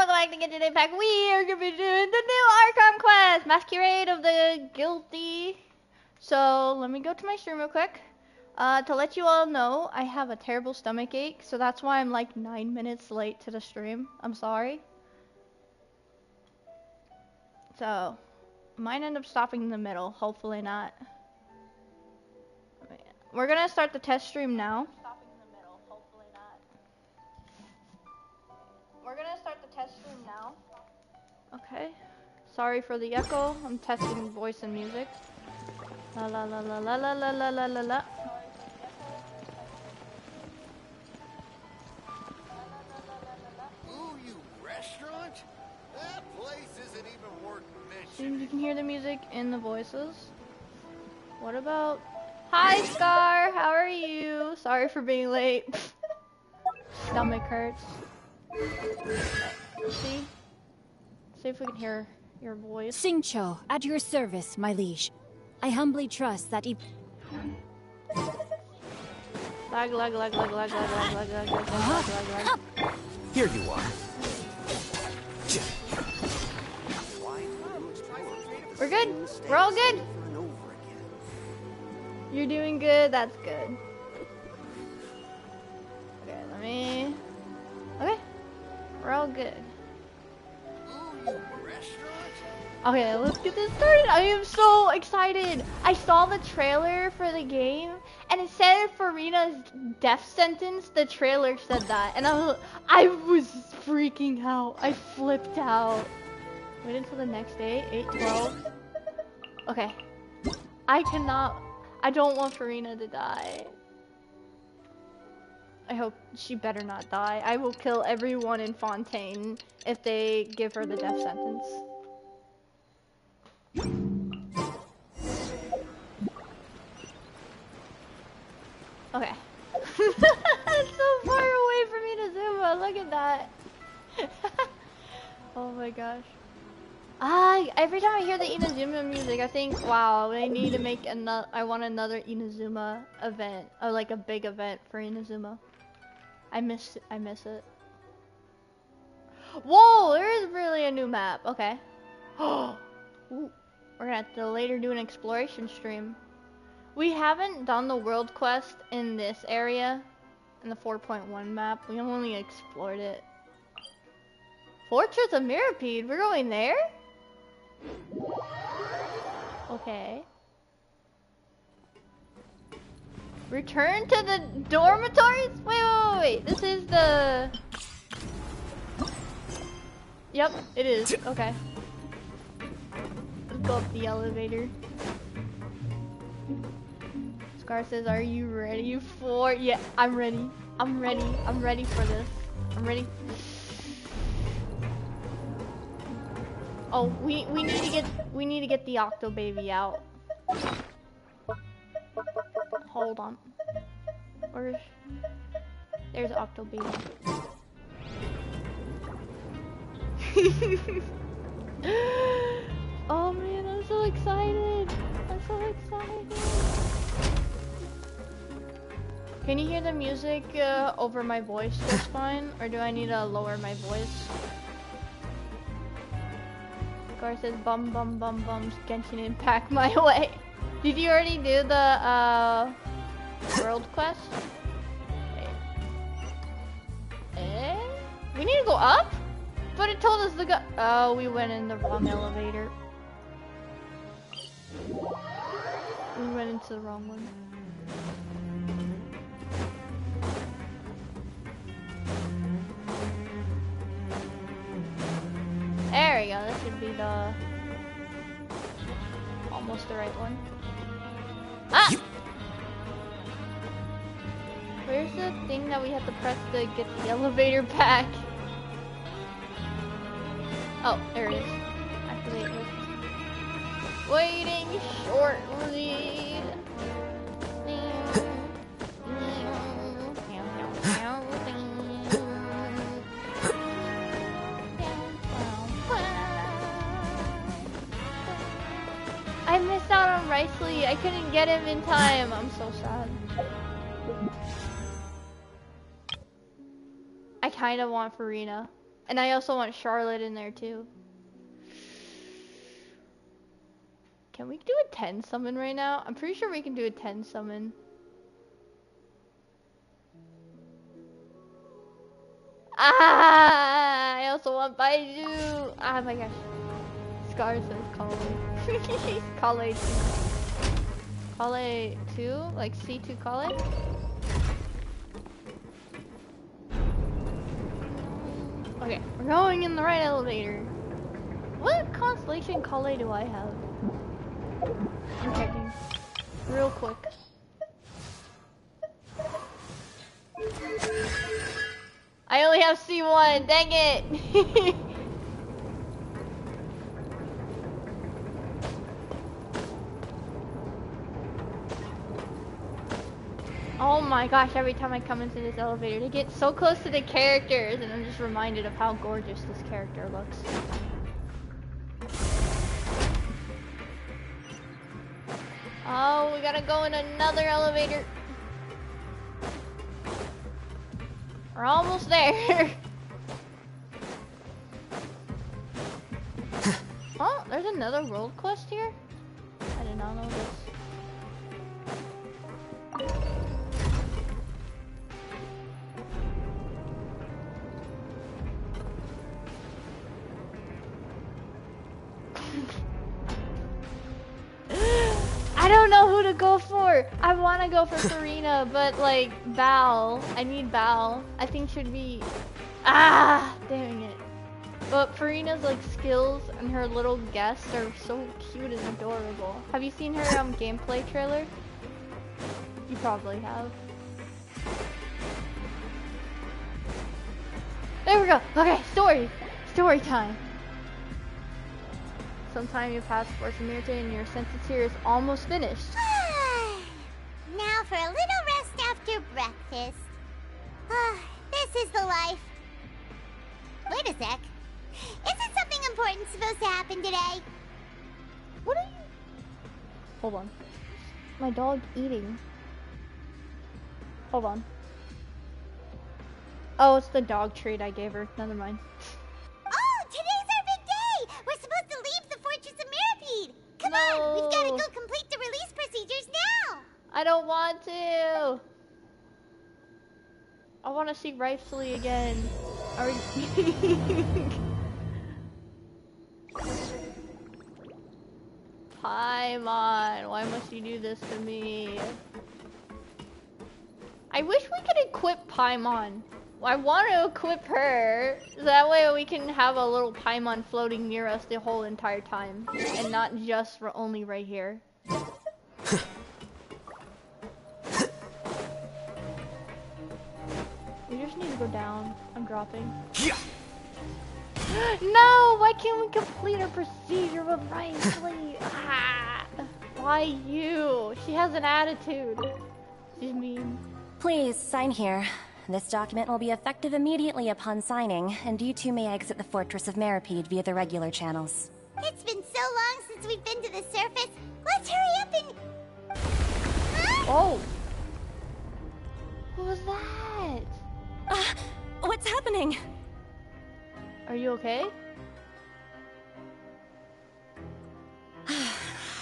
welcome back to Genshin Impact. We are going to be doing the new Archon quest, Masquerade of the Guilty. So, let me go to my stream real quick. To let you all know, I have a terrible stomach ache, so that's why I'm like 9 minutes late to the stream. I'm sorry. So, might end up stopping in the middle, hopefully not. We're going to start the test stream now. We're gonna start the test stream now. Okay. Sorry for the echo. I'm testing voice and music. La la la la la la la la la la la. Ooh, you restaurant? That place isn't even worth mentioning. You can hear the music in the voices. What about... Hi, Scar! How are you? Sorry for being late. Stomach hurts. See if we can hear your voice. Xingqiu, at your service, my liege. I humbly trust that if... Lag. Here you are. We're good. We're all good. You're doing good. That's good. Okay, let me... Okay. We're all good. Okay, let's get this started. I am so excited. I saw the trailer for the game, and it said Farina's death sentence. The trailer said that, and I was freaking out. I flipped out. Wait until the next day, 8/12. Okay. I don't want Farina to die. I hope she better not die. I will kill everyone in Fontaine if they give her the death sentence. Okay. It's so far away for me to zoom out. Look at that. Oh my gosh. Every time I hear the Inazuma music, I think, wow, they need to make another. I want another Inazuma event, or like a big event for Inazuma. I miss it. Whoa, there is really a new map. Okay. Ooh, we're gonna have to later do an exploration stream. We haven't done the world quest in this area, in the 4.1 map. We only explored it. Fortress of Mirapede, we're going there? Okay. Return to the dormitories? Wait. This is the... Yep, it is. Okay. Let's go up the elevator. Scar says, are you ready for... Yeah, I'm ready. I'm ready for this. I'm ready. Oh, we need to get the Octo Baby out. Hold on. There's Octo Baby. Oh man, I'm so excited. Can you hear the music over my voice just fine? Or do I need to lower my voice? Gar says bum Genshin Impact my way. Did you already do the world quest? Wait. We need to go up? But it told us to go. Oh, we went in the wrong elevator. We went into the wrong one. There we go, that should be the... almost the right one. Ah! Where's the thing that we have to press to get the elevator back? Oh, there it is. Activate lift. Waiting shortly. I missed out on Ricely. I couldn't get him in time. I'm so sad. I kind of want Farina. And I also want Charlotte in there too. Can we do a 10 summon right now? I'm pretty sure we can do a 10 summon. Ah! I also want Baiju! Ah my gosh. Scar says Kale. Kale 2. Kale 2? Like C2 Kale? Okay, we're going in the right elevator. What constellation Kale do I have? I'm checking. Real quick. I only have C1, dang it! Oh my gosh, every time I come into this elevator, they get so close to the characters, and I'm just reminded of how gorgeous this character looks. Oh, we gotta go in another elevator. We're almost there. Oh, there's another world quest here? I did not know this. I don't know who to go for. I want to go for Farina, but like Val. I need Val. I think should be. Ah, dang it. But Farina's like skills and her little guests are so cute and adorable. Have you seen her gameplay trailer? You probably have. There we go. Okay, story time. Sometime you pass Force of Mirta and your census here is almost finished. Now for a little rest after breakfast. This is the life. Wait a sec. Isn't something important supposed to happen today? What are you? Hold on. My dog eating. Hold on. Oh, it's the dog treat I gave her. Never mind. Oh, today's our big day! We're supposed to leave the Fortress of Mirapede! Come on, we've gotta go complete the release procedures now! I don't want to! I want to see Rightfully again. Are we... Paimon, why must you do this to me? I wish we could equip Paimon. I want to equip her, so that way we can have a little Paimon floating near us the whole entire time, and not just for only right here. We just need to go down. I'm dropping. No! Why can't we complete our procedure with Rightfully? Ah, why you? She has an attitude. She's mean. Please, sign here. This document will be effective immediately upon signing, and you two may exit the Fortress of Mirapede via the regular channels. It's been so long since we've been to the surface. Let's hurry up and... Huh? Oh! What was that? What's happening? Are you okay?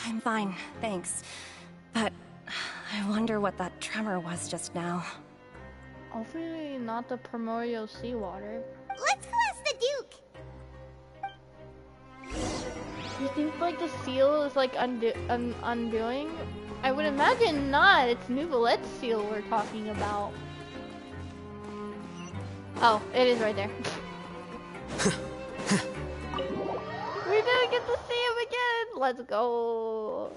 I'm fine, thanks. But I wonder what that tremor was just now. Hopefully not the primordial seawater. Let's go ask the Duke. You think like the seal is like undoing? I would imagine not. It's Nouvelette's seal we're talking about. Oh, it is right there. We didn't get to see him again. Let's go.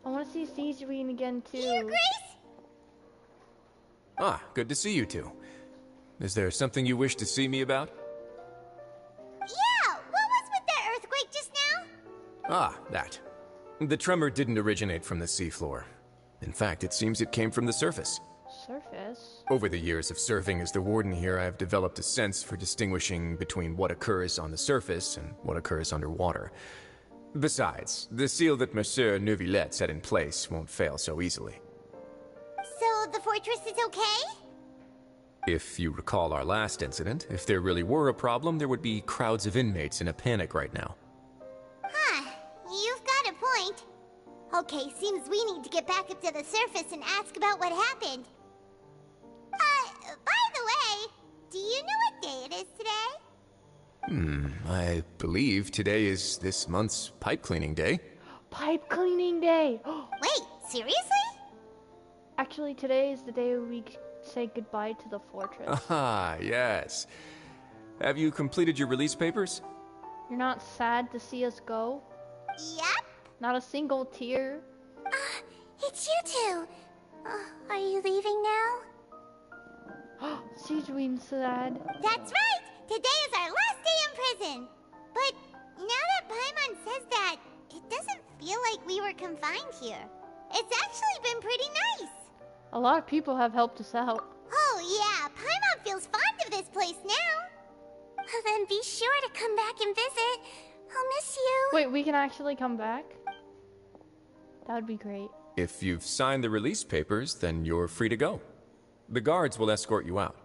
I want to see Siegeween again too. Here, Grace? Ah, good to see you two. Is there something you wish to see me about? Yeah, what was with that earthquake just now? Ah, that. The tremor didn't originate from the seafloor. In fact, it seems it came from the surface. Surface? Over the years of serving as the warden here, I have developed a sense for distinguishing between what occurs on the surface and what occurs underwater. Besides, the seal that Monsieur Neuvillette set in place won't fail so easily. So the fortress is okay? If you recall our last incident, if there really were a problem, there would be crowds of inmates in a panic right now. Huh, you've got a point. Okay, seems we need to get back up to the surface and ask about what happened. By the way, do you know what day it is today? I believe today is this month's pipe cleaning day. Pipe cleaning day. Wait, seriously? Actually, today is the day we say goodbye to the fortress. Ah, yes. Have you completed your release papers? You're not sad to see us go? Yep. Not a single tear? It's you two. Are you leaving now? Siegeween's sad. That's right! Today is our last day in prison! But now that Paimon says that, it doesn't feel like we were confined here. It's actually been pretty nice! A lot of people have helped us out. Oh yeah, Paimon feels fond of this place now! Then be sure to come back and visit. I'll miss you. Wait, we can actually come back? That would be great. If you've signed the release papers, then you're free to go. The guards will escort you out.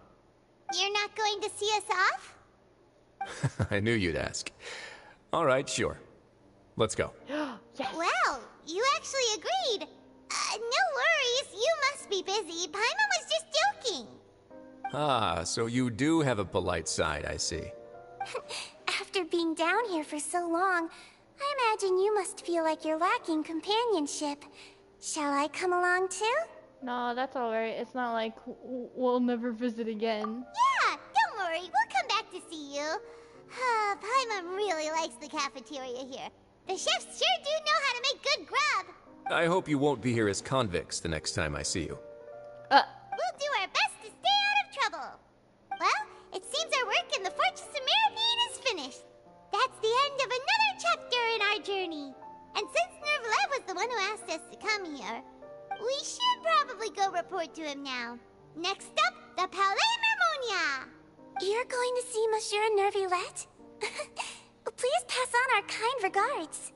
You're not going to see us off? I knew you'd ask. All right, sure. Let's go. Yes! Well, you actually agreed. No worries, you must be busy. Paimon was just joking. Ah, so you do have a polite side, I see. After being down here for so long, I imagine you must feel like you're lacking companionship. Shall I come along too? No, that's alright. It's not like we'll never visit again. Yeah, don't worry, we'll come back to see you. Paimon really likes the cafeteria here. The chefs sure do know how to make good grub. I hope you won't be here as convicts the next time I see you. We'll do our best to stay out of trouble. Well, it seems our work in the Fortress of Meripede is finished. That's the end of another chapter in our journey. And since Nervalet was the one who asked us to come here, we should probably go report to him now. Next up, the Palais Mermonia. You're going to see Monsieur Nervalet? Please pass on our kind regards.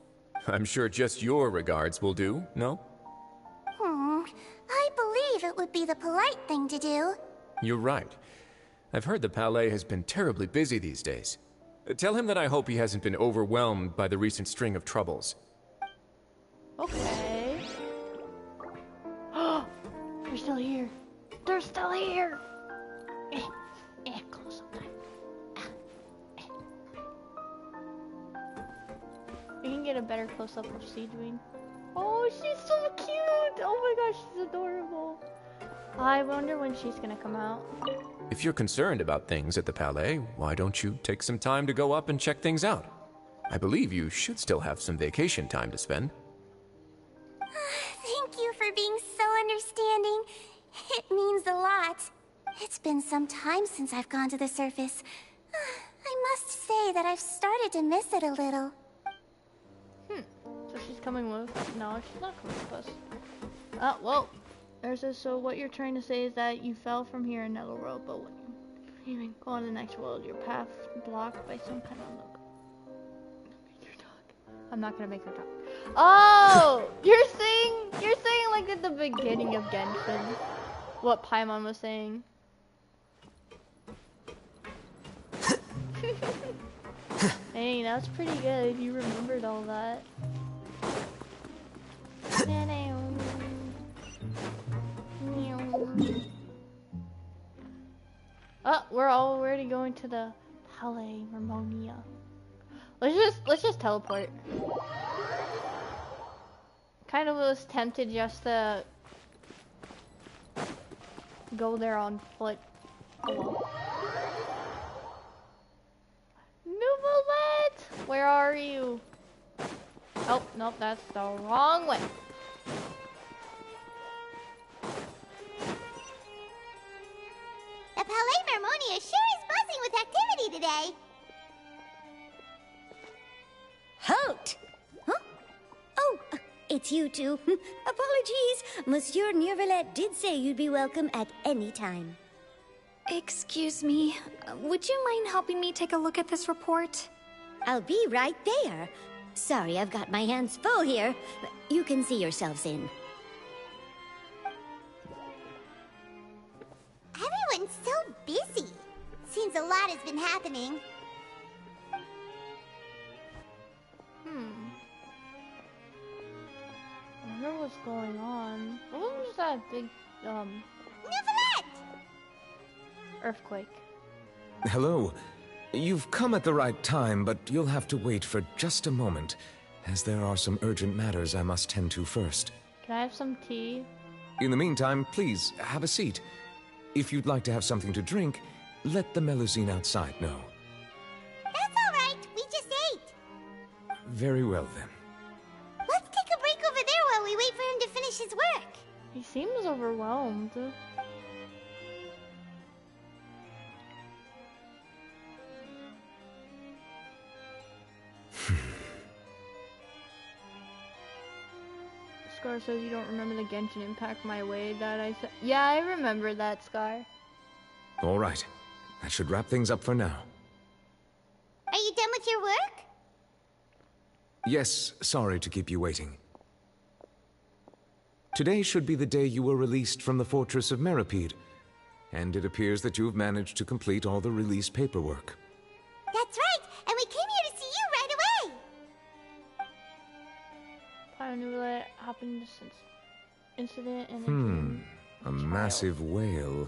I'm sure just your regards will do, no? I believe it would be the polite thing to do. You're right. I've heard the Palais has been terribly busy these days. Tell him that I hope he hasn't been overwhelmed by the recent string of troubles. Okay. They're still here. They're still here. Close up time. We can get a better close-up of Siegeween. Oh, she's so cute! Oh my gosh, she's adorable. I wonder when she's gonna come out. If you're concerned about things at the Palais, why don't you take some time to go up and check things out? I believe you should still have some vacation time to spend. Thank you for being so understanding. It means a lot. It's been some time since I've gone to the surface. I must say that I've started to miss it a little. So she's coming with us? No, she's not coming with us. Oh, well. There's a, so what you're trying to say is that you fell from here in Netherworld, but when you go on the next world, your path blocked by some kind of look. I'm not gonna make her talk. Oh! You're saying like at the beginning of Genshin, what Paimon was saying. Hey, that's pretty good. You remembered all that. Oh, we're already going to the Palais Mermonia. Let's just teleport. Kind of was tempted just to go there on foot. Oh, Nuvolet! Where are you? Oh, nope, that's the wrong way. The Palais Mermonia sure is buzzing with activity today. Halt! Huh? Oh, it's you two. Apologies. Monsieur Nervalet did say you'd be welcome at any time. Excuse me, would you mind helping me take a look at this report? I'll be right there. Sorry, I've got my hands full here. You can see yourselves in. Everyone's so busy. Seems a lot has been happening. I wonder what's going on. What was that big, Neuvillette! earthquake? Hello. You've come at the right time, but you'll have to wait for just a moment, as there are some urgent matters I must tend to first. Can I have some tea? In the meantime, please, have a seat. If you'd like to have something to drink, let the Melusine outside know. That's alright, we just ate. Very well, then. Let's take a break over there while we wait for him to finish his work. He seems overwhelmed. Scar says you don't remember the Genshin Impact my way that I said. Yeah, I remember that, Scar. All right. That should wrap things up for now. Are you done with your work? Yes, sorry to keep you waiting. Today should be the day you were released from the Fortress of Meripede, and it appears that you've managed to complete all the release paperwork. That's right, and we came here to see you right away. I knew what happened since incident and A massive whale.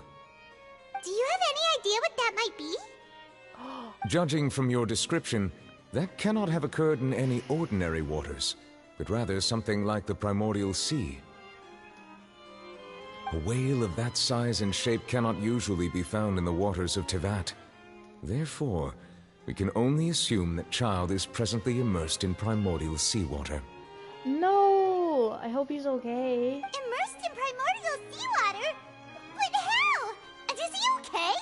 Do you have any idea what that might be? Judging from your description, that cannot have occurred in any ordinary waters, but rather something like the primordial sea. A whale of that size and shape cannot usually be found in the waters of Tevat. Therefore, we can only assume that Child is presently immersed in primordial seawater. No! I hope he's okay. Immersed in primordial seawater? But how? And is he okay?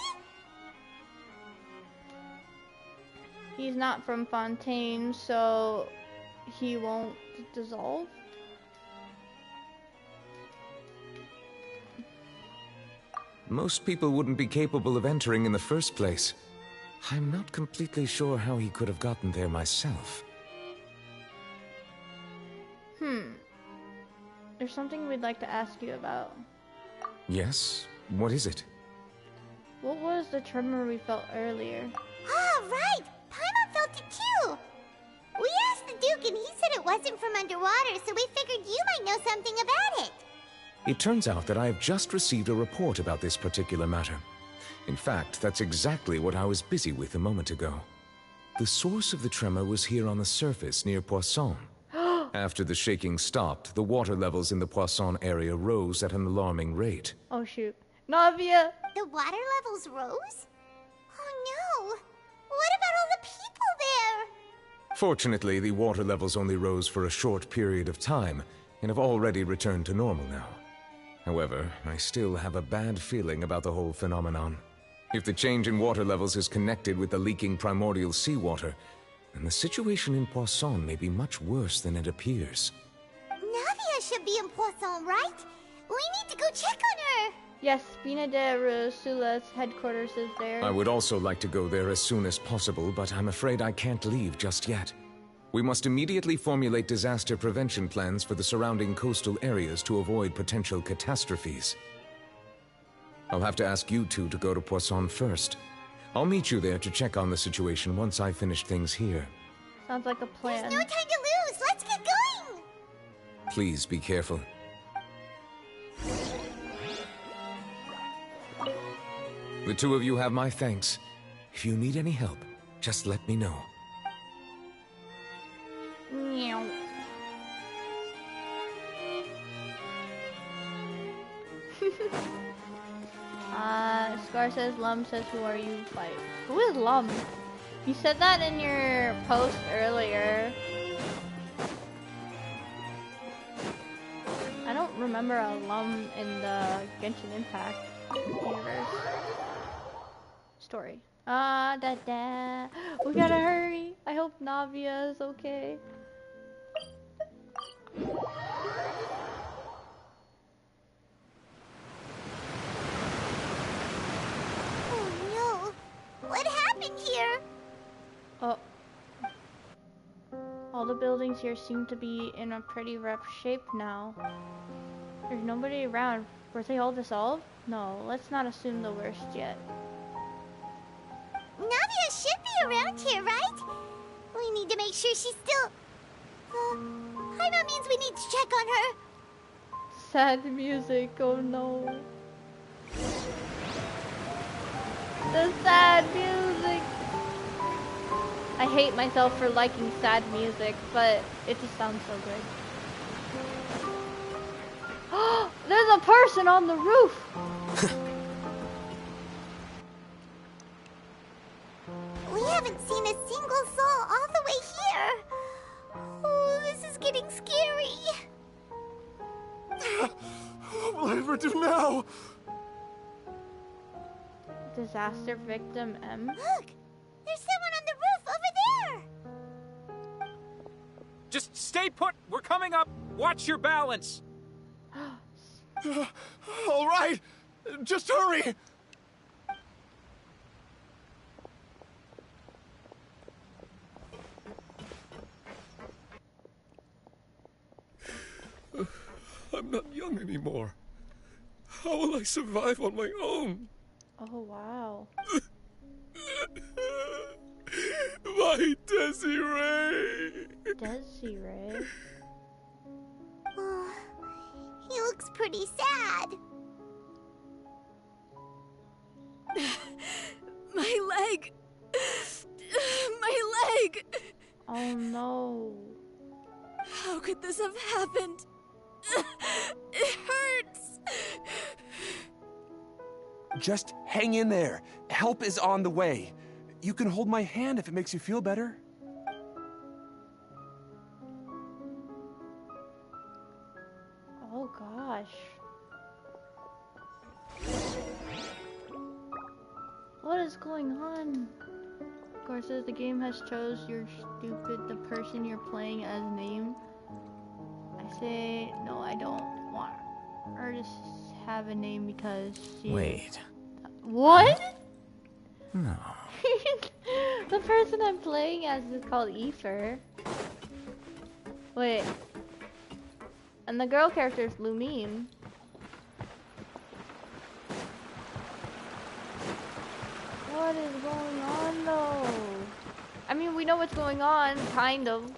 He's not from Fontaine, so he won't dissolve. Most people wouldn't be capable of entering in the first place. I'm not completely sure how he could have gotten there myself. There's something we'd like to ask you about. Yes? What is it? What was the tremor we felt earlier? Ah, right! Paimon felt it too! We asked the Duke and he said it wasn't from underwater, so we figured you might know something about it. It turns out that I have just received a report about this particular matter. In fact, that's exactly what I was busy with a moment ago. The source of the tremor was here on the surface near Poisson. After the shaking stopped, the water levels in the Poisson area rose at an alarming rate. Oh shoot. Navia! The water levels rose? Oh no! What about all the people there? Fortunately, the water levels only rose for a short period of time, and have already returned to normal now. However, I still have a bad feeling about the whole phenomenon. If the change in water levels is connected with the leaking primordial seawater, then the situation in Poisson may be much worse than it appears. Navia should be in Poisson, right? We need to go check on her! Yes, Spina de Rusula's headquarters is there. I would also like to go there as soon as possible, but I'm afraid I can't leave just yet. We must immediately formulate disaster prevention plans for the surrounding coastal areas to avoid potential catastrophes. I'll have to ask you two to go to Poisson first. I'll meet you there to check on the situation once I finish things here. Sounds like a plan. There's no time to lose! Let's get going! Please be careful. The two of you have my thanks. If you need any help, just let me know. Meow. Scar says, Lum says, who are you fight? Who is Lum? You said that in your post earlier. I don't remember a Lum in the Genshin Impact universe story. Da. We gotta hurry. I hope Navia is okay. Oh no! What happened here? Oh. All the buildings here seem to be in a pretty rough shape now. There's nobody around. Were they all dissolved? No, let's not assume the worst yet. Navia should be around here, right? We need to make sure she's still... Paimon means we need to check on her. Sad music, oh no. The sad music. I hate myself for liking sad music, but it just sounds so good. Oh, there's a person on the roof. We haven't seen a single soul all the way here. Oh, this is getting scary. What will I ever do now? Disaster victim M. Look, there's someone on the roof over there. Just stay put. We're coming up. Watch your balance. All right, just hurry. I'm not young anymore. How will I survive on my own? Oh wow. My Desiree! Desiree? Oh, he looks pretty sad. My leg! My leg! Oh no. How could this have happened? It hurts! Just hang in there. Help is on the way. You can hold my hand if it makes you feel better. Oh gosh. What is going on? Of course, as the game has chose the person you're playing as name. I say, no, I don't want her to have a name because she... Wait. What? No. The person I'm playing as is called Aether. Wait. And the girl character is Lumine. What is going on though? I mean, we know what's going on, kind of.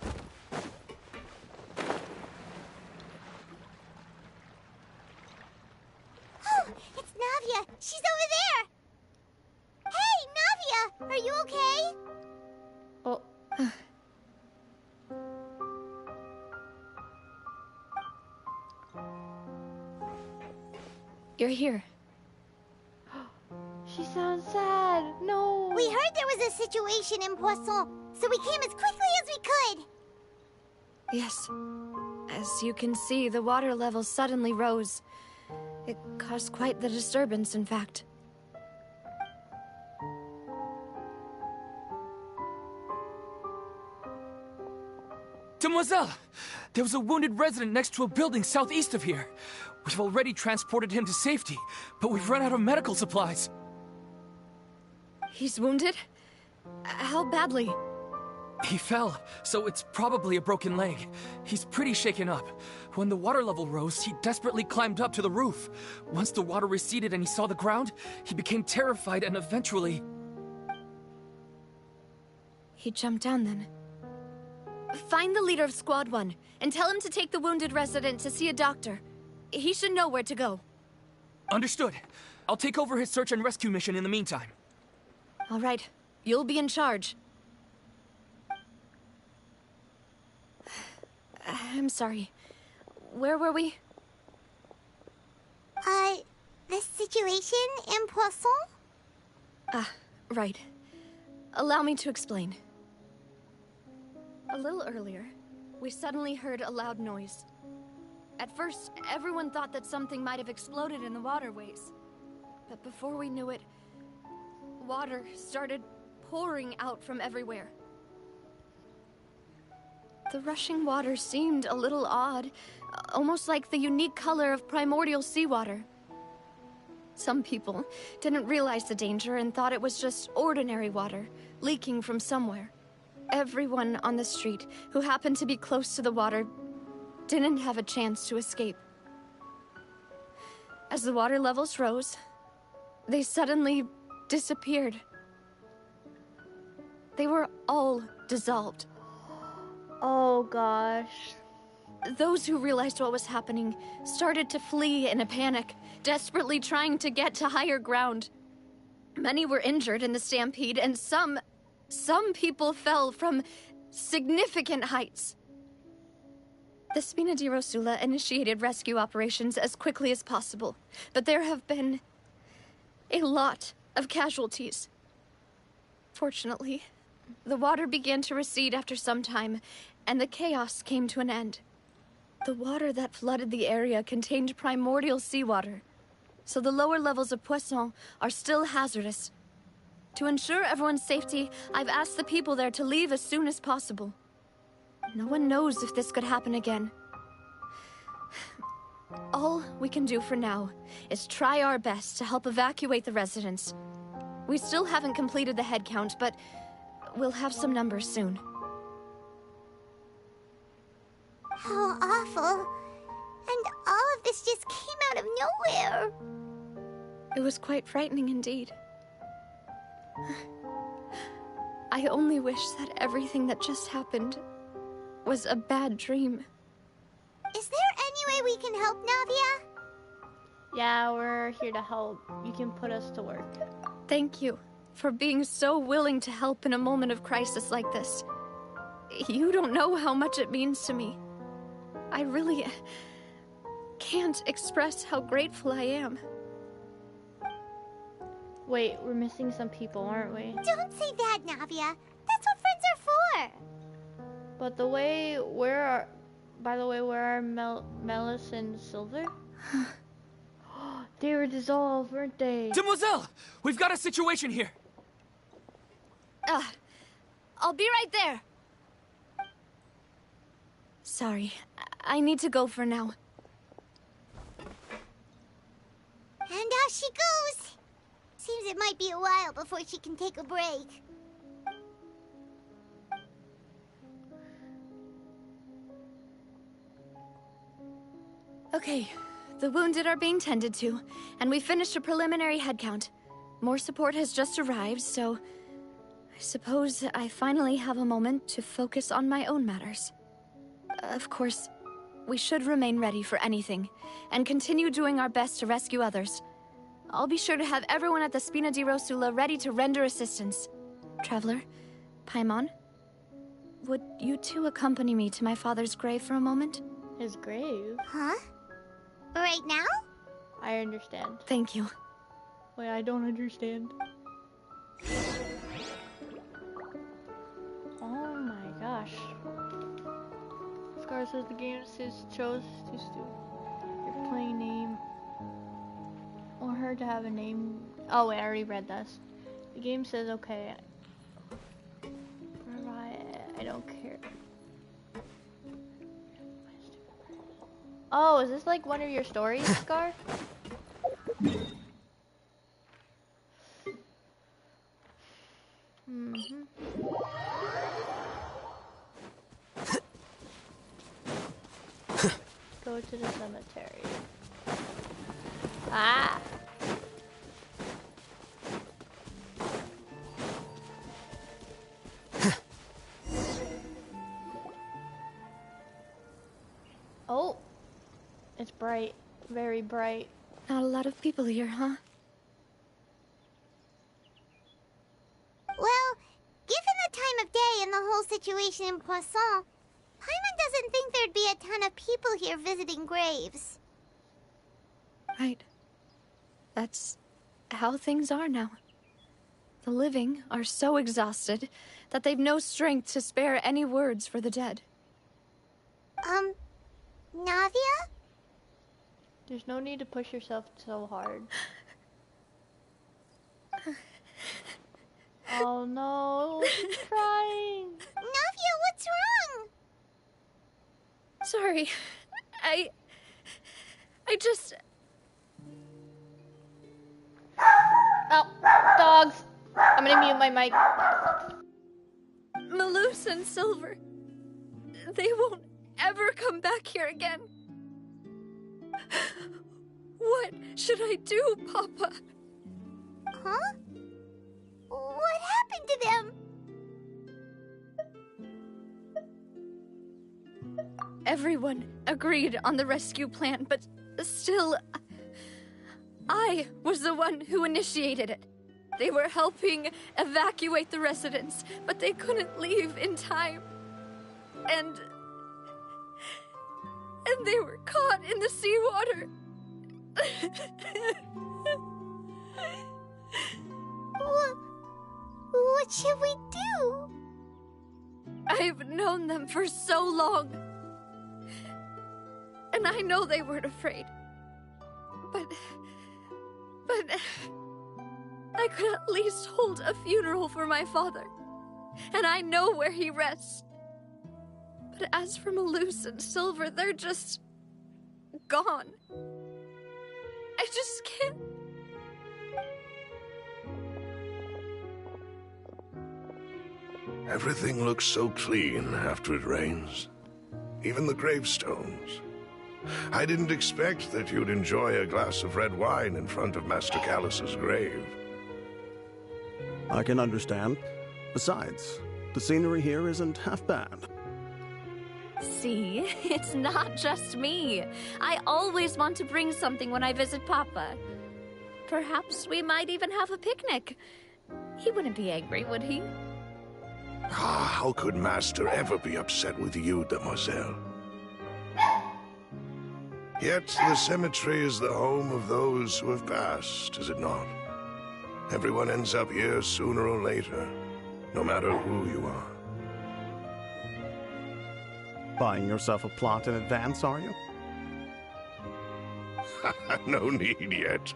Oh, it's Navia. She's over there. Hey, Navia, are you okay? Oh. You're here. She sounds sad. No. We heard there was a situation in Poisson, so we came as quickly as we could. Yes. As you can see, the water level suddenly rose. It caused quite the disturbance, in fact. Demoiselle! There was a wounded resident next to a building southeast of here. We've already transported him to safety, but we've run out of medical supplies. He's wounded? How badly? He fell, so it's probably a broken leg. He's pretty shaken up. When the water level rose, he desperately climbed up to the roof. Once the water receded and he saw the ground, he became terrified and eventually... He jumped down then. Find the leader of Squad 1 and tell him to take the wounded resident to see a doctor. He should know where to go. Understood. I'll take over his search and rescue mission in the meantime. All right. You'll be in charge. I'm sorry. Where were we? The situation in Poisson? Ah, right. Allow me to explain. A little earlier, we suddenly heard a loud noise. At first, everyone thought that something might have exploded in the waterways. But before we knew it, water started pouring out from everywhere. The rushing water seemed a little odd, almost like the unique color of primordial seawater. Some people didn't realize the danger and thought it was just ordinary water, leaking from somewhere. Everyone on the street who happened to be close to the water didn't have a chance to escape. As the water levels rose, they suddenly disappeared. They were all dissolved. Oh gosh. Those who realized what was happening started to flee in a panic, desperately trying to get to higher ground. Many were injured in the stampede, and some people fell from significant heights. The Spina di Rosula initiated rescue operations as quickly as possible, but there have been a lot of casualties. Fortunately, the water began to recede after some time, and the chaos came to an end. The water that flooded the area contained primordial seawater, so the lower levels of Poisson are still hazardous. To ensure everyone's safety, I've asked the people there to leave as soon as possible. No one knows if this could happen again. All we can do for now is try our best to help evacuate the residents. We still haven't completed the head count, but we'll have some numbers soon. How awful. And all of this just came out of nowhere. It was quite frightening indeed. I only wish that everything that just happened was a bad dream. Is there any way we can help, Navia? Yeah, we're here to help. You can put us to work. Thank you for being so willing to help in a moment of crisis like this. You don't know how much it means to me. I really can't express how grateful I am. Wait, we're missing some people, aren't we? Don't say that, Navia. That's what friends are for. But by the way, where are Melis and Silver? They were dissolved, weren't they? Demoiselle! We've got a situation here! I'll be right there. Sorry, I need to go for now. And out she goes. Seems it might be a while before she can take a break. Okay, the wounded are being tended to, and we finished a preliminary head count. More support has just arrived, so I suppose I finally have a moment to focus on my own matters. Of course, we should remain ready for anything, and continue doing our best to rescue others. I'll be sure to have everyone at the Spina di Rosula ready to render assistance. Traveler, Paimon, would you two accompany me to my father's grave for a moment? His grave? Huh? Right now? I understand. Thank you. Wait, I don't understand. Oh my gosh. Scar says the game chose to your playing name. Want her to have a name. Oh wait, I already read this. The game says okay. I don't care. Oh, is this like one of your stories, Scar? Go to the cemetery. Ah! Oh! It's bright. Very bright. Not a lot of people here, huh? Well, given the time of day and the whole situation in Poisson, Paimon doesn't think there'd be a ton of people here visiting graves. Right. That's how things are now. The living are so exhausted that they've no strength to spare any words for the dead. Navia? There's no need to push yourself so hard. Oh no, she's crying. Navia, what's wrong? Sorry. I just... Oh, dogs. I'm gonna mute my mic. Malus and Silver. They won't ever come back here again. What should I do, Papa? Huh? What happened to them? everyone agreed on the rescue plan, but still, I was the one who initiated it. They were helping evacuate the residents, but they couldn't leave in time. And they were caught in the seawater. What should we do? I've known them for so long. And I know they weren't afraid. But I could at least hold a funeral for my father. And I know where he rests. But as for Malus and Silver, they're just gone. I just can't. Everything looks so clean after it rains. Even the gravestones. I didn't expect that you'd enjoy a glass of red wine in front of Master Callus's grave. I can understand. Besides, the scenery here isn't half bad. See, it's not just me. I always want to bring something when I visit Papa. Perhaps we might even have a picnic. He wouldn't be angry, would he? How could Master ever be upset with you, Demoiselle? Yet the cemetery is the home of those who have passed, is it not? Everyone ends up here sooner or later, no matter who you are. Buying yourself a plot in advance, are you? No need yet.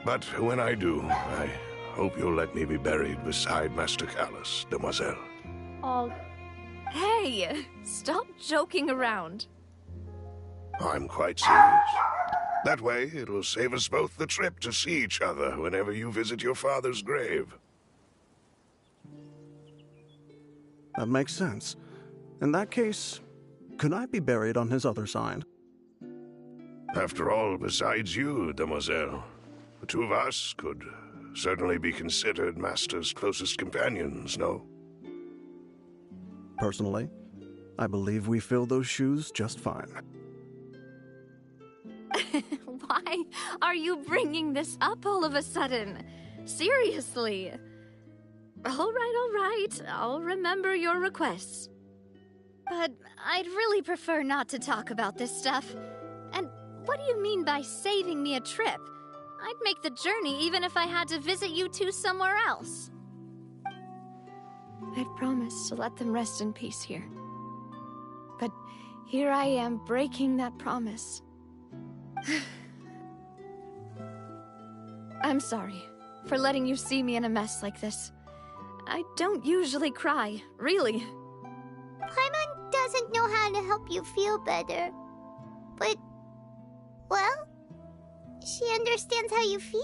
But when I do, I hope you'll let me be buried beside Master Callus, Demoiselle. Oh. Hey, stop joking around. I'm quite serious. That way, it'll save us both the trip to see each other whenever you visit your father's grave. That makes sense. In that case, could I be buried on his other side? After all, besides you, Demoiselle, the two of us could certainly be considered Master's closest companions, no? Personally, I believe we fill those shoes just fine. Why are you bringing this up all of a sudden? Seriously. All right. I'll remember your requests. But I'd really prefer not to talk about this stuff. And what do you mean by saving me a trip? I'd make the journey even if I had to visit you two somewhere else. I'd promised to let them rest in peace here. But here I am breaking that promise. I'm sorry for letting you see me in a mess like this. I don't usually cry, really. Paimon doesn't know how to help you feel better. But, well, she understands how you feel.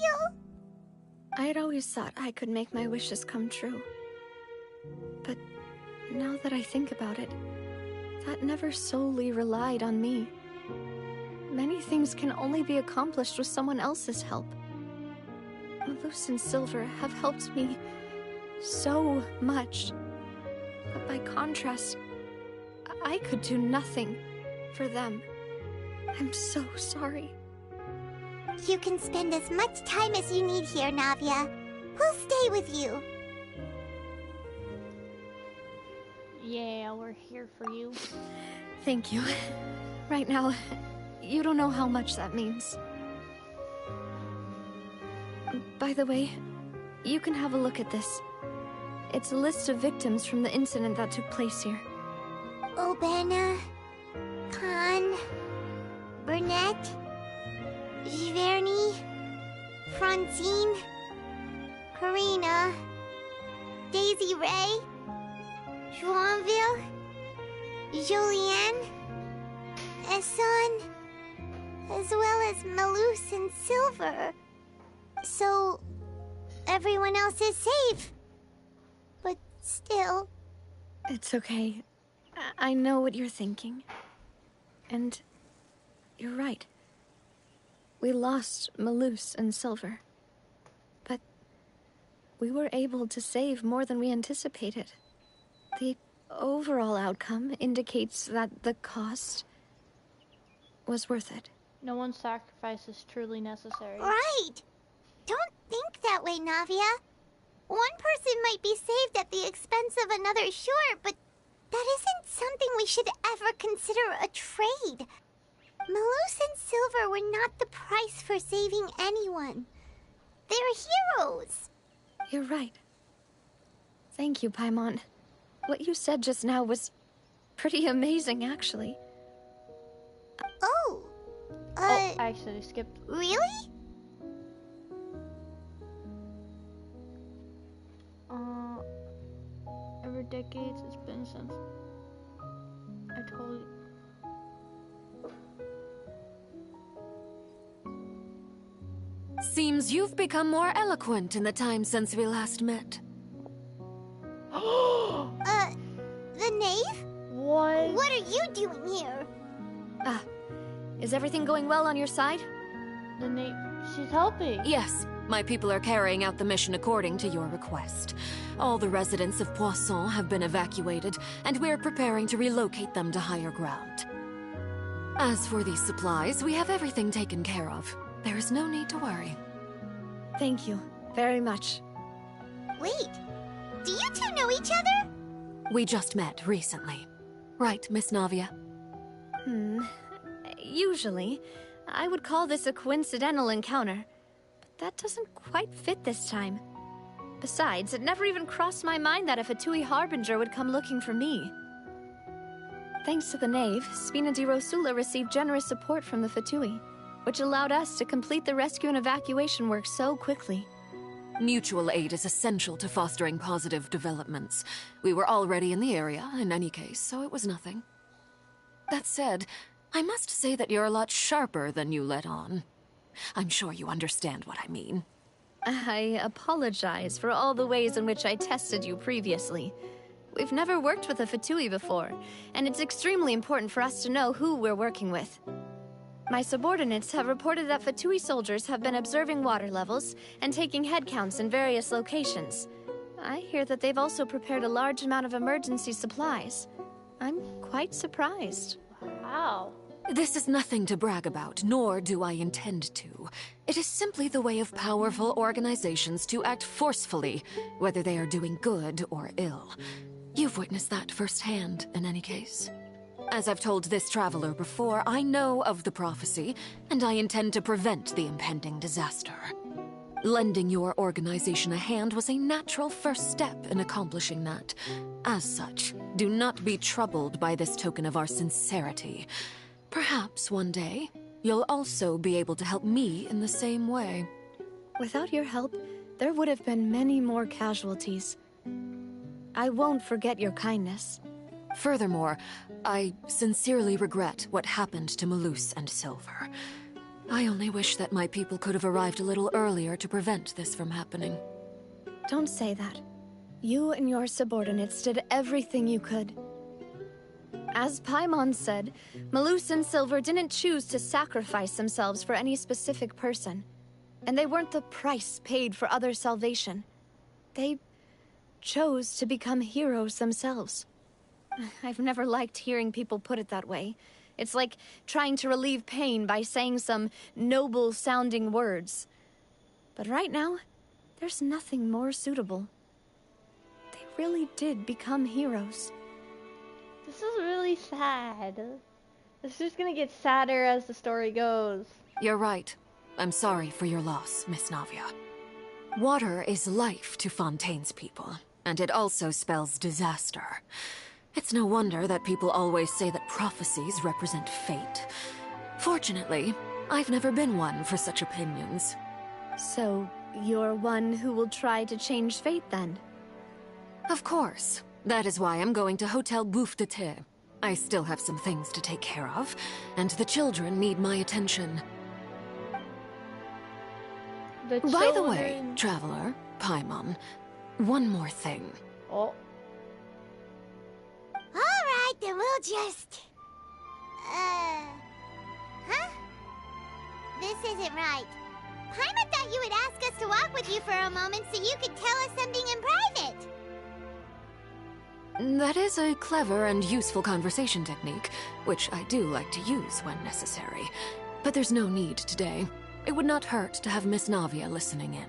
I had always thought I could make my wishes come true. But now that I think about it, that never solely relied on me. Many things can only be accomplished with someone else's help. Malus and Silver have helped me so much. But by contrast, I could do nothing for them. I'm so sorry. You can spend as much time as you need here, Navia. We'll stay with you. Yeah, we're here for you. Thank you. Right now, you don't know how much that means. By the way, you can have a look at this. It's a list of victims from the incident that took place here. Obana, Khan, Burnett, Giverny, Francine, Karina, Daisy Ray, Joinville, Julianne, Esson, as well as Malus and Silver. So, everyone else is safe. But still... It's okay. I know what you're thinking. And you're right. We lost Malus and Silver. But we were able to save more than we anticipated. The overall outcome indicates that the cost was worth it. No one's sacrifice is truly necessary. Right! Don't think that way, Navia. One person might be saved at the expense of another, sure, but that isn't something we should ever consider a trade. Malus and Silver were not the price for saving anyone. They're heroes. You're right. Thank you, Paimon. What you said just now was pretty amazing, actually. Oh, I actually skipped. Really? Over decades it's been since I told you. Seems you've become more eloquent in the time since we last met. The knave? What? What are you doing here? Is everything going well on your side? The knave, she's helping. Yes, my people are carrying out the mission according to your request. All the residents of Poisson have been evacuated, and we're preparing to relocate them to higher ground. As for these supplies, we have everything taken care of. There is no need to worry. Thank you very much. Wait, do you two know each other? We just met recently. Right, Miss Navia? Usually, I would call this a coincidental encounter, but that doesn't quite fit this time. Besides, it never even crossed my mind that a Fatui Harbinger would come looking for me. Thanks to the Knave, Spina di Rosula received generous support from the Fatui, which allowed us to complete the rescue and evacuation work so quickly. Mutual aid is essential to fostering positive developments. We were already in the area, in any case, so it was nothing. That said, I must say that you're a lot sharper than you let on. I'm sure you understand what I mean. I apologize for all the ways in which I tested you previously. We've never worked with a Fatui before, and it's extremely important for us to know who we're working with. My subordinates have reported that Fatui soldiers have been observing water levels and taking head counts in various locations. I hear that they've also prepared a large amount of emergency supplies. I'm quite surprised. Wow. This is nothing to brag about, nor do I intend to. It is simply the way of powerful organizations to act forcefully, whether they are doing good or ill. You've witnessed that firsthand, in any case. As I've told this traveler before, I know of the prophecy, and I intend to prevent the impending disaster. Lending your organization a hand was a natural first step in accomplishing that. As such, do not be troubled by this token of our sincerity. Perhaps one day, you'll also be able to help me in the same way. Without your help, there would have been many more casualties. I won't forget your kindness. Furthermore, I sincerely regret what happened to Malus and Silver. I only wish that my people could have arrived a little earlier to prevent this from happening. Don't say that. You and your subordinates did everything you could. As Paimon said, Malus and Silver didn't choose to sacrifice themselves for any specific person. And they weren't the price paid for other salvation. They chose to become heroes themselves. I've never liked hearing people put it that way. It's like trying to relieve pain by saying some noble-sounding words. But right now, there's nothing more suitable. They really did become heroes. This is really sad. It's just gonna get sadder as the story goes. You're right. I'm sorry for your loss, Miss Navia. Water is life to Fontaine's people, and it also spells disaster. It's no wonder that people always say that prophecies represent fate. Fortunately, I've never been one for such opinions. So, you're one who will try to change fate, then? Of course. That is why I'm going to Hotel Bouffe de Thé. I still have some things to take care of, and the children need my attention. By the way, Traveler, Paimon, one more thing. Oh. Alright, then we'll just... Huh? This isn't right. Paimon thought you would ask us to walk with you for a moment so you could tell us something in private. That is a clever and useful conversation technique, which I do like to use when necessary. But there's no need today. It would not hurt to have Miss Navia listening in.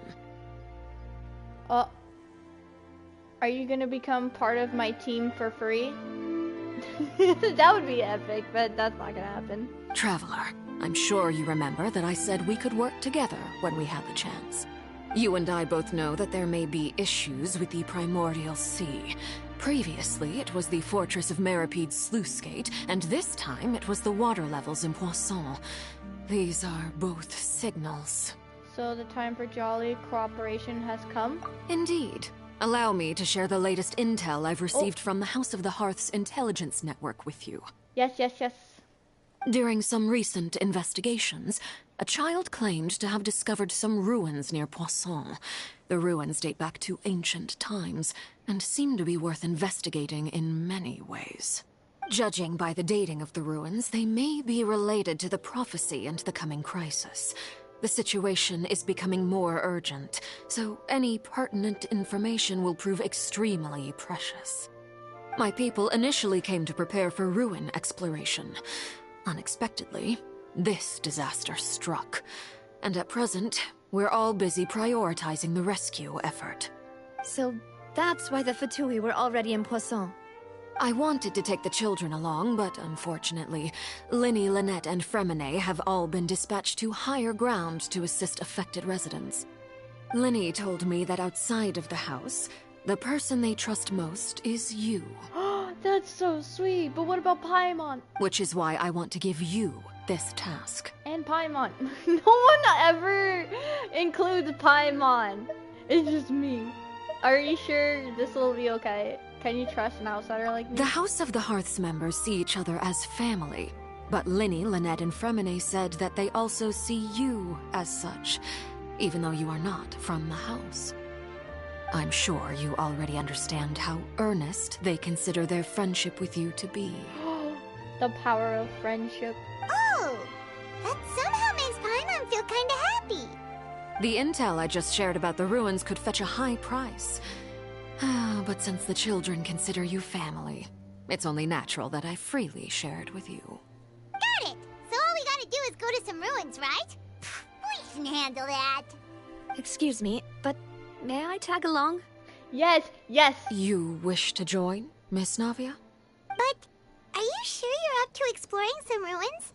Are you gonna become part of my team for free? That would be epic, but that's not gonna happen. Traveler, I'm sure you remember that I said we could work together when we had the chance. You and I both know that there may be issues with the Primordial Sea. Previously, it was the Fortress of Meripede's sluice gate, and this time it was the water levels in Poisson. These are both signals. So the time for jolly cooperation has come? Indeed. Allow me to share the latest intel I've received from the House of the Hearth's intelligence network with you. Yes. During some recent investigations, a child claimed to have discovered some ruins near Poisson. The ruins date back to ancient times, and seem to be worth investigating in many ways. Judging by the dating of the ruins, they may be related to the prophecy and the coming crisis. The situation is becoming more urgent, so any pertinent information will prove extremely precious. My people initially came to prepare for ruin exploration. Unexpectedly, this disaster struck, and at present, we're all busy prioritizing the rescue effort. So that's why the Fatui were already in Poisson. I wanted to take the children along, but unfortunately, Linny, Lynette, and Fremine have all been dispatched to higher ground to assist affected residents. Linny told me that outside of the house, the person they trust most is you. That's so sweet, but what about Paimon? Which is why I want to give you this task. And Paimon. No one ever includes Paimon. It's just me. Are you sure this will be okay? Can you trust an outsider like me? The House of the Hearth's members see each other as family, but Linny, Lynette, and Fremine said that they also see you as such, even though you are not from the house. I'm sure you already understand how earnest they consider their friendship with you to be. The power of friendship. Oh, that somehow makes Paimon feel kinda happy. The intel I just shared about the ruins could fetch a high price. But since the children consider you family, it's only natural that I freely share it with you. Got it! So all we gotta do is go to some ruins, right? We can handle that. Excuse me, but may I tag along? Yes. You wish to join, Miss Navia? But are you sure you're up to exploring some ruins?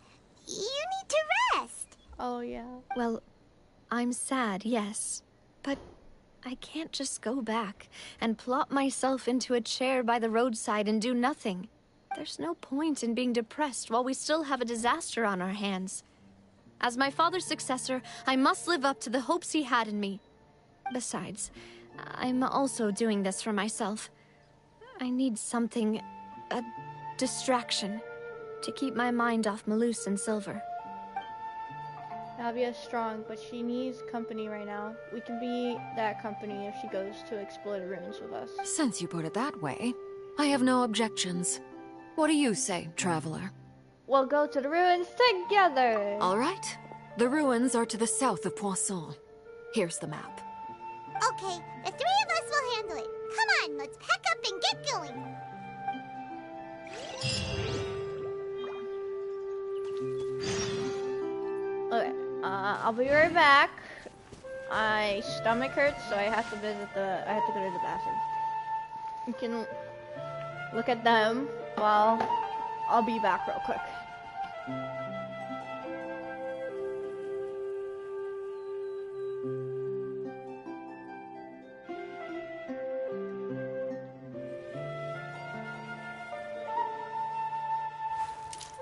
You need to rest. Oh, yeah. Well, I'm sad, yes. But I can't just go back and plop myself into a chair by the roadside and do nothing. There's no point in being depressed while we still have a disaster on our hands. As my father's successor, I must live up to the hopes he had in me. Besides, I'm also doing this for myself. I need something, a distraction, to keep my mind off Malus and Silver. Navia's strong, but she needs company right now. We can be that company if she goes to explore the ruins with us. Since you put it that way, I have no objections. What do you say, traveler? We'll go to the ruins together! All right. The ruins are to the south of Poisson. Here's the map. Okay, the three of us will handle it. Come on, let's pack up and get going. Okay, I'll be right back. My stomach hurts, so I have to go to the bathroom. You can look at them while I'll be back real quick.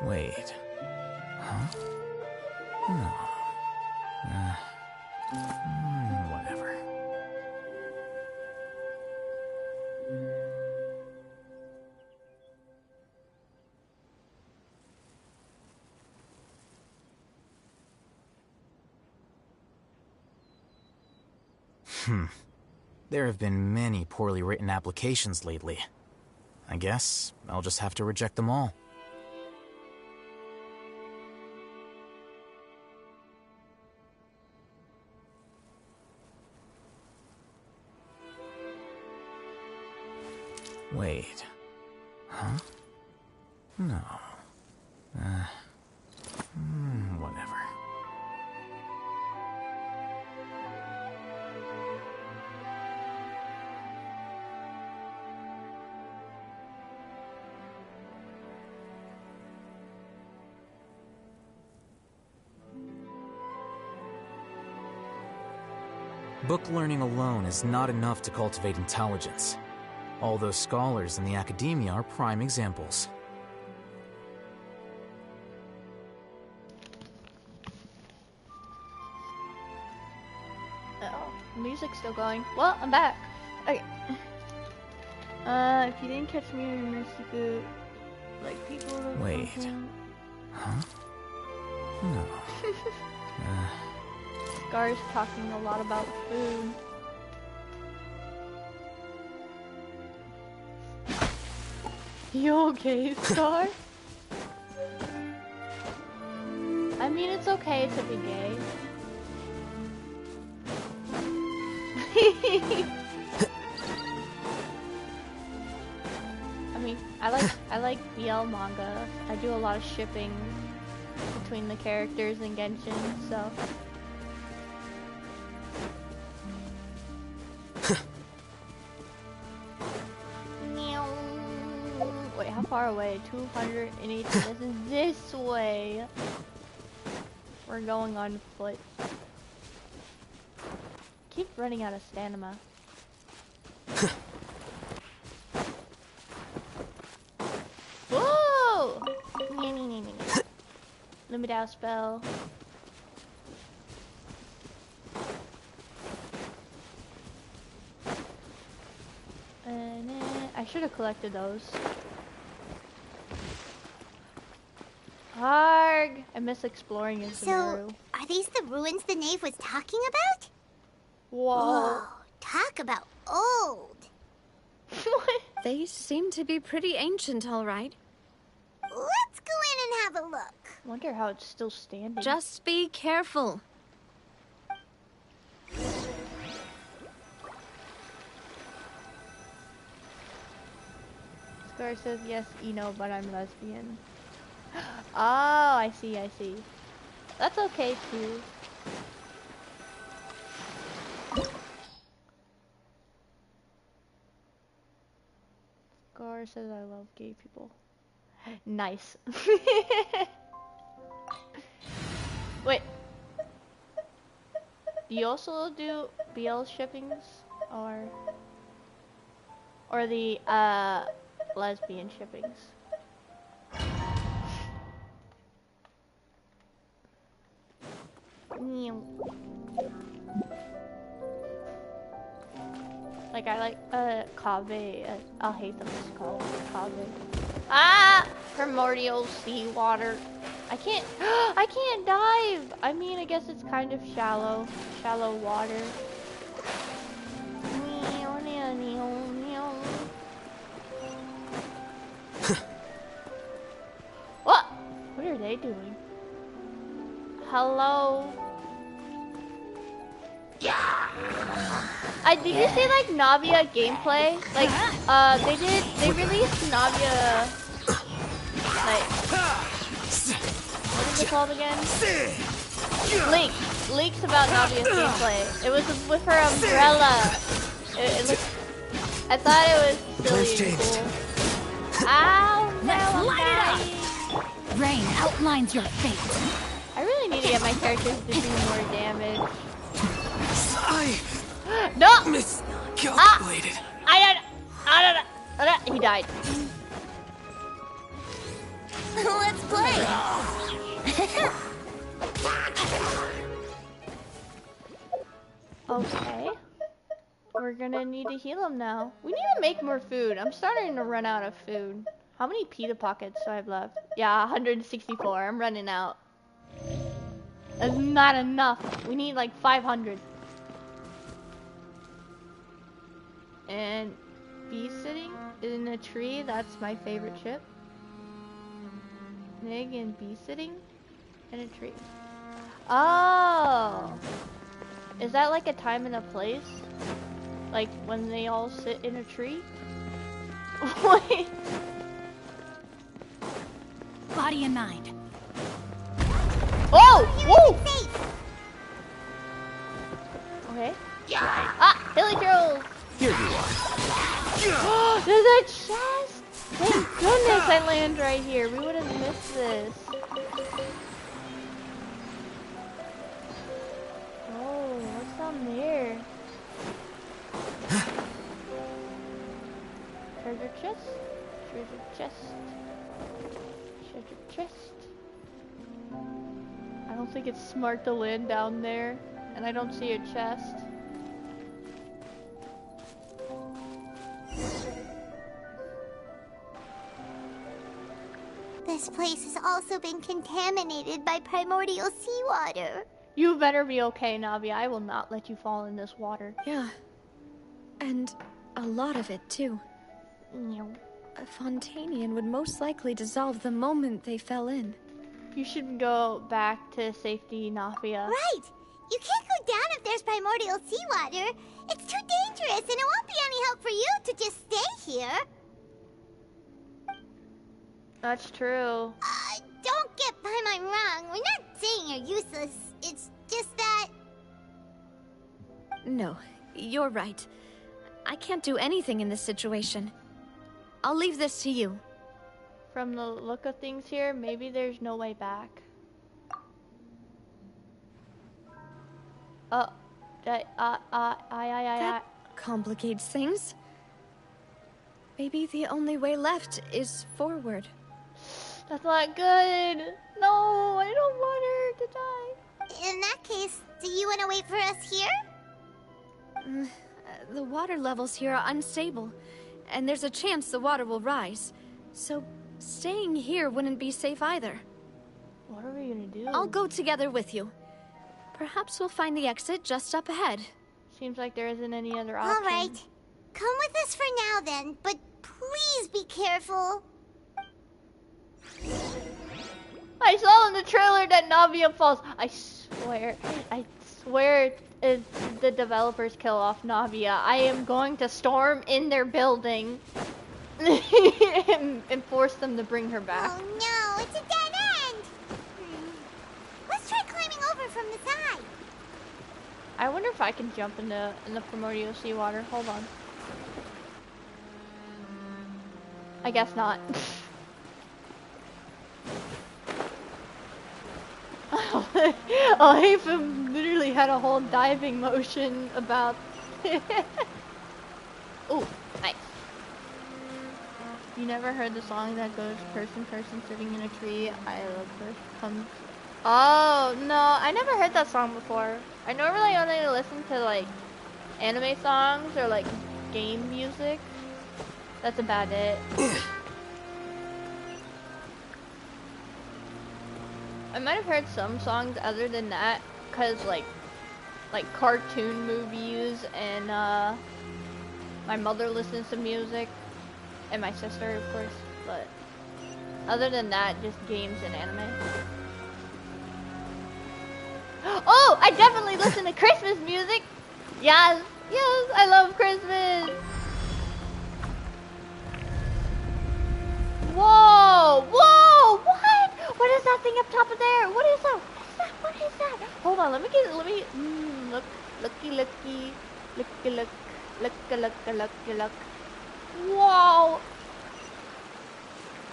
Wait. Huh? No. Whatever. There have been many poorly written applications lately. I guess I'll just have to reject them all. Wait. Huh? No. Whatever. Book learning alone is not enough to cultivate intelligence. All those scholars in the academia are prime examples. Uh-oh, music's still going. Well, I'm back. Okay. If you didn't catch me in Mexico, like people. Wait. Huh? No. Scar's talking a lot about food. You okay, Scar? I mean, it's okay to be gay. I mean, I like BL manga. I do a lot of shipping between the characters in Genshin, so. Wait, how far away? 280. This is this way. We're going on foot. Keep running out of stamina. Whoa! Limit out spell. And I should have collected those. Arg! I miss exploring in Sumeru. So, are these the ruins the knave was talking about? Whoa. Talk about old. They seem to be pretty ancient, all right. Let's go in and have a look. Wonder how it's still standing. Just be careful. Scar says yes, Eno, but I'm lesbian. Oh, I see. That's okay too. Scar says I love gay people. Nice. Wait. Do you also do BL shippings? Or the lesbian shippings? Like I like Kave. I'll hate them just called Kave. Ah! Primordial seawater. I can't dive! I mean, I guess it's kind of shallow water. What? What are they doing? Hello? Did you see like Navia gameplay? Like, they released Navia, like, what is it called again? Leaks about Navia's gameplay. It was with her umbrella. It looked, I thought it was silly and cool. Ow, no, I'm dying. Rain outlines your fate. I really need to get my characters to do more damage. No! Miscalculated. He died. Let's play. Okay. We're gonna need to heal him now. We need to make more food. I'm starting to run out of food. How many pita pockets do I have left? Yeah, 164. I'm running out. That's not enough. We need like 500. And bee sitting in a tree. That's my favorite ship. Nig and bee sitting in a tree. Oh! Is that like a time and a place? Like when they all sit in a tree? Wait. body and mind. Oh! Whoa! Okay. Ah! Hilly Trolls! Here you are. There's a chest! Thank goodness I land right here. We would have missed this. Oh, what's down there? Treasure chest? Treasure chest? Treasure chest? I don't think it's smart to land down there, and I don't see a chest. This place has also been contaminated by primordial seawater. You better be okay, Navi. I will not let you fall in this water. Yeah. And a lot of it, too. No. A Fontanian would most likely dissolve the moment they fell in. You should go back to safety, Nafia. Right! You can't go down if there's primordial seawater. It's too dangerous, and it won't be any help for you to just stay here. That's true. Don't get my mind wrong. We're not saying you're useless. It's just that... No, you're right. I can't do anything in this situation. I'll leave this to you. From the look of things here, maybe there's no way back. That complicates things. Maybe the only way left is forward. That's not good. No, I don't want her to die. In that case, do you want to wait for us here? The water levels here are unstable, and there's a chance the water will rise. So staying here wouldn't be safe either. What are we gonna do? I'll go together with you. Perhaps we'll find the exit just up ahead. Seems like there isn't any other option. Alright. Come with us for now then, but please be careful. I saw in the trailer that Navia falls. I swear if the developers kill off Navia, I am going to storm in their building and force them to bring her back. Oh no, it's a dead end! Let's try climbing over from the side. I wonder if I can jump in the primordial seawater. Hold on. I guess not. Alhaitham literally had a whole diving motion about. Oh, nice. You never heard the song that goes person sitting in a tree, I love person. Oh no, I never heard that song before. I normally only listen to like anime songs or like game music. That's about it. I might have heard some songs other than that, cause like cartoon movies and my mother listens to music, and my sister of course, but other than that, just games and anime. Oh, I definitely listen to Christmas music! Yes, yes, I love Christmas! Whoa! Whoa! What? What is that thing up top of there? What is that? What is that? Hold on, let me look. Look. Whoa!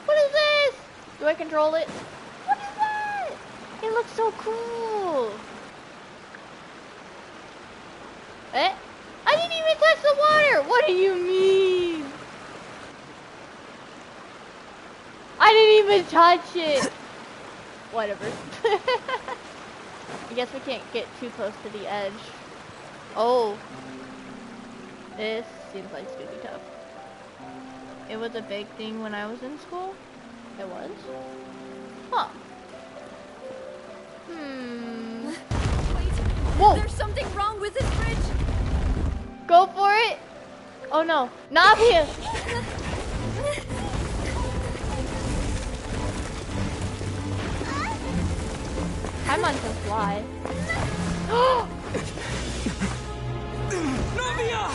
What is this? Do I control it? What is that? It looks so cool. Eh? I didn't even touch the water. What do you mean? I didn't even touch it. Whatever. I guess we can't get too close to the edge. Oh. This seems like it's gonna be tough. It was a big thing when I was in school. It was? Huh. Wait. Whoa. There's something wrong with this bridge. Go for it. Oh no. Navia. I'm on to fly. Navia!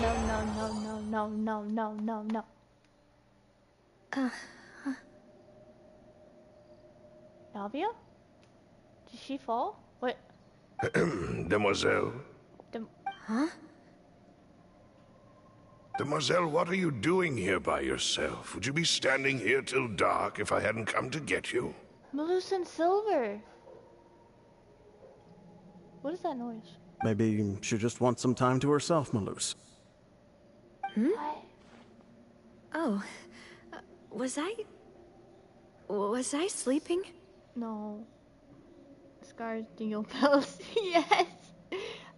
no. Navia? Did she fall? What? Demoiselle. Huh? Demoiselle, what are you doing here by yourself? Would you be standing here till dark if I hadn't come to get you? Malus and Silver. What is that noise? Maybe she just wants some time to herself, Malus. What? Oh. Was I sleeping? No. Scar's Jingle Bells. Yes.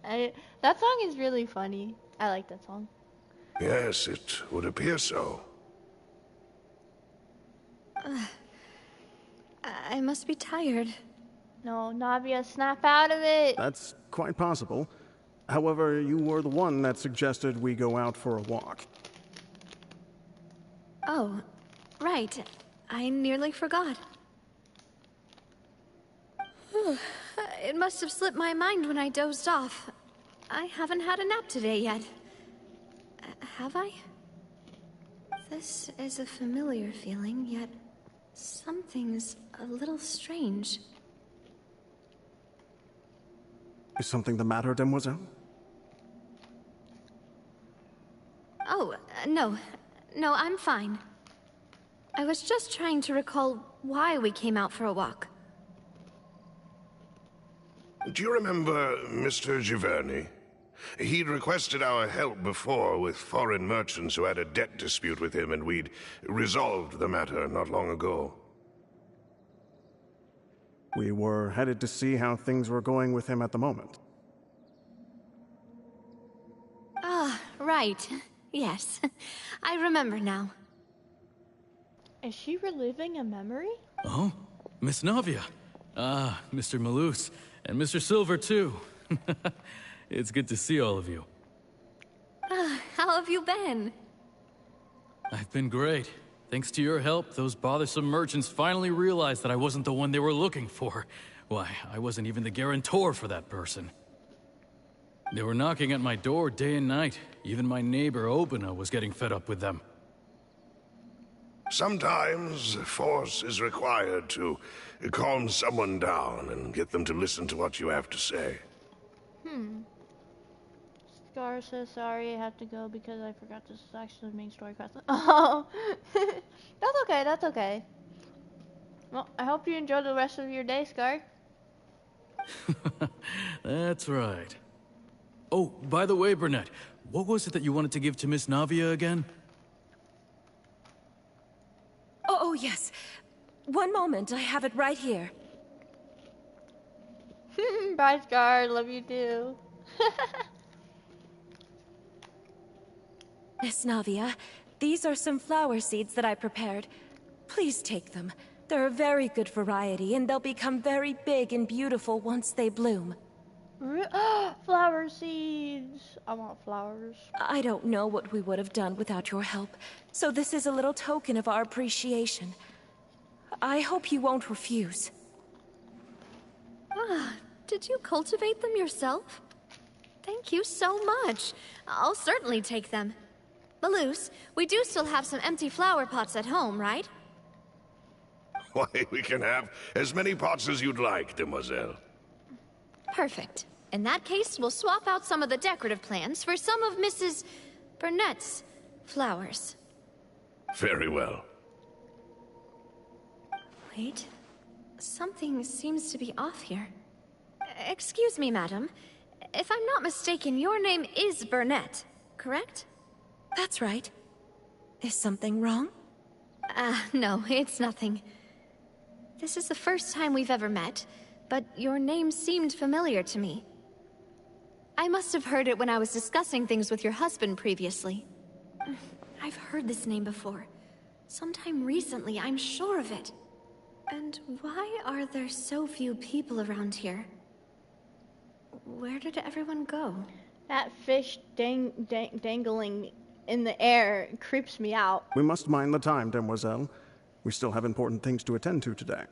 That song is really funny. I like that song. Yes, it would appear so. I must be tired. No, Navia, snap out of it. That's quite possible. However, you were the one that suggested we go out for a walk. Oh, right. I nearly forgot. It must have slipped my mind when I dozed off. I haven't had a nap today yet. Have I? This is a familiar feeling, yet something's a little strange. Is something the matter, Demoiselle? Oh, no. No, I'm fine. I was just trying to recall why we came out for a walk. Do you remember Mr. Giverny? He'd requested our help before with foreign merchants who had a debt dispute with him, and we'd resolved the matter not long ago. We were headed to see how things were going with him at the moment. Ah, right. Yes. I remember now. Is she reliving a memory? Oh, Miss Navia. Ah, Mr. Malus. And Mr. Silver, too. It's good to see all of you. How have you been? I've been great. Thanks to your help, those bothersome merchants finally realized that I wasn't the one they were looking for. Why, I wasn't even the guarantor for that person. They were knocking at my door day and night. Even my neighbor, Obina, was getting fed up with them. Sometimes force is required to calm someone down and get them to listen to what you have to say. Scar says sorry, I have to go because I forgot this is actually the main story quest. Oh, that's okay, that's okay. Well, I hope you enjoy the rest of your day, Scar. That's right. Oh, by the way, Burnett, what was it that you wanted to give to Miss Navia again? Oh, yes. One moment, I have it right here. Bye, Scar. Love you too. Miss Navia, these are some flower seeds that I prepared. Please take them. They're a very good variety, and they'll become very big and beautiful once they bloom. Flower seeds. I want flowers. I don't know what we would have done without your help, so this is a little token of our appreciation. I hope you won't refuse. Did you cultivate them yourself? Thank you so much. I'll certainly take them. Malus, we do still have some empty flower pots at home, right? Why, we can have as many pots as you'd like, Demoiselle. Perfect. In that case, we'll swap out some of the decorative plants for some of Mrs. Burnett's flowers. Very well. Wait. Something seems to be off here. Excuse me, madam. If I'm not mistaken, your name is Burnett, correct? That's right. Is something wrong? No, it's nothing. This is the first time we've ever met, but your name seemed familiar to me. I must have heard it when I was discussing things with your husband previously. I've heard this name before. Sometime recently, I'm sure of it. And why are there so few people around here? Where did everyone go? That fish dangling in the air creeps me out. We must mind the time, Demoiselle. We still have important things to attend to today.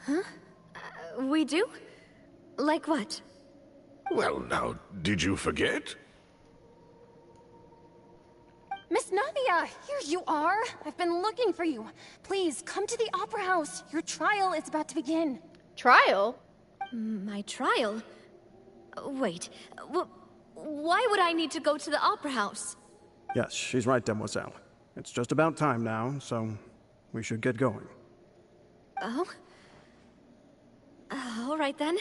Huh? We do? Like what? Well, now, did you forget? Miss Navia, here you are. I've been looking for you. Please, come to the Opera House. Your trial is about to begin. Trial? My trial? Wait, why would I need to go to the Opera House? Yes, she's right, Demoiselle. It's just about time now, so we should get going. Oh? All right then.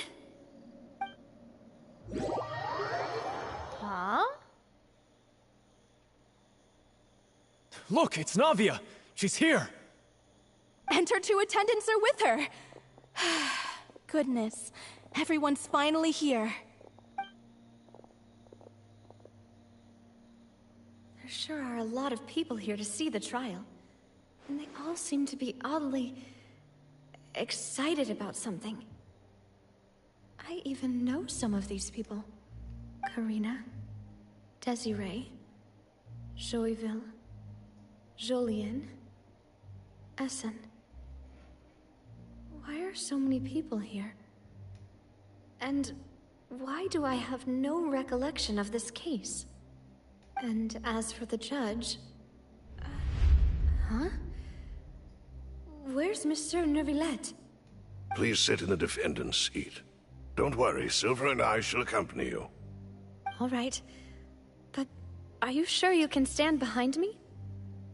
Huh? Look, it's Navia. She's here. And her two attendants are with her. Goodness, everyone's finally here. There sure are a lot of people here to see the trial. And they all seem to be oddly excited about something. I even know some of these people. Karina, Desiree, Joyville, Jolien, Essen. Why are so many people here? And why do I have no recollection of this case? And as for the judge... huh? Where's Monsieur Neuvillette? Please sit in the defendant's seat. Don't worry, Silver and I shall accompany you. All right. But are you sure you can stand behind me?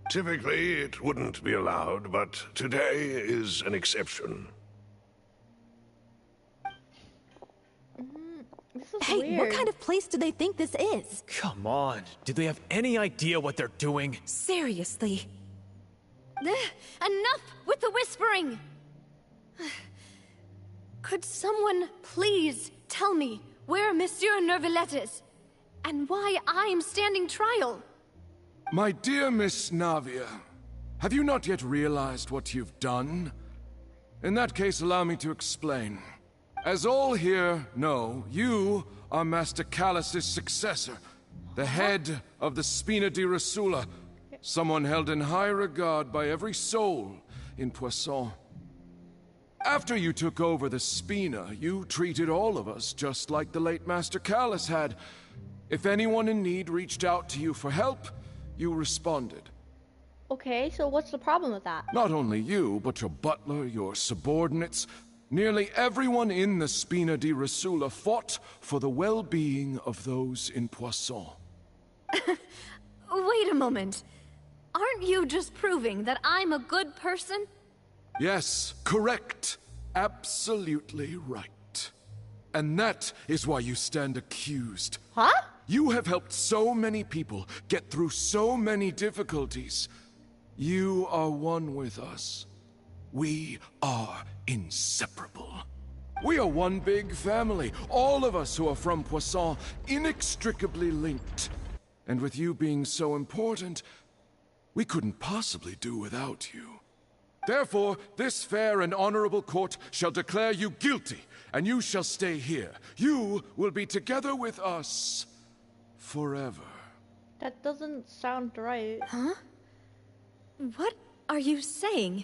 Typically, it wouldn't be allowed, but today is an exception. Hey, weird. what kind of place do they think this is? Come on. Do they have any idea what they're doing? Seriously. Enough with the whispering! Could someone please tell me where Monsieur Neuvillette is? And why I'm standing trial? My dear Miss Navia, have you not yet realized what you've done? In that case, allow me to explain. As all here know, you are Master Callus's successor, the head of the Spina di Rosula, someone held in high regard by every soul in Poisson. After you took over the Spina, you treated all of us just like the late Master Callus had. If anyone in need reached out to you for help, you responded. Okay, so what's the problem with that? Not only you, but your butler, your subordinates, nearly everyone in the Spina di Rosula fought for the well-being of those in Poisson. Wait a moment. Aren't you just proving that I'm a good person? Yes, correct. Absolutely right. And that is why you stand accused. Huh? You have helped so many people get through so many difficulties. You are one with us. We are inseparable. We are one big family, all of us who are from Poisson, inextricably linked. And with you being so important, we couldn't possibly do without you. Therefore, this fair and honorable court shall declare you guilty, and you shall stay here. You will be together with us forever. That doesn't sound right. Huh? What are you saying?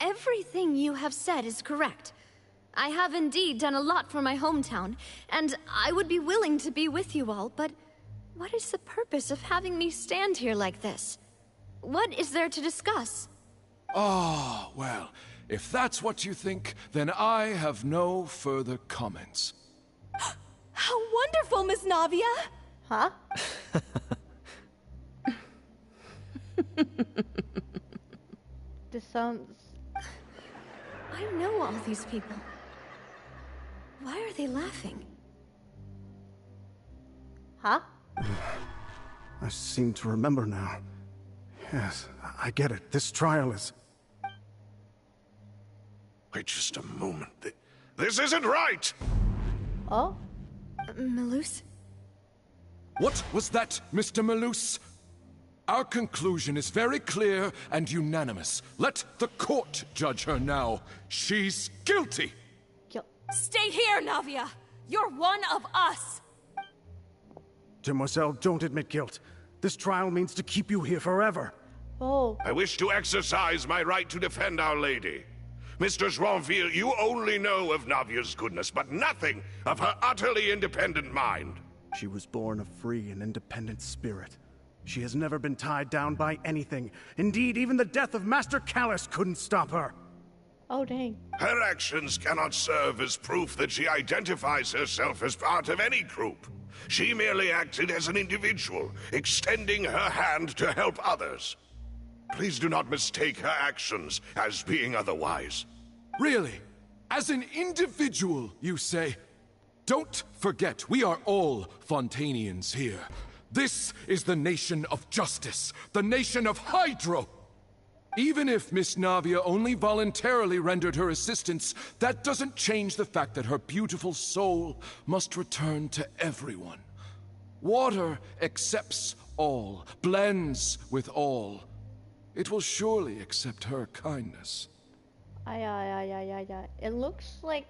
Everything you have said is correct. I have indeed done a lot for my hometown, and I would be willing to be with you all, but what is the purpose of having me stand here like this? What is there to discuss? Ah, well, if that's what you think, then I have no further comments. How wonderful, Miss Navia! Huh? This sounds... I know all these people. Why are they laughing? Huh? I seem to remember now. Yes, I get it. This trial is... Wait just a moment. This isn't right! Oh? Malus? What was that, Mr. Malus? Our conclusion is very clear and unanimous. Let the court judge her now. She's guilty! Stay here, Navia! You're one of us! Demoiselle, don't admit guilt. This trial means to keep you here forever. Oh. I wish to exercise my right to defend Our Lady. Mr. Joinville, you only know of Navia's goodness, but nothing of her utterly independent mind. She was born a free and independent spirit. She has never been tied down by anything. Indeed, even the death of Master Callus couldn't stop her. Oh, dang. Her actions cannot serve as proof that she identifies herself as part of any group. She merely acted as an individual, extending her hand to help others. Please do not mistake her actions as being otherwise. Really? As an individual, you say? Don't forget, we are all Fontanians here. This is the nation of justice, the nation of Hydro. Even if Miss Navia only voluntarily rendered her assistance, that doesn't change the fact that her beautiful soul must return to everyone. Water accepts all, blends with all. It will surely accept her kindness. It looks like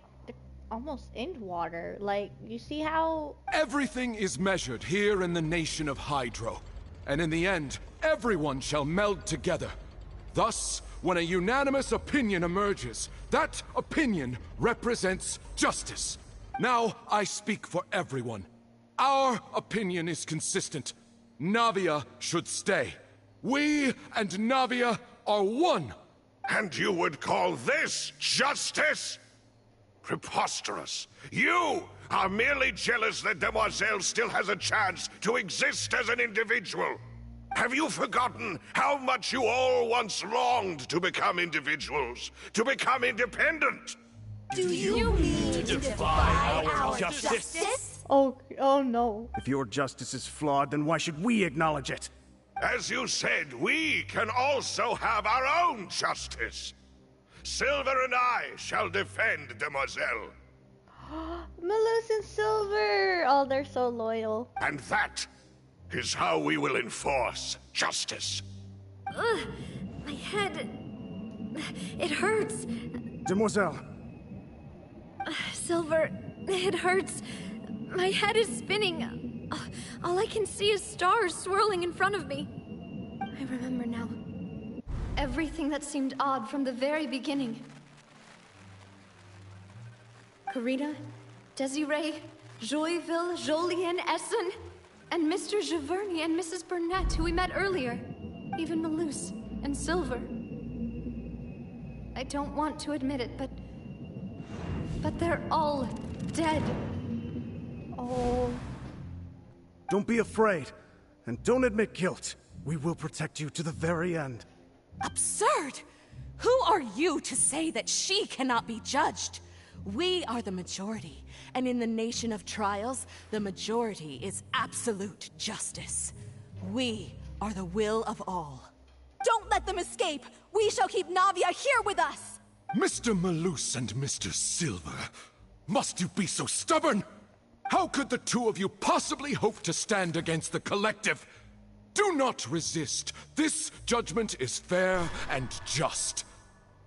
almost in water. Like, you see how... Everything is measured here in the nation of Hydro. And in the end, everyone shall meld together. Thus, when a unanimous opinion emerges, that opinion represents justice. Now, I speak for everyone. Our opinion is consistent. Navia should stay. We and Navia are one. And you would call this justice? Preposterous. You are merely jealous that Demoiselle still has a chance to exist as an individual. Have you forgotten how much you all once longed to become individuals, to become independent? Do you mean to defy our justice? Oh no. If your justice is flawed, then why should we acknowledge it? As you said, we can also have our own justice. Silver and I shall defend Demoiselle. Malus and Silver! Oh, they're so loyal. And that is how we will enforce justice. Ugh, my head... It hurts. Demoiselle. Silver, it hurts. My head is spinning. All I can see is stars swirling in front of me. I remember now. Everything that seemed odd from the very beginning. Karina, Desiree, Joyville, Jolien, Essen, and Mr. Giverny and Mrs. Burnett, who we met earlier. Even Malus and Silver. I don't want to admit it, but they're all dead. Oh. Don't be afraid, and don't admit guilt. We will protect you to the very end. Absurd! Who are you to say that she cannot be judged? We are the majority, and in the nation of trials, the majority is absolute justice. We are the will of all. Don't let them escape! We shall keep Navia here with us! Mr. Malus and Mr. Silver, must you be so stubborn? How could the two of you possibly hope to stand against the collective? Do not resist. This judgment is fair and just.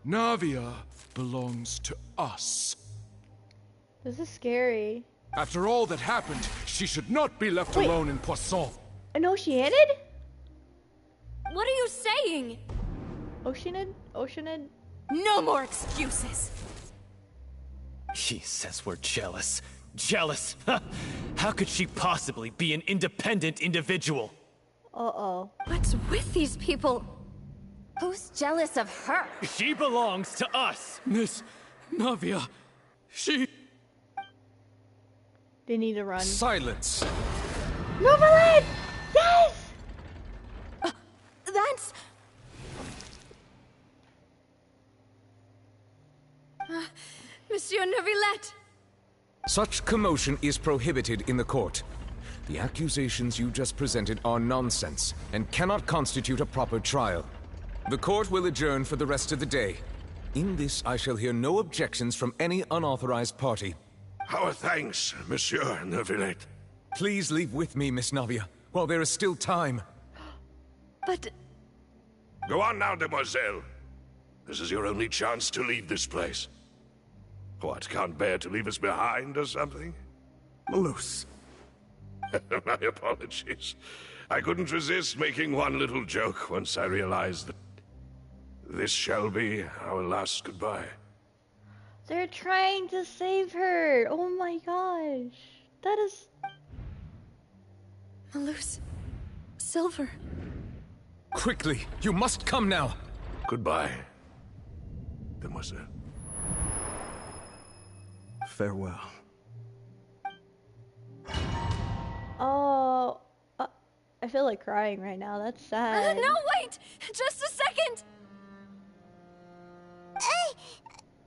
Navia belongs to us. This is scary. After all that happened, she should not be left alone in Poisson. Oceanid? What are you saying? Oceanid? No more excuses! She says we're jealous. Jealous? How could she possibly be an independent individual? Uh-oh. What's with these people? Who's jealous of her? She belongs to us! Miss Navia, she... They need to run. Silence! Novalet! Yes! That's... Monsieur Neuvillette! Such commotion is prohibited in the court. The accusations you just presented are nonsense and cannot constitute a proper trial. The court will adjourn for the rest of the day. In this, I shall hear no objections from any unauthorized party. Our thanks, Monsieur Neuvillette. Please leave with me, Miss Navia, while there is still time. But... Go on now, Demoiselle. This is your only chance to leave this place. What, can't bear to leave us behind or something? Malus. My apologies. I couldn't resist making one little joke once I realized that this shall be our last goodbye. They're trying to save her. Oh my gosh. That is... Malus. Silver. Quickly! You must come now! Goodbye, demoiselle. Farewell. Oh, I feel like crying right now. That's sad. No, wait! Just a second!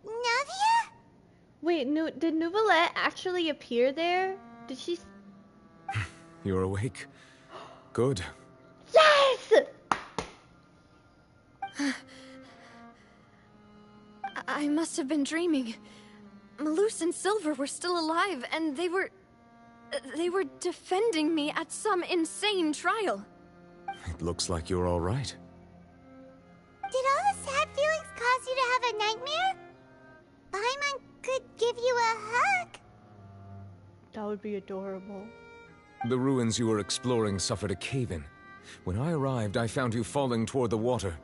Navia? Wait, did Neuvillette actually appear there? Did she? You're awake. Good. Yes! I must have been dreaming. Malus and Silver were still alive, and they were defending me at some insane trial. It looks like you're all right. Did all the sad feelings cause you to have a nightmare? Paimon could give you a hug. That would be adorable. The ruins you were exploring suffered a cave-in. When I arrived, I found you falling toward the water.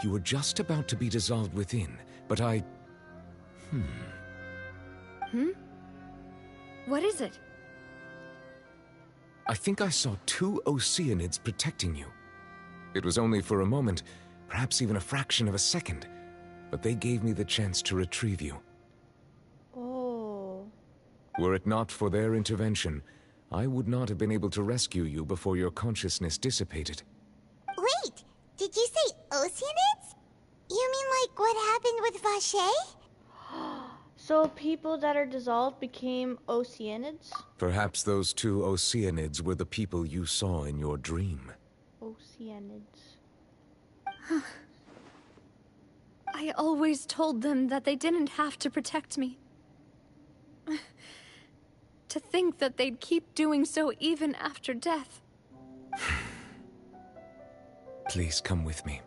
You were just about to be dissolved within, but I... What is it? I think I saw 2 Oceanids protecting you. It was only for a moment, perhaps even a fraction of a second, but they gave me the chance to retrieve you. Oh. Were it not for their intervention, I would not have been able to rescue you before your consciousness dissipated. Wait, did you say Oceanids? You mean like what happened with Vache? So people that are dissolved became Oceanids? Perhaps those 2 Oceanids were the people you saw in your dream. Oceanids. I always told them that they didn't have to protect me. To think that they'd keep doing so even after death. Please come with me.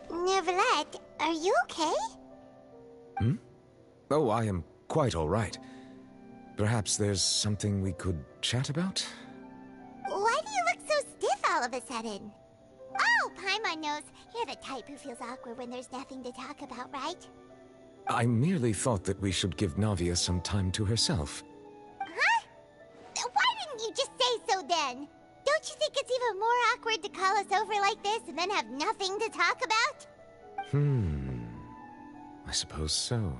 Neuvillette, are you okay? Oh, I am quite all right. Perhaps there's something we could chat about? Why do you look so stiff all of a sudden? Oh, Paimon knows. You're the type who feels awkward when there's nothing to talk about, right? I merely thought that we should give Navia some time to herself. Huh? Why didn't you just say so then? Don't you think it's even more awkward to call us over like this and then have nothing to talk about? I suppose so.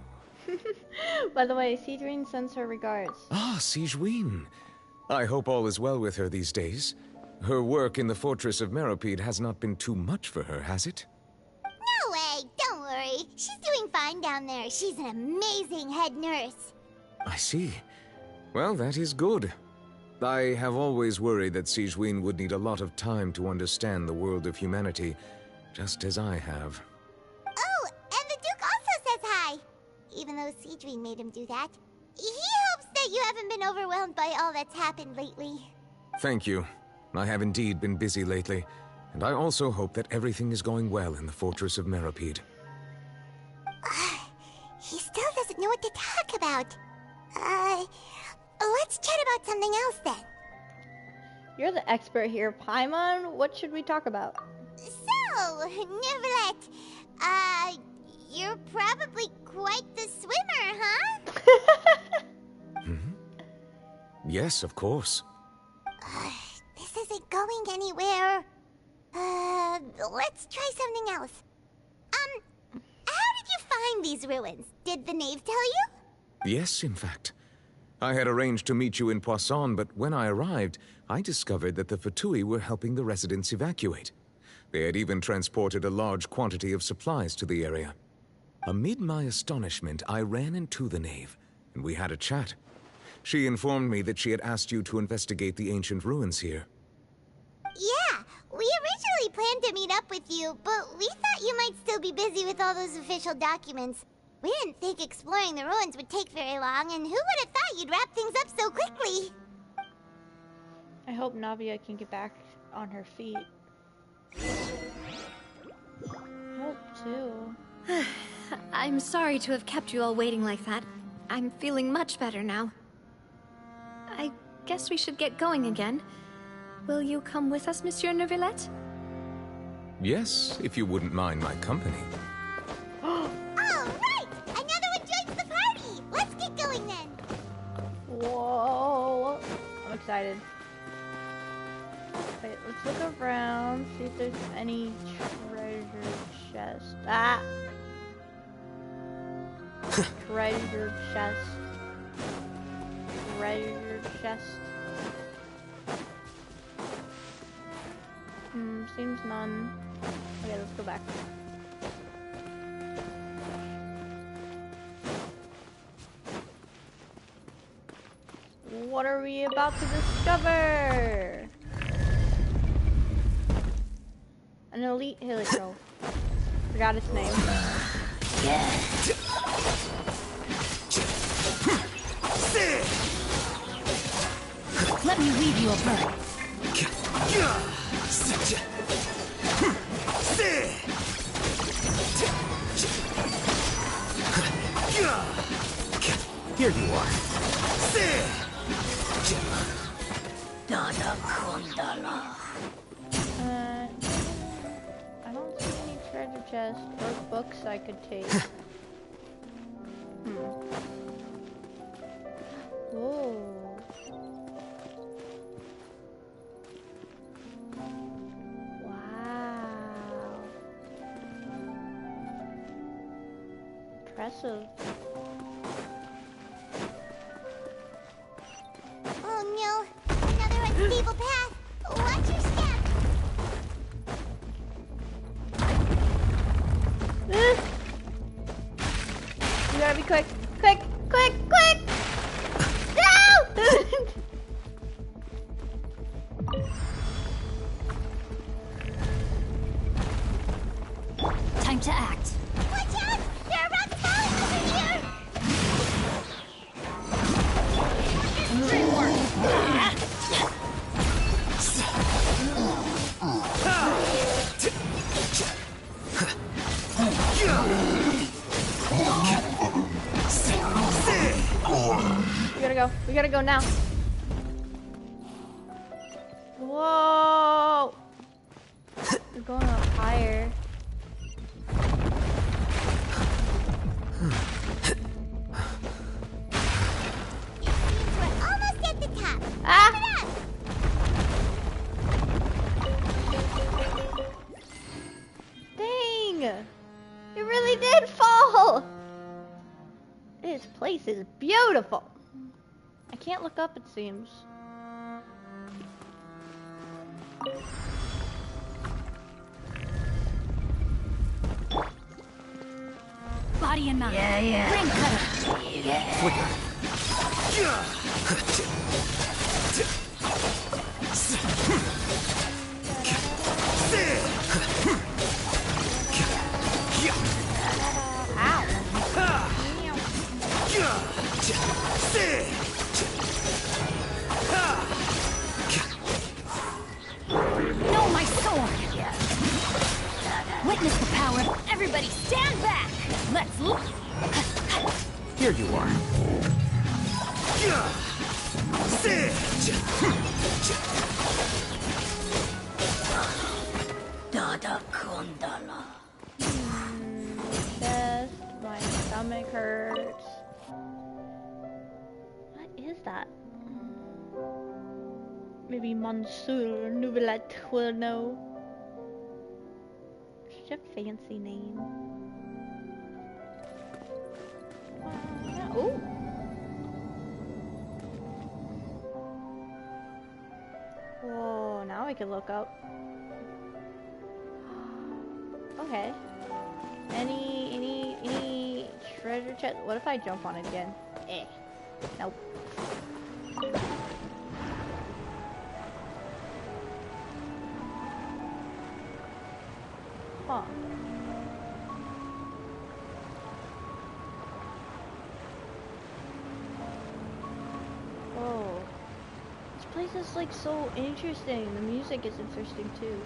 By the way, Cedrine sends her regards. Ah, Cedrine. I hope all is well with her these days. Her work in the Fortress of Meropide has not been too much for her, has it? No way, don't worry. She's doing fine down there. She's an amazing head nurse. I see. Well, that is good. I have always worried that Cedrine would need a lot of time to understand the world of humanity, just as I have. Oh, and the Duke also says hi. Even though Cedrine made him do that. He hopes that you haven't been overwhelmed by all that's happened lately. Thank you. I have indeed been busy lately, and I also hope that everything is going well in the Fortress of Meropide. He still doesn't know what to talk about. Let's chat about something else then. You're the expert here, Paimon. What should we talk about? So, Neuvillette, you're probably quite the swimmer, huh? Yes, of course. This isn't going anywhere. Let's try something else. How did you find these ruins? Did the knave tell you? Yes, in fact. I had arranged to meet you in Poisson, but when I arrived, I discovered that the Fatui were helping the residents evacuate. They had even transported a large quantity of supplies to the area. Amid my astonishment, I ran into the knave, and we had a chat. She informed me that she had asked you to investigate the ancient ruins here. Yeah, we originally planned to meet up with you, but we thought you might still be busy with all those official documents. We didn't think exploring the ruins would take very long, and who would have thought you'd wrap things up so quickly? I hope Navia can get back on her feet. I hope too. I'm sorry to have kept you all waiting like that. I'm feeling much better now. I guess we should get going again. Will you come with us, Monsieur Neuvillette? Yes, if you wouldn't mind my company. All right! Another one joins the party! Let's get going then! excited. Wait, let's look around, see if there's any treasure chest. Ah! Treasure chest. Treasure chest. Seems none. Okay, let's go back. What are we about to discover? An elite helico. Forgot its name. Let me weave you a bird. Here you are. I don't see any treasure chests or books I could take. Whoa. Wow. Impressive. Oh no, another unstable path. Watch your step. You gotta be quick. Quick, quick, quick! No! Time to act. Watch out! There are rocks falling over here! Great work! We gotta go now. Whoa! We're going up higher. We're almost at the top. Ah! Dang! It really did fall! This place is beautiful. I can't look up, it seems. Body and mind. Yeah. Ring cutter. Flicker. Know my sword. Witness the power. Everybody stand back. Let's look. Here you are. Chest, my stomach hurts. What is that? Maybe Monsieur Nouvelet will know. Such a fancy name. Oh! Whoa, now I can look up. Okay. Any treasure chest? What if I jump on it again? Eh. Nope. Huh. Whoa. This place is like so interesting. The music is interesting too.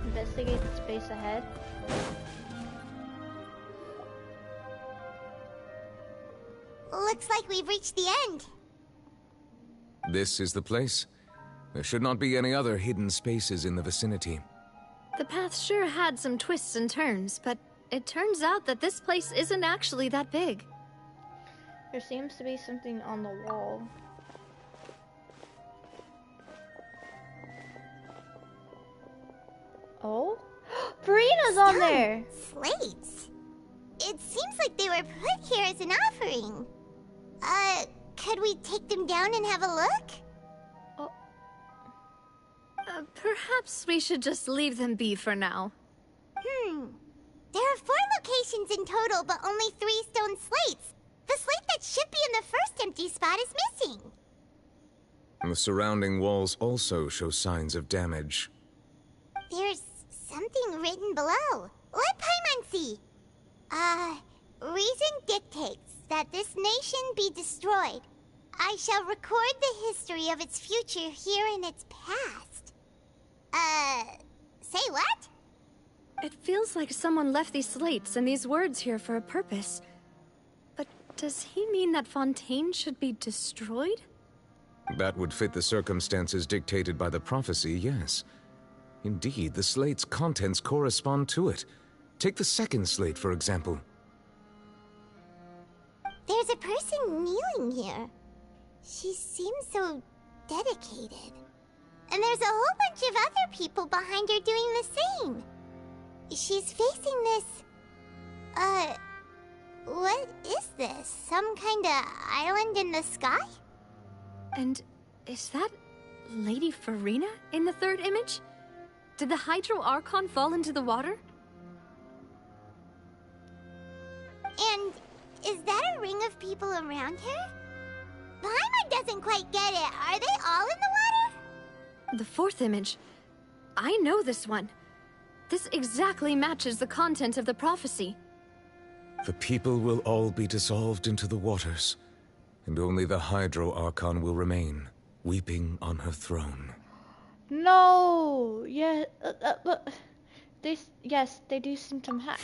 Investigate the space ahead. Looks like we've reached the end. This is the place. There should not be any other hidden spaces in the vicinity. The path sure had some twists and turns, but it turns out that this place isn't actually that big. There seems to be something on the wall. Oh? Farina's on there! Slates? It seems like they were put here as an offering. Could we take them down and have a look? Perhaps we should just leave them be for now. There are 4 locations in total, but only 3 stone slates. The slate that should be in the first empty spot is missing. The surrounding walls also show signs of damage. There's something written below. Let Paimon see. Reason dictates that this nation be destroyed. I shall record the history of its future here in its past. Say what? It feels like someone left these slates and these words here for a purpose. But does he mean that Fontaine should be destroyed? That would fit the circumstances dictated by the prophecy, yes. Indeed, the slate's contents correspond to it. Take the second slate, for example. There's a person kneeling here. She seems so dedicated. And there's a whole bunch of other people behind her doing the same. She's facing this... what is this? Some kind of island in the sky? And is that Lady Farina in the third image? Did the Hydro Archon fall into the water? And is that a ring of people around her? Paimon doesn't quite get it. Are they all in the water? The fourth image. I know this one. This exactly matches the content of the prophecy. The people will all be dissolved into the waters, and only the Hydro Archon will remain, weeping on her throne. No! Yeah, yes, they do seem to match.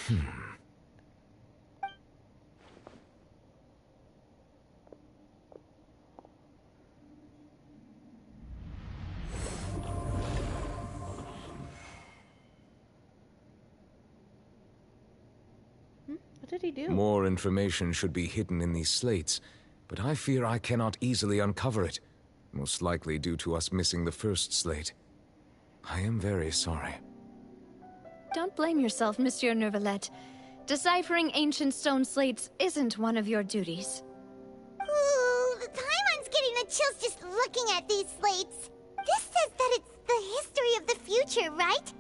What did he do? More information should be hidden in these slates, but I fear I cannot easily uncover it, most likely due to us missing the first slate. I am very sorry. Don't blame yourself, Monsieur Neuvillette. Deciphering ancient stone slates isn't one of your duties. Ooh, Paimon's getting the chills just looking at these slates. This says that it's the history of the future, right?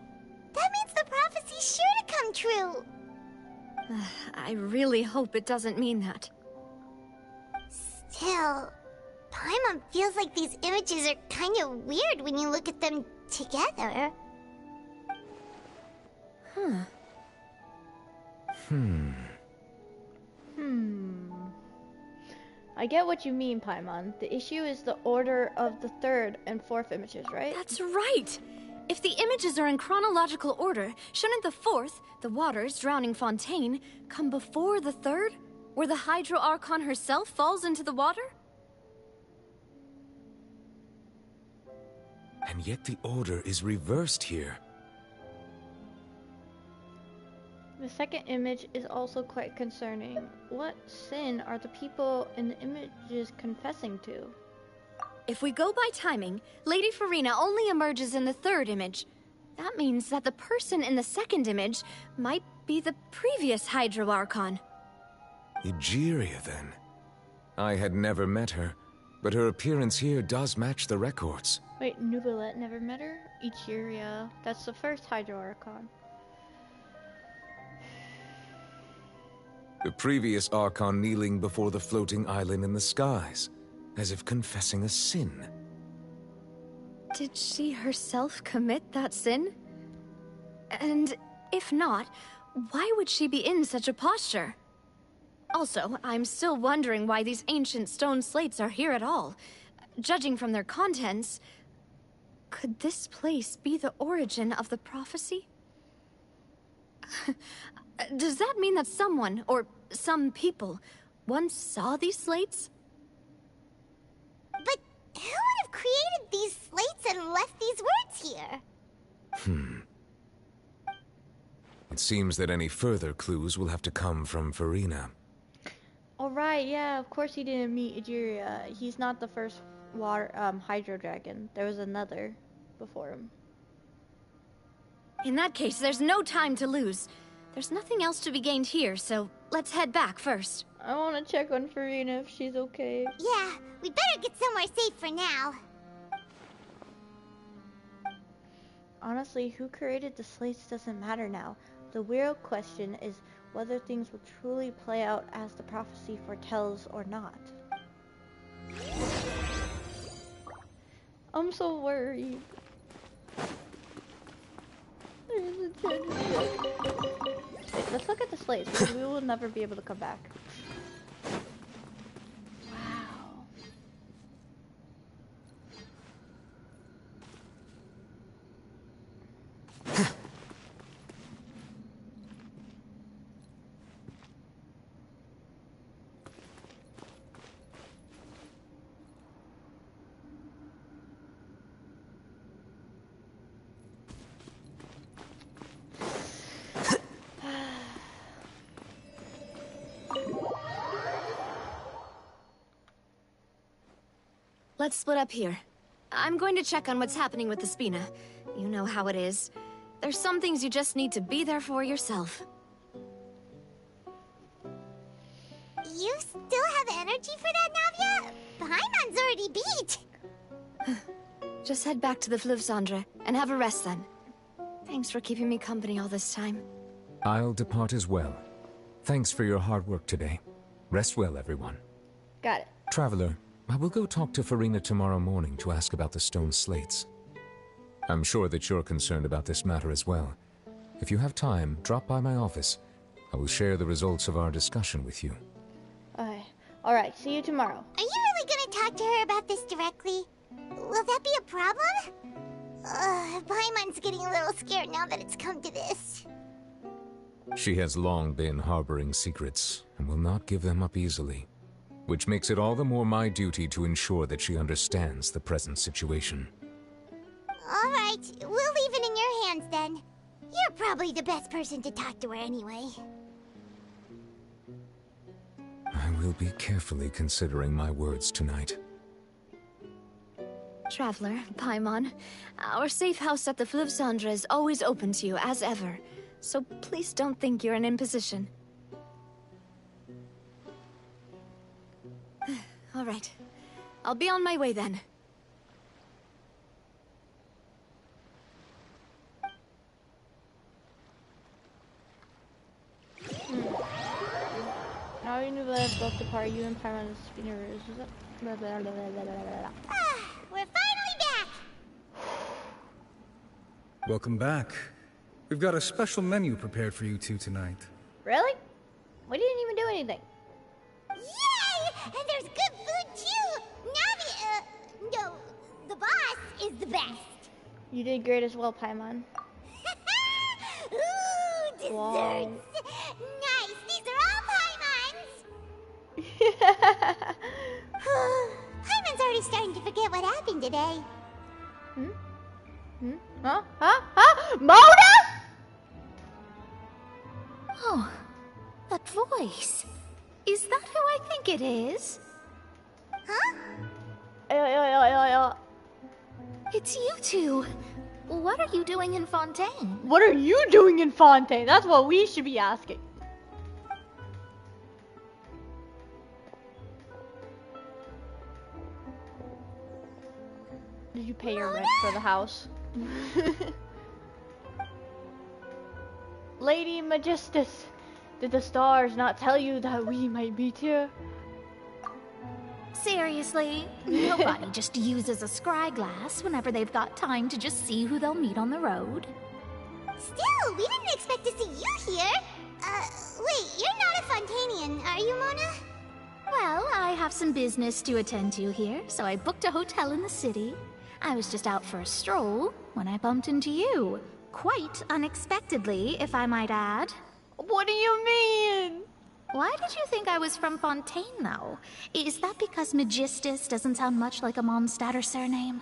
That means the prophecy's sure to come true. I really hope it doesn't mean that. Still, Paimon feels like these images are kind of weird when you look at them together. I get what you mean, Paimon. The issue is the order of the third and fourth images, right? That's right! If the images are in chronological order, shouldn't the fourth, the waters drowning Fontaine, come before the third, where the Hydro Archon herself falls into the water? And yet the order is reversed here. The second image is also quite concerning. What sin are the people in the images confessing to? If we go by timing, Lady Farina only emerges in the third image. That means that the person in the second image might be the previous Hydro Archon. Egeria, then. I had never met her, but her appearance here does match the records. Wait, Neuvillette never met her? Egeria. That's the first Hydro Archon. The previous Archon kneeling before the floating island in the skies, as if confessing a sin. Did she herself commit that sin? And if not, why would she be in such a posture? Also, I'm still wondering why these ancient stone slates are here at all. Judging from their contents, could this place be the origin of the prophecy? Does that mean that someone, or some people, once saw these slates? But who would have created these slates and left these words here? It seems that any further clues will have to come from Farina. Alright, yeah, of course he didn't meet Egeria. He's not the first water hydro dragon. There was another before him. In that case, there's no time to lose. There's nothing else to be gained here, so let's head back first. I want to check on Farina if she's okay. Yeah, we better get somewhere safe for now. Honestly, who created the slates doesn't matter now. The real question is whether things will truly play out as the prophecy foretells or not. I'm so worried. Wait, let's look at the slates because we will never be able to come back. Wow. Let's split up here. I'm going to check on what's happening with the Spina. You know how it is. There's some things you just need to be there for yourself. You still have energy for that, Navia? Paimon's already beat. Just head back to the Fluvsandre and have a rest then. Thanks for keeping me company all this time. I'll depart as well. Thanks for your hard work today. Rest well, everyone. Got it. Traveler, I will go talk to Farina tomorrow morning to ask about the stone slates. I'm sure that you're concerned about this matter as well. If you have time, drop by my office. I will share the results of our discussion with you. Alright, see you tomorrow. Are you really gonna talk to her about this directly? Will that be a problem? Paimon's getting a little scared now that it's come to this. She has long been harboring secrets and will not give them up easily, which makes it all the more my duty to ensure that she understands the present situation. Alright, we'll leave it in your hands then. You're probably the best person to talk to her anyway. I will be carefully considering my words tonight. Traveler, Paimon, our safe house at the Fluvsandre is always open to you as ever, so please don't think you're an imposition. All right, I'll be on my way then. Now you knew that I broke apart you and Paimon's spinners. Blah, blah, blah, blah, blah, blah. We're finally back! Welcome back. We've got a special menu prepared for you two tonight. Really? We didn't even do anything. Yay! And there's good food too! Navi, no, the boss is the best. You did great as well, Paimon. Ooh, desserts! Wow. Nice, these are all Paimon's! Paimon's already starting to forget what happened today. Huh? Mona? Oh, that voice. Is that who I think it is? Huh? It's you two. What are you doing in Fontaine? What are you doing in Fontaine? That's what we should be asking. Did you pay your rent for the house? Lady Magistus, did the stars not tell you that we might meet here? Seriously? Nobody just uses a scry glass whenever they've got time to just see who they'll meet on the road. Still, we didn't expect to see you here. Wait, you're not a Fontanian, are you, Mona? Well, I have some business to attend to here, so I booked a hotel in the city. I was just out for a stroll when I bumped into you. Quite unexpectedly, if I might add. What do you mean? Why did you think I was from Fontaine, though? Is that because Magistus doesn't sound much like a Mondstadt surname?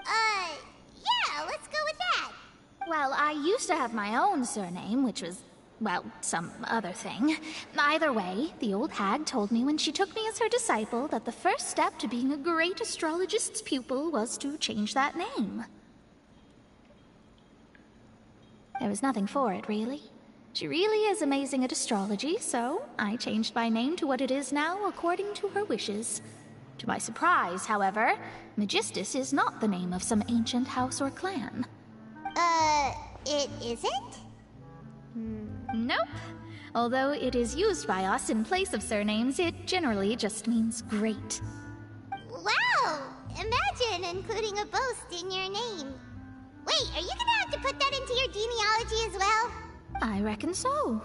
Yeah, let's go with that. Well, I used to have my own surname, which was, well, some other thing. Either way, the old hag told me when she took me as her disciple that the first step to being a great astrologist's pupil was to change that name. There was nothing for it, really. She really is amazing at astrology, so I changed my name to what it is now according to her wishes. To my surprise, however, Magistus is not the name of some ancient house or clan. It isn't? Nope. Although it is used by us in place of surnames, it generally just means great. Wow! Imagine including a boast in your name. Wait, are you gonna have to put that into your genealogy as well? I reckon so.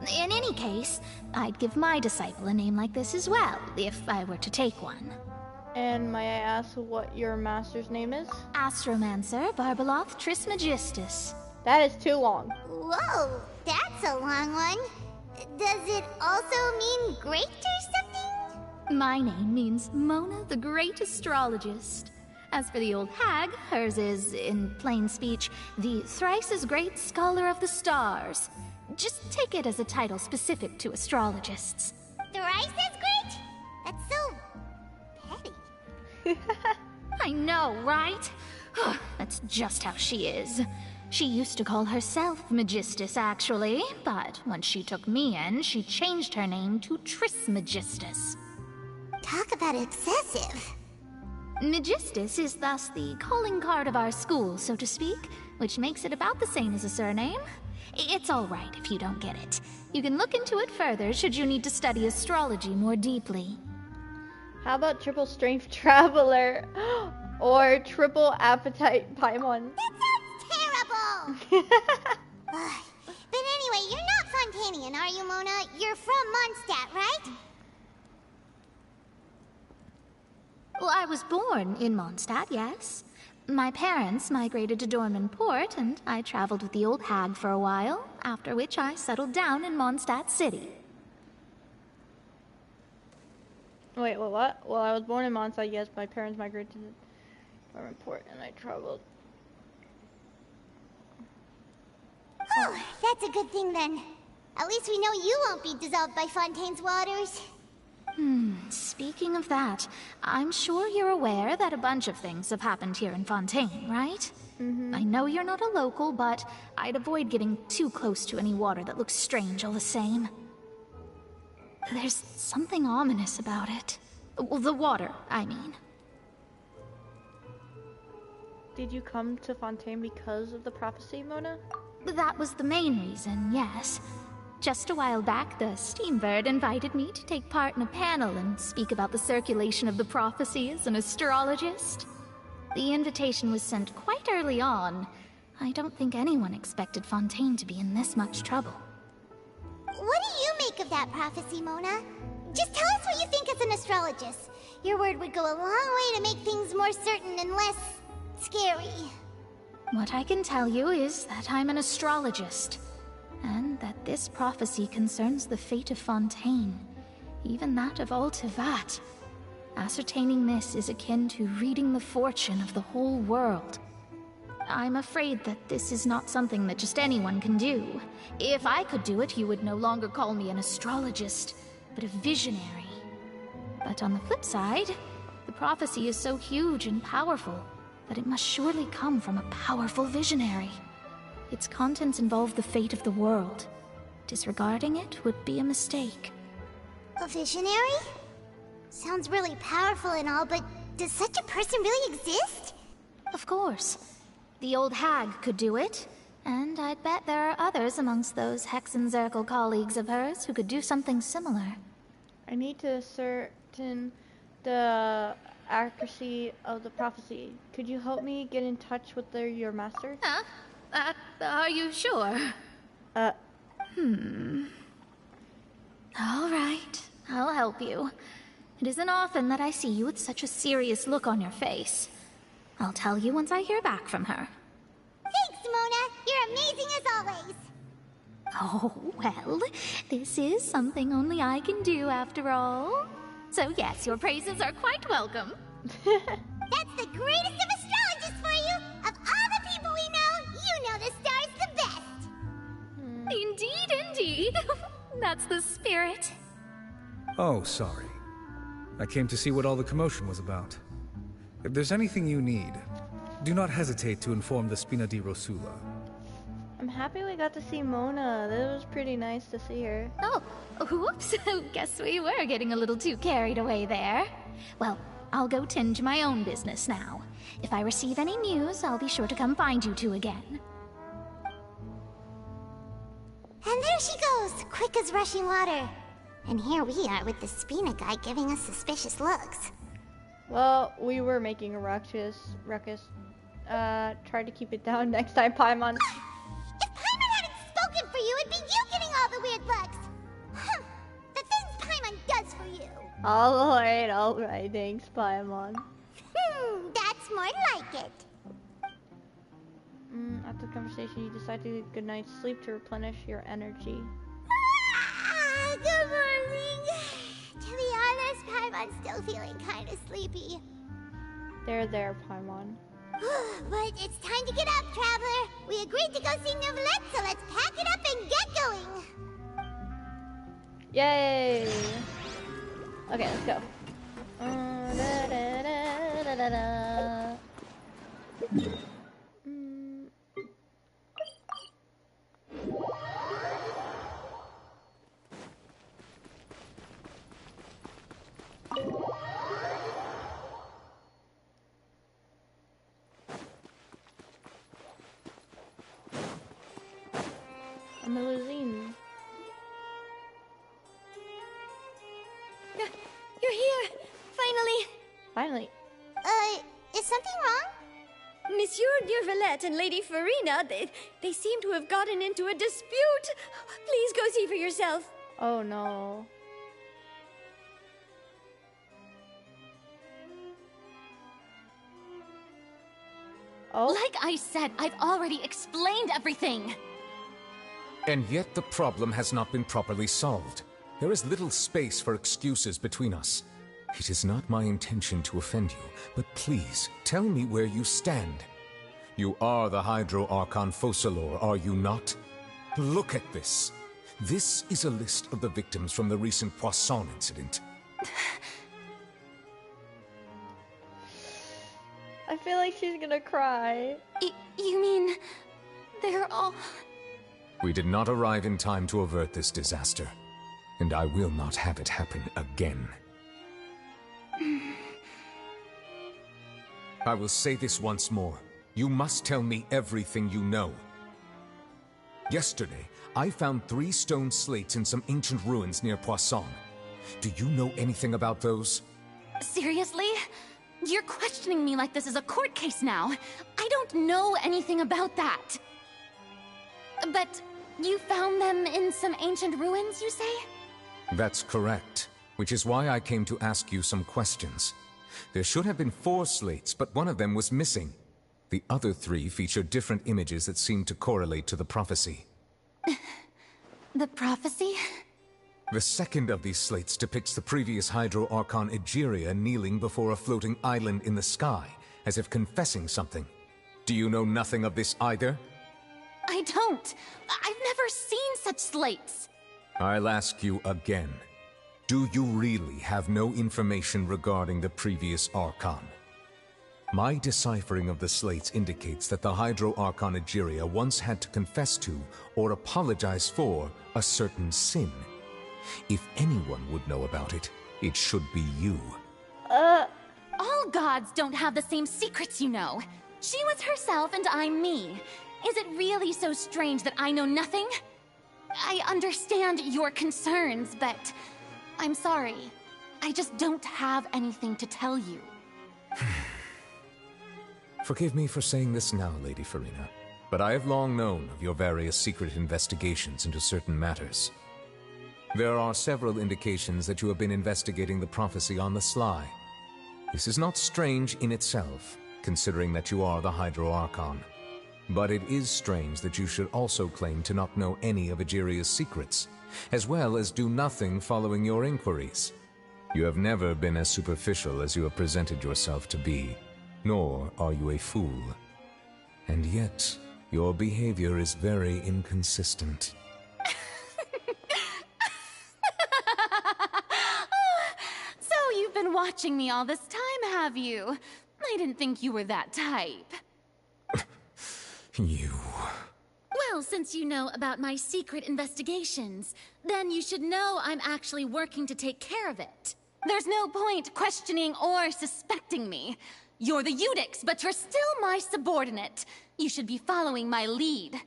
In any case, I'd give my disciple a name like this as well, if I were to take one. And may I ask what your master's name is? Astromancer Barbeloth Trismegistus. That is too long. Whoa, that's a long one. Does it also mean great or something? My name means Mona the Great Astrologist. As for the old hag, hers is, in plain speech, the thrice-as-great Scholar of the Stars. Just take it as a title specific to astrologists. Thrice as great? That's so petty. I know, right? That's just how she is. She used to call herself Magistus, actually, but when she took me in, she changed her name to Trismegistus. Talk about excessive. Magistus is thus the calling card of our school, so to speak, which makes it about the same as a surname. It's all right if you don't get it. You can look into it further should you need to study astrology more deeply. How about triple strength traveler or triple appetite Paimon? That sounds terrible! But anyway, you're not Fontanian, are you, Mona? You're from Mondstadt, right? Well, I was born in Mondstadt, yes. My parents migrated to Dorman Port, and I traveled with the old hag for a while, after which I settled down in Mondstadt City. Wait, what? Well, I was born in Mondstadt, yes. My parents migrated to Dorman Port, and I traveled. Oh, that's a good thing then. At least we know you won't be dissolved by Fontaine's waters. Speaking of that, I'm sure you're aware that a bunch of things have happened here in Fontaine, right? I know you're not a local, but I'd avoid getting too close to any water that looks strange all the same. There's something ominous about it. Well, the water, I mean. Did you come to Fontaine because of the prophecy, Mona? That was the main reason, yes. Just a while back, the Steambird invited me to take part in a panel and speak about the circulation of the prophecy as an astrologist. The invitation was sent quite early on. I don't think anyone expected Fontaine to be in this much trouble. What do you make of that prophecy, Mona? Just tell us what you think as an astrologist. Your word would go a long way to make things more certain and less scary. What I can tell you is that I'm an astrologist, and that this prophecy concerns the fate of Fontaine, even that of Altivat. Ascertaining this is akin to reading the fortune of the whole world. I'm afraid that this is not something that just anyone can do. If I could do it, you would no longer call me an astrologist, but a visionary. But on the flip side, the prophecy is so huge and powerful that it must surely come from a powerful visionary. Its contents involve the fate of the world. Disregarding it would be a mistake. A visionary? Sounds really powerful and all, but does such a person really exist? Of course. The old hag could do it, and I'd bet there are others amongst those Hexenzirkel colleagues of hers who could do something similar. I need to ascertain the accuracy of the prophecy. Could you help me get in touch with your master? Huh? Are you sure? All right, I'll help you. It isn't often that I see you with such a serious look on your face. I'll tell you once I hear back from her. Thanks, Mona. You're amazing as always. Oh, well, this is something only I can do after all. So yes, your praises are quite welcome. That's the greatest of astrologists for you! Of all the people we know, you know the see. That's the spirit. Oh, sorry. I came to see what all the commotion was about. If there's anything you need, do not hesitate to inform the Spina di Rosula. I'm happy we got to see Mona. That was pretty nice to see her. Oh, whoops. Guess we were getting a little too carried away there. Well, I'll go tend to my own business now. If I receive any news, I'll be sure to come find you two again. And there she goes, quick as rushing water. And here we are with the Spina guy giving us suspicious looks. Well, we were making a ruckus. Try to keep it down next time, Paimon. If Paimon hadn't spoken for you, it'd be you getting all the weird looks. The things Paimon does for you. Alright, thanks, Paimon. That's more like it. After the conversation, you decide to get a good night's sleep to replenish your energy. Good morning. To be honest, Paimon's still feeling kind of sleepy. There, Paimon. But it's time to get up, Traveler. We agreed to go see Neuvillette, so let's pack it up and get going. Yay! Okay, let's go. I'm a limousine. You're here! Finally. Is something wrong? Monsieur Neuvillette and Lady Farina, they seem to have gotten into a dispute. Please go see for yourself. Oh no. Oh? Like I said, I've already explained everything. And yet the problem has not been properly solved. There is little space for excuses between us. It is not my intention to offend you, but please, tell me where you stand. You are the Hydro Archon Focalor, are you not? Look at this. This is a list of the victims from the recent Poisson incident. I feel like she's gonna cry. You mean they're all... We did not arrive in time to avert this disaster, and I will not have it happen again. I will say this once more. You must tell me everything you know. Yesterday, I found 3 stone slates in some ancient ruins near Poisson. Do you know anything about those? Seriously? You're questioning me like this is a court case now. I don't know anything about that. But you found them in some ancient ruins, you say? That's correct, which is why I came to ask you some questions. There should have been 4 slates, but one of them was missing. The other 3 feature different images that seem to correlate to the prophecy. The prophecy? The second of these slates depicts the previous Hydro Archon Egeria kneeling before a floating island in the sky, as if confessing something. Do you know nothing of this either? I don't. I've never seen such slates. I'll ask you again. Do you really have no information regarding the previous Archon? My deciphering of the slates indicates that the Hydro Archon Egeria once had to confess to, or apologize for, a certain sin. If anyone would know about it, it should be you. All gods don't have the same secrets, you know. She was herself and I'm me. Is it really so strange that I know nothing? I understand your concerns, but I'm sorry. I just don't have anything to tell you. Forgive me for saying this now, Lady Farina, but I have long known of your various secret investigations into certain matters. There are several indications that you have been investigating the prophecy on the sly. This is not strange in itself, considering that you are the Hydro Archon. But it is strange that you should also claim to not know any of Egeria's secrets, as well as do nothing following your inquiries. You have never been as superficial as you have presented yourself to be, nor are you a fool. And yet, your behavior is very inconsistent. watching me all this time, have you? I didn't think you were that type. You... Well, since you know about my secret investigations, then you should know I'm actually working to take care of it. There's no point questioning or suspecting me. You're the Eudix, but you're still my subordinate. You should be following my lead.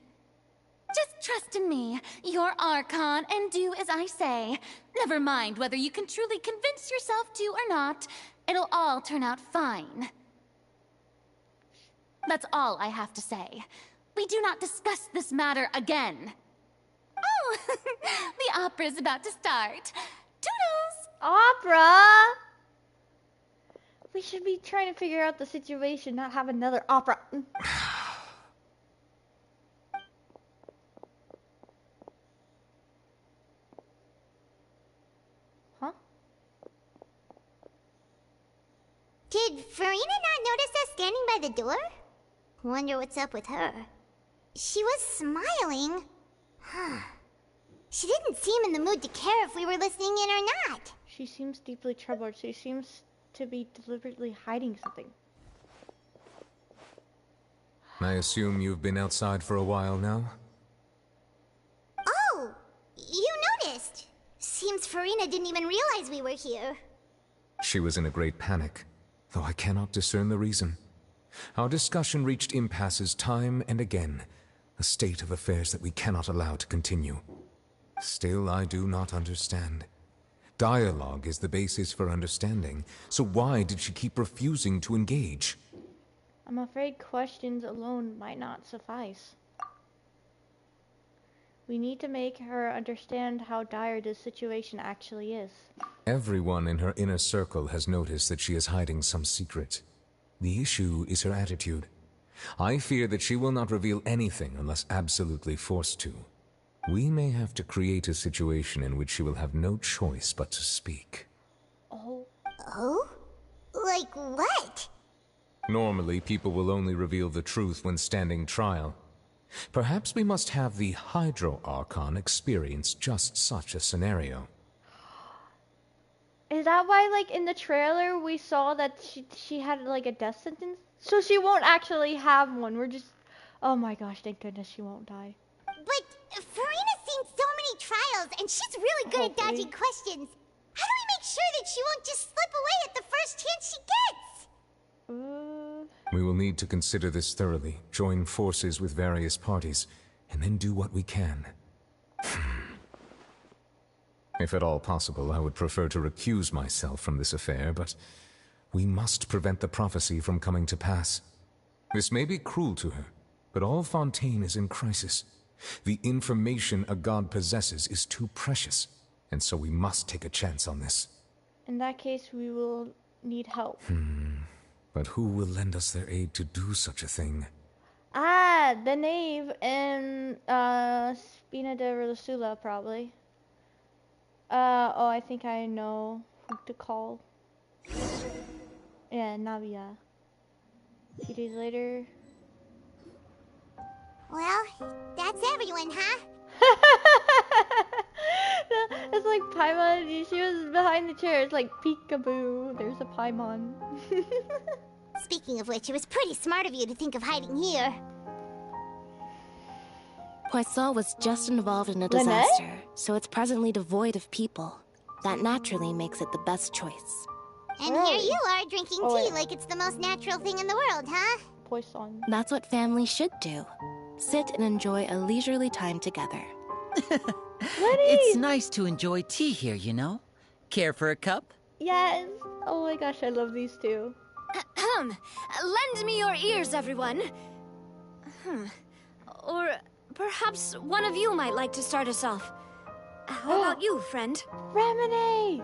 Just trust in me, your Archon, and do as I say. Never mind whether you can truly convince yourself to or not. It'll all turn out fine. That's all I have to say. We do not discuss this matter again. Oh, the opera's about to start. Toodles! Opera? We should be trying to figure out the situation, not have another opera. Huh? Did Farina not notice us standing by the door? Wonder what's up with her. She was smiling. Huh. She didn't seem in the mood to care if we were listening in or not. She seems deeply troubled. She seems to be deliberately hiding something. I assume you've been outside for a while now? Oh, you noticed. Seems Farina didn't even realize we were here. She was in a great panic, though I cannot discern the reason. Our discussion reached impasses time and again, a state of affairs that we cannot allow to continue. Still, I do not understand. Dialogue is the basis for understanding, so why did she keep refusing to engage? I'm afraid questions alone might not suffice. We need to make her understand how dire this situation actually is. Everyone in her inner circle has noticed that she is hiding some secret. The issue is her attitude. I fear that she will not reveal anything unless absolutely forced to. We may have to create a situation in which she will have no choice but to speak. Oh? Oh? Like what? Normally, people will only reveal the truth when standing trial. Perhaps we must have the Hydro Archon experience just such a scenario. Is that why, like, in the trailer we saw that she had, like, a death sentence? So she won't actually have one. We're just... Oh my gosh, thank goodness she won't die. But Farina's seen so many trials, and she's really good at dodging questions. How do we make sure that she won't just slip away at the first chance she gets? We will need to consider this thoroughly, join forces with various parties, and then do what we can. If at all possible, I would prefer to recuse myself from this affair, but we must prevent the prophecy from coming to pass. This may be cruel to her, but all Fontaine is in crisis. The information a god possesses is too precious, and so we must take a chance on this. In that case, we will need help. But who will lend us their aid to do such a thing? Ah, the knave and Spina de Rosula, probably. Oh, I think I know who to call. Yeah, Navia. A few days later. Well, that's everyone, huh? It's like Paimon, she was behind the chair. It's like peekaboo, there's a Paimon. Speaking of which, it was pretty smart of you to think of hiding here. Poisson was just involved in a Lynette? disaster, so it's presently devoid of people. That naturally makes it the best choice. And here you are drinking tea like it's the most natural thing in the world, huh? Poisson. That's what families should do. Sit and enjoy a leisurely time together. It's nice to enjoy tea here, you know? Care for a cup? Yes. Oh my gosh, I love these two. Lend me your ears, everyone. Or perhaps one of you might like to start us off. How about you, friend? Remini!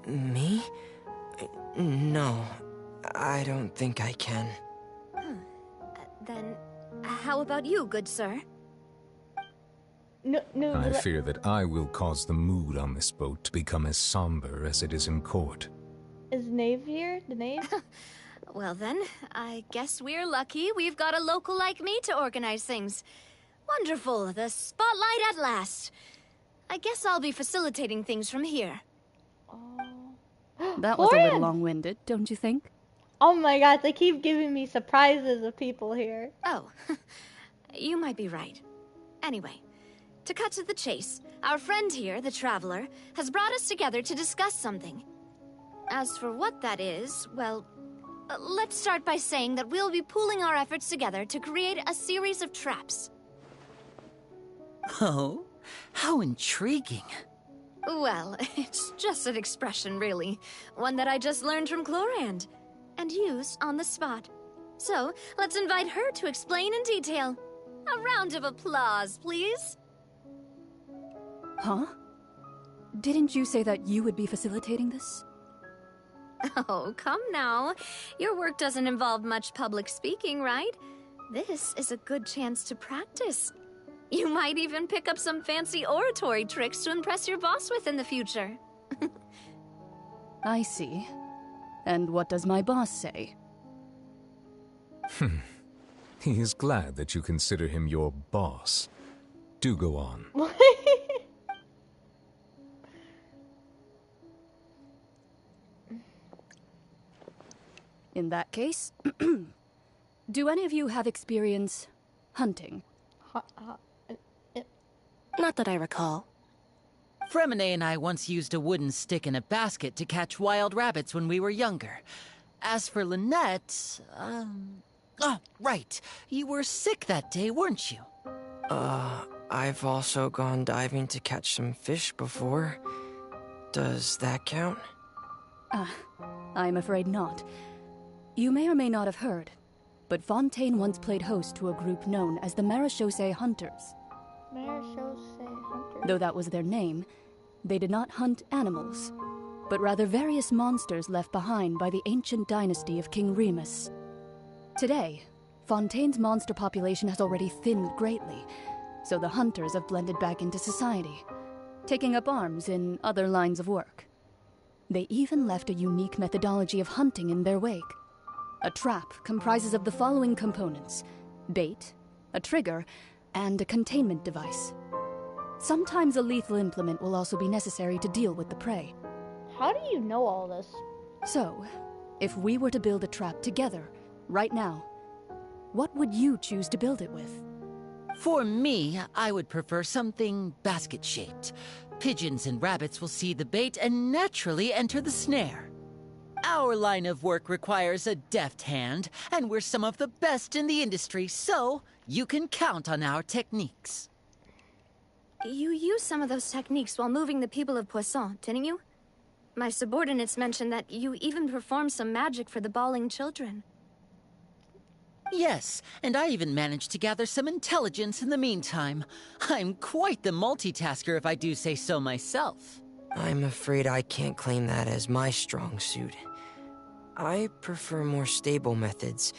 Me? No, I don't think I can. Then, how about you, good sir? No, I fear that I will cause the mood on this boat to become as somber as it is in court. Is Knave here? The Knave? Well then, I guess we're lucky we've got a local like me to organize things. Wonderful, the spotlight at last. I guess I'll be facilitating things from here. That was a little Florian! long-winded, don't you think? Oh my god, they keep giving me surprises of people here. Oh, you might be right. Anyway, to cut to the chase, our friend here, the Traveler, has brought us together to discuss something. As for what that is, well, let's start by saying that we'll be pooling our efforts together to create a series of traps. Oh, how intriguing. Well, it's just an expression, really. One that I just learned from Chlorand, and used on the spot. So, let's invite her to explain in detail. A round of applause, please. Huh? Didn't you say that you would be facilitating this? Oh, come now. Your work doesn't involve much public speaking, right? This is a good chance to practice. You might even pick up some fancy oratory tricks to impress your boss with in the future. I see. And what does my boss say? He is glad that you consider him your boss. Do go on. In that case, do any of you have experience hunting? Not that I recall. Fremine and I once used a wooden stick in a basket to catch wild rabbits when we were younger. As for Lynette, oh, right. You were sick that day, weren't you? I've also gone diving to catch some fish before. Does that count? I'm afraid not. You may or may not have heard, but Fontaine once played host to a group known as the Marechaussee Hunters. Marechaussee Hunters? Though that was their name, they did not hunt animals, but rather various monsters left behind by the ancient dynasty of King Remus. Today, Fontaine's monster population has already thinned greatly, so the hunters have blended back into society, taking up arms in other lines of work. They even left a unique methodology of hunting in their wake. A trap comprises of the following components: bait, a trigger, and a containment device. Sometimes a lethal implement will also be necessary to deal with the prey. How do you know all this? So, if we were to build a trap together, right now, what would you choose to build it with? For me, I would prefer something basket-shaped. Pigeons and rabbits will see the bait and naturally enter the snare. Our line of work requires a deft hand, and we're some of the best in the industry, so you can count on our techniques. You used some of those techniques while moving the people of Poisson, didn't you? My subordinates mentioned that you even performed some magic for the bawling children. Yes, and I even managed to gather some intelligence in the meantime. I'm quite the multitasker if I do say so myself. I'm afraid I can't claim that as my strong suit. I prefer more stable methods,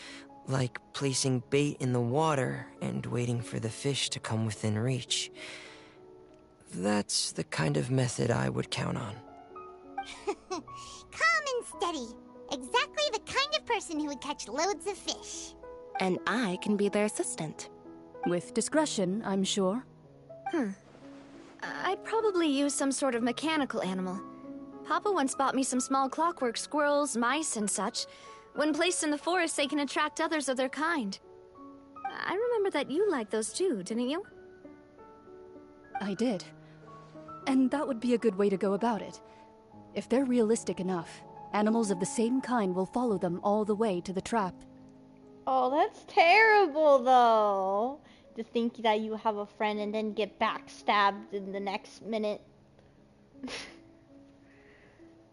like placing bait in the water and waiting for the fish to come within reach. That's the kind of method I would count on. Calm and steady. Exactly the kind of person who would catch loads of fish. And I can be their assistant. With discretion, I'm sure. I'd probably use some sort of mechanical animal. Papa once bought me some small clockwork squirrels, mice, and such. When placed in the forest, they can attract others of their kind. I remember that you liked those too, didn't you? I did. And that would be a good way to go about it. If they're realistic enough, animals of the same kind will follow them all the way to the trap. Oh, that's terrible, though. To think that you have a friend and then get backstabbed in the next minute.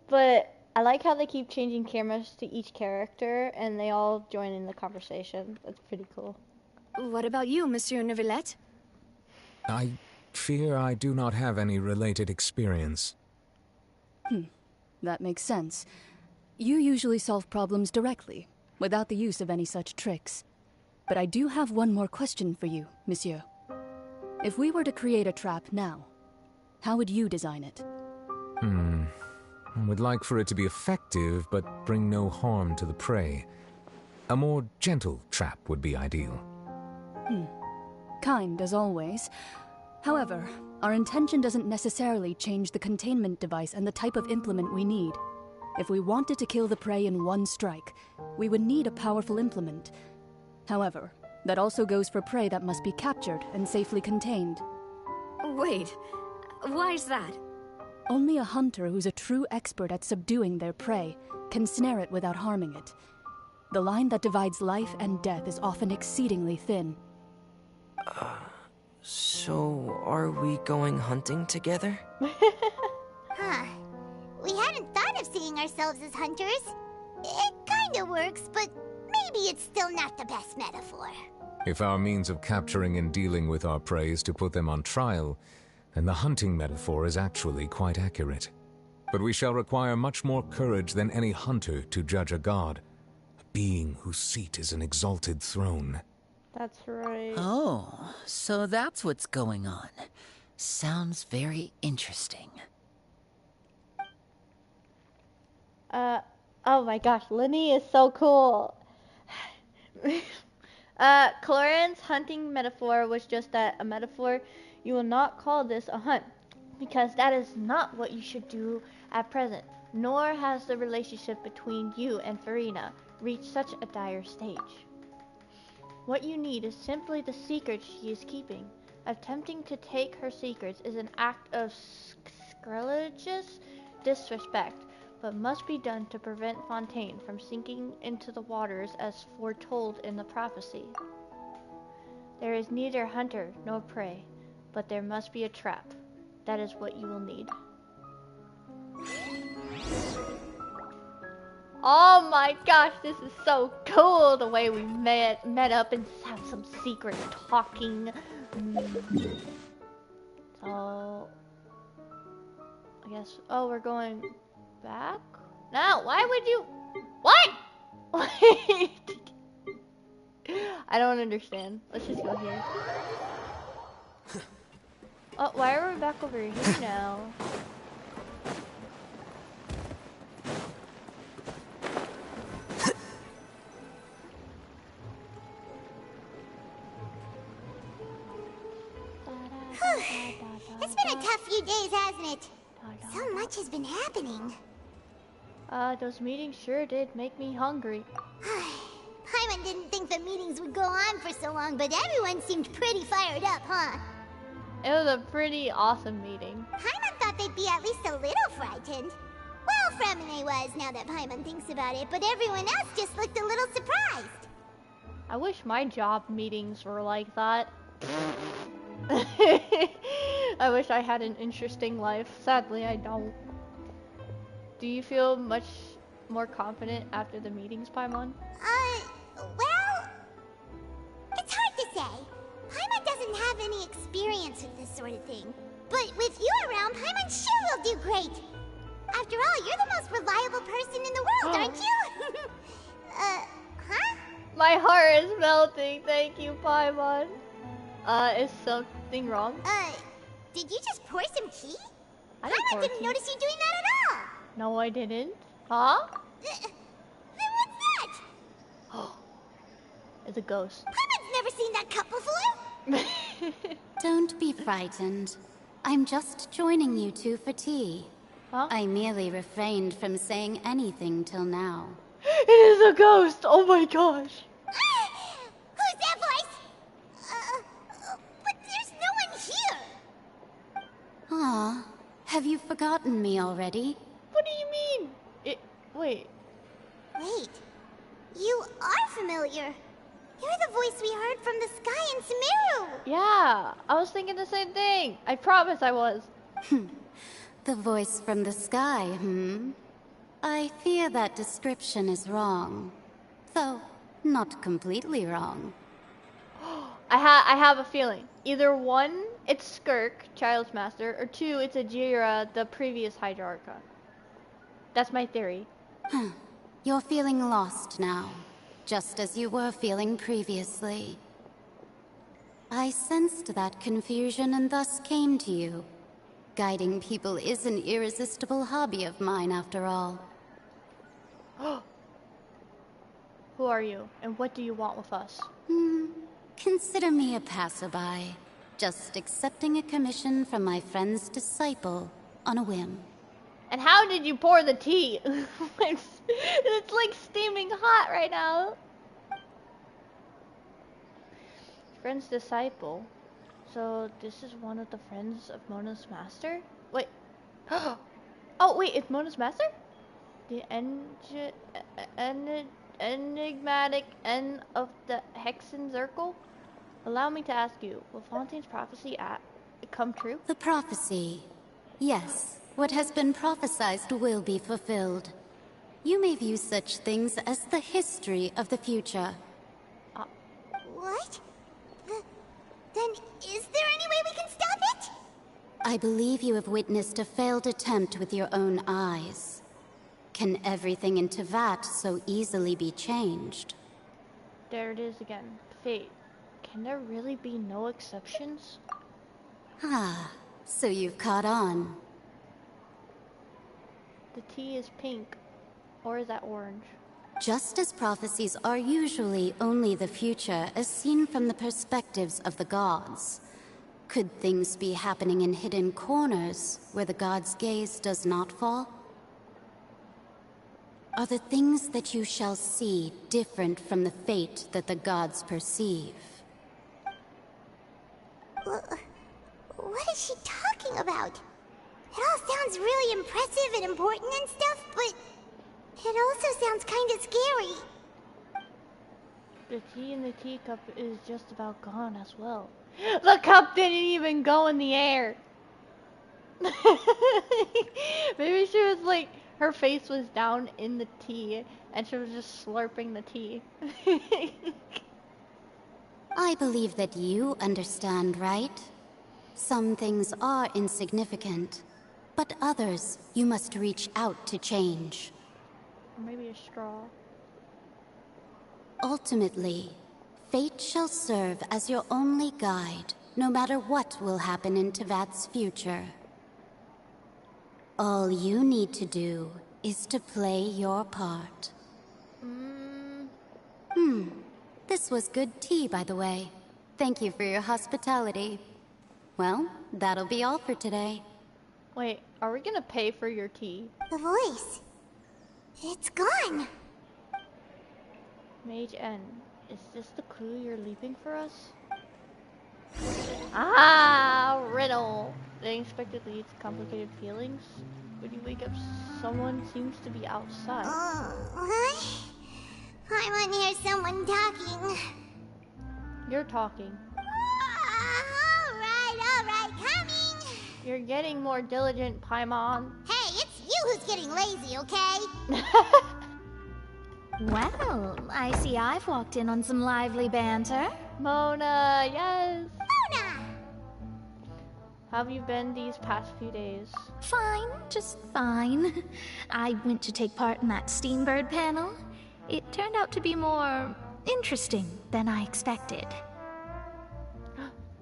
But I like how they keep changing cameras to each character, and they all join in the conversation. That's pretty cool. What about you, Monsieur Neuvillette? I fear I do not have any related experience. That makes sense. You usually solve problems directly, without the use of any such tricks. But I do have one more question for you, monsieur. If we were to create a trap now, how would you design it? I would like for it to be effective, but bring no harm to the prey. A more gentle trap would be ideal. Kind, as always. However, our intention doesn't necessarily change the containment device and the type of implement we need. If we wanted to kill the prey in one strike, we would need a powerful implement. However, that also goes for prey that must be captured and safely contained. Wait, why's that? Only a hunter who's a true expert at subduing their prey can snare it without harming it. The line that divides life and death is often exceedingly thin. So are we going hunting together? Huh. We hadn't thought of seeing ourselves as hunters. It kinda works, but maybe it's still not the best metaphor. If our means of capturing and dealing with our prey is to put them on trial, then the hunting metaphor is actually quite accurate. But we shall require much more courage than any hunter to judge a god, a being whose seat is an exalted throne. That's right. Oh, so that's what's going on. Sounds very interesting. Oh my gosh, Linny is so cool. Cloran's hunting metaphor was just that, a metaphor. You will not call this a hunt, because that is not what you should do at present, nor has the relationship between you and Farina reached such a dire stage. What you need is simply the secret she is keeping. Attempting to take her secrets is an act of sacrilegious disrespect, but must be done to prevent Fontaine from sinking into the waters as foretold in the prophecy. There is neither hunter nor prey, but there must be a trap. That is what you will need. Oh my gosh, this is so cool, the way we met up and have some secret talking. So, I guess, oh, we're going back? No, why would you, what? I don't understand. Let's just go here. Oh, why are we back over here now? It's been a tough few days, hasn't it? So much has been happening. Those meetings sure did make me hungry. Paimon didn't think the meetings would go on for so long, but everyone seemed pretty fired up, huh? It was a pretty awesome meeting. Paimon thought they'd be at least a little frightened. Well, Fremine was, now that Paimon thinks about it, but everyone else just looked a little surprised. I wish my job meetings were like that. I wish I had an interesting life. Sadly, I don't. Do you feel much more confident after the meetings, Paimon? Well, it's hard to say. Paimon doesn't have any experience with this sort of thing. But with you around, Paimon sure will do great. After all, you're the most reliable person in the world, aren't you? Huh? My heart is melting. Thank you, Paimon. Is something wrong? Did you just pour some tea? Paimon didn't notice you doing that at all. No, I didn't. Huh? Then what's that? Oh, it's a ghost. Paimon's never seen that cup before. Don't be frightened. I'm just joining you two for tea. Huh? I merely refrained from saying anything till now. It is a ghost! Oh my gosh! Who's that voice? But there's no one here. Aw, have you forgotten me already? What do you mean? Wait. Wait. You are familiar. You're the voice we heard from the sky in Sumeru. Yeah, I was thinking the same thing. I promise I was. The voice from the sky, I fear that description is wrong. Though, not completely wrong. I have a feeling. Either one, it's Skirk, Child's Master, or two, it's Ajira, the previous Hydrarcha. That's my theory. You're feeling lost now, just as you were feeling previously. I sensed that confusion and thus came to you. Guiding people is an irresistible hobby of mine, after all. Who are you, and what do you want with us? Consider me a passerby, just accepting a commission from my friend's disciple on a whim. And how did you pour the tea? It's like steaming hot right now. Friend's disciple. So this is one of the friends of Mona's master? Wait. Oh wait, it's Mona's master? The enigmatic end of the Hexen Circle? Allow me to ask you, will Fontaine's prophecy come true? The prophecy. Yes. What has been prophesied will be fulfilled. You may view such things as the history of the future. What? Then is there any way we can stop it? I believe you have witnessed a failed attempt with your own eyes. Can everything in Teyvat so easily be changed? There it is again. Fate. Can there really be no exceptions? Ah, so you've caught on. The tea is pink. Or is that orange? Just as prophecies are usually only the future as seen from the perspectives of the gods, could things be happening in hidden corners where the gods' gaze does not fall? Are the things that you shall see different from the fate that the gods perceive? What is she talking about? It all sounds really impressive and important and stuff, but it also sounds kind of scary. The tea in the teacup is just about gone as well. The cup didn't even go in the air. Maybe she was like, her face was down in the tea and she was just slurping the tea. I believe that you understand, right? Some things are insignificant, but others you must reach out to change. Or maybe a straw. Ultimately, fate shall serve as your only guide, no matter what will happen in Teyvat's future. All you need to do is to play your part. This was good tea, by the way. Thank you for your hospitality. Well, that'll be all for today. Wait, are we gonna pay for your tea? The voice. It's gone. Mage N, is this the clue you're leaving for us? Ah, riddle. The unexpected leads to complicated feelings. When you wake up, someone seems to be outside. What? I want to hear someone talking. You're talking. Alright, coming. You're getting more diligent, Paimon. Hey, it's you who's getting lazy, okay? Well, I see I've walked in on some lively banter. Mona, yes. Mona! How have you been these past few days? Fine, just fine. I went to take part in that Steambird panel. It turned out to be more interesting than I expected.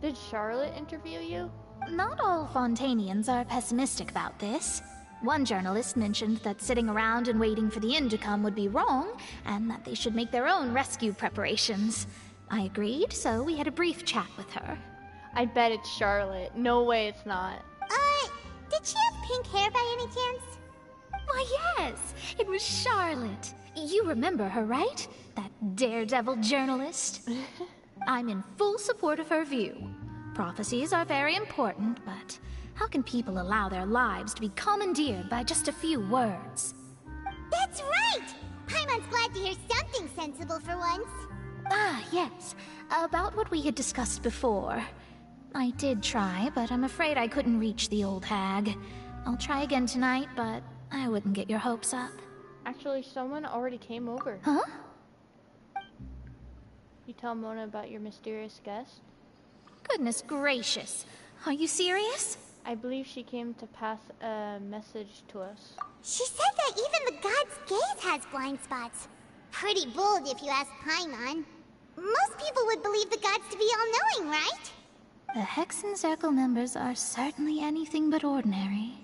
Did Charlotte interview you? Not all Fontainians are pessimistic about this. One journalist mentioned that sitting around and waiting for the end to come would be wrong, and that they should make their own rescue preparations. I agreed, so we had a brief chat with her. I bet it's Charlotte. No way it's not. Did she have pink hair by any chance? Why, yes! It was Charlotte. You remember her, right? That daredevil journalist? I'm in full support of her view. Prophecies are very important, but how can people allow their lives to be commandeered by just a few words? That's right! Paimon's glad to hear something sensible for once. Ah, yes. About what we had discussed before. I did try, but I'm afraid I couldn't reach the old hag. I'll try again tonight, but I wouldn't get your hopes up. Actually, someone already came over. Huh? You tell Mona about your mysterious guest? Goodness gracious. Are you serious? I believe she came to pass a message to us. She said that even the god's gaze has blind spots. Pretty bold if you ask Paimon. Most people would believe the gods to be all-knowing, right? The Hexen Circle members are certainly anything but ordinary.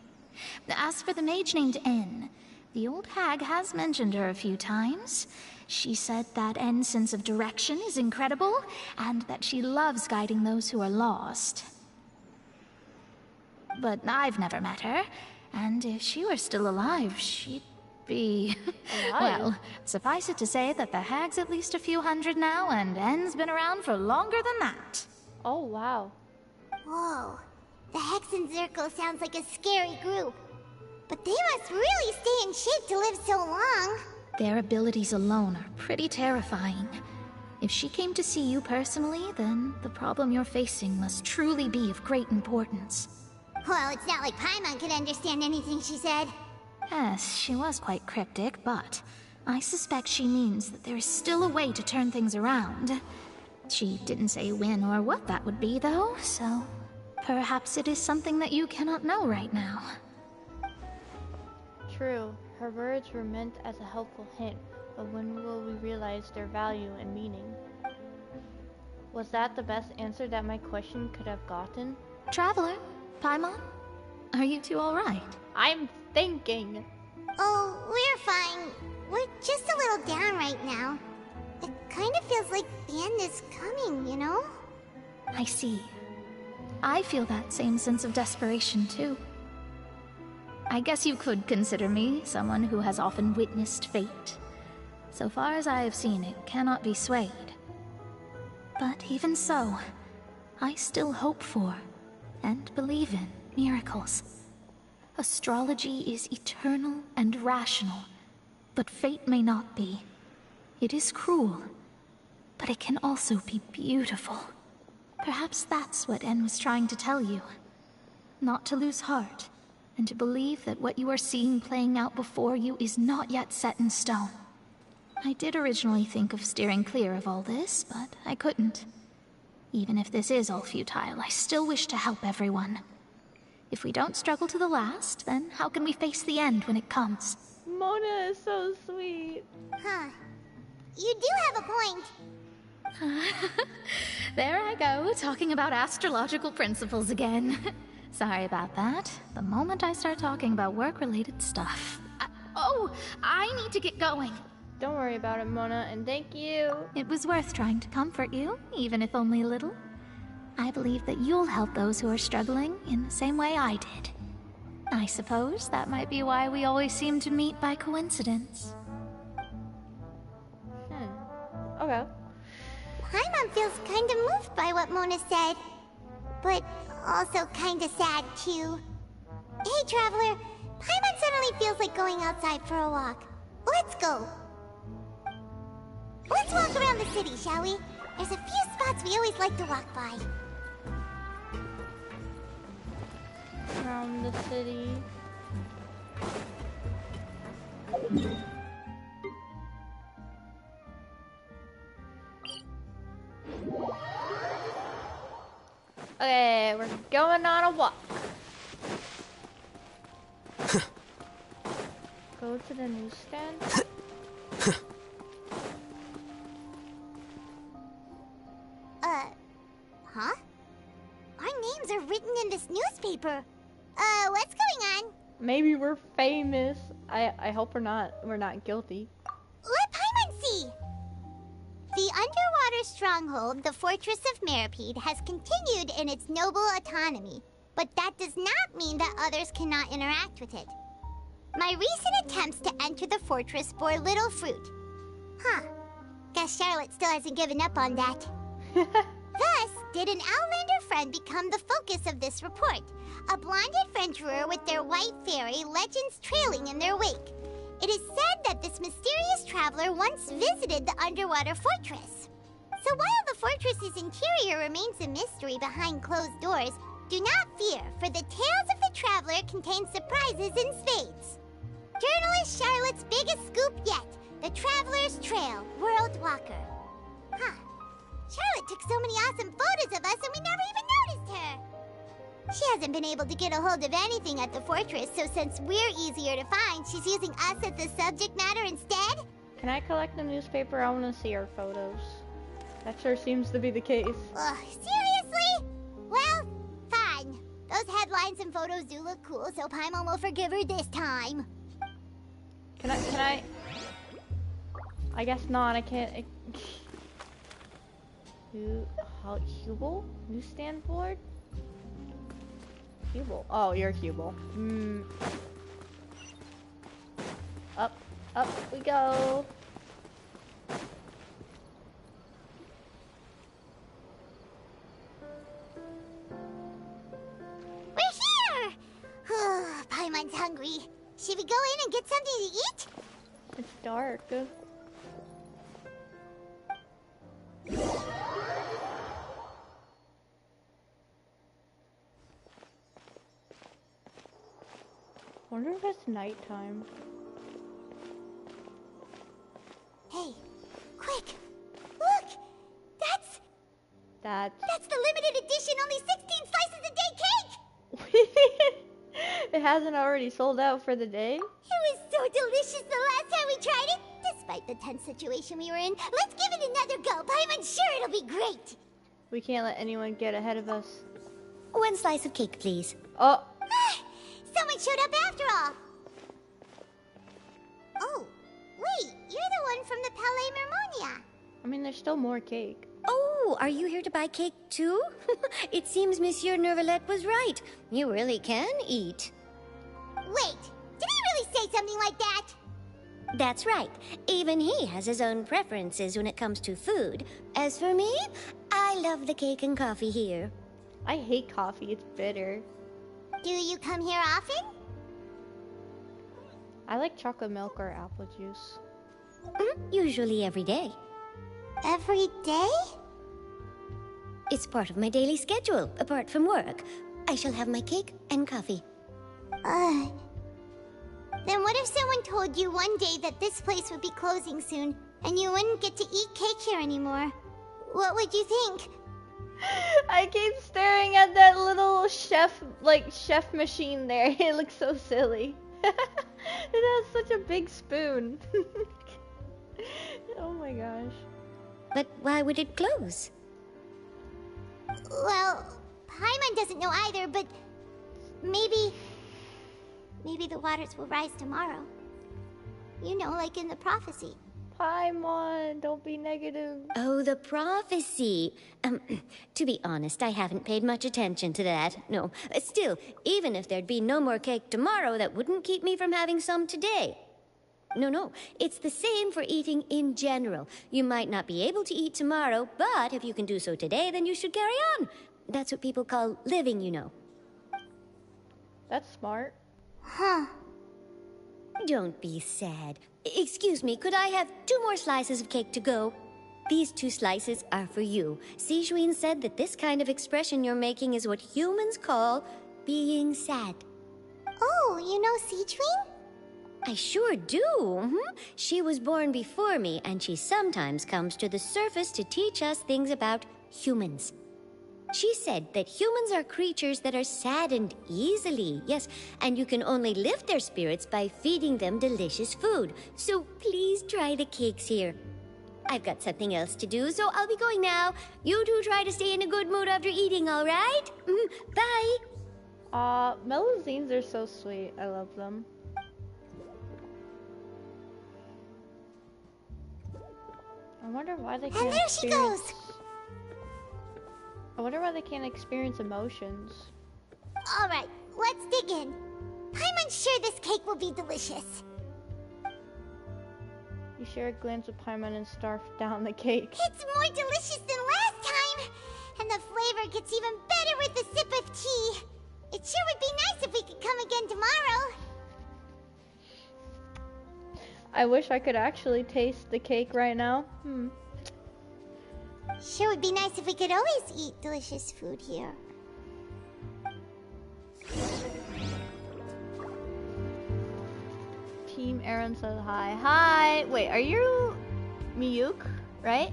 As for the mage named N, the old hag has mentioned her a few times. She said that N's sense of direction is incredible, and that she loves guiding those who are lost. But I've never met her, And if she were still alive, she'd be... Alive? Well, suffice it to say that the hag's at least a few hundred now, and N's been around for longer than that. Oh, wow. Whoa. The Hexen Circle sounds like a scary group. But they must really stay in shape to live so long. Their abilities alone are pretty terrifying. If she came to see you personally, then the problem you're facing must truly be of great importance. Well, it's not like Paimon could understand anything she said. Yes, she was quite cryptic, but I suspect she means that there is still a way to turn things around. She didn't say when or what that would be, though, so perhaps it is something that you cannot know right now. True, her words were meant as a helpful hint, but when will we realize their value and meaning? Was that the best answer that my question could have gotten? Traveler, Paimon, are you two alright? I'm thinking. Oh, we're fine. We're just a little down right now. It kind of feels like the end is coming, you know? I see. I feel that same sense of desperation, too. I guess you could consider me someone who has often witnessed fate. So far as I have seen, it cannot be swayed. But even so, I still hope for, and believe in, miracles. Astrology is eternal and rational, but fate may not be. It is cruel, but it can also be beautiful. Perhaps that's what En was trying to tell you. Not to lose heart, and to believe that what you are seeing playing out before you is not yet set in stone. I did originally think of steering clear of all this, but I couldn't. Even if this is all futile, I still wish to help everyone. If we don't struggle to the last, then how can we face the end when it comes? Mona is so sweet. Huh. You do have a point. There I go, talking about astrological principles again. Sorry about that. The moment I start talking about work-related stuff... I need to get going. Don't worry about it, Mona, and thank you. It was worth trying to comfort you, even if only a little. I believe that you'll help those who are struggling in the same way I did. I suppose that might be why we always seem to meet by coincidence. Okay. Paimon feels kind of moved by what Mona said. But also kind of sad, too. Hey, Traveler. Paimon suddenly feels like going outside for a walk. Let's go. Let's walk around the city, shall we? There's a few spots we always like to walk by. Around the city. Okay, we're going on a walk. Go to the newsstand. Huh? Our names are written in this newspaper. What's going on? Maybe we're famous. I hope we're not guilty. Let Paimon see! The underwater stronghold, the Fortress of Meripede, has continued in its noble autonomy, but that does not mean that others cannot interact with it. My recent attempts to enter the fortress bore little fruit. Huh. Guess Charlotte still hasn't given up on that. Thus, did an Outlander friend become the focus of this report, a blonde adventurer with their white fairy legends trailing in their wake. It is said that this mysterious traveler once visited the underwater fortress. So while the fortress's interior remains a mystery behind closed doors, do not fear, for the tales of the traveler contain surprises in spades. Journalist Charlotte's biggest scoop yet, the Traveler's Trail, World Walker. Huh. Charlotte took so many awesome photos of us and we never even noticed her. She hasn't been able to get a hold of anything at the fortress, so since we're easier to find, she's using us as the subject matter instead? Can I collect the newspaper? I want to see our photos. That sure seems to be the case. Seriously? Well, fine. Those headlines and photos do look cool, so Paimon will forgive her this time. Can I? I guess not. I can't. Hugo? Newsstand board? Cubel. Oh, you're Cubel. Up, up we go. We're here! Paimon's hungry. Should we go in and get something to eat? It's dark. Wonder if it's nighttime. Hey, quick! Look! That's the limited edition, only 16 slices a day cake! It hasn't already sold out for the day? It was so delicious the last time we tried it! Despite the tense situation we were in, let's give it another go. Paimon's sure it'll be great! We can't let anyone get ahead of us. One slice of cake, please. Oh! Someone showed up after all! Oh, wait, you're the one from the Palais Mermonia. I mean, there's still more cake. Oh, are you here to buy cake too? It seems Monsieur Neuvillette was right. You really can eat. Wait, did he really say something like that? That's right. Even he has his own preferences when it comes to food. As for me, I love the cake and coffee here. I hate coffee, it's bitter. Do you come here often? I like chocolate milk or apple juice. Usually every day. Every day? It's part of my daily schedule, apart from work. I shall have my cake and coffee. Then what if someone told you one day that this place would be closing soon, and you wouldn't get to eat cake here anymore? What would you think? I keep staring at that little chef machine there. It looks so silly. It has such a big spoon. Oh my gosh. But why would it close? Well, Paimon doesn't know either, but maybe the waters will rise tomorrow. You know, like in the prophecy. Paimon, don't be negative. Oh, the prophecy. To be honest, I haven't paid much attention to that. No, still, even if there'd be no more cake tomorrow, that wouldn't keep me from having some today. No, it's the same for eating in general. You might not be able to eat tomorrow, but if you can do so today, then you should carry on. That's what people call living, you know. That's smart. Huh. Don't be sad. Excuse me, could I have 2 more slices of cake to go? These 2 slices are for you. Sijuin said that this kind of expression you're making is what humans call being sad. Oh, you know Sijuin? I sure do. She was born before me, and she sometimes comes to the surface to teach us things about humans. She said that humans are creatures that are saddened easily, yes, and you can only lift their spirits by feeding them delicious food. So please try the cakes here. I've got something else to do, so I'll be going now. You two try to stay in a good mood after eating, all right? Bye. Melusines are so sweet. I love them. I wonder why they can't. And there she goes. I wonder why they can't experience emotions. All right, let's dig in. Paimon's sure this cake will be delicious. You share a glance with Paimon and scarf down the cake. It's more delicious than last time, and the flavor gets even better with a sip of tea. It sure would be nice if we could come again tomorrow. I wish I could actually taste the cake right now. Sure would be nice if we could always eat delicious food here. Team Aaron says hi. Hi! Wait, are you Miyuk, right?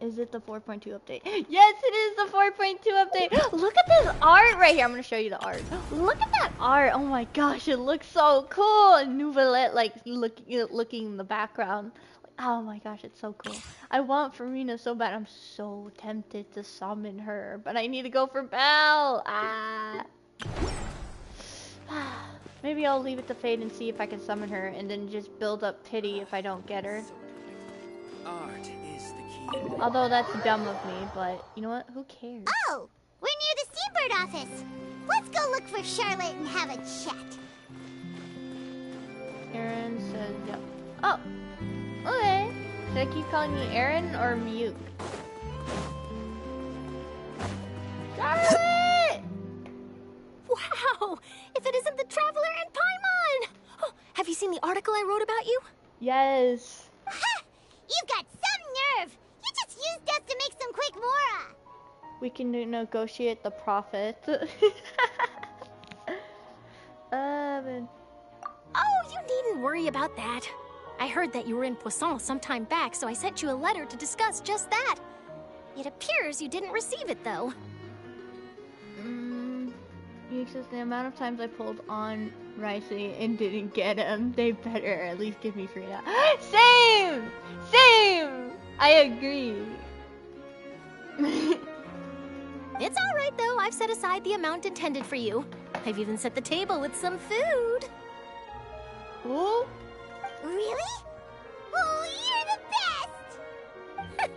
Is it the 4.2 update? Yes, it is the 4.2 update! Look at this art right here! I'm gonna show you the art. Look at that art! Oh my gosh, it looks so cool! Neuvillette, like, looking in the background. Oh my gosh, it's so cool. I want Farina so bad. I'm so tempted to summon her, but I need to go for Belle. Maybe I'll leave it to fate and see if I can summon her, and then just build up pity if I don't get her. Art is the key. Although that's dumb of me, but you know what? Who cares? Oh, we're near the third office. Let's go look for Charlotte and have a chat. Aaron says yep. Oh, okay. Should I keep calling you Aaron or Mute? Charlotte! Wow! If it isn't the Traveler and Paimon! Oh, have you seen the article I wrote about you? Yes. Ha! You've got some nerve! You just used us to make some quick mora! We can negotiate the profit. Oh, you needn't worry about that. I heard that you were in Poisson some time back, so I sent you a letter to discuss just that. It appears you didn't receive it, though. He says the amount of times I pulled on Ricey and didn't get him, they better at least give me freedom. Same! Same! I agree. It's alright, though. I've set aside the amount intended for you. I've even set the table with some food. Ooh. Really? Oh, you're the best!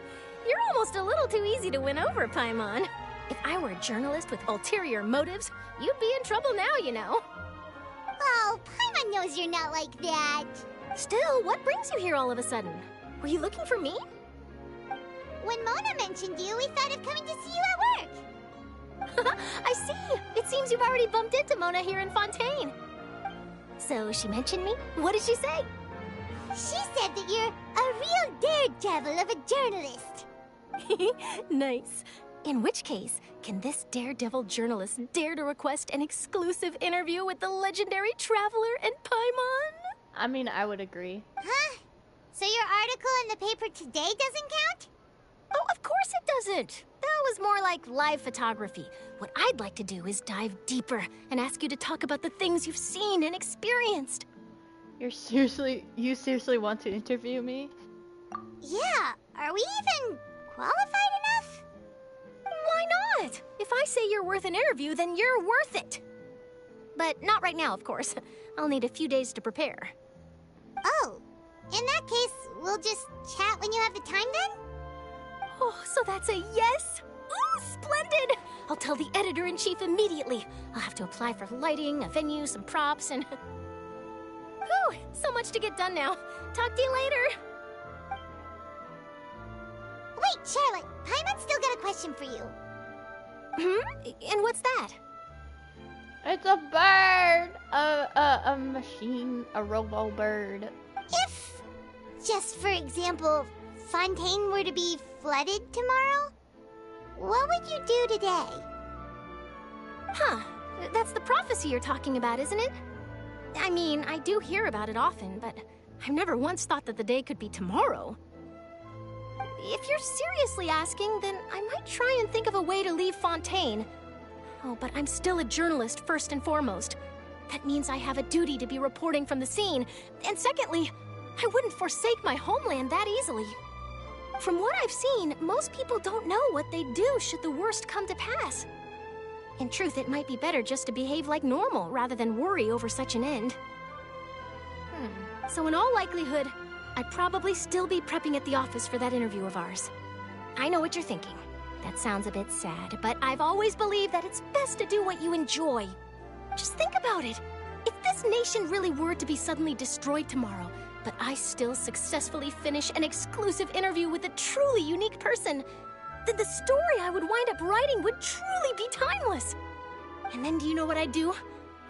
You're almost a little too easy to win over, Paimon. If I were a journalist with ulterior motives, you'd be in trouble now, you know. Oh, Paimon knows you're not like that. Still, what brings you here all of a sudden? Were you looking for me? When Mona mentioned you, we thought of coming to see you at work. I see. It seems you've already bumped into Mona here in Fontaine. So she mentioned me? What did she say? She said that you're a real daredevil of a journalist. Nice. In which case, can this daredevil journalist dare to request an exclusive interview with the legendary Traveler and Paimon? I mean, I would agree. Huh? So your article in the paper today doesn't count? Oh, of course it doesn't. That was more like live photography. What I'd like to do is dive deeper and ask you to talk about the things you've seen and experienced. You seriously want to interview me? Yeah, are we even qualified enough? Why not? If I say you're worth an interview, then you're worth it. But not right now, of course. I'll need a few days to prepare. Oh, in that case, we'll just chat when you have the time then? Oh, so that's a yes? Ooh, splendid! I'll tell the editor-in-chief immediately. I'll have to apply for lighting, a venue, some props, and... Whew, so much to get done now. Talk to you later. Wait, Charlotte, Paimon's still got a question for you. And what's that? It's a bird! A machine, a robo-bird. If, just for example, Fontaine were to be flooded tomorrow, what would you do today? Huh, that's the prophecy you're talking about, isn't it? I mean, I do hear about it often, but I've never once thought that the day could be tomorrow. If you're seriously asking, then I might try and think of a way to leave Fontaine. Oh, but I'm still a journalist first and foremost. That means I have a duty to be reporting from the scene. And secondly, I wouldn't forsake my homeland that easily. From what I've seen, most people don't know what they'd do should the worst come to pass. In truth, it might be better just to behave like normal rather than worry over such an end. So in all likelihood, I'd probably still be prepping at the office for that interview of ours. I know what you're thinking. That sounds a bit sad, but I've always believed that it's best to do what you enjoy. Just think about it. If this nation really were to be suddenly destroyed tomorrow, but I still successfully finish an exclusive interview with a truly unique person, then the story I would wind up writing would truly be timeless. And then do you know what I'd do?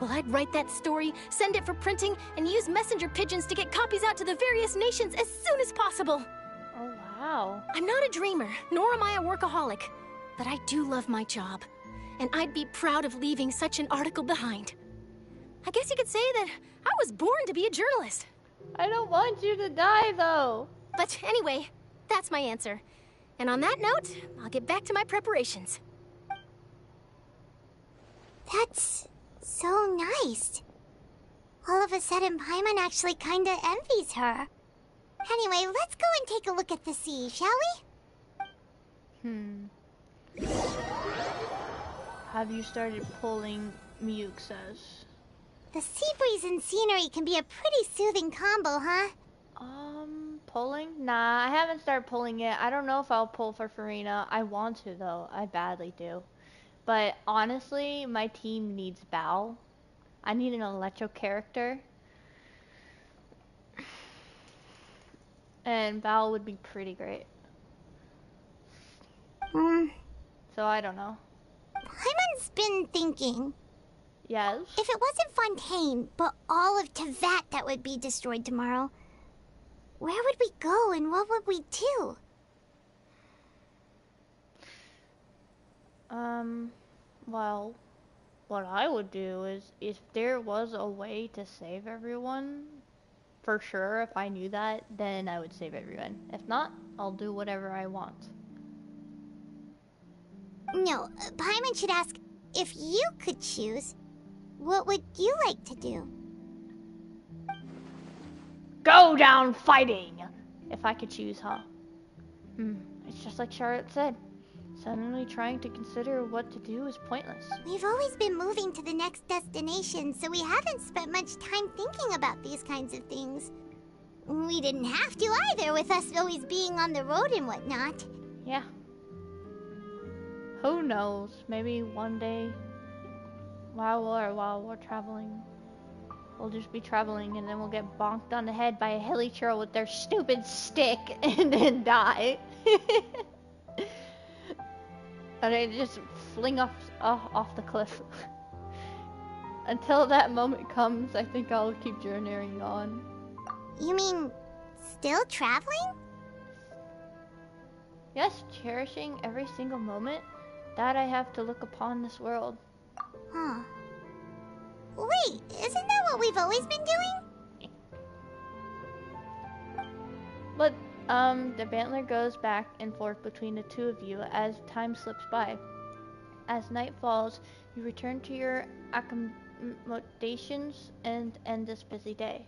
Well, I'd write that story, send it for printing, and use messenger pigeons to get copies out to the various nations as soon as possible. Oh, wow. I'm not a dreamer, nor am I a workaholic, but I do love my job, and I'd be proud of leaving such an article behind. I guess you could say that I was born to be a journalist. I don't want you to die, though. But anyway, that's my answer. And on that note, I'll get back to my preparations. That's so nice. All of a sudden, Paimon actually kinda envies her. Anyway, let's go and take a look at the sea, shall we? Have you started pulling, Miyuk says. The sea breeze and scenery can be a pretty soothing combo, huh? Pulling? Nah, I haven't started pulling it. I don't know if I'll pull for Farina. I want to, though. I badly do. But honestly, my team needs Bao. I need an electro character. And Bao would be pretty great. So I don't know. Paimon's been thinking. Yes? If it wasn't Fontaine, but all of Tevat that would be destroyed tomorrow, where would we go and what would we do? Well, what I would do is, if there was a way to save everyone, for sure, if I knew that, then I would save everyone. If not, I'll do whatever I want. No, Paimon should ask, if you could choose, what would you like to do? Go down fighting! If I could choose, huh? It's just like Charlotte said. Suddenly trying to consider what to do is pointless. We've always been moving to the next destination, so we haven't spent much time thinking about these kinds of things. We didn't have to either, with us always being on the road and whatnot. Yeah. Who knows? Maybe one day, while we're traveling, we'll just be traveling and then we'll get bonked on the head by a hilichurl with their stupid stick and then die. And they just fling off the cliff. Until that moment comes, I think I'll keep journeying on. You mean, still traveling? Yes, cherishing every single moment that I have to look upon this world. Huh. Wait, isn't that what we've always been doing? But, the bantler goes back and forth between the two of you as time slips by. As night falls, you return to your accommodations and end this busy day.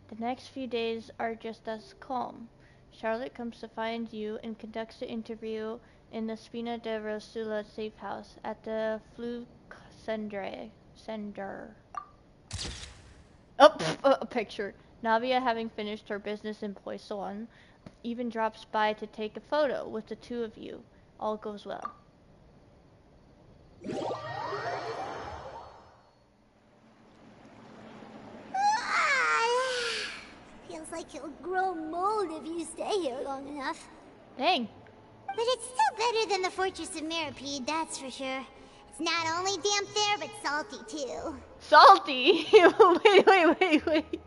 The next few days are just as calm. Charlotte comes to find you and conducts the interview in the Spina de Rosula safe house at the Fluke Sender. A picture. Navia, having finished her business in Poisson, even drops by to take a photo with the two of you. All goes well. Feels like you'll grow mold if you stay here long enough. Dang. But it's still better than the Fortress of Meripede, that's for sure. It's not only damp there, but salty too. Salty? Wait.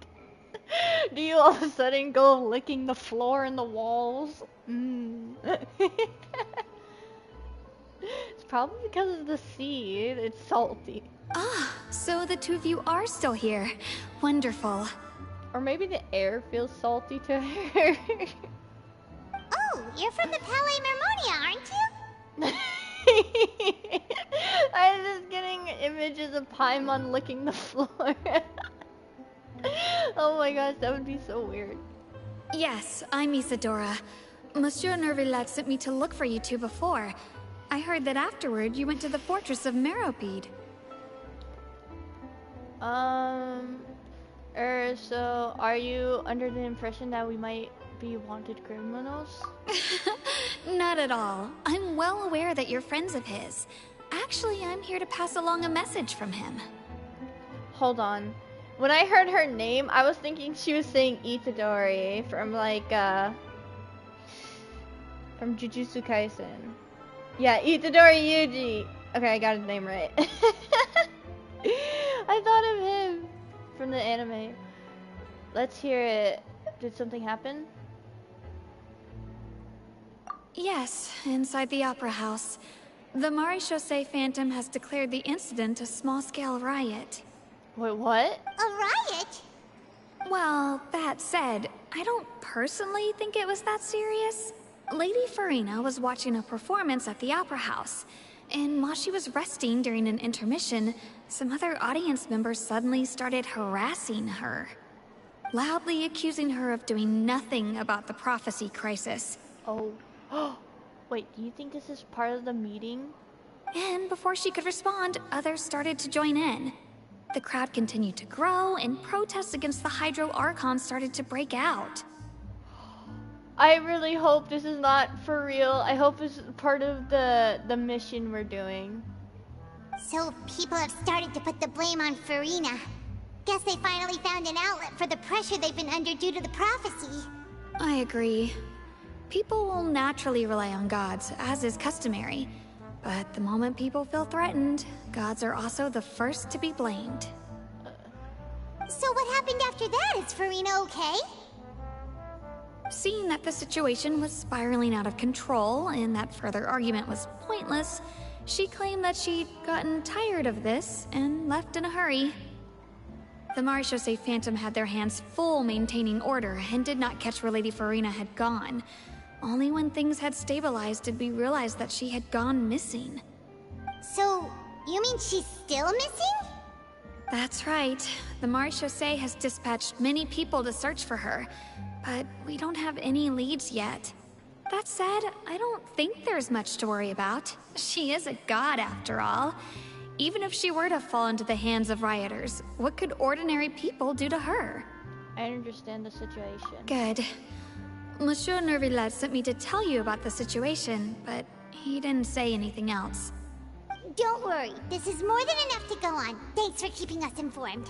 Do you all of a sudden go licking the floor and the walls? It's probably because of the sea. It's salty. Ah, so the two of you are still here. Wonderful. Or maybe the air feels salty to her. Oh, you're from the Palais Mermonia, aren't you? I'm just getting images of Paimon licking the floor. Oh my gosh, that would be so weird. Yes, I'm Isadora. Monsieur Nervillet sent me to look for you two before. I heard that afterward you went to the Fortress of Meripede. So are you under the impression that we might be wanted criminals? Not at all. I'm well aware that you're friends of his. Actually, I'm here to pass along a message from him. Hold on. When I heard her name, I was thinking she was saying Itadori from from Jujutsu Kaisen. Yeah, Itadori Yuji. Okay, I got his name right. I thought of him from the anime. Let's hear it. Did something happen? Yes, inside the Opera House. The Maréchaussée Phantom has declared the incident a small-scale riot. Wait, what? A riot? Well, that said, I don't personally think it was that serious. Lady Farina was watching a performance at the Opera House, and while she was resting during an intermission, some other audience members suddenly started harassing her, loudly accusing her of doing nothing about the prophecy crisis. Oh. Wait, do you think this is part of the meeting? And before she could respond, others started to join in. The crowd continued to grow, and protests against the Hydro Archon started to break out. I really hope this is not for real. I hope it's part of the mission we're doing. So people have started to put the blame on Farina. Guess they finally found an outlet for the pressure they've been under due to the prophecy. I agree. People will naturally rely on gods, as is customary. But the moment people feel threatened, gods are also the first to be blamed. So what happened after that? Is Farina okay? Seeing that the situation was spiraling out of control and that further argument was pointless, she claimed that she'd gotten tired of this and left in a hurry. The Marechaussee Phantom had their hands full maintaining order and did not catch where Lady Farina had gone. Only when things had stabilized did we realize that she had gone missing. So, you mean she's still missing? That's right. The Marechaussee has dispatched many people to search for her, but we don't have any leads yet. That said, I don't think there's much to worry about. She is a god after all. Even if she were to fall into the hands of rioters, what could ordinary people do to her? I understand the situation. Good. Monsieur Nervillet sent me to tell you about the situation, but he didn't say anything else. Don't worry, this is more than enough to go on. Thanks for keeping us informed.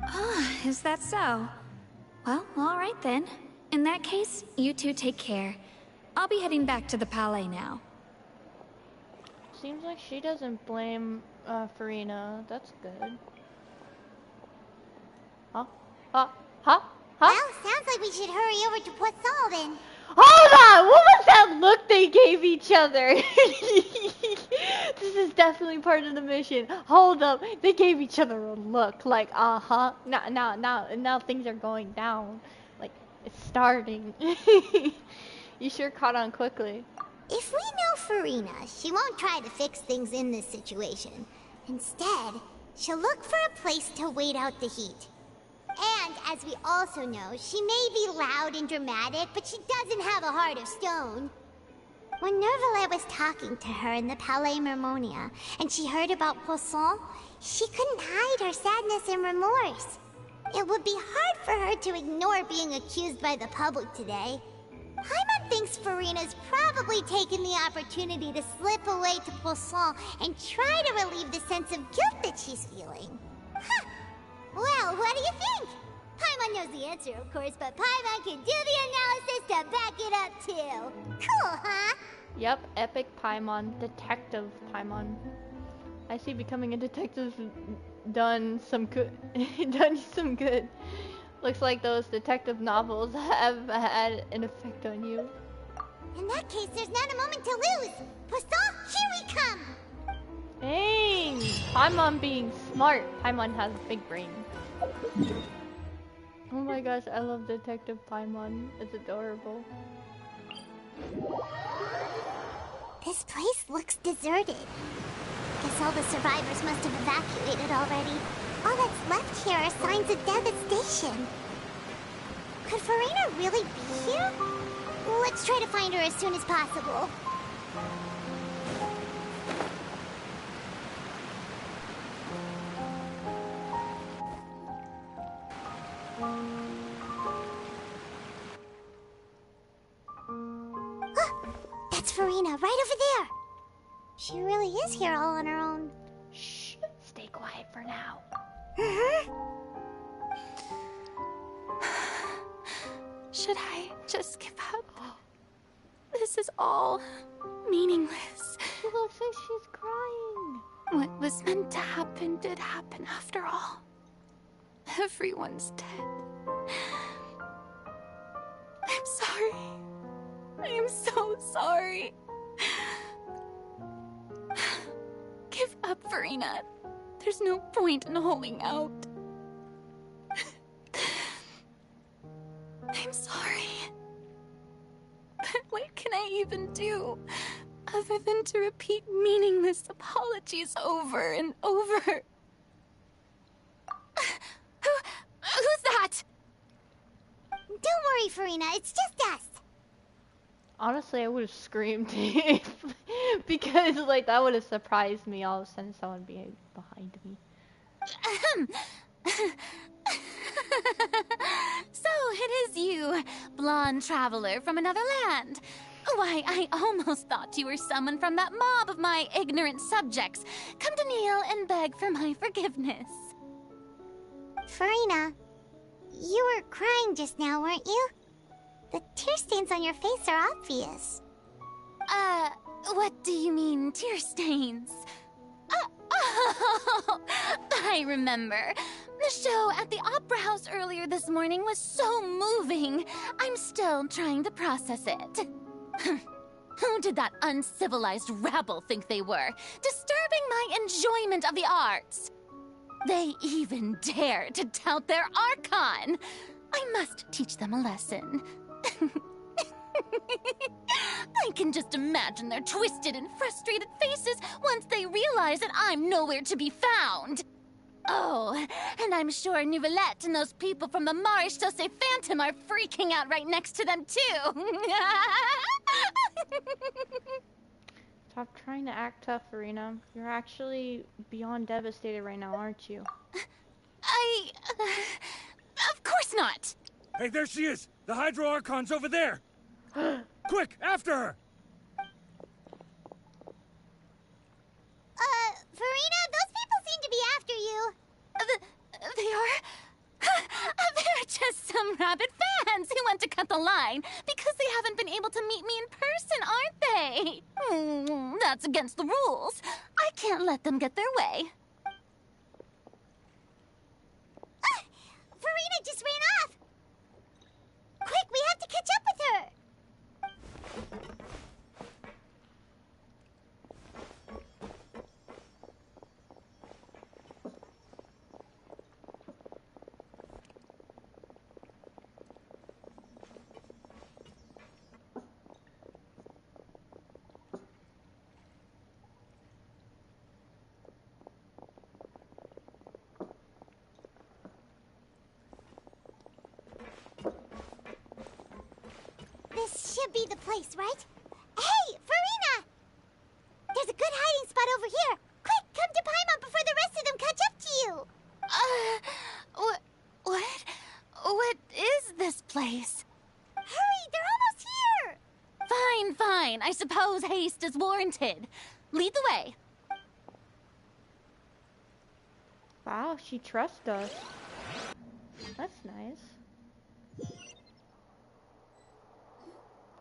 Ah, is that so? Well, alright then. In that case, you two take care. I'll be heading back to the Palais now. Seems like she doesn't blame Farina. That's good. Huh? Well, sounds like we should hurry over to Poisson then. Hold on! What was that look they gave each other? This is definitely part of the mission. Hold up. They gave each other a look like, uh-huh. Now things are going down. Like, it's starting. You sure caught on quickly. If we know Farina, she won't try to fix things in this situation. Instead, she'll look for a place to wait out the heat. And, as we also know, she may be loud and dramatic, but she doesn't have a heart of stone. When Nervillet was talking to her in the Palais Mermonia, and she heard about Poisson, she couldn't hide her sadness and remorse. It would be hard for her to ignore being accused by the public today. Paimon thinks Farina's probably taken the opportunity to slip away to Poisson and try to relieve the sense of guilt that she's feeling. Huh. Well, what do you think? Paimon knows the answer, of course, but Paimon can do the analysis to back it up, too. Cool, huh? Yep, epic Paimon, detective Paimon. I see becoming a detective done some good. Looks like those detective novels have had an effect on you. In that case, there's not a moment to lose. Poisson, here we come! Dang! Paimon being smart. Paimon has a big brain. Oh my gosh, I love Detective Paimon. It's adorable. This place looks deserted. Guess all the survivors must have evacuated already. All that's left here are signs of devastation. Could Farina really be here? Let's try to find her as soon as possible. That's Farina, right over there. She really is here all on her own. Shh, stay quiet for now. Should I just give up? This is all meaningless. She looks like she's crying. What was meant to happen did happen after all. Everyone's dead. I'm sorry. I am so sorry. Give up, Farina. There's no point in holding out. I'm sorry. But what can I even do other than to repeat meaningless apologies over and over? Who's that? Don't worry, Farina. It's just us. Honestly, I would have screamed because like that would have surprised me. All of a sudden, someone behind me. So, it is you, blonde traveler from another land. Why, I almost thought you were someone from that mob of my ignorant subjects, come to kneel and beg for my forgiveness. Farina, you were crying just now, weren't you? The tear stains on your face are obvious. What do you mean, tear stains? Oh, I remember. The show at the Opera House earlier this morning was so moving. I'm still trying to process it. Who did that uncivilized rabble think they were, disturbing my enjoyment of the arts? They even dare to tout their Archon. I must teach them a lesson. I can just imagine their twisted and frustrated faces once they realize that I'm nowhere to be found. Oh, and I'm sure Nouvellette and those people from the Marche Chaussee Phantom are freaking out right next to them, too. Stop trying to act tough, Farina. You're actually beyond devastated right now, aren't you? Of course not! Hey, there she is! The Hydro Archon's over there! Quick, after her! Farina, those people seem to be after you. They are? They're just some rabid fans who want to cut the line because they haven't been able to meet me in person, aren't they? That's against the rules. I can't let them get their way. Farina just ran off! Quick, we have to catch up with her! This should be the place, right? Hey, Farina! There's a good hiding spot over here. Quick, come to Paimon before the rest of them catch up to you. What is this place? Hurry, they're almost here. Fine. I suppose haste is warranted. Lead the way. Wow, she trusts us. That's nice.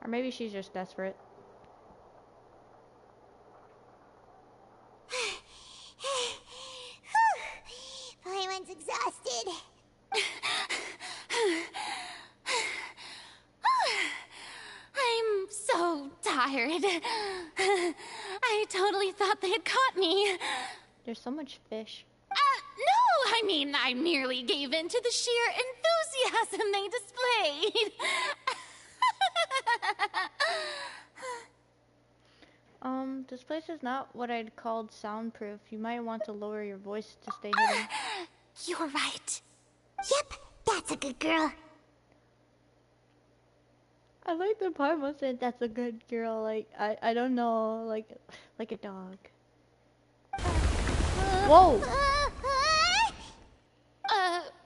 Or maybe she's just desperate. Paimon's exhausted. I'm so tired. I totally thought they had caught me. There's so much fish. No, I mean, I merely gave in to the sheer enthusiasm they displayed. This place is not what I'd called soundproof. You might want to lower your voice to stay hidden. You're right. Yep, that's a good girl. I like the Paimon said that's a good girl. Like, I don't know, like a dog. Whoa!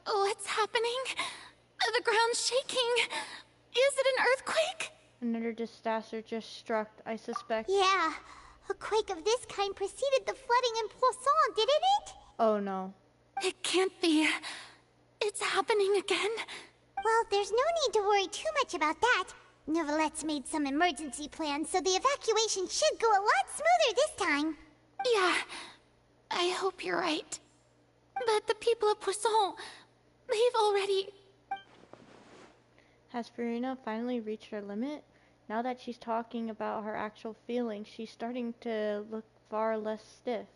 What's happening? The ground's shaking. Is it an earthquake? Another disaster just struck, I suspect. Yeah, a quake of this kind preceded the flooding in Poisson, didn't it? Oh no. It can't be. It's happening again. Well, there's no need to worry too much about that. Nouvellette's made some emergency plans, so the evacuation should go a lot smoother this time. Yeah, I hope you're right. But the people of Poisson, they've already... Has Farina finally reached her limit? Now that she's talking about her actual feelings, she's starting to look far less stiff.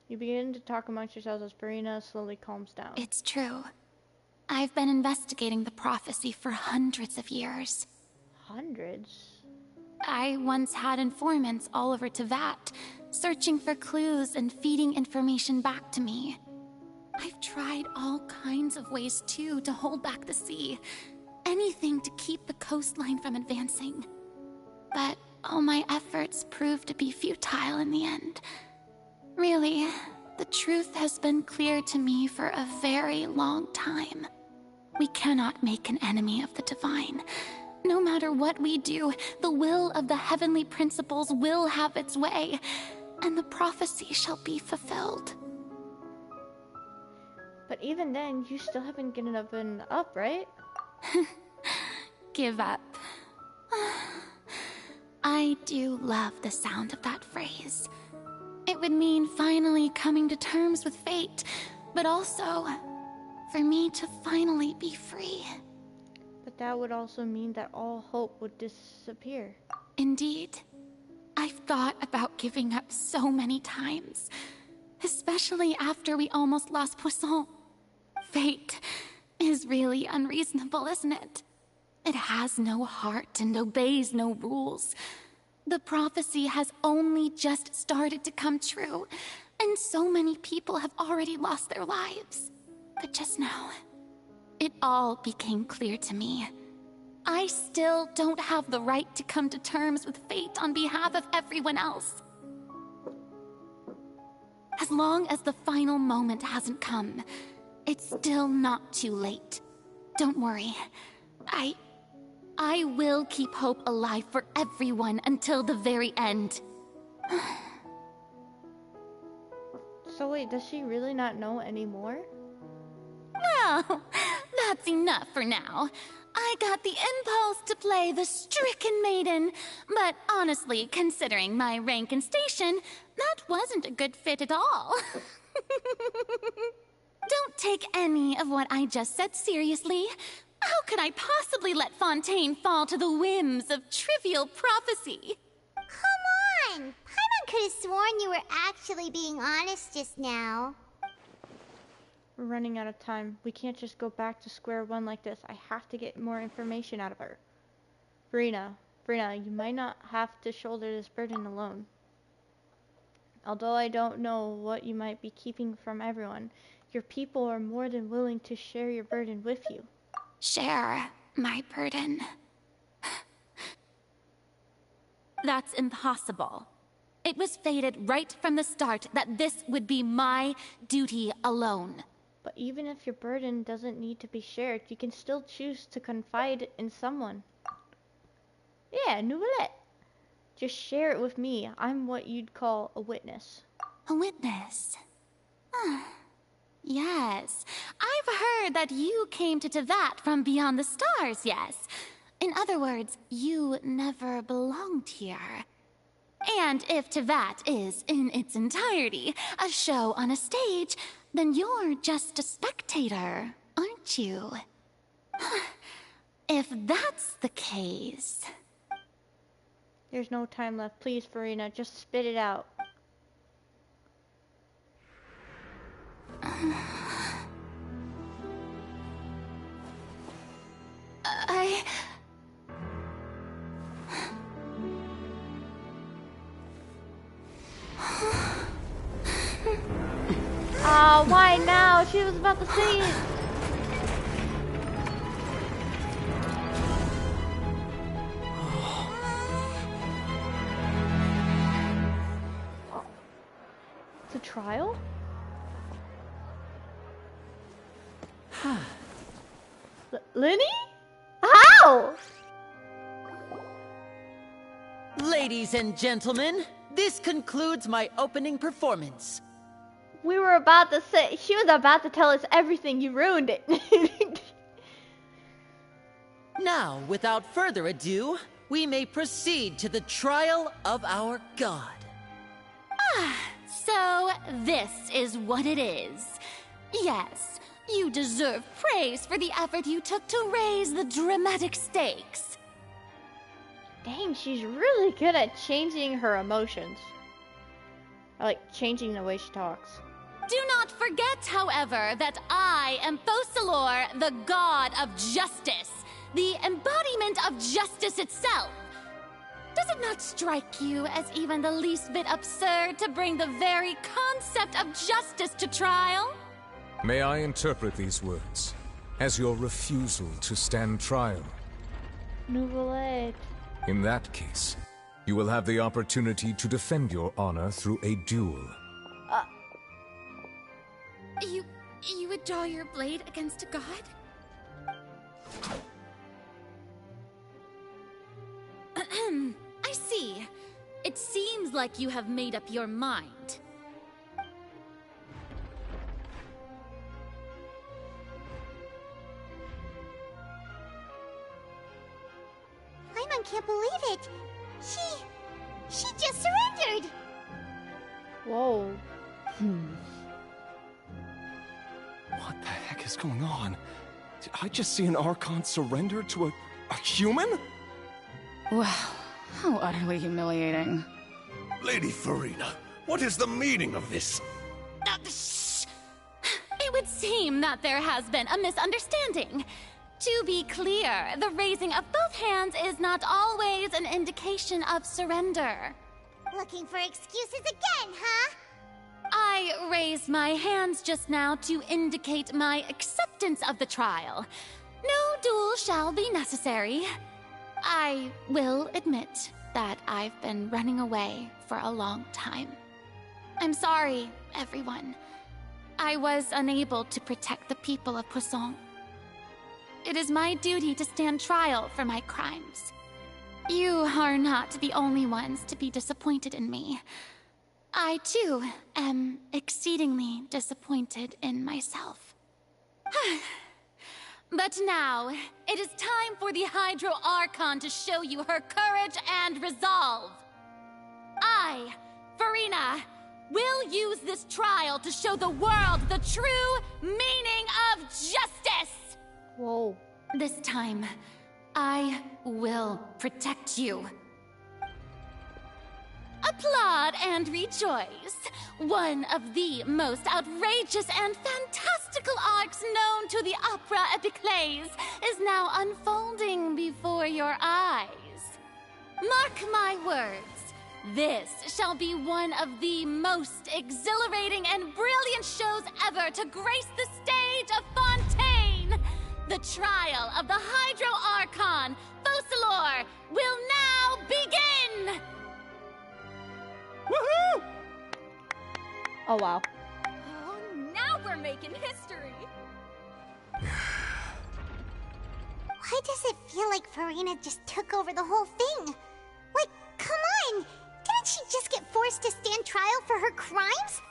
You begin to talk amongst yourselves as Farina slowly calms down. It's true. I've been investigating the prophecy for hundreds of years. Hundreds? I once had informants all over Tevat, searching for clues and feeding information back to me. I've tried all kinds of ways, too, to hold back the sea. Anything to keep the coastline from advancing. But all my efforts proved to be futile in the end. Really, the truth has been clear to me for a very long time. We cannot make an enemy of the divine. No matter what we do, the will of the heavenly principles will have its way, and the prophecy shall be fulfilled. But even then, you still haven't given up, right? Give up. I do love the sound of that phrase. It would mean finally coming to terms with fate, but also for me to finally be free. But that would also mean that all hope would disappear. Indeed. I've thought about giving up so many times, especially after we almost lost Poisson. Fate is really unreasonable, isn't it? It has no heart and obeys no rules. The prophecy has only just started to come true, and so many people have already lost their lives. But just now, it all became clear to me. I still don't have the right to come to terms with fate on behalf of everyone else. As long as the final moment hasn't come, it's still not too late. Don't worry. I will keep hope alive for everyone until the very end. So wait, does she really not know anymore? Well, that's enough for now. I got the impulse to play the stricken maiden, but honestly, considering my rank and station, that wasn't a good fit at all. Don't take any of what I just said seriously. How could I possibly let Fontaine fall to the whims of trivial prophecy? Come on! Paimon could have sworn you were actually being honest just now. We're running out of time. We can't just go back to square one like this. I have to get more information out of her. Farina, you might not have to shoulder this burden alone. Although I don't know what you might be keeping from everyone, your people are more than willing to share your burden with you. Share my burden. That's impossible. It was fated right from the start that this would be my duty alone. But even if your burden doesn't need to be shared, you can still choose to confide in someone. Yeah, Nouvellette. Just share it with me. I'm what you'd call a witness. A witness? Yes. I've heard that you came to Tevat from beyond the stars, yes. In other words, you never belonged here. And if Tevat is, in its entirety, a show on a stage, then you're just a spectator, aren't you? If that's the case... There's no time left. Please, Farina, just spit it out. Why now? She was about to say it. The trial? Lenny? How? Ladies and gentlemen, this concludes my opening performance. We were about to say, she was about to tell us everything. You ruined it. Now, without further ado, we may proceed to the trial of our god. So this is what it is. Yes, you deserve praise for the effort you took to raise the dramatic stakes. Dang, she's really good at changing her emotions. I like changing the way she talks. Do not forget, however, that I am Focalor, the god of justice, the embodiment of justice itself. Does it not strike you as even the least bit absurd to bring the very concept of justice to trial? May I interpret these words as your refusal to stand trial? Nouvellette. In that case, you will have the opportunity to defend your honor through a duel. You would draw your blade against a god? like you have made up your mind. Paimon can't believe it. She just surrendered. Whoa. What the heck is going on? Did I just see an Archon surrender to a human? Wow, how utterly humiliating. Lady Farina, what is the meaning of this? It would seem that there has been a misunderstanding. To be clear, the raising of both hands is not always an indication of surrender. Looking for excuses again, huh? I raised my hands just now to indicate my acceptance of the trial. No duel shall be necessary. I will admit that I've been running away for a long time. I'm sorry, everyone. I was unable to protect the people of Poisson. It is my duty to stand trial for my crimes. You are not the only ones to be disappointed in me. I, too, am exceedingly disappointed in myself. But now, it is time for the Hydro Archon to show you her courage and resolve. I, Farina, will use this trial to show the world the true meaning of justice! Whoa. This time, I will protect you. Applaud and rejoice. One of the most outrageous and fantastical arcs known to the opera epiclese is now unfolding before your eyes. Mark my words, this shall be one of the most exhilarating and brilliant shows ever to grace the stage of Fontaine. The trial of the Hydro Archon, Focalor, will now begin! Woohoo! Oh, wow. Oh, now we're making history! Why does it feel like Farina just took over the whole thing? Like, come on! Didn't she just get forced to stand trial for her crimes?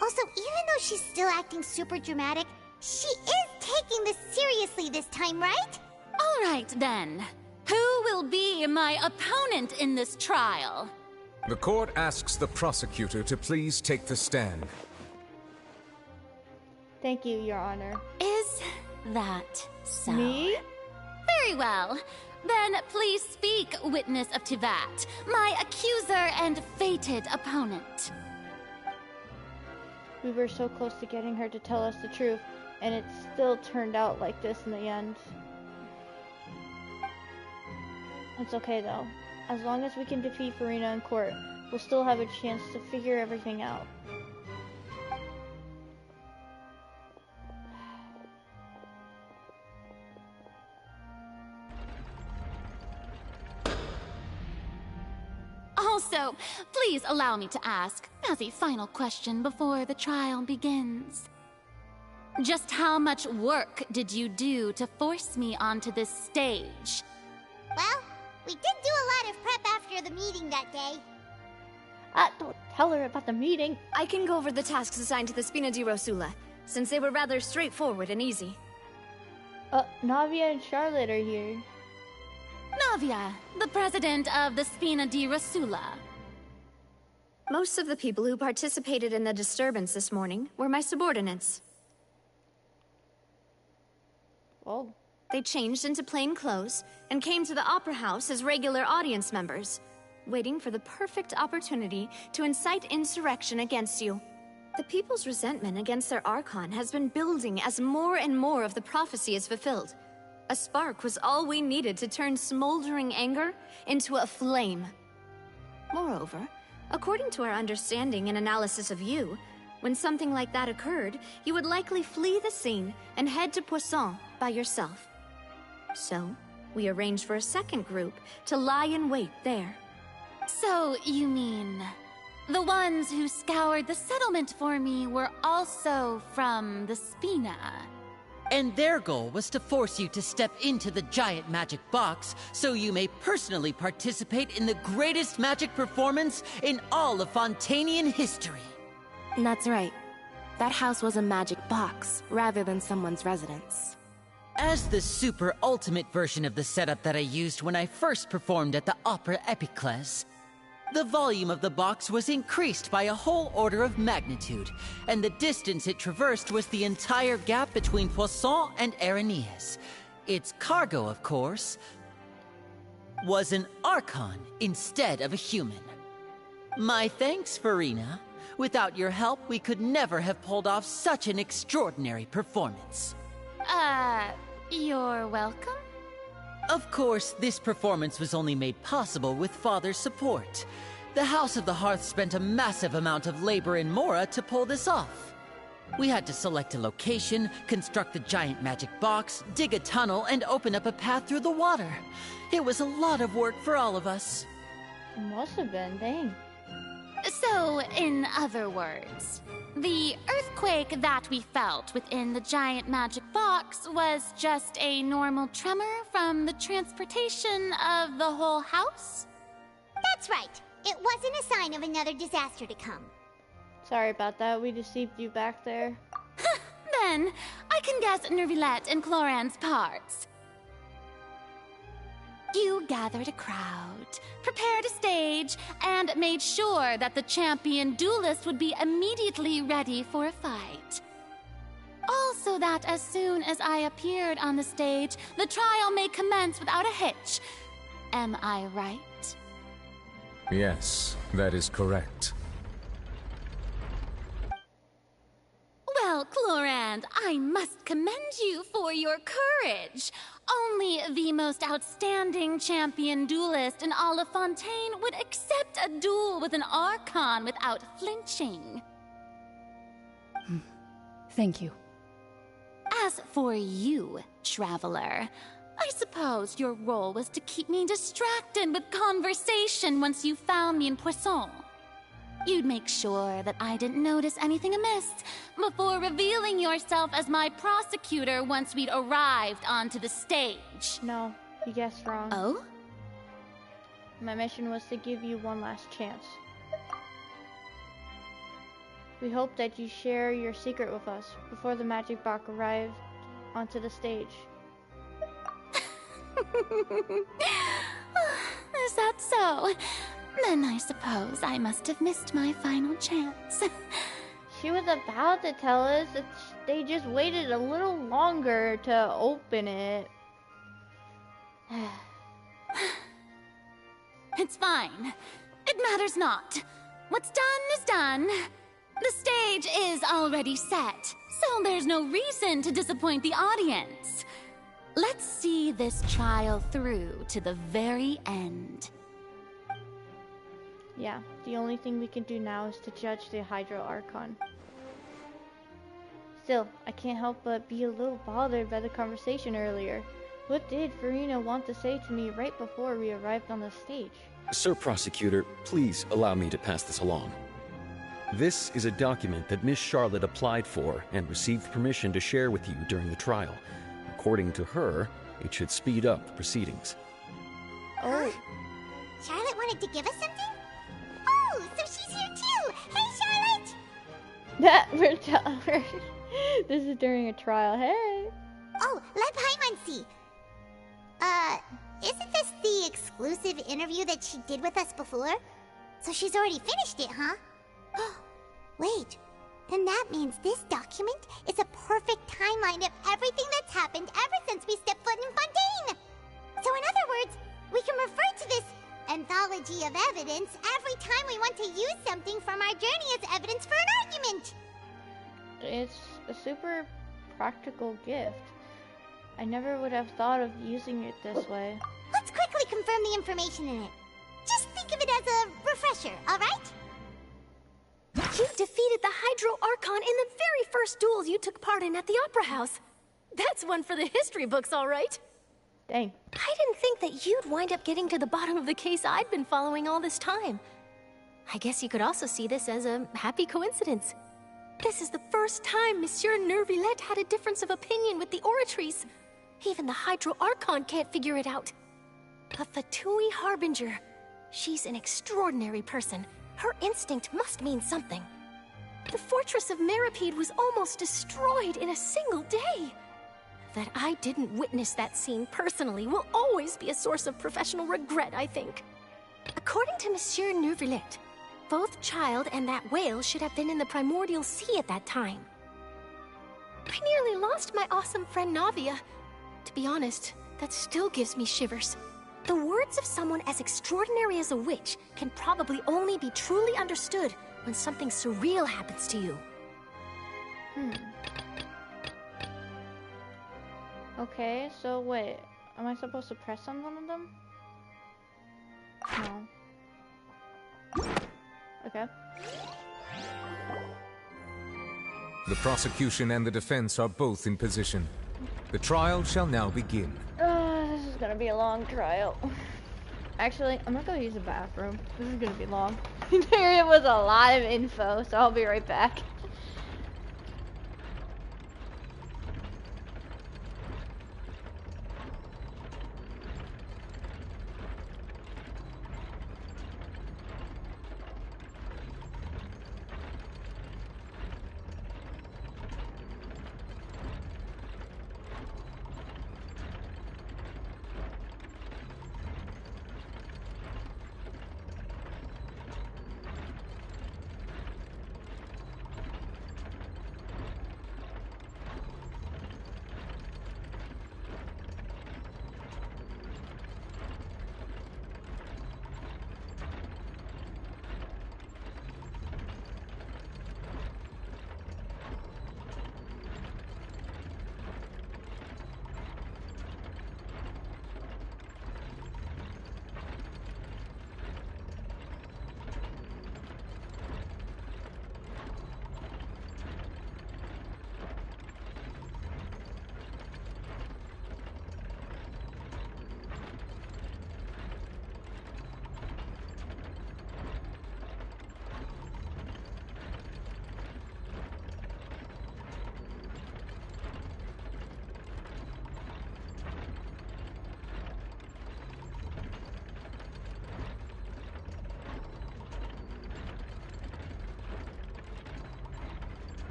Also, even though she's still acting super dramatic, she is taking this seriously this time, right? All right, then. Who will be my opponent in this trial? The court asks the prosecutor to please take the stand. Thank you, Your Honor. Is that so? Me? Very well. Then please speak, witness of Tivat, my accuser and fated opponent. We were so close to getting her to tell us the truth, and it still turned out like this in the end. It's okay, though. As long as we can defeat Farina in court, we'll still have a chance to figure everything out. Also, please allow me to ask, as a final question before the trial begins. Just how much work did you do to force me onto this stage? Well, we did do a lot of prep after the meeting that day. Don't tell her about the meeting. I can go over the tasks assigned to the Spina di Rosula, since they were rather straightforward and easy. Navia and Charlotte are here. Navia, the president of the Spina di Rosula. Most of the people who participated in the disturbance this morning were my subordinates. Oh. They changed into plain clothes and came to the Opera House as regular audience members, waiting for the perfect opportunity to incite insurrection against you. The people's resentment against their Archon has been building as more and more of the prophecy is fulfilled. A spark was all we needed to turn smoldering anger into a flame. Moreover, according to our understanding and analysis of you, when something like that occurred, you would likely flee the scene and head to Poisson by yourself. So, we arranged for a second group to lie in wait there. So, you mean, the ones who scoured the settlement for me were also from the Spina? And their goal was to force you to step into the giant magic box so you may personally participate in the greatest magic performance in all of Fontanian history. That's right. That house was a magic box, rather than someone's residence. As the super ultimate version of the setup that I used when I first performed at the Opera Epiclese, the volume of the box was increased by a whole order of magnitude, and the distance it traversed was the entire gap between Poisson and Aranias. Its cargo, of course, was an Archon instead of a human. My thanks, Farina. Without your help, we could never have pulled off such an extraordinary performance. You're welcome? Of course, this performance was only made possible with Father's support. The House of the Hearth spent a massive amount of labor in Mora to pull this off. We had to select a location, construct a giant magic box, dig a tunnel, and open up a path through the water. It was a lot of work for all of us. It must have been, dang. So, in other words, the earthquake that we felt within the giant magic box was just a normal tremor from the transportation of the whole house? That's right. It wasn't a sign of another disaster to come. Sorry about that. We deceived you back there. Then, I can guess Nervilette and Cloran's parts. You gathered a crowd, prepared a stage, and made sure that the champion duelist would be immediately ready for a fight. Also that as soon as I appeared on the stage, the trial may commence without a hitch. Am I right? Yes, that is correct. Well, Clorand, I must commend you for your courage. Only the most outstanding champion duelist in all of Fontaine would accept a duel with an Archon without flinching. Thank you. As for you, Traveler, I suppose your role was to keep me distracted with conversation once you found me in Poisson. You'd make sure that I didn't notice anything amiss before revealing yourself as my prosecutor once we'd arrived onto the stage. No, you guessed wrong. Oh? My mission was to give you one last chance. We hope that you share your secret with us before the magic box arrived onto the stage. Is that so? Then I suppose I must have missed my final chance. She was about to tell us that they just waited a little longer to open it. It's fine. It matters not. What's done is done. The stage is already set, so there's no reason to disappoint the audience. Let's see this trial through to the very end. Yeah, the only thing we can do now is to judge the Hydro Archon. Still, I can't help but be a little bothered by the conversation earlier. What did Farina want to say to me right before we arrived on the stage? Sir Prosecutor, please allow me to pass this along. This is a document that Miss Charlotte applied for and received permission to share with you during the trial. According to her, it should speed up the proceedings. Oh. Charlotte wanted to give us something? Oh, so she's here too! Hey, Charlotte! This is during a trial. Hey! Oh, let Paimon see. Isn't this the exclusive interview that she did with us before? So she's already finished it, huh? Wait, then that means this document is a perfect timeline of everything that's happened ever since we stepped foot in Fontaine! So in other words, we can refer to this anthology of evidence every time we want to use something from our journey as evidence for an argument! It's a super practical gift. I never would have thought of using it this way. Let's quickly confirm the information in it. Just think of it as a refresher, alright? You defeated the Hydro Archon in the very first duel you took part in at the Opera House. That's one for the history books, all right. Dang. I didn't think that you'd wind up getting to the bottom of the case I'd been following all this time. I guess you could also see this as a happy coincidence. This is the first time Monsieur Nervillette had a difference of opinion with the Oratrice. Even the Hydro Archon can't figure it out. A Fatui Harbinger. She's an extraordinary person. Her instinct must mean something. The fortress of Meripede was almost destroyed in a single day. That I didn't witness that scene personally will always be a source of professional regret, I think. According to Monsieur Nervillette, both Child and that whale should have been in the Primordial Sea at that time. I nearly lost my awesome friend Navia. To be honest, that still gives me shivers. The words of someone as extraordinary as a witch can probably only be truly understood when something surreal happens to you. Okay, so wait. Am I supposed to press on one of them? No. Okay. The prosecution and the defense are both in position. The trial shall now begin. This is gonna be a long trial. Actually, I'm gonna go use the bathroom. This is gonna be long. There was a lot of info, so I'll be right back.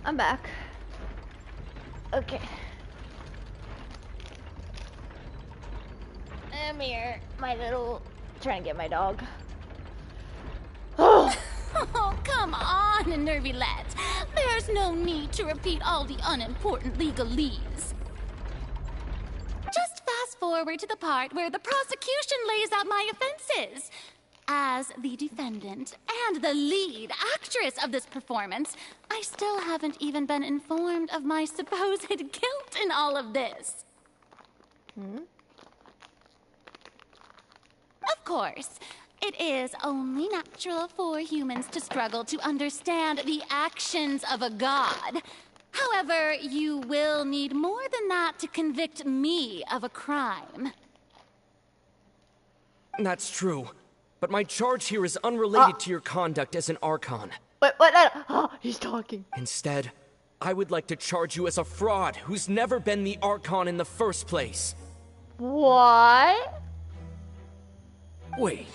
I'm back. Okay. I'm here, my little... trying to get my dog. Oh, come on, Nervillette. There's no need to repeat all the unimportant legalese. Just fast forward to the part where the prosecution lays out my offenses. As the defendant and the lead actress of this performance, I still haven't even been informed of my supposed guilt in all of this. Of course, it is only natural for humans to struggle to understand the actions of a god. However, you will need more than that to convict me of a crime. That's true. But my charge here is unrelated to your conduct as an Archon. What? Oh, he's talking. Instead, I would like to charge you as a fraud who's never been the Archon in the first place. What? Wait,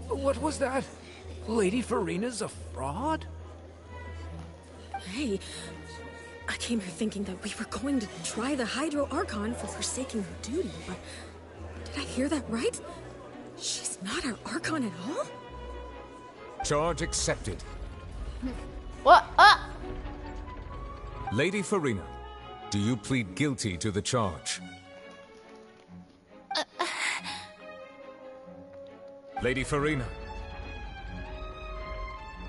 what was that? Lady Farina's a fraud? Hey, I came here thinking that we were going to try the Hydro Archon for forsaking her duty, but did I hear that right? She's not our Archon at all? Charge accepted. What? Lady Farina, do you plead guilty to the charge? Lady Farina.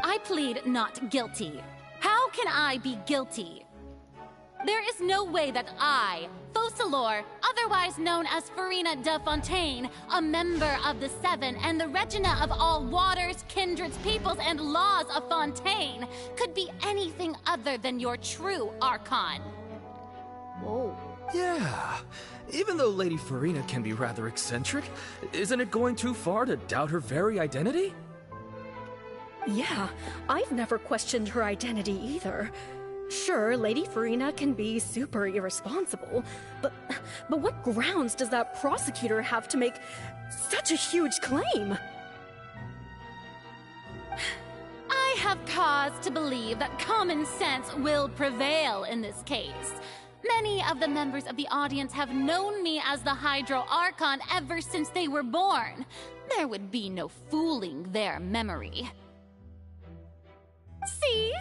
I plead not guilty. How can I be guilty? There is no way that I, Focalor, otherwise known as Farina de Fontaine, a member of the Seven and the Regina of all waters, kindreds, peoples, and laws of Fontaine, could be anything other than your true Archon. Whoa. Yeah. Even though Lady Farina can be rather eccentric, isn't it going too far to doubt her very identity? Yeah, I've never questioned her identity either. Sure, Lady Farina can be super irresponsible, but what grounds does that prosecutor have to make such a huge claim? I have cause to believe that common sense will prevail in this case. Many of the members of the audience have known me as the Hydro Archon ever since they were born. There would be no fooling their memory. See?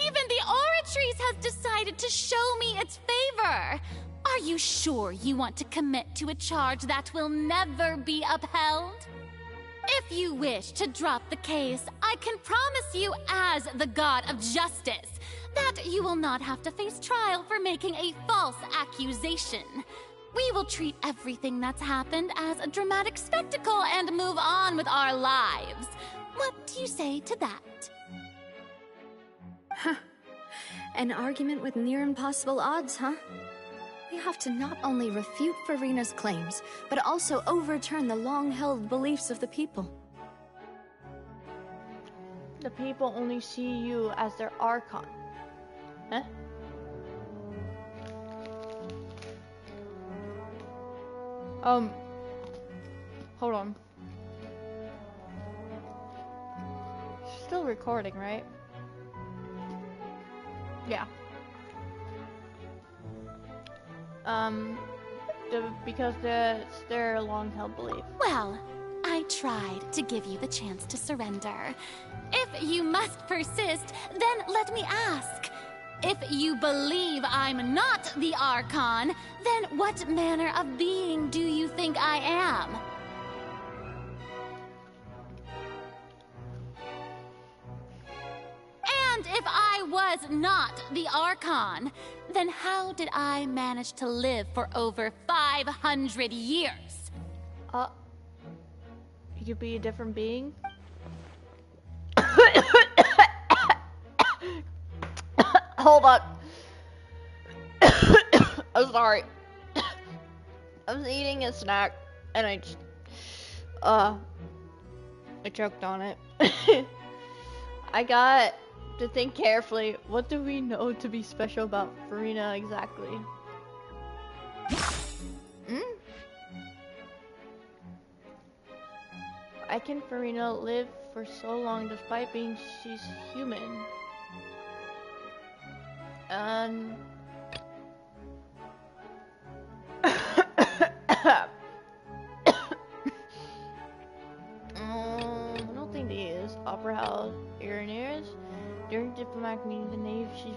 Even the Oratrice has decided to show me its favor. Are you sure you want to commit to a charge that will never be upheld? If you wish to drop the case, I can promise you as the God of Justice that you will not have to face trial for making a false accusation. We will treat everything that's happened as a dramatic spectacle and move on with our lives. What do you say to that? An argument with near impossible odds, huh? We have to not only refute Farina's claims, but also overturn the long-held beliefs of the people. The people only see you as their Archon. Huh? Hold on. Still recording, right? Yeah. Because it's their long-held belief. Well, I tried to give you the chance to surrender. If you must persist, then let me ask. If you believe I'm not the Archon, then what manner of being do you think I am? And if I was not the Archon, then how did I manage to live for over 500 years? You could be a different being? Hold on. I'm sorry. I was eating a snack and I just I choked on it. I got to think carefully. What do we know to be special about Farina exactly? Why can Farina live for so long despite being she's human? I don't think they is. Opera House Irineers. During diplomatic meeting, the knave she's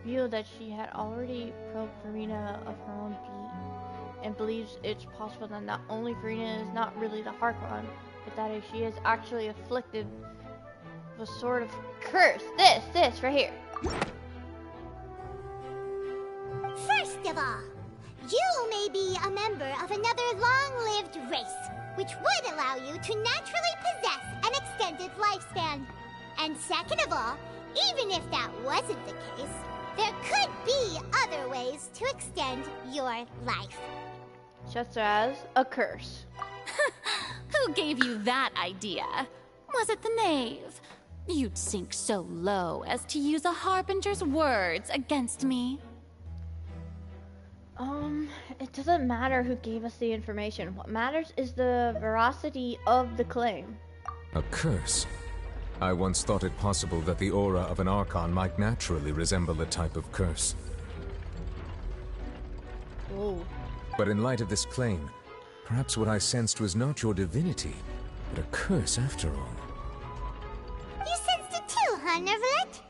revealed that she had already probed Farina of her own beat and believes it's possible that not only Farina is not really the Archon, but that she is actually afflicted with a sort of curse. This right here. First of all, you may be a member of another long-lived race, which would allow you to naturally possess an extended lifespan. And second of all, even if that wasn't the case, there could be other ways to extend your life. Such as a curse. Who gave you that idea? Was it the knave? You'd sink so low as to use a harbinger's words against me. It doesn't matter who gave us the information. What matters is the veracity of the claim. A curse? I once thought it possible that the aura of an Archon might naturally resemble a type of curse. Whoa. But in light of this claim, Perhaps what I sensed was not your divinity, but a curse after all. You sensed it too, huh, Neverlet?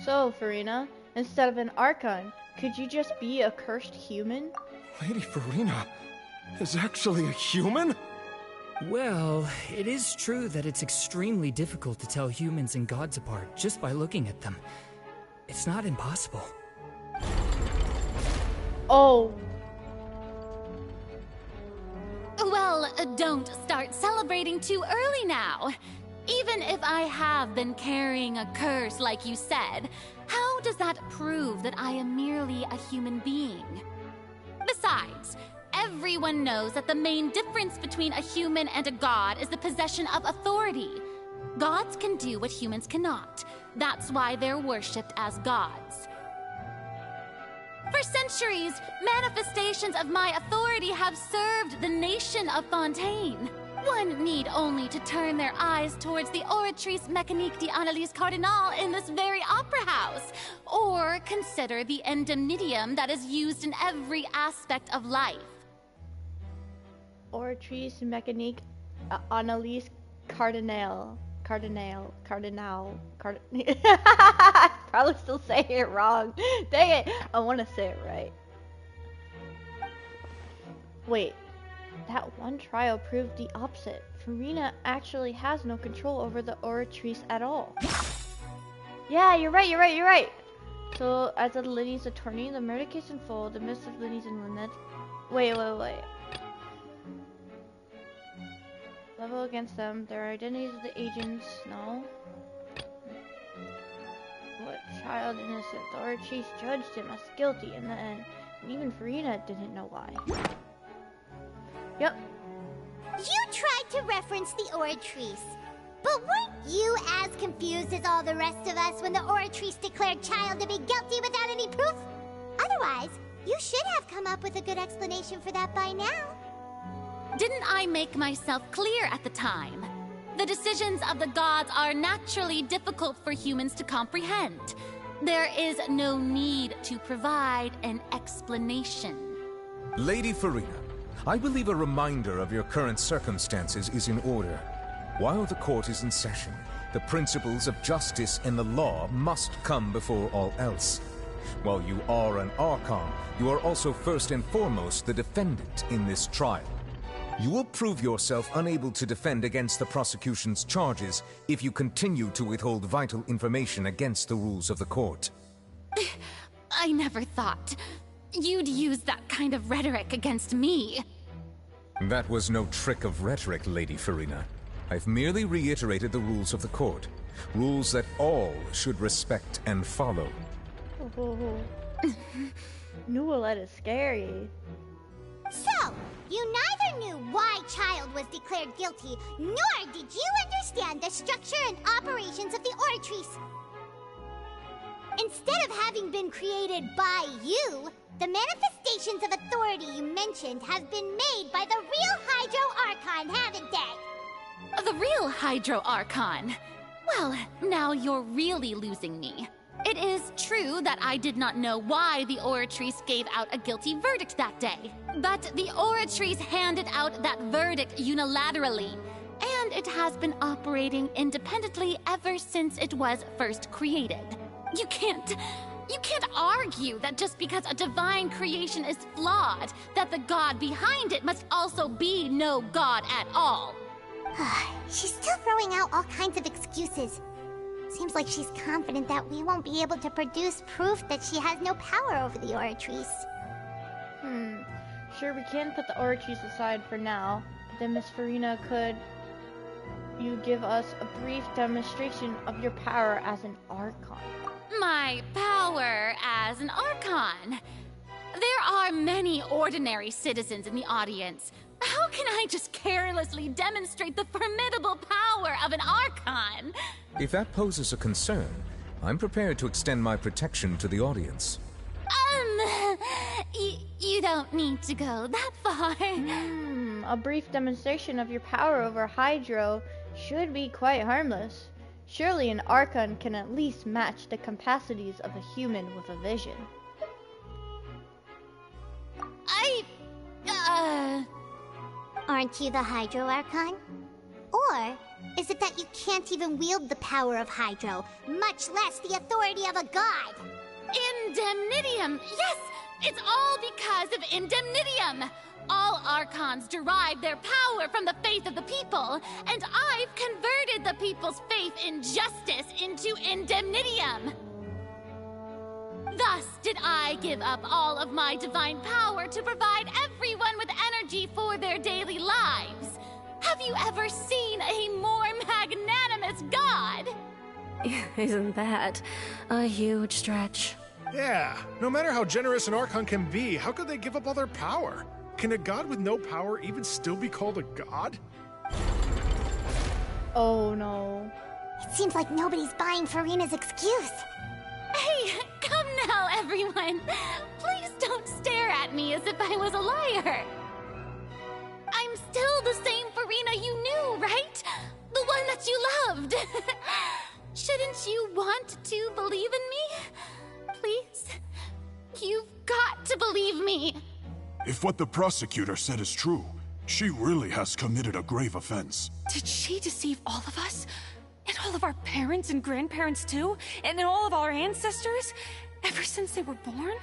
So, Farina, instead of an Archon, could you just be a cursed human? Lady Farina is actually a human? Well, it is true that it's extremely difficult to tell humans and gods apart just by looking at them. It's not impossible. Oh. Well, don't start celebrating too early now. Even if I have been carrying a curse like you said, how does that prove that I am merely a human being? Besides, everyone knows that the main difference between a human and a god is the possession of authority. Gods can do what humans cannot. That's why they're worshipped as gods. For centuries, manifestations of my authority have served the nation of Fontaine. One need only to turn their eyes towards the Oratrice Mécanique d'Analyse Cardinale in this very opera house, or consider the endemnitium that is used in every aspect of life. Oratrice Mécanique Analyse Cardinale. Probably still saying it wrong. Dang it! I want to say it right. Wait, that one trial proved the opposite. Farina actually has no control over the Oratrice at all. Yeah, you're right. So, as a Liddy's attorney, the murder case in full, the myths of Liddy's and Lynette. Wait. Level against them. Their identities of the agents. No. What child innocent? The Oratrice judged him as guilty in the end. And even Farina didn't know why. Yep. You tried to reference the Oratrice. But weren't you as confused as all the rest of us when the Oratrice declared Child to be guilty without any proof? Otherwise, you should have come up with a good explanation for that by now. Didn't I make myself clear at the time? The decisions of the gods are naturally difficult for humans to comprehend. There is no need to provide an explanation. Lady Farina, I believe a reminder of your current circumstances is in order. While the court is in session, the principles of justice and the law must come before all else. While you are an Archon, you are also first and foremost the defendant in this trial. You will prove yourself unable to defend against the prosecution's charges if you continue to withhold vital information against the rules of the court. I never thought you'd use that kind of rhetoric against me. That was no trick of rhetoric, Lady Farina. I've merely reiterated the rules of the court. Rules that all should respect and follow. Nualet is scary. So, you neither knew why Child was declared guilty, nor did you understand the structure and operations of the Oratrice. Instead of having been created by you, the manifestations of authority you mentioned have been made by the real Hydro Archon, haven't they? The real Hydro Archon? Well, now you're really losing me. It is true that I did not know why the Oratrice gave out a guilty verdict that day. But the Oratrice handed out that verdict unilaterally, and it has been operating independently ever since it was first created. You can't argue that just because a divine creation is flawed, that the god behind it must also be no god at all. She's still throwing out all kinds of excuses. Seems like she's confident that we won't be able to produce proof that she has no power over the Oratrice. Sure, we can put the Oratrice aside for now. But then, Miss Farina, could you give us a brief demonstration of your power as an Archon? My power as an Archon? There are many ordinary citizens in the audience. How can I just carelessly demonstrate the formidable power of an Archon? If that poses a concern, I'm prepared to extend my protection to the audience. You don't need to go that far. A brief demonstration of your power over Hydro should be quite harmless. Surely an Archon can at least match the capacities of a human with a vision. Aren't you the Hydro Archon? Or is it that you can't even wield the power of Hydro, much less the authority of a god? Indemnitium! Yes! It's all because of Indemnitium! All Archons derive their power from the faith of the people, and I've converted the people's faith in justice into Indemnitium! Thus did I give up all of my divine power to provide everyone with energy for their daily lives. Have you ever seen a more magnanimous god? Isn't that a huge stretch? Yeah, no matter how generous an Archon can be, how could they give up all their power? Can a god with no power even still be called a god? Oh no. It seems like nobody's buying Furina's excuse. Hey, come now, everyone. Please don't stare at me as if I was a liar. I'm still the same Furina you knew, right? The one that you loved. Shouldn't you want to believe in me? Please? You've got to believe me. If what the prosecutor said is true, she really has committed a grave offense. Did she deceive all of us? And all of our parents and grandparents too? And all of our ancestors? Ever since they were born?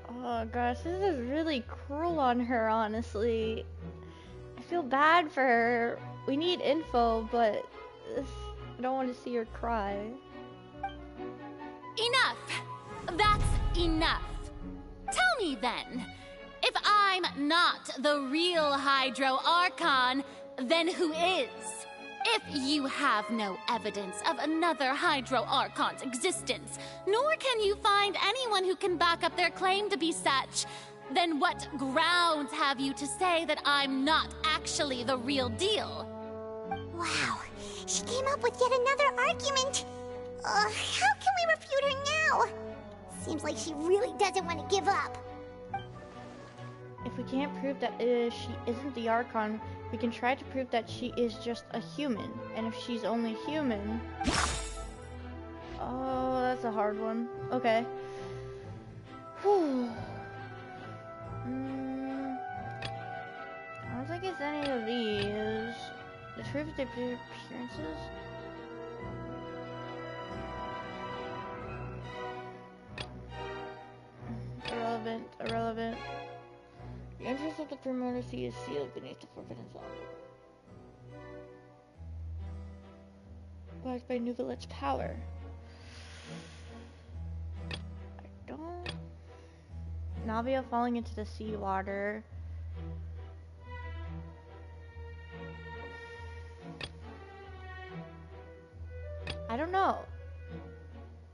Oh gosh, this is really cruel on her, honestly. I feel bad for her. We need info, but I don't want to see her cry. Enough! That's enough. Tell me then, if I'm not the real Hydro Archon, then who is? If you have no evidence of another Hydro Archon's existence, nor can you find anyone who can back up their claim to be such, then what grounds have you to say that I'm not actually the real deal? Wow, she came up with yet another argument. How can we refute her now? Seems like she really doesn't want to give up. If we can't prove that she isn't the Archon, we can try to prove that she is just a human. And if she's only human... Oh, that's a hard one. Okay. Whew. I don't think it's any of these. The truth of the appearances? Irrelevant. The entrance of the Primordial Sea is sealed beneath the forbidden zone. Blocked by Nuvalet's power. I don't... Navia falling into the seawater. I don't know.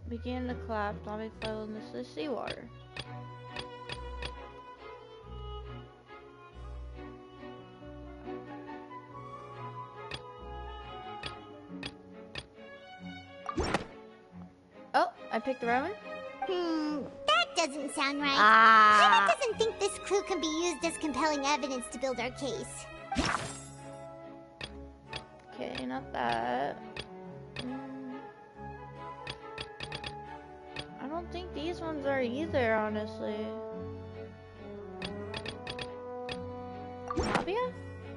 Began to collapse, Navia fell into the seawater. Oh, I picked the Roman? That doesn't sound right. Paimon doesn't think this clue can be used as compelling evidence to build our case. Okay, not that. I don't think these ones are either, honestly. Navia?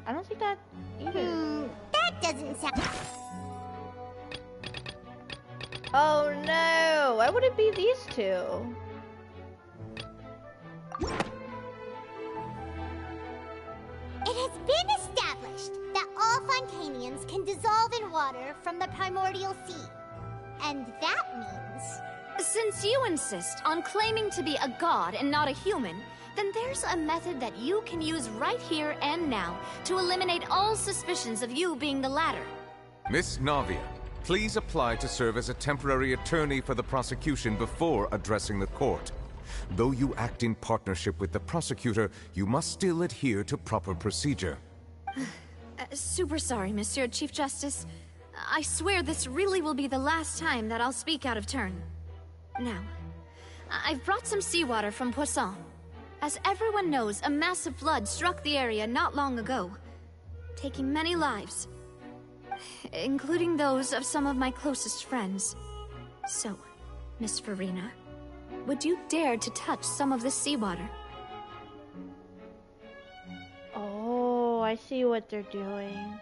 I don't think that either. That doesn't sound... Oh no! Why would it be these two? It has been established that all Fontanians can dissolve in water from the Primordial Sea. And that means... Since you insist on claiming to be a god and not a human, then there's a method that you can use right here and now to eliminate all suspicions of you being the latter. Miss Navia, please apply to serve as a temporary attorney for the prosecution before addressing the court. Though you act in partnership with the prosecutor, you must still adhere to proper procedure. Super sorry, Monsieur Chief Justice. I swear this really will be the last time that I'll speak out of turn. Now, I've brought some seawater from Poisson. As everyone knows, a massive flood struck the area not long ago, taking many lives, including those of some of my closest friends. So, Miss Furina, would you dare to touch some of this seawater? Oh, I I see what they're doing.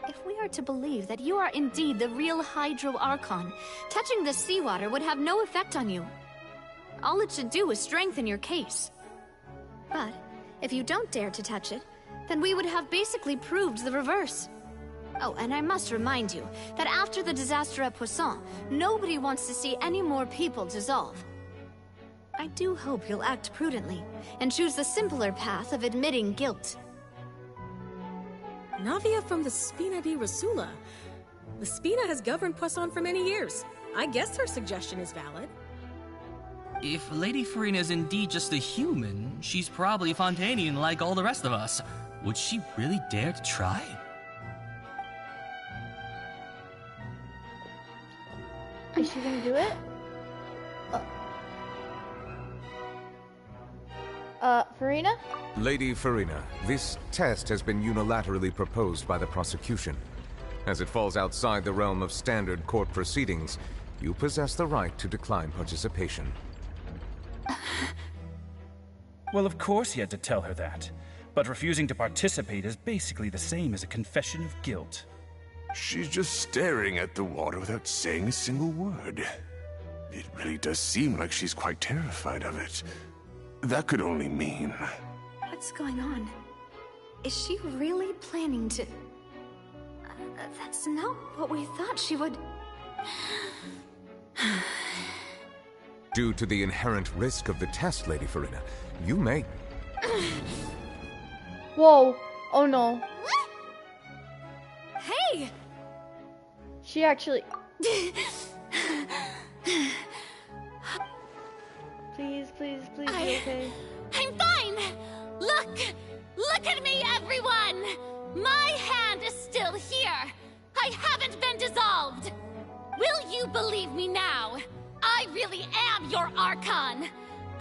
If we are to believe that you are indeed the real Hydro Archon, touching the seawater would have no effect on you. All it should do is strengthen your case. But if you don't dare to touch it, then we would have basically proved the reverse. Oh, and I must remind you that after the disaster at Poisson, nobody wants to see any more people dissolve. I do hope you'll act prudently and choose the simpler path of admitting guilt. Navia from the Spina di Rosula. The Spina has governed Poisson for many years. I guess her suggestion is valid. If Lady Farina is indeed just a human, she's probably Fontanian like all the rest of us. Would she really dare to try? Is she gonna do it? Farina? Lady Farina, this test has been unilaterally proposed by the prosecution. As it falls outside the realm of standard court proceedings, you possess the right to decline participation. Well, of course he had to tell her that. But refusing to participate is basically the same as a confession of guilt. She's just staring at the water without saying a single word. It really does seem like she's quite terrified of it. That could only mean... What's going on? Is she really planning to... that's not what we thought she would... Due to the inherent risk of the test, Lady Farina, you may... Whoa! Oh no. Hey! She actually... Please, please, please be okay. I'm fine! Look at me, everyone! My hand is still here! I haven't been dissolved! Will you believe me now? I really am your Archon!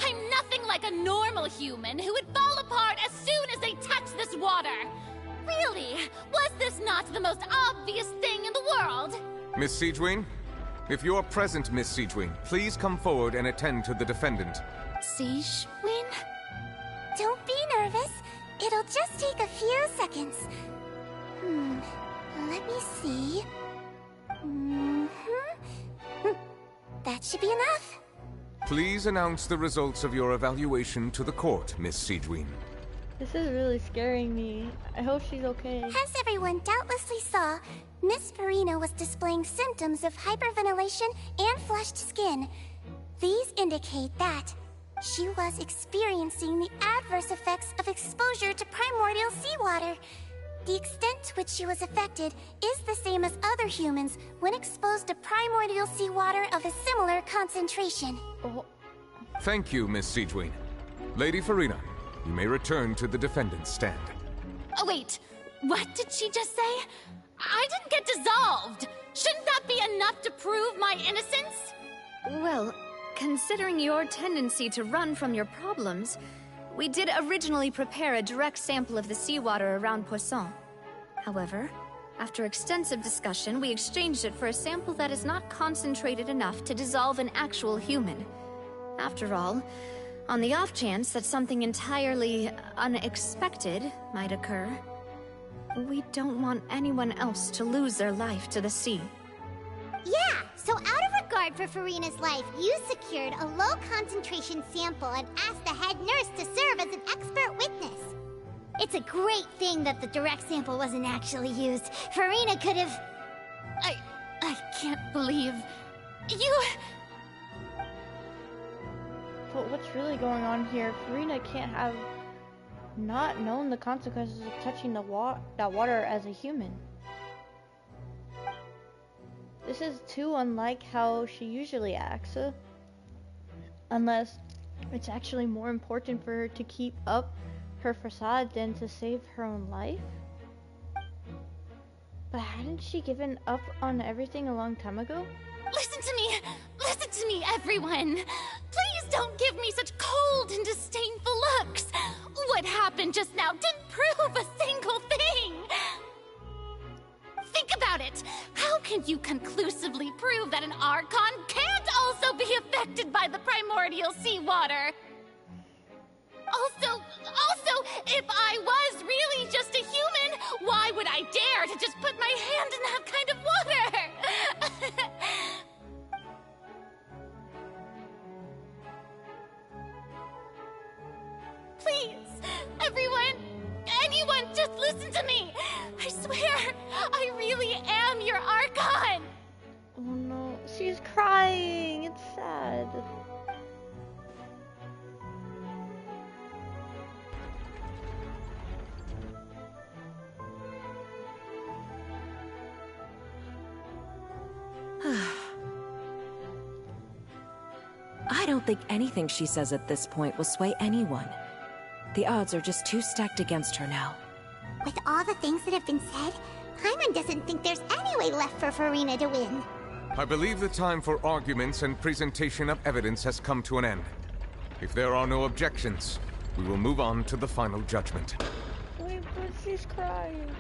I'm nothing like a normal human who would fall apart as soon as they touch this water! Really? Was this not the most obvious thing in the world? Miss Siegewin? If you're present, Miss Siegewin, please come forward and attend to the defendant. Siegewin? Don't be nervous. It'll just take a few seconds. Let me see. That should be enough. Please announce the results of your evaluation to the court, Miss Siegewin. This is really scaring me. I hope she's okay. As everyone doubtlessly saw, Miss Farina was displaying symptoms of hyperventilation and flushed skin. These indicate that she was experiencing the adverse effects of exposure to primordial seawater. The extent to which she was affected is the same as other humans when exposed to primordial seawater of a similar concentration. Thank you, Miss Siegewin. Lady Farina, you may return to the defendant's stand. Oh wait, what did she just say? I didn't get dissolved! Shouldn't that be enough to prove my innocence? Well, considering your tendency to run from your problems, we did originally prepare a direct sample of the seawater around Poisson. However, after extensive discussion, we exchanged it for a sample that is not concentrated enough to dissolve an actual human. After all, on the off chance that something entirely unexpected might occur, we don't want anyone else to lose their life to the sea. Yeah, so out of regard for Farina's life, you secured a low-concentration sample and asked the head nurse to serve as an expert witness. It's a great thing that the direct sample wasn't actually used. Farina could have... I can't believe... you... But what's really going on here? Farina can't have not known the consequences of touching that water as a human. This is too unlike how she usually acts. Unless it's actually more important for her to keep up her facade than to save her own life. But hadn't she given up on everything a long time ago? Listen to me, everyone! Please don't give me such cold and disdainful looks! What happened just now didn't prove a single thing! Think about it! How can you conclusively prove that an Archon can't also be affected by the primordial seawater? Also, if I was really just a human, why would I dare to just put my hand in that kind of water? Please, anyone, just listen to me. I swear, I really am your Archon. Oh no, she's crying. It's sad. I don't think anything she says at this point will sway anyone. The odds are just too stacked against her now. With all the things that have been said, Paimon doesn't think there's any way left for Furina to win. I believe the time for arguments and presentation of evidence has come to an end. If there are no objections, we will move on to the final judgment. Wait, but she's crying.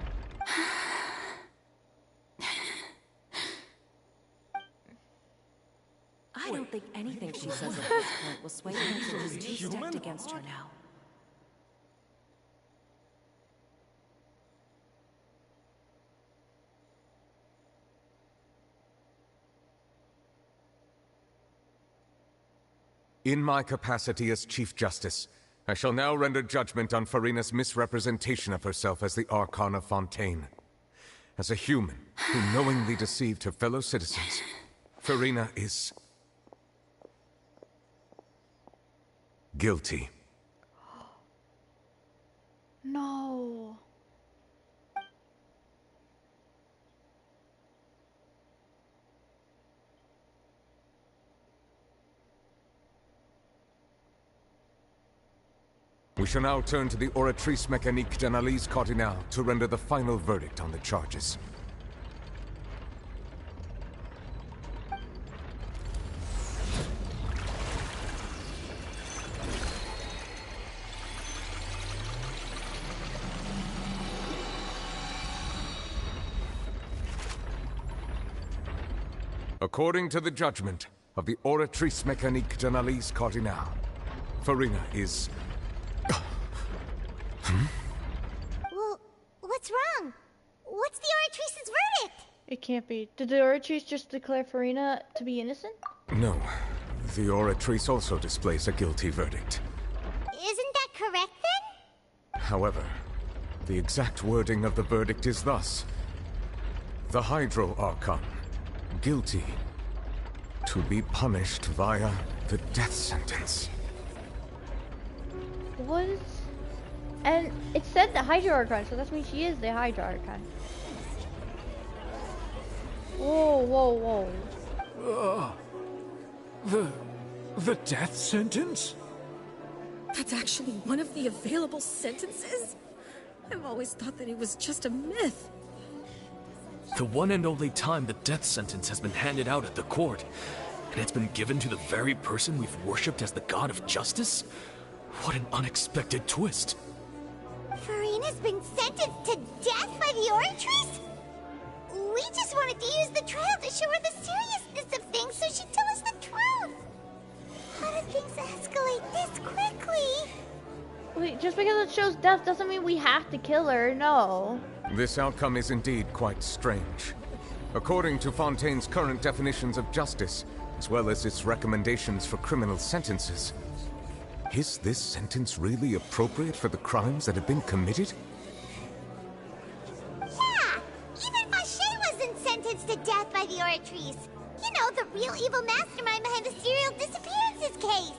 I don't think anything she says at this point will sway anyone. She's too stacked against her now. In my capacity as Chief Justice, I shall now render judgment on Furina's misrepresentation of herself as the Archon of Fontaine. As a human who knowingly deceived her fellow citizens, Furina is guilty. No. We shall now turn to the Oratrice Mécanique d'Analyse Cardinale to render the final verdict on the charges. According to the judgment of the Oratrice Mécanique d'Analyse Cardinale, Furina is... Well, what's wrong? What's the Oratrice's verdict? It can't be. Did the Oratrice just declare Furina to be innocent? No. The Oratrice also displays a guilty verdict. Isn't that correct then? However, the exact wording of the verdict is thus. The Hydro Archon, guilty, to be punished via the death sentence. What? And it said the Hydro Archon, so that means she is the Hydro Archon. Whoa, whoa, whoa. The death sentence? That's actually one of the available sentences? I've always thought that it was just a myth. The one and only time the death sentence has been handed out at the court, and it's been given to the very person we've worshipped as the god of justice? What an unexpected twist. Furina's been sentenced to death by the Oratrice? We just wanted to use the trial to show her the seriousness of things so she'd tell us the truth. How did things escalate this quickly? Wait, just because it shows death doesn't mean we have to kill her, no. This outcome is indeed quite strange. According to Fontaine's current definitions of justice, as well as its recommendations for criminal sentences, is this sentence really appropriate for the crimes that have been committed? Yeah! Even Fache wasn't sentenced to death by the Oratrice. You know, the real evil mastermind behind the serial disappearances case.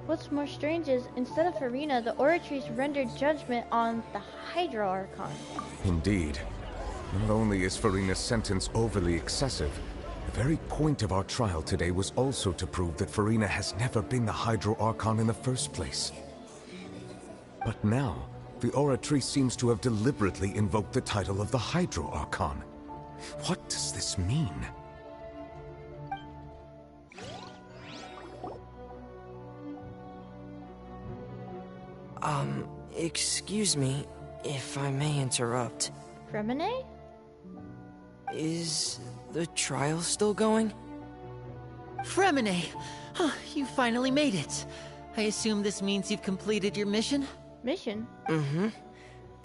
What's more strange is, instead of Furina, the Oratrice rendered judgment on the Hydro Archon. Indeed. Not only is Furina's sentence overly excessive, the very point of our trial today was also to prove that Furina has never been the Hydro Archon in the first place. But now, the Oratrice seems to have deliberately invoked the title of the Hydro Archon. What does this mean? Excuse me, if I may interrupt. Fremine? Is the trial still going? Fremine! You finally made it. I assume this means you've completed your mission? Mission? Mm-hmm.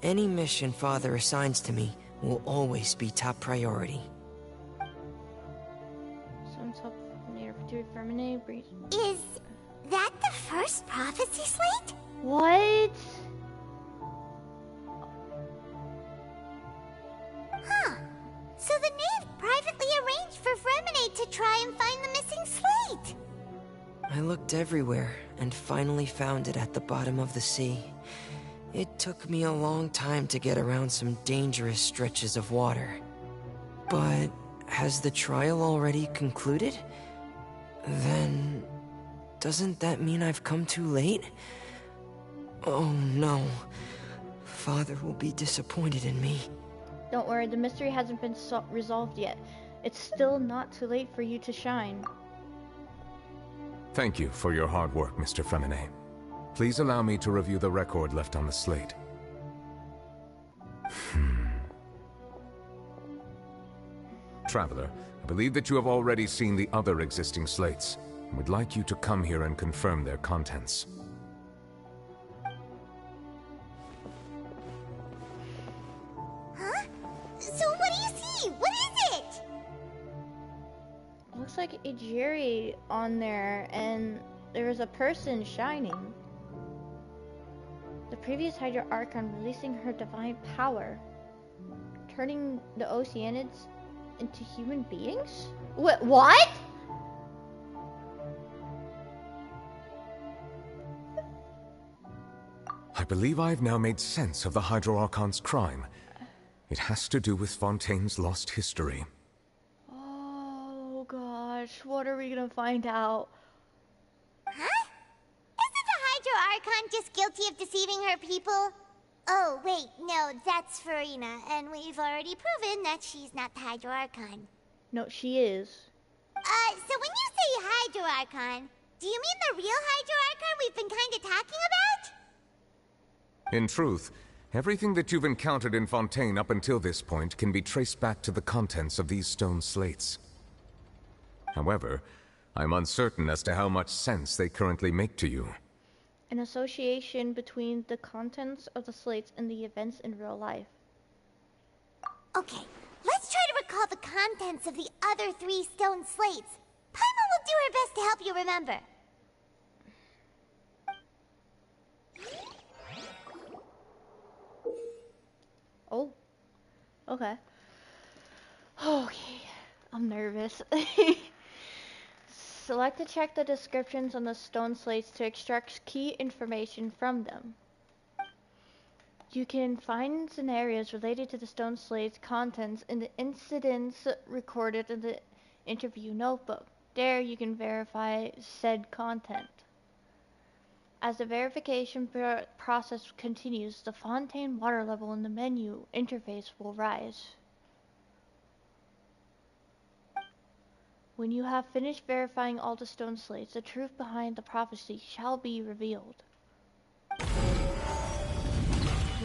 Any mission Father assigns to me will always be top priority. Is that the first prophecy slate? What? Huh. So the knave privately arranged for Fremenade to try and find the missing slate. I looked everywhere and finally found it at the bottom of the sea. It took me a long time to get around some dangerous stretches of water. But has the trial already concluded? Then, doesn't that mean I've come too late? Oh no. Father will be disappointed in me. Don't worry, the mystery hasn't been resolved yet. It's still not too late for you to shine. Thank you for your hard work, Mr. Fremenade. Please allow me to review the record left on the slate. Traveler, I believe that you have already seen the other existing slates, and would like you to come here and confirm their contents. Huh? So what do you see? What is it? Looks like a jury on there, and there's a person shining. The previous Hydra Archon releasing her divine power, turning the Oceanids into human beings? What? I believe I've now made sense of the Hydra Archon's crime. It has to do with Fontaine's lost history. Oh gosh, what are we gonna find out? Huh? Isn't the Hydra Archon just guilty of deceiving her people? Oh, wait, no, that's Farina, and we've already proven that she's not the Hydra Archon. No, she is. So when you say Hydra Archon, do you mean the real Hydra Archon we've been kinda talking about? In truth, everything that you've encountered in Fontaine up until this point can be traced back to the contents of these stone slates. However, I'm uncertain as to how much sense they currently make to you. An association between the contents of the slates and the events in real life. Okay, let's try to recall the contents of the other 3 stone slates. Paimon will do her best to help you remember. Oh. Okay. Okay. I'm nervous. Select to check the descriptions on the stone slates to extract key information from them. You can find scenarios related to the stone slate's contents in the incidents recorded in the interview notebook. There you can verify said content. As the verification process continues, the Fontaine water level in the menu interface will rise. When you have finished verifying all the stone slates, the truth behind the prophecy shall be revealed.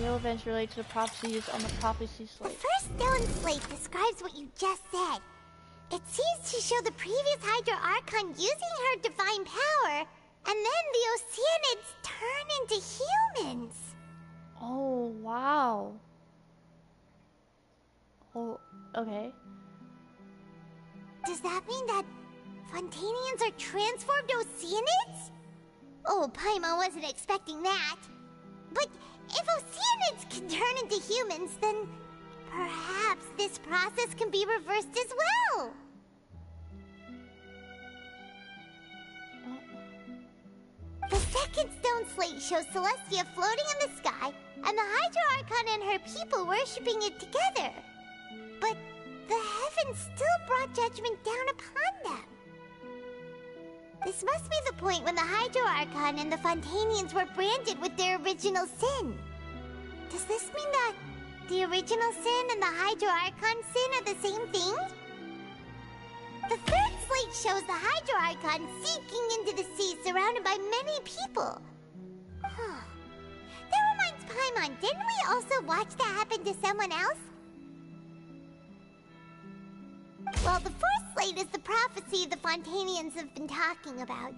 Real events related to the prophecies on the prophecy slate. The first stone slate describes what you just said. It seems to show the previous Hydra Archon using her divine power, and then the Oceanids turn into humans. Oh, wow. Oh, okay. Does that mean that Fontainians are transformed Oceanids? Oh, Paimon wasn't expecting that. But if Oceanids can turn into humans, then perhaps this process can be reversed as well. The second stone slate shows Celestia floating in the sky, and the Hydra Archon and her people worshipping it together. But the heavens still brought judgment down upon them. This must be the point when the Hydra Archon and the Fontainians were branded with their original sin. Does this mean that the original sin and the Hydra Archon sin are the same thing? The third slate shows the Hydra Archon sinking into the sea surrounded by many people. That reminds Paimon, didn't we also watch that happen to someone else? Well, the fourth slate is the prophecy the Fontainians have been talking about.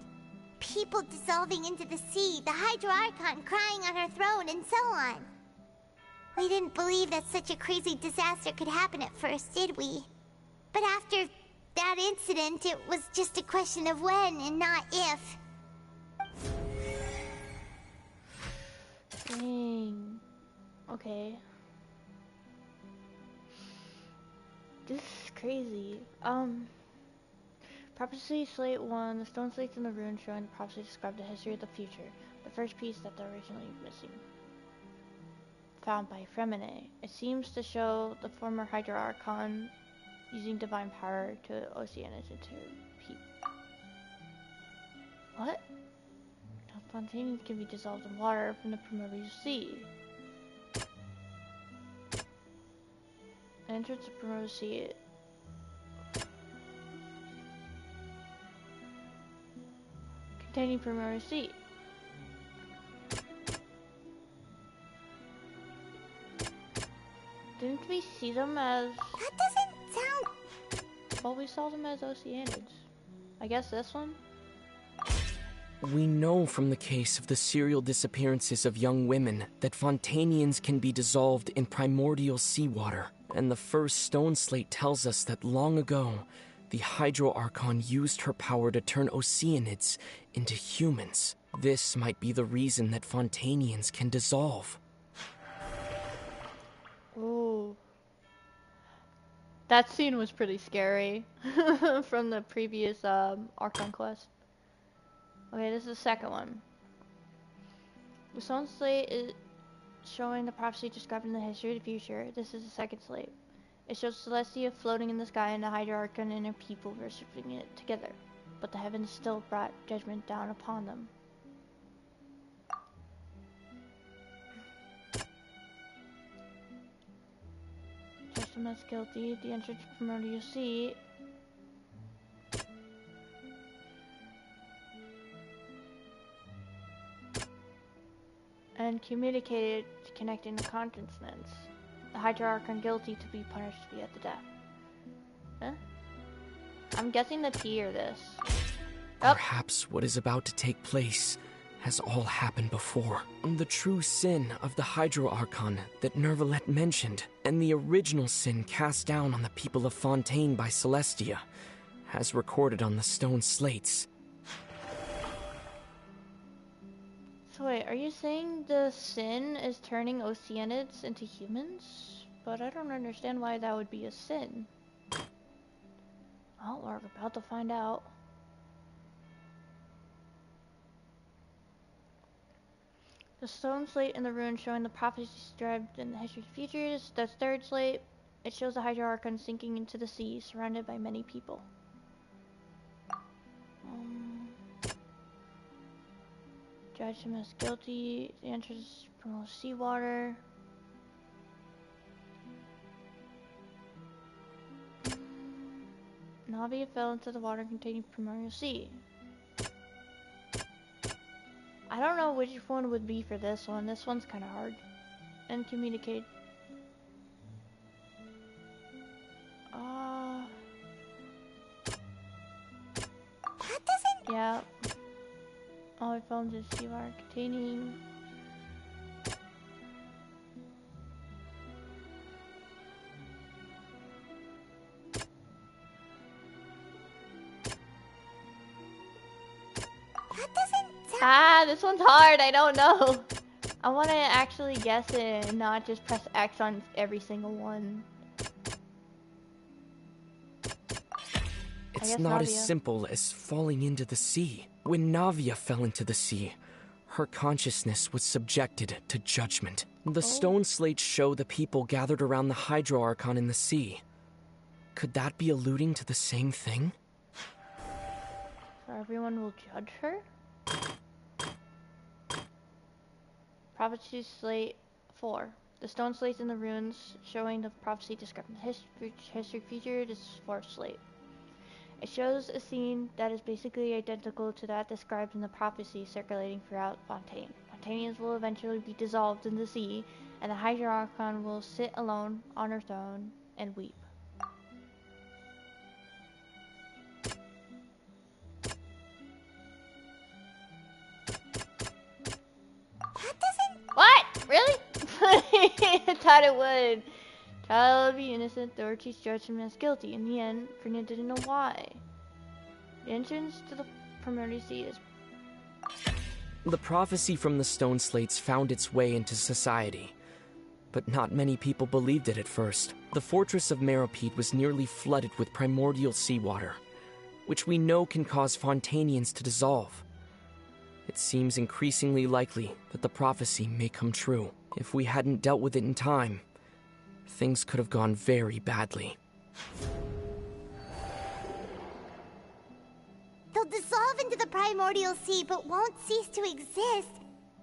people dissolving into the sea, the Hydro Archon crying on her throne, and so on. We didn't believe that such a crazy disaster could happen at first, did we? But after that incident, it was just a question of when and not if. Dang. Okay. This is crazy. Prophecy Slate 1, the stone slates in the ruin showing the prophecy described the history of the future. The first piece that they're originally missing. Found by Fremine. It seems to show the former Hydro Archon using divine power to Oceanids into people. What? Now spontaneous can be dissolved in water from the primordial sea. Entrance to primordial sea. Containing primordial sea. Didn't we see them as... That doesn't sound... Well, we saw them as Oceanids. I guess this one? We know from the case of the serial disappearances of young women that Fontanians can be dissolved in primordial seawater. And the first stone slate tells us that long ago, the Hydro Archon used her power to turn Oceanids into humans. This might be the reason that Fontanians can dissolve. Ooh. That scene was pretty scary from the previous Archon quest. Okay, this is the second one. The stone slate is showing the prophecy describing the history of the future. This is the second slate. It shows Celestia floating in the sky and the Hydro Archon and her people worshipping it together. But the heavens still brought judgment down upon them. Judge them as guilty. The entrance to primordial sea. And communicated connecting the consciousness. The Hydro Archon guilty to be punished to be at the death. Huh? I'm guessing the T or this. Perhaps what is about to take place has all happened before. The true sin of the Hydro Archon that Nervalet mentioned, and the original sin cast down on the people of Fontaine by Celestia, as recorded on the stone slates. So wait, are you saying the sin is turning Oceanids into humans? But I don't understand why that would be a sin. Well, we're about to find out. The stone slate in the ruin showing the prophecy described in the history of the future is the third slate. It shows the Hydro Archon sinking into the sea, surrounded by many people. Judge him as guilty. The entrance promotes seawater. Navia fell into the water containing primordial sea. I don't know which one would be for this one. This one's kind of hard. And communicate. That doesn't... Yeah. All I found is seawater containing... this one's hard. I don't know. I want to actually guess it and not just press X on every single one. It's not as simple as falling into the sea. When Navia fell into the sea, her consciousness was subjected to judgment. The stone slates show the people gathered around the Hydro Archon in the sea. Could that be alluding to the same thing? So everyone will judge her? Prophecy Slate 4. The stone slates in the ruins showing the prophecy describing the history future. This is 4th slate. It shows a scene that is basically identical to that described in the prophecy circulating throughout Fontaine. Fontanians will eventually be dissolved in the sea, and the Hydro Archon will sit alone on her throne and weep. thought it would. Trial of the innocent, the authorities judged him as guilty. In the end, Frina didn't know why. The entrance to the primary seat is... The prophecy from the stone slates found its way into society. But not many people believed it at first. The fortress of Meropide was nearly flooded with primordial seawater, which we know can cause Fontanians to dissolve. It seems increasingly likely that the prophecy may come true. If we hadn't dealt with it in time, things could have gone very badly. They'll dissolve into the primordial sea but won't cease to exist.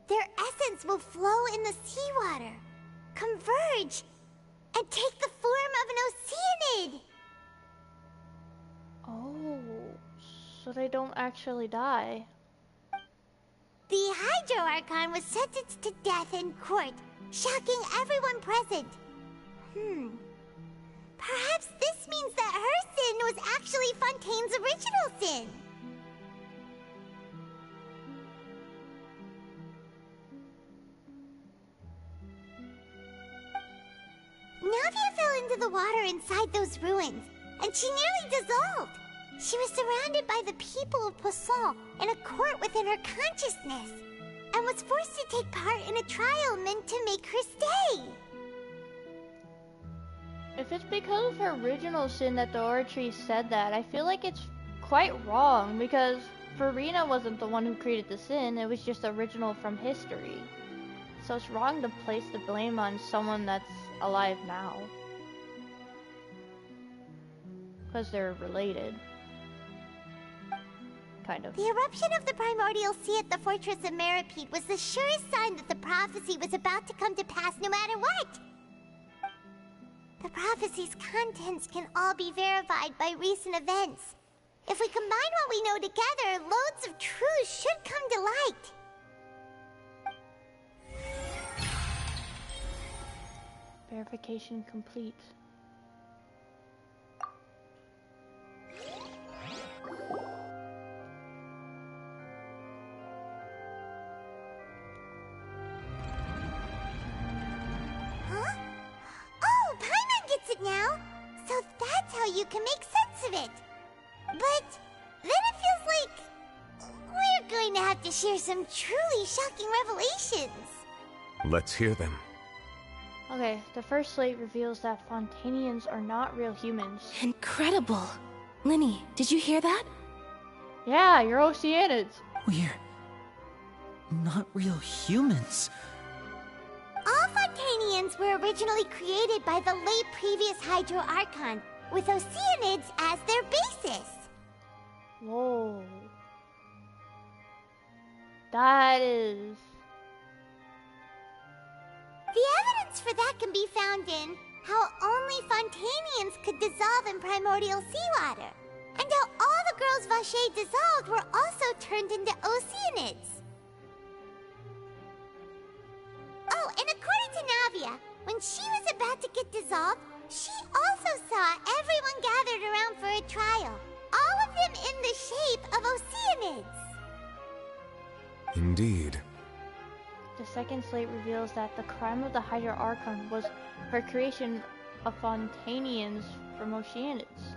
Their essence will flow in the seawater, converge, and take the form of an oceanid. Oh, so they don't actually die. The Hydro Archon was sentenced to death in court, shocking everyone present. Perhaps this means that her sin was actually Fontaine's original sin. Navia fell into the water inside those ruins, and she nearly dissolved. She was surrounded by the people of Poisson in a court within her consciousness, and was forced to take part in a trial meant to make her stay. If it's because of her original sin that the oratory said that, I feel like it's quite wrong, because Farina wasn't the one who created the sin, it was just original from history. So it's wrong to place the blame on someone that's alive now. Because they're related. Kind of. The eruption of the primordial sea at the fortress of Meropide was the surest sign that the prophecy was about to come to pass no matter what. The prophecy's contents can all be verified by recent events. If we combine what we know together, loads of truths should come to light. Verification complete. Huh? Oh, Paimon gets it now! So that's how you can make sense of it. But then it feels like we're going to have to share some truly shocking revelations. Let's hear them. Okay, the first slate reveals that Fontanians are not real humans. Incredible. Linny, did you hear that? Yeah, you're Oceanids. We're not real humans. All Fontanians were originally created by the late previous Hydro Archon, with Oceanids as their basis. Whoa. That is... The evidence for that can be found in how only Fontanians could dissolve in primordial seawater, and how all the girls Vacher dissolved were also turned into Oceanids. Oh, and according to Navia, when she was about to get dissolved, she also saw everyone gathered around for a trial, all of them in the shape of Oceanids. Indeed. The second slate reveals that the crime of the Hydro Archon was her creation of Fontanians from Oceanids.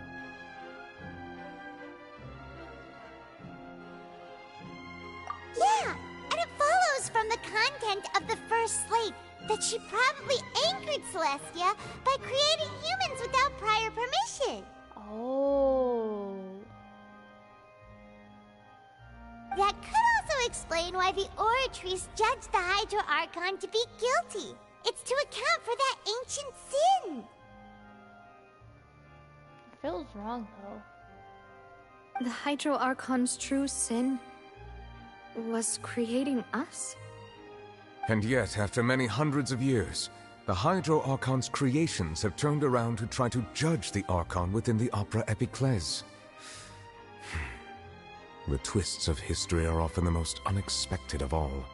Yeah, and it follows from the content of the first slate that she probably anchored Celestia by creating humans without prior permission. Oh. That could also explain why the Oratrice judged the Hydro Archon to be guilty. It's to account for that ancient sin. It feels wrong, though. The Hydro Archon's true sin was creating us? And yet, after many hundreds of years, the Hydro Archon's creations have turned around to try to judge the Archon within the Opera Epiclese. The twists of history are often the most unexpected of all.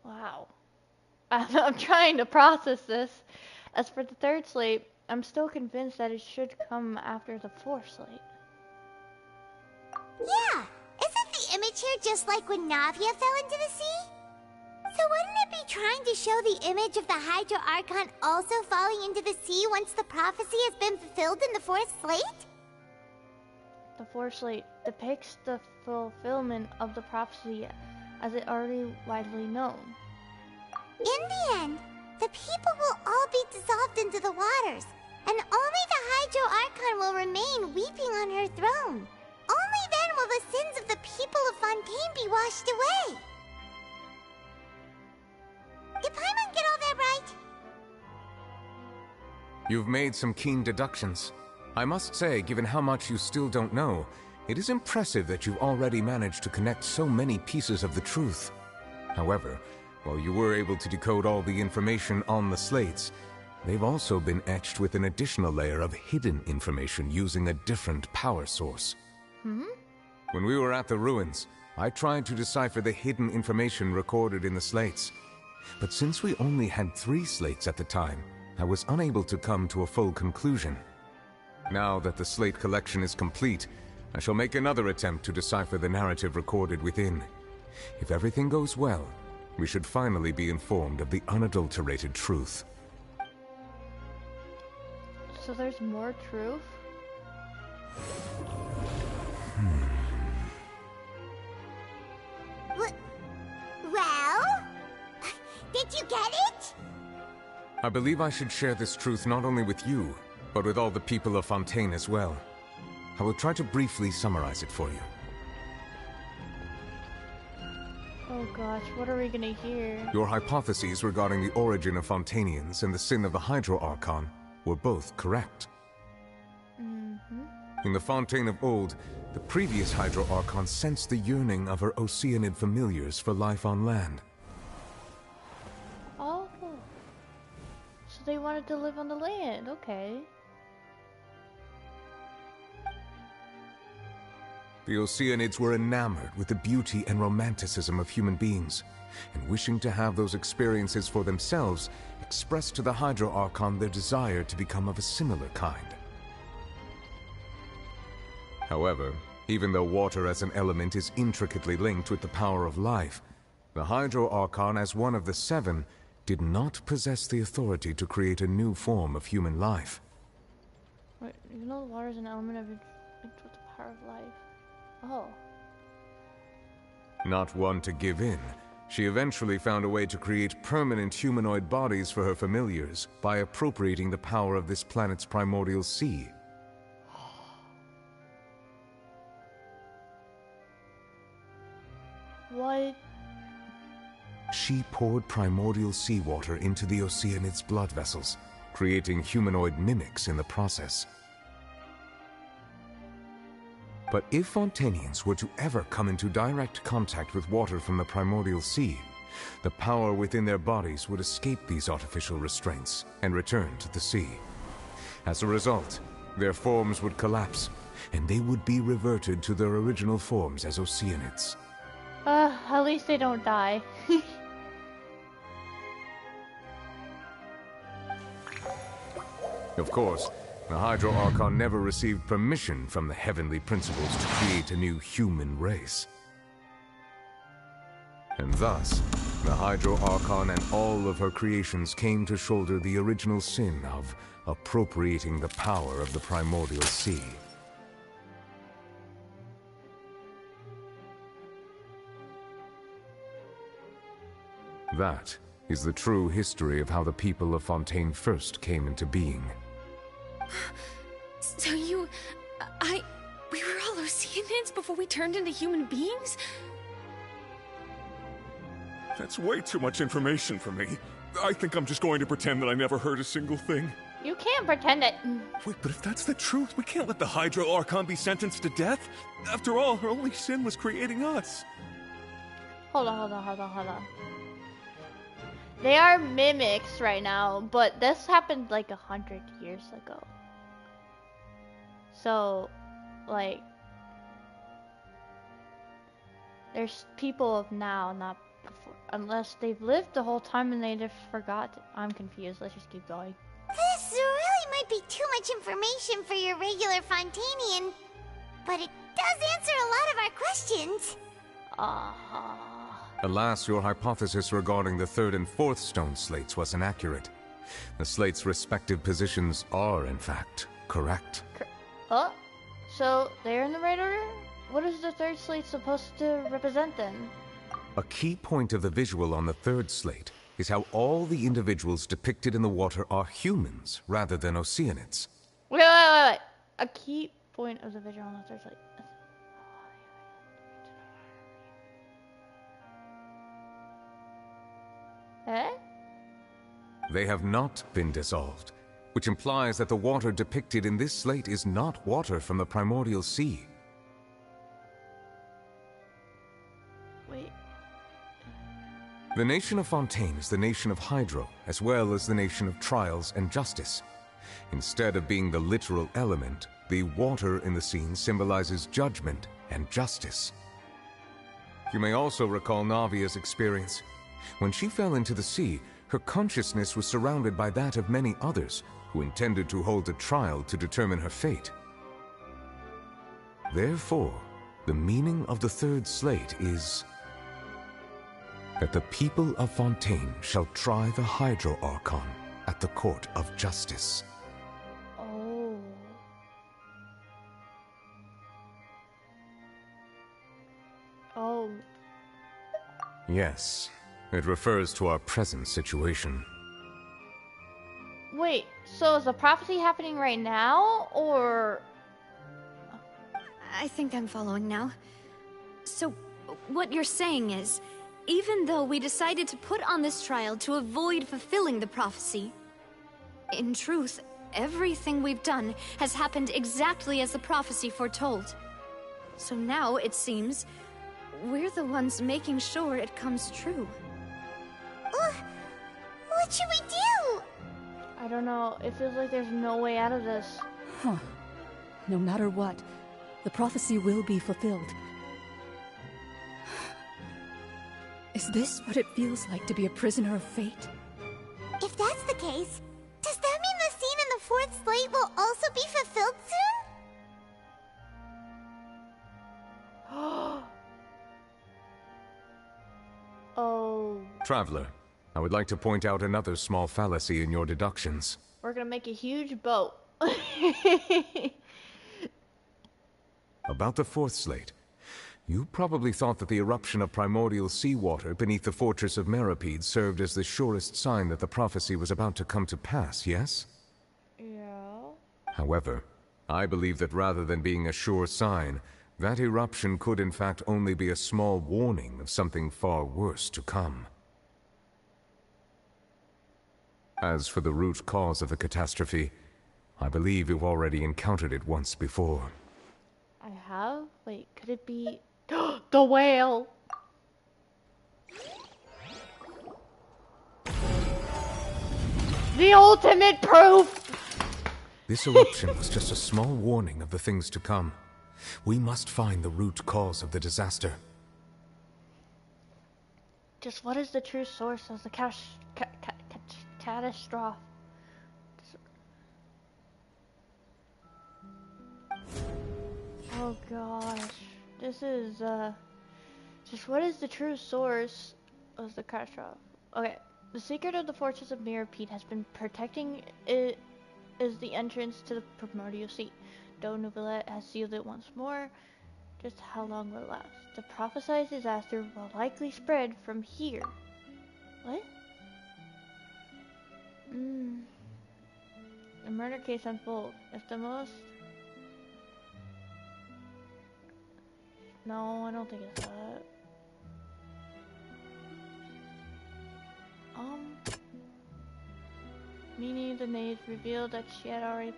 Wow. I'm trying to process this. As for the third slate, I'm still convinced that it should come after the fourth slate. Yeah, isn't the image signature just like when Navia fell into the sea? So wouldn't it be trying to show the image of the Hydro Archon also falling into the sea once the prophecy has been fulfilled in the fourth slate? The fourth slate depicts the fulfillment of the prophecy as it already widely known. In the end, the people will all be dissolved into the waters, and only the Hydro Archon will remain weeping on her throne. Only then will the sins of the people of Fontaine be washed away. Did Paimon get all that right? You've made some keen deductions. I must say, given how much you still don't know, it is impressive that you've already managed to connect so many pieces of the truth. However, while you were able to decode all the information on the slates, they've also been etched with an additional layer of hidden information using a different power source. When we were at the ruins, I tried to decipher the hidden information recorded in the slates. But since we only had 3 slates at the time, I was unable to come to a full conclusion. Now that the slate collection is complete, I shall make another attempt to decipher the narrative recorded within. If everything goes well, we should finally be informed of the unadulterated truth. So there's more truth? Well? Did you get it? I believe I should share this truth not only with you, but with all the people of Fontaine as well. I will try to briefly summarize it for you. Oh gosh, what are we gonna hear? Your hypotheses regarding the origin of Fontainians and the sin of the Hydro Archon were both correct. In the Fontaine of old, the previous Hydro Archon sensed the yearning of her Oceanid familiars for life on land. Oh. So they wanted to live on the land, okay. The Oceanids were enamored with the beauty and romanticism of human beings, and wishing to have those experiences for themselves, expressed to the Hydro Archon their desire to become of a similar kind. However, even though water as an element is intricately linked with the power of life, the Hydro Archon, as one of the 7, did not possess the authority to create a new form of human life. Wait, even though water is an element of linked with the power of life. Oh. Not one to give in, she eventually found a way to create permanent humanoid bodies for her familiars by appropriating the power of this planet's primordial sea. What? She poured primordial seawater into the Oceanid's blood vessels, creating humanoid mimics in the process. But if Fontainians were to ever come into direct contact with water from the primordial sea, the power within their bodies would escape these artificial restraints and return to the sea. As a result, their forms would collapse, and they would be reverted to their original forms as Oceanids. At least they don't die. Of course, the Hydro Archon never received permission from the heavenly principles to create a new human race. And thus, the Hydro Archon and all of her creations came to shoulder the original sin of appropriating the power of the primordial sea. That is the true history of how the people of Fontaine first came into being. So we were all Oceanids before we turned into human beings? That's way too much information for me. I think I'm just going to pretend that I never heard a single thing. You can't pretend it. Wait, but if that's the truth, we can't let the Hydro Archon be sentenced to death. After all, her only sin was creating us. Hold on. They are mimics right now, but this happened like 100 years ago. So, like, there's people of now, not before. Unless they've lived the whole time and they just forgot. I'm confused. Let's just keep going. This really might be too much information for your regular Fontainian, but it does answer a lot of our questions. Alas, your hypothesis regarding the third and fourth stone slates was inaccurate. The slates' respective positions are, in fact, correct. So they're in the right order? What is the third slate supposed to represent then? A key point of the visual on the third slate is how all the individuals depicted in the water are humans rather than Oceanids. Wait. A key point of the visual on the third slate. They have not been dissolved, which implies that the water depicted in this slate is not water from the primordial sea. Wait. The nation of Fontaine is the nation of Hydro, as well as the nation of Trials and Justice. Instead of being the literal element, the water in the scene symbolizes judgment and justice. You may also recall Navia's experience. When she fell into the sea, her consciousness was surrounded by that of many others who intended to hold a trial to determine her fate. Therefore, the meaning of the third slate is that the people of Fontaine shall try the Hydro Archon at the court of justice. Oh. Yes, it refers to our present situation. Wait, so is the prophecy happening right now, or...? I think I'm following now. So, what you're saying is, even though we decided to put on this trial to avoid fulfilling the prophecy, in truth, everything we've done has happened exactly as the prophecy foretold. So now, it seems, we're the ones making sure it comes true. What should we do? I don't know. It feels like there's no way out of this. Huh. No matter what, the prophecy will be fulfilled. Is this what it feels like to be a prisoner of fate? If that's the case, does that mean the scene in the fourth slate will also be fulfilled soon? Oh. Traveler, I would like to point out another small fallacy in your deductions. We're gonna make a huge boat. About the fourth slate, you probably thought that the eruption of primordial seawater beneath the fortress of Meripede served as the surest sign that the prophecy was about to come to pass, yes? Yeah. However, I believe that rather than being a sure sign, that eruption could in fact only be a small warning of something far worse to come. As for the root cause of the catastrophe, I believe you've already encountered it once before. I have? Wait, could it be... the whale! The ultimate proof! This eruption was just a small warning of the things to come. We must find the root cause of the disaster. Just what is the true source of the catastrophe? Oh gosh, this is just what is the true source of the catastrophe? Okay, the secret of the fortress of Meripede has been protecting it is the entrance to the primordial sea. Though Nouvellette has sealed it once more, just how long will it last? The prophesied disaster will likely spread from here. What? The murder case unfolds. If the most... No, I don't think it's that. Meaning the maid revealed that she had already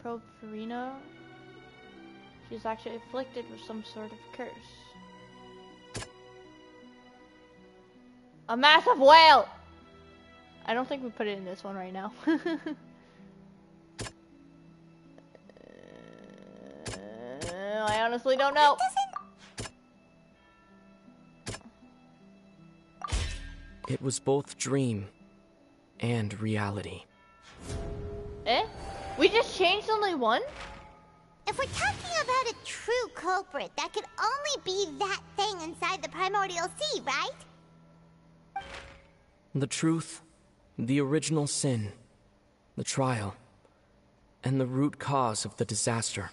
probed Furina. She's actually afflicted with some sort of curse. A massive whale! I don't think we put it in this one right now. I honestly don't know. It was both dream and reality. Eh? We just changed only one? If we're talking about a true culprit, that could only be that thing inside the Primordial Sea, right? The truth, the original sin, the trial, and the root cause of the disaster.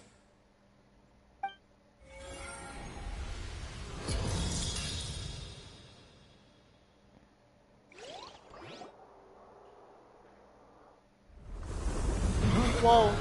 Whoa.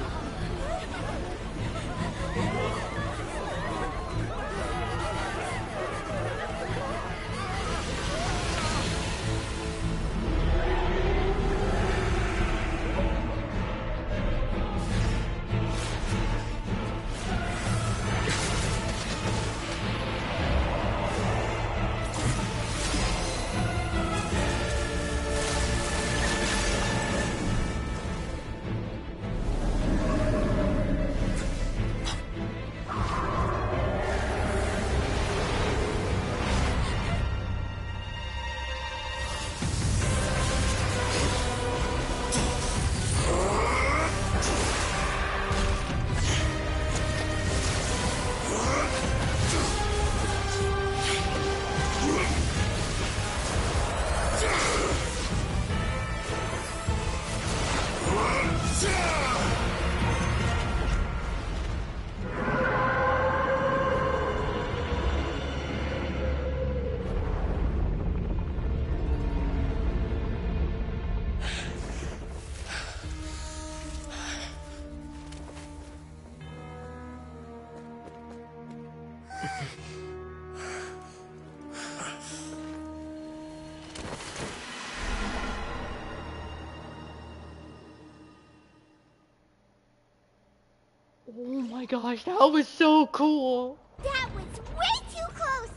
Oh my gosh, that was so cool. That was way too close.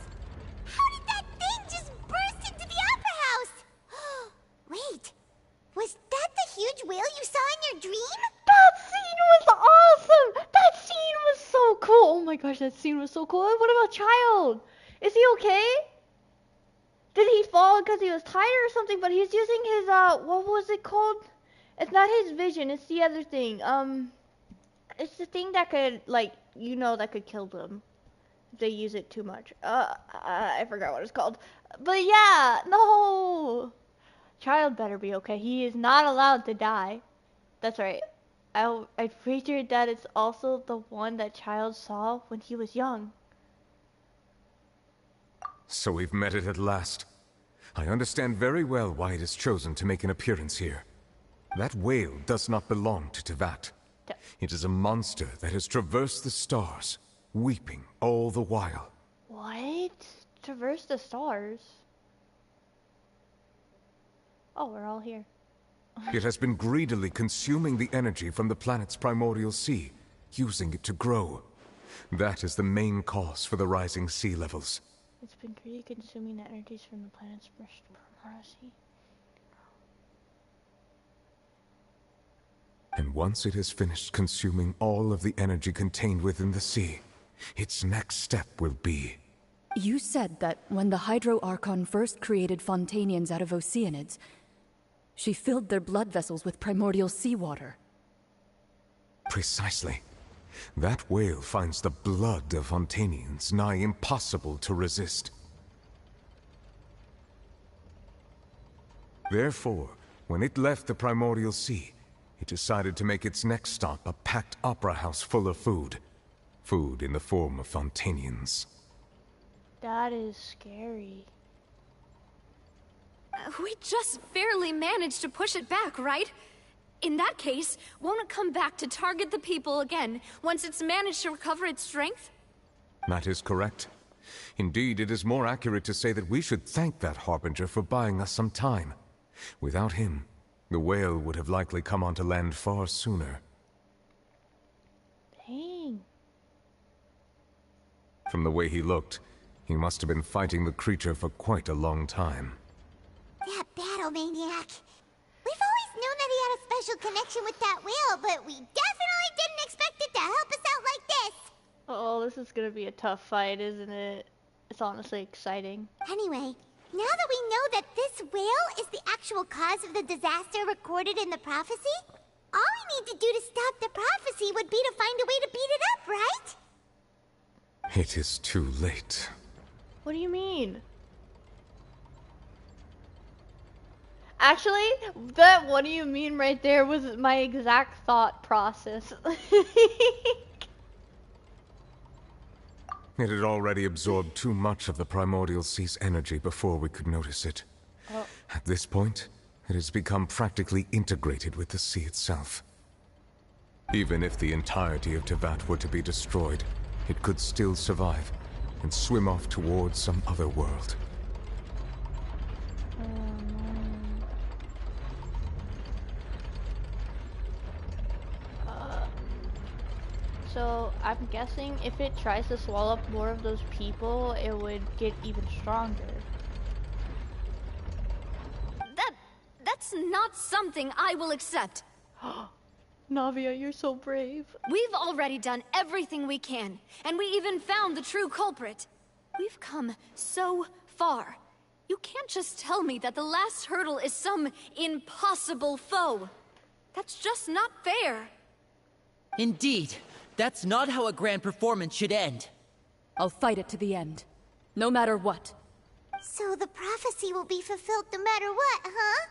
How did that thing just burst into the Opera House? Wait, was that the huge whale you saw in your dream? That scene was awesome. That scene was so cool. Oh my gosh, that scene was so cool. What about Child? Is he okay? Did he fall because he was tired or something? But he's using his, what was it called? It's not his vision, it's the other thing. It's the thing that could, like, you know, that could kill them if they use it too much. I forgot what it's called. But yeah, no. Child better be okay. He is not allowed to die. That's right. I figured that it's also the one that Child saw when he was young. So we've met it at last. I understand very well why it has chosen to make an appearance here. That whale does not belong to Teyvat. It is a monster that has traversed the stars, weeping all the while. What? Traverse the stars? Oh, we're all here. It has been greedily consuming the energy from the planet's primordial sea, using it to grow. That is the main cause for the rising sea levels. It's been greedy consuming the energies from the planet's primordial sea. And once it has finished consuming all of the energy contained within the sea, its next step will be... You said that when the Hydro Archon first created Fontanians out of Oceanids, she filled their blood vessels with primordial seawater. Precisely. That whale finds the blood of Fontanians nigh impossible to resist. Therefore, when it left the primordial sea, it decided to make its next stop a packed opera house full of food. Food in the form of Fontanians. That is scary. We just barely managed to push it back, right? In that case, won't it come back to target the people again once it's managed to recover its strength? That is correct. Indeed, it is more accurate to say that we should thank that Harbinger for buying us some time. Without him, the whale would have likely come onto land far sooner. Dang. From the way he looked, he must have been fighting the creature for quite a long time. That battle maniac. We've always known that he had a special connection with that whale, but we definitely didn't expect it to help us out like this. Oh, this is gonna be a tough fight, isn't it? It's honestly exciting. Anyway, now that we know that this whale is the actual cause of the disaster recorded in the prophecy, all we need to do to stop the prophecy would be to find a way to beat it up, It is too late. What do you mean? Actually, that "what do you mean" right there was my exact thought process. It had already absorbed too much of the primordial sea's energy before we could notice it. Oh. At this point, it has become practically integrated with the sea itself. Even if the entirety of Teyvat were to be destroyed, it could still survive and swim off towards some other world. So I'm guessing if it tries to swallow up more of those people, it would get even stronger. That's not something I will accept. Navia, you're so brave. We've already done everything we can, and we even found the true culprit. We've come so far. You can't just tell me that the last hurdle is some impossible foe. That's just not fair. Indeed. That's not how a grand performance should end. I'll fight it to the end. No matter what. So the prophecy will be fulfilled no matter what, huh?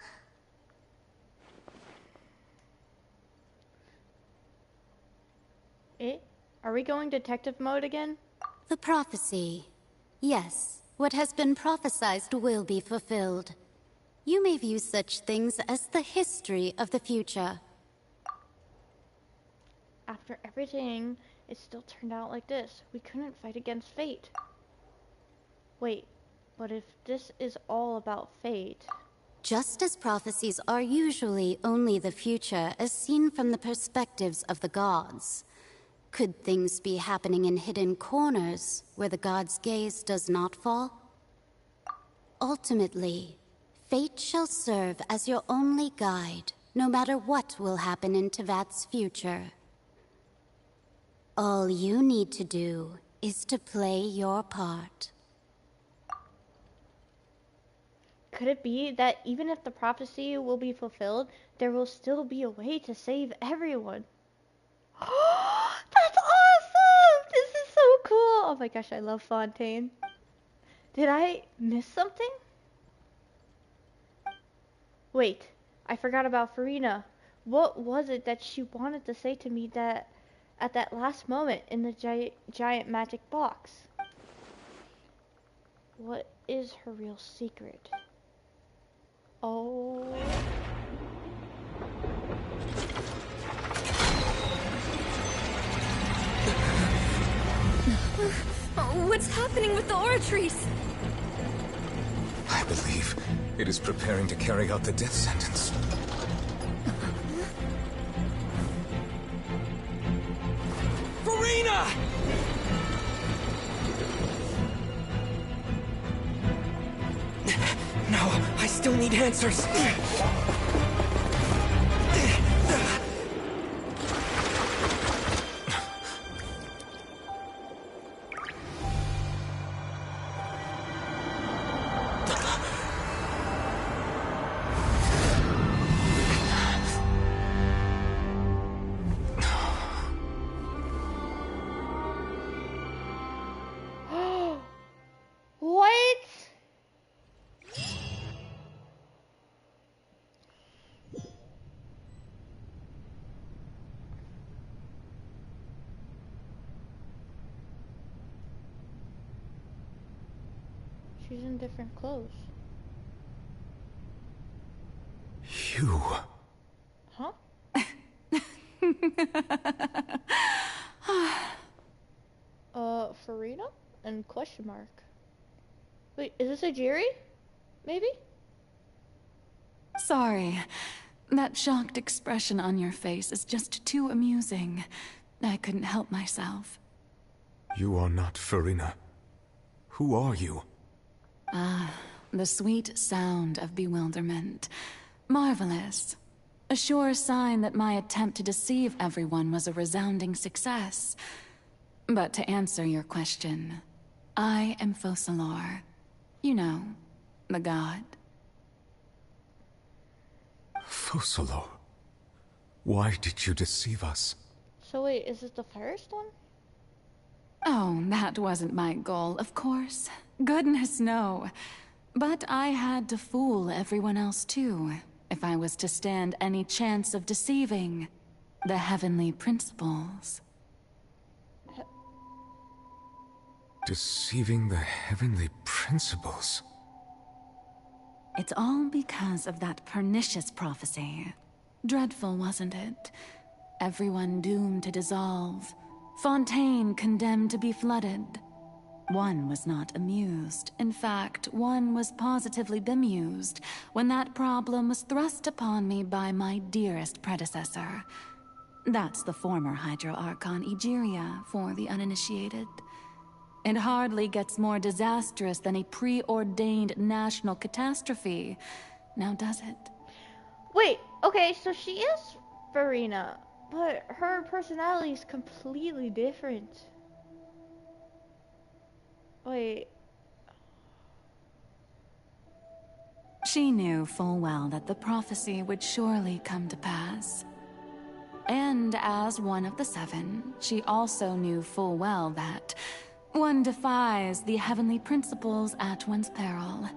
Are we going detective mode again? The prophecy. Yes, what has been prophesied will be fulfilled. You may view such things as the history of the future. After everything, it still turned out like this. We couldn't fight against fate. Wait, but if this is all about fate... Just as prophecies are usually only the future as seen from the perspectives of the gods, could things be happening in hidden corners where the gods' gaze does not fall? Ultimately, fate shall serve as your only guide, no matter what will happen in Teyvat's future. All you need to do is to play your part. Could it be that even if the prophecy will be fulfilled, there will still be a way to save everyone? That's awesome! This is so cool! Oh my gosh, I love Fontaine. Did I miss something? Wait, I forgot about Furina. What was it that she wanted to say to me that at that last moment in the giant magic box? What is her real secret? Oh... What's happening with the oratories? I believe it is preparing to carry out the death sentence. Furina! No, I still need answers. What? She's in different clothes. You... Huh? Furina? And question mark. Wait, is this a Jiri? Maybe? Sorry. That shocked expression on your face is just too amusing. I couldn't help myself. You are not Furina. Who are you? Ah, the sweet sound of bewilderment. Marvelous. A sure sign that my attempt to deceive everyone was a resounding success. But to answer your question, I am Focalor. You know, the god. Focalor. Why did you deceive us? So wait, is this the first one? Oh, that wasn't my goal, of course. Goodness, no. But I had to fool everyone else too, if I was to stand any chance of deceiving the heavenly principles. Deceiving the heavenly principles? It's all because of that pernicious prophecy. Dreadful, wasn't it? Everyone doomed to dissolve. Fontaine condemned to be flooded. One was not amused. In fact, one was positively bemused when that problem was thrust upon me by my dearest predecessor. That's the former Hydro Archon Egeria for the uninitiated. It hardly gets more disastrous than a preordained national catastrophe, now does it? Wait, okay, so she is Farina, but her personality is completely different. Wait. She knew full well that the prophecy would surely come to pass. And as one of the seven, she also knew full well that one defies the heavenly principles at one's peril.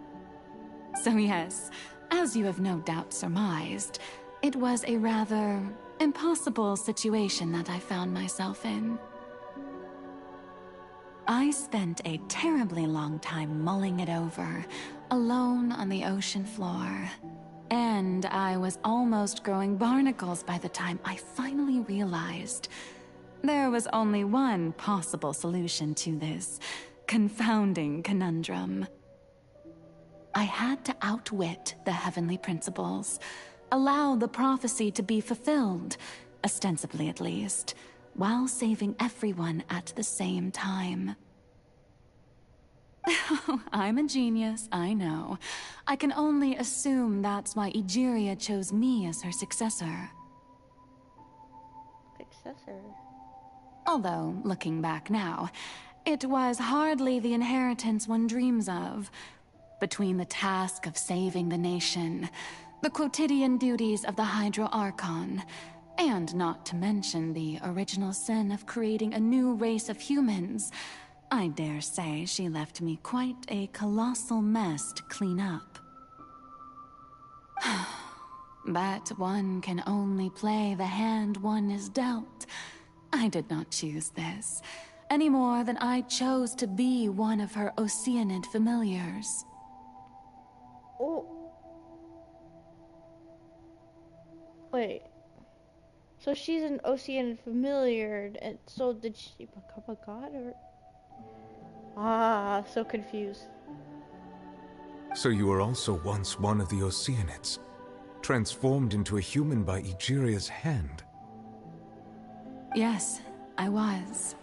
So yes, as you have no doubt surmised, it was a rather impossible situation that I found myself in. I spent a terribly long time mulling it over, alone on the ocean floor. And I was almost growing barnacles by the time I finally realized there was only one possible solution to this confounding conundrum. I had to outwit the heavenly principles, allow the prophecy to be fulfilled, ostensibly at least, while saving everyone at the same time. I'm a genius, I know. I can only assume that's why Egeria chose me as her successor. Successor? Although, looking back now, it was hardly the inheritance one dreams of. Between the task of saving the nation, the quotidian duties of the Hydro Archon, and not to mention the original sin of creating a new race of humans, I dare say she left me quite a colossal mess to clean up. But one can only play the hand one is dealt. I did not choose this, any more than I chose to be one of her Oceanid familiars. Oh. Wait. So she's an Oceanid familiar, and so did she become a god, or? Ah, so confused. So you were also once one of the Oceanids, transformed into a human by Egeria's hand. Yes, I was.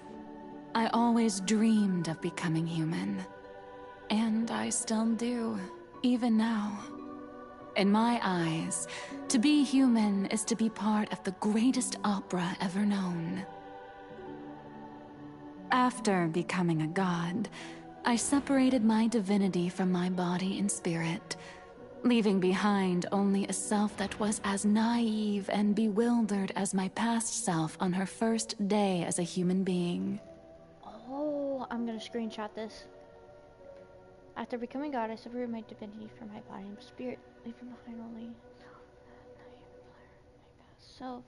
I always dreamed of becoming human. And I still do, even now. In my eyes, to be human is to be part of the greatest opera ever known. After becoming a god, I separated my divinity from my body and spirit, leaving behind only a self that was as naive and bewildered as my past self on her first day as a human being. Oh, I'm gonna screenshot this. After becoming god, I separated my divinity from my body and spirit, leaving behind only my past self.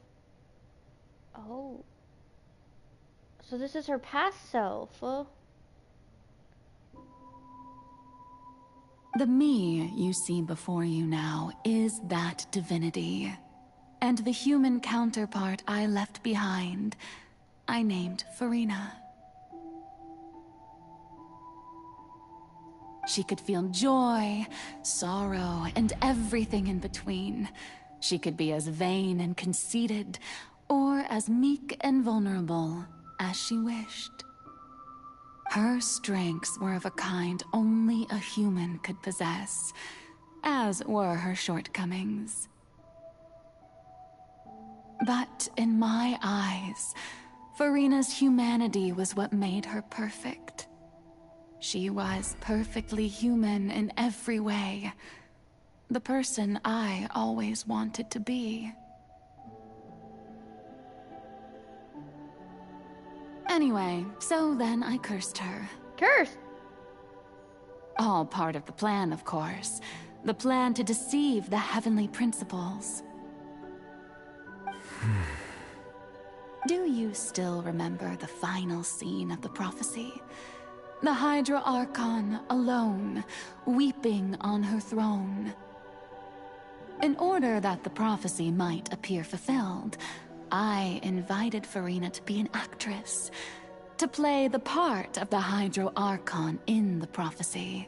Oh. So this is her past self. The me you see before you now is that divinity. And the human counterpart I left behind, I named Farina. She could feel joy, sorrow, and everything in between. She could be as vain and conceited, or as meek and vulnerable as she wished. Her strengths were of a kind only a human could possess, as were her shortcomings. But in my eyes, Farina's humanity was what made her perfect. She was perfectly human in every way. The person I always wanted to be. Anyway, so then I cursed her. Cursed? All part of the plan, of course. The plan to deceive the heavenly principles. Do you still remember the final scene of the prophecy? The Hydra Archon, alone, weeping on her throne. In order that the prophecy might appear fulfilled, I invited Furina to be an actress, to play the part of the Hydra Archon in the prophecy.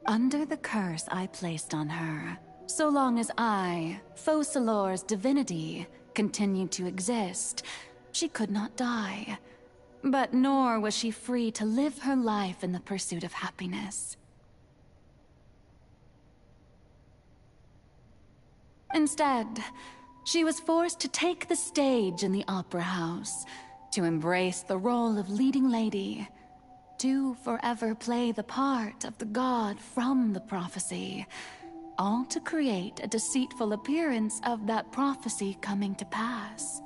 Under the curse I placed on her, so long as I, Focalor's divinity, continued to exist, she could not die. But nor was she free to live her life in the pursuit of happiness. Instead, she was forced to take the stage in the opera house, to embrace the role of leading lady, to forever play the part of the god from the prophecy, all to create a deceitful appearance of that prophecy coming to pass.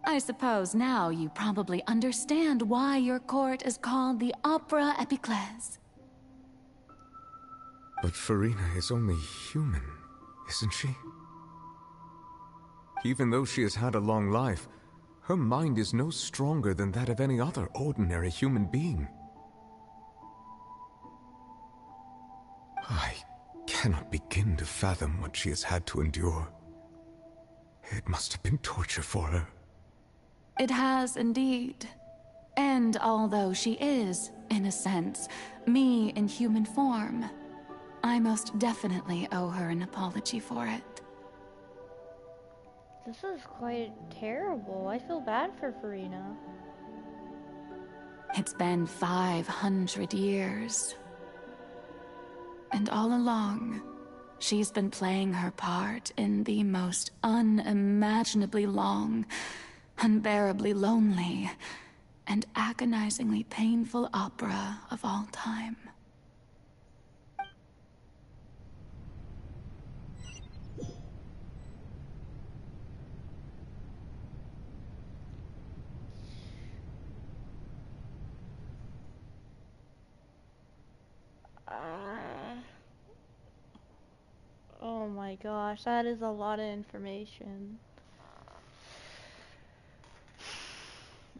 I suppose now you probably understand why your court is called the Opera Epiclese. But Furina is only human, isn't she? Even though she has had a long life, her mind is no stronger than that of any other ordinary human being. I cannot begin to fathom what she has had to endure. It must have been torture for her. It has indeed. And although she is, in a sense, me in human form, I most definitely owe her an apology for it. This is quite terrible. I feel bad for Furina. It's been 500 years. And all along, she's been playing her part in the most unimaginably long, unbearably lonely, and agonizingly painful opera of all time. Oh my gosh, that is a lot of information.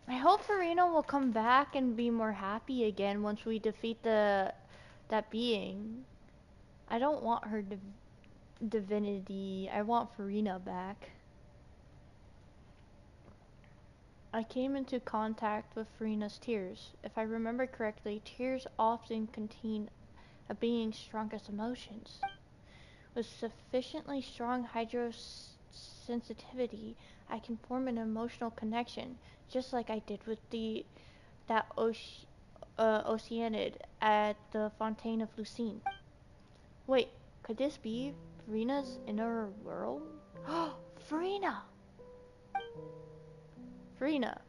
I hope Furina will come back and be more happy again once we defeat that being. I don't want her divinity. I want Furina back. I came into contact with Furina's tears. If I remember correctly, tears often contain a being's strongest emotions. With sufficiently strong hydrosensitivity, I can form an emotional connection, just like I did with that Oceanid at the Fontaine of Lucine. Wait, could this be Furina's inner world? Furina! Furina,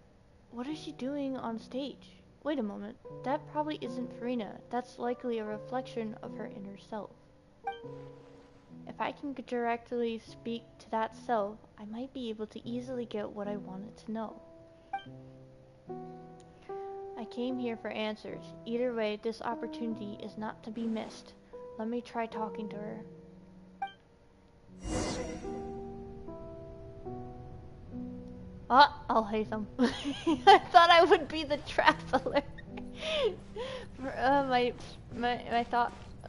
what is she doing on stage? Wait a moment, that probably isn't Furina. That's likely a reflection of her inner self. If I can directly speak to that self, I might be able to easily get what I wanted to know. I came here for answers. Either way, this opportunity is not to be missed. Let me try talking to her. I'll hate them. I thought I would be the traveler.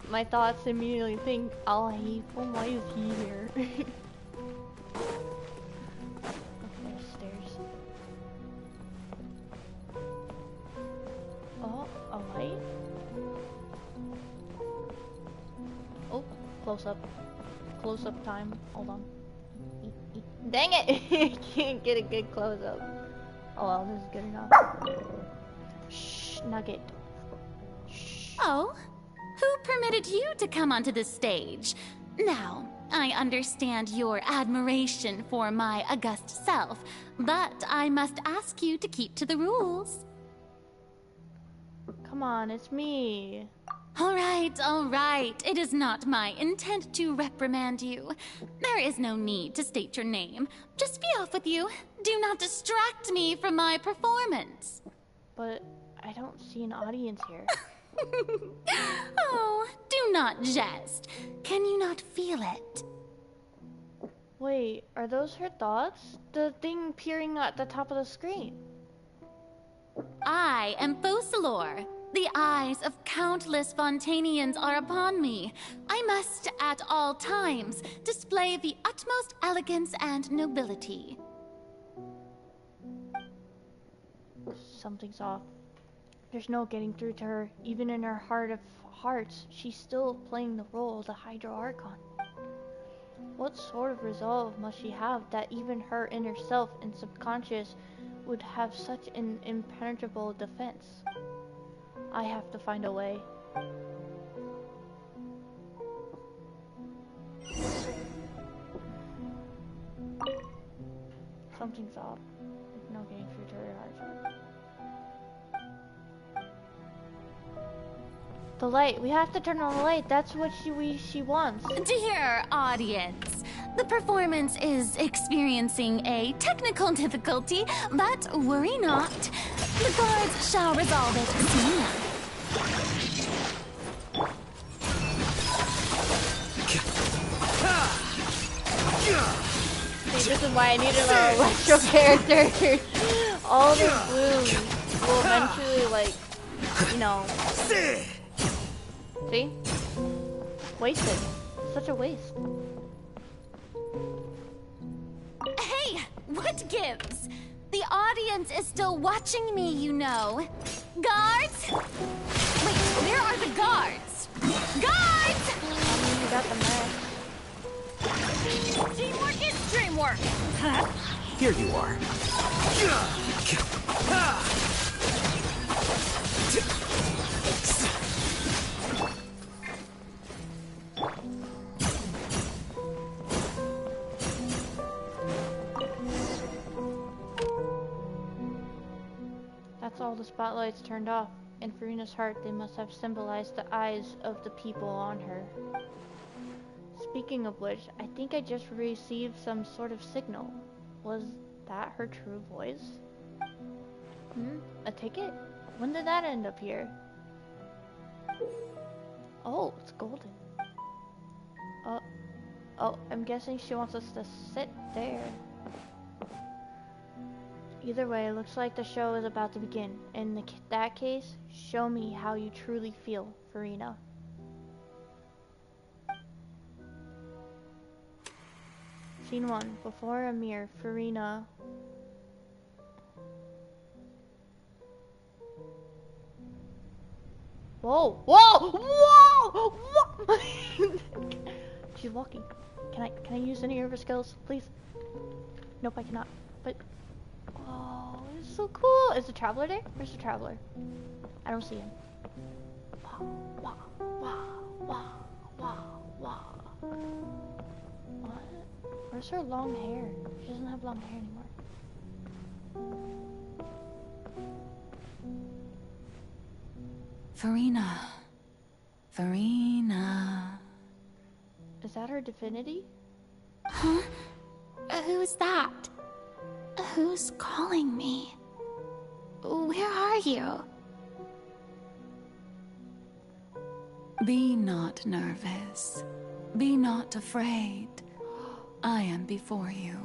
My thoughts immediately think, I'll hate him. Why is he here? Okay, stairs. Oh, a light? Oh, close up. Close up time. Hold on. Dang it! Can't get a good close up. Oh well, this is good enough. Shh, Nugget. Shh. Oh? Who permitted you to come onto the stage? Now, I understand your admiration for my august self, but I must ask you to keep to the rules. Come on, it's me. All right. It is not my intent to reprimand you. There is no need to state your name. Just be off with you. Do not distract me from my performance. But I don't see an audience here. Oh, do not jest. Can you not feel it? Wait, are those her thoughts? The thing peering at the top of the screen. I am Focalor. The eyes of countless Fontanians are upon me. I must, at all times, display the utmost elegance and nobility. Something's off. There's no getting through to her. Even in her heart of hearts, she's still playing the role of the Hydro Archon. What sort of resolve must she have that even her inner self and subconscious would have such an impenetrable defense? I have to find a way. Something's off. No getting through to her heart. The light. We have to turn on the light. That's what she wants. Dear audience, the performance is experiencing a technical difficulty, but worry not. The guards shall resolve it soon enough. See, this is why I needed an electro character. All the blooms will eventually, like, you know. See? Wasted. Such a waste. Hey, what gives? The audience is still watching me, you know. Guards? Wait, where are the guards? Guards! You got the mess. Teamwork is dreamwork. Here you are. That's all the spotlights turned off. In Furina's heart, they must have symbolized the eyes of the people on her. Speaking of which, I think I just received some sort of signal. Was that her true voice? A ticket? When did that end up here? Oh, it's golden. Oh, I'm guessing she wants us to sit there. Either way, it looks like the show is about to begin. In that case, show me how you truly feel, Furina. Scene 1. Before a mirror, Furina. Whoa! Whoa! Whoa! Whoa! She's walking. Can I use any of her skills, please? Nope, I cannot. But oh, it's so cool. Is the Traveler there? Where's the Traveler? I don't see him. Wow! Wow! Wow! Wow! Wow! Wow! What? Where's her long hair? She doesn't have long hair anymore. Furina. Furina. Is that her divinity? Huh? Who's that? Who's calling me? Where are you? Be not nervous. Be not afraid. I am before you.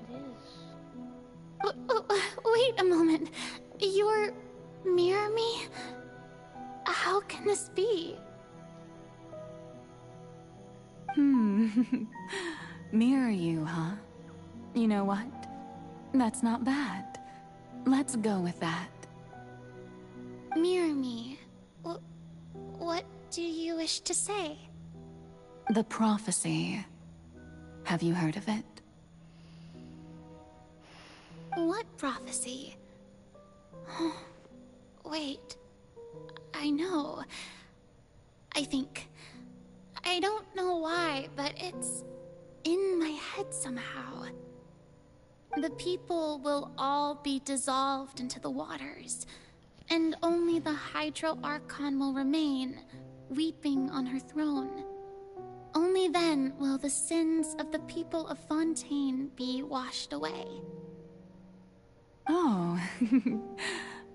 It is. Wait a moment. You're mirror me? How can this be? Mirror you, huh? You know what? That's not bad. Let's go with that. Mirror me? What do you wish to say? The prophecy. Have you heard of it? What prophecy? Wait. I know. I think. I don't know why, but it's in my head somehow. The people will all be dissolved into the waters, and only the Hydro Archon will remain, weeping on her throne. Only then will the sins of the people of Fontaine be washed away. Oh,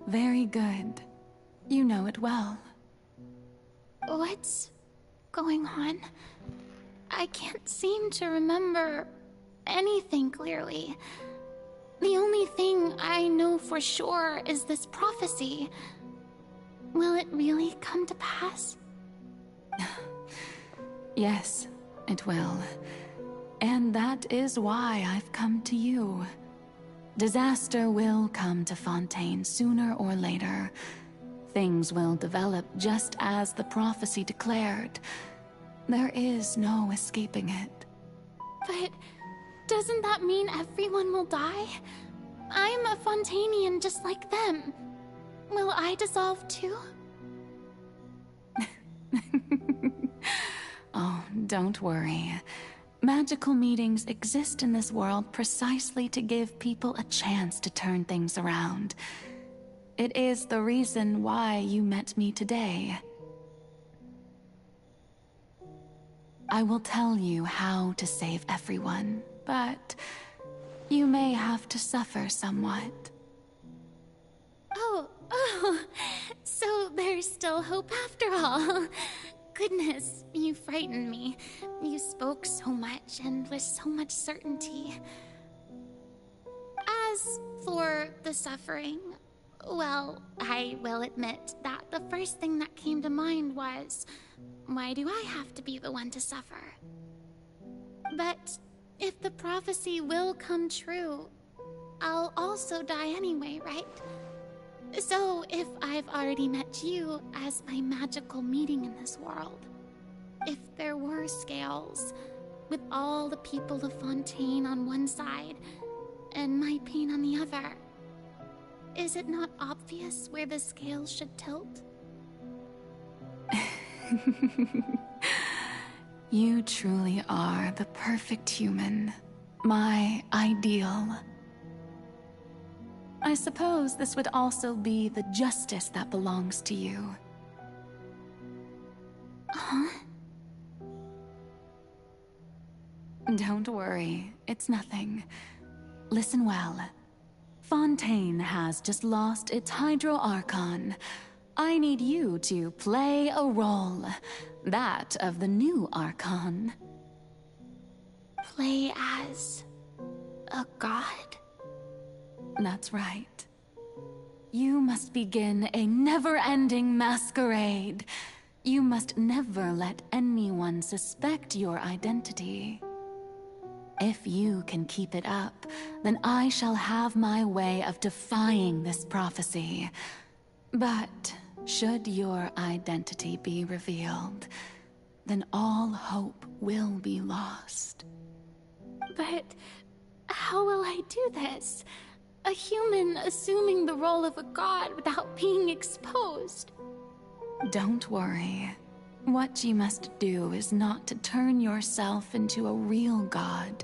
very good. You know it well. What's going on? I can't seem to remember anything clearly. The only thing I know for sure is this prophecy. Will it really come to pass? Yes, it will. And that is why I've come to you. Disaster will come to Fontaine sooner or later. Things will develop just as the prophecy declared. There is no escaping it. But doesn't that mean everyone will die? I'm a Fontainian just like them. Will I dissolve too? Oh, don't worry. Magical meetings exist in this world precisely to give people a chance to turn things around. It is the reason why you met me today. I will tell you how to save everyone, but you may have to suffer somewhat. Oh, so there's still hope after all. Goodness, you frightened me. You spoke so much and with so much certainty. As for the suffering, well, I will admit that the first thing that came to mind was, why do I have to be the one to suffer? But if the prophecy will come true, I'll also die anyway, right? So if I've already met you as my magical meeting in this world, if there were scales, with all the people of Fontaine on one side and my pain on the other, is it not obvious where the scales should tilt? You truly are the perfect human, my ideal. I suppose this would also be the justice that belongs to you. Huh? Don't worry, it's nothing. Listen well. Fontaine has just lost its Hydro Archon. I need you to play a role, that of the new Archon. Play as a god? That's right. You must begin a never-ending masquerade. You must never let anyone suspect your identity. If you can keep it up, then I shall have my way of defying this prophecy. But should your identity be revealed, then all hope will be lost. But how will I do this? A human assuming the role of a god without being exposed. Don't worry. What you must do is not to turn yourself into a real god.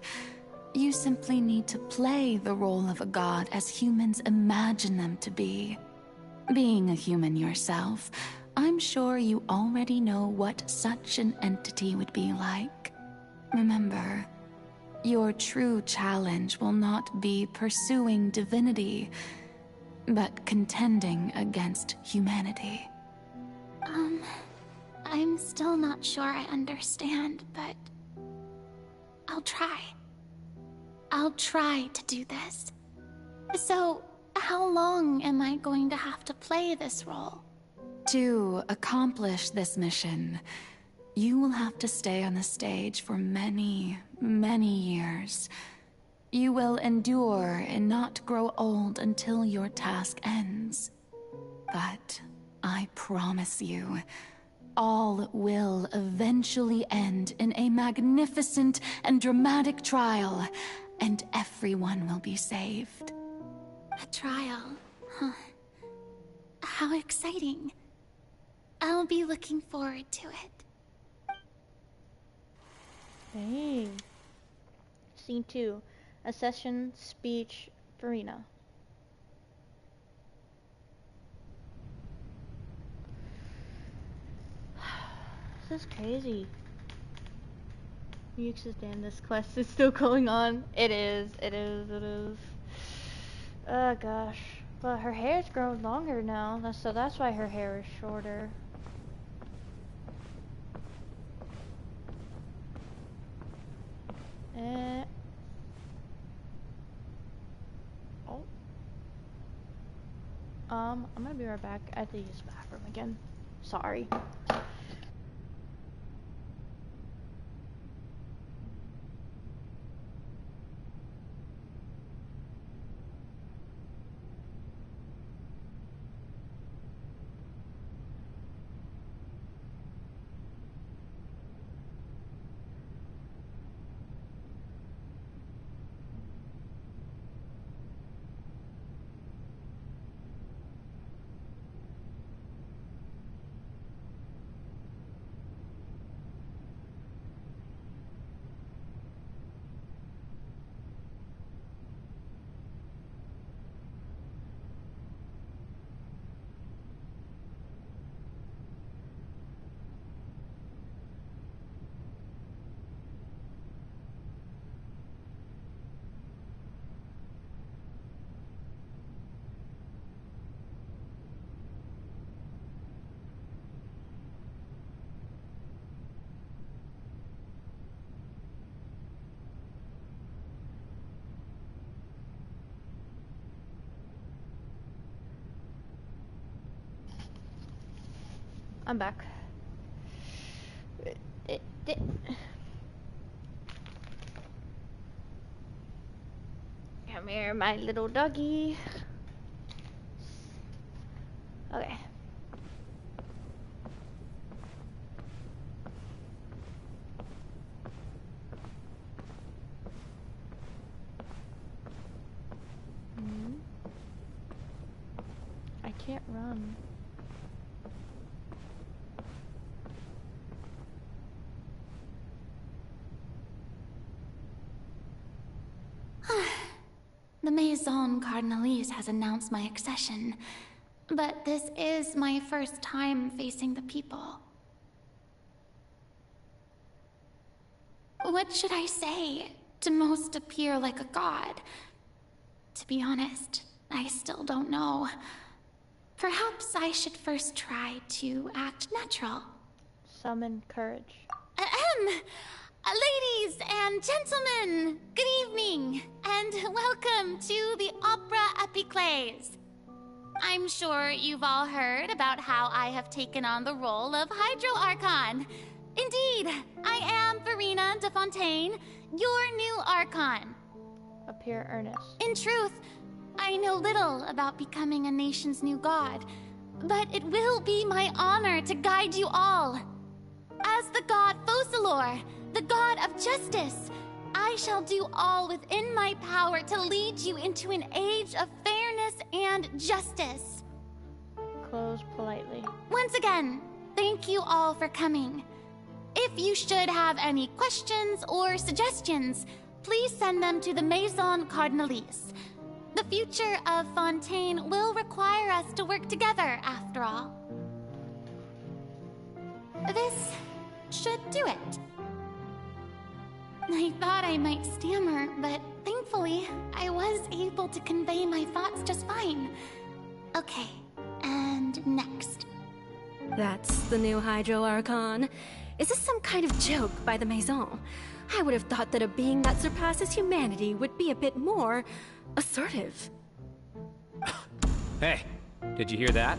You simply need to play the role of a god as humans imagine them to be. Being a human yourself, I'm sure you already know what such an entity would be like. Remember, your true challenge will not be pursuing divinity, but contending against humanity. I'm still not sure I understand, but I'll try. I'll try to do this. So, how long am I going to have to play this role? To accomplish this mission, you will have to stay on the stage for many, many years. You will endure and not grow old until your task ends. But I promise you, all will eventually end in a magnificent and dramatic trial, and everyone will be saved. A trial, huh? How exciting. I'll be looking forward to it. Hey. Scene 2. A session speech, Farina. This is crazy. Yux's damn, this quest is still going on. It is. Oh gosh. Well, her hair's grown longer now, so that's why her hair is shorter. Oh. I'm gonna be right back. I have to use the bathroom again. Sorry. I'm back. Come here, my little doggy. Okay. I can't run. The Maison Cardinalise has announced my accession, but this is my first time facing the people. What should I say to most appear like a god? To be honest, I still don't know. Perhaps I should first try to act natural. Summon courage. Ladies and gentlemen, good evening, and welcome to the Opera Epiclese. I'm sure you've all heard about how I have taken on the role of Hydro Archon. Indeed, I am Verena de Fontaine, your new Archon. Appear earnest. In truth, I know little about becoming a nation's new god, but it will be my honor to guide you all. As the god Focalor, the god of justice, I shall do all within my power to lead you into an age of fairness and justice. Close politely. Once again, thank you all for coming. If you should have any questions or suggestions, please send them to the Maison Cardinalise. The future of Fontaine will require us to work together, after all. This should do it. I thought I might stammer, but thankfully, I was able to convey my thoughts just fine. Okay, and next. That's the new Hydro Archon. Is this some kind of joke by the Maison? I would have thought that a being that surpasses humanity would be a bit more assertive. Hey, did you hear that?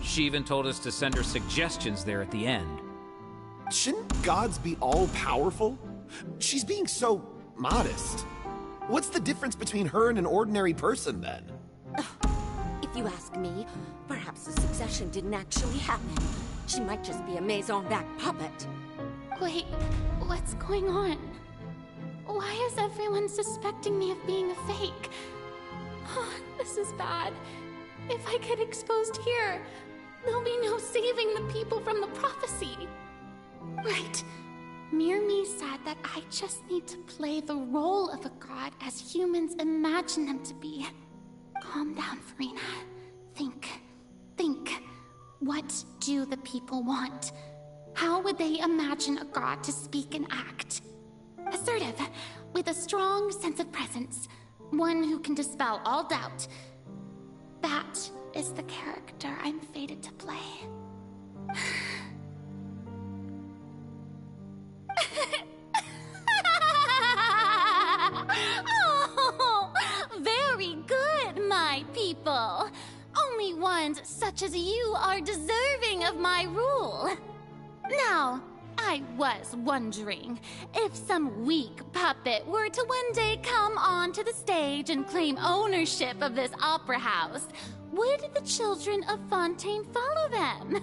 She even told us to send her suggestions there at the end. Shouldn't gods be all-powerful? She's being so modest. What's the difference between her and an ordinary person, then? If you ask me, perhaps the succession didn't actually happen. She might just be a Maison-back puppet. Wait, what's going on? Why is everyone suspecting me of being a fake? Oh, this is bad. If I get exposed here, there'll be no saving the people from the prophecy. Right. Mirmi said that I just need to play the role of a god as humans imagine them to be. Calm down, Verena. Think. What do the people want? How would they imagine a god to speak and act? Assertive, with a strong sense of presence. One who can dispel all doubt. That is the character I'm fated to play. Oh, very good, my people. Only ones such as you are deserving of my rule. Now, I was wondering if some weak puppet were to one day come onto the stage and claim ownership of this opera house, would the children of Fontaine follow them?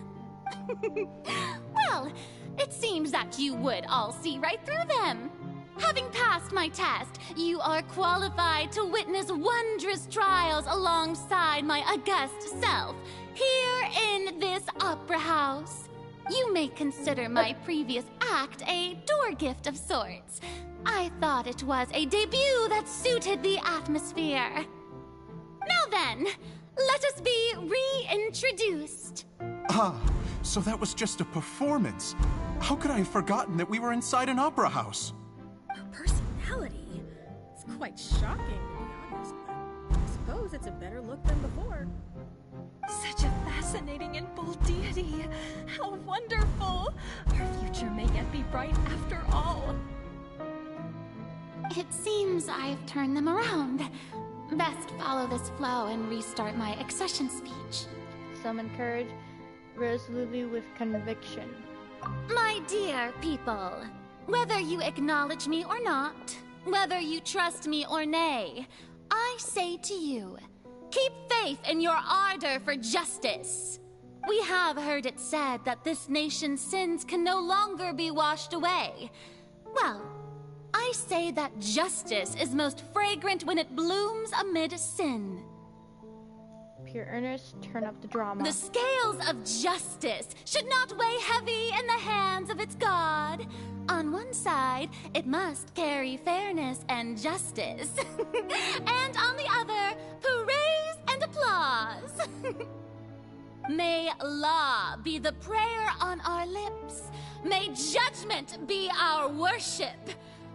Well, it seems that you would all see right through them. Having passed my test, you are qualified to witness wondrous trials alongside my august self, here in this opera house. You may consider my previous act a door gift of sorts. I thought it was a debut that suited the atmosphere. Now then, let us be reintroduced. Ah, so that was just a performance. How could I have forgotten that we were inside an opera house? Her personality? It's quite shocking, to be honest, but I suppose it's a better look than before. Such a fascinating and bold deity. How wonderful! Our future may yet be bright after all. It seems I've turned them around. Best follow this flow and restart my accession speech. Summon courage, resolutely with conviction. My dear people, whether you acknowledge me or not, whether you trust me or nay, I say to you, keep faith in your ardor for justice. We have heard it said that this nation's sins can no longer be washed away. Well, I say that justice is most fragrant when it blooms amid sin. Pure earnest, turn up the drama. The scales of justice should not weigh heavy in the hands of its god. On one side, it must carry fairness and justice. And on the other, praise and applause. May law be the prayer on our lips. May judgment be our worship.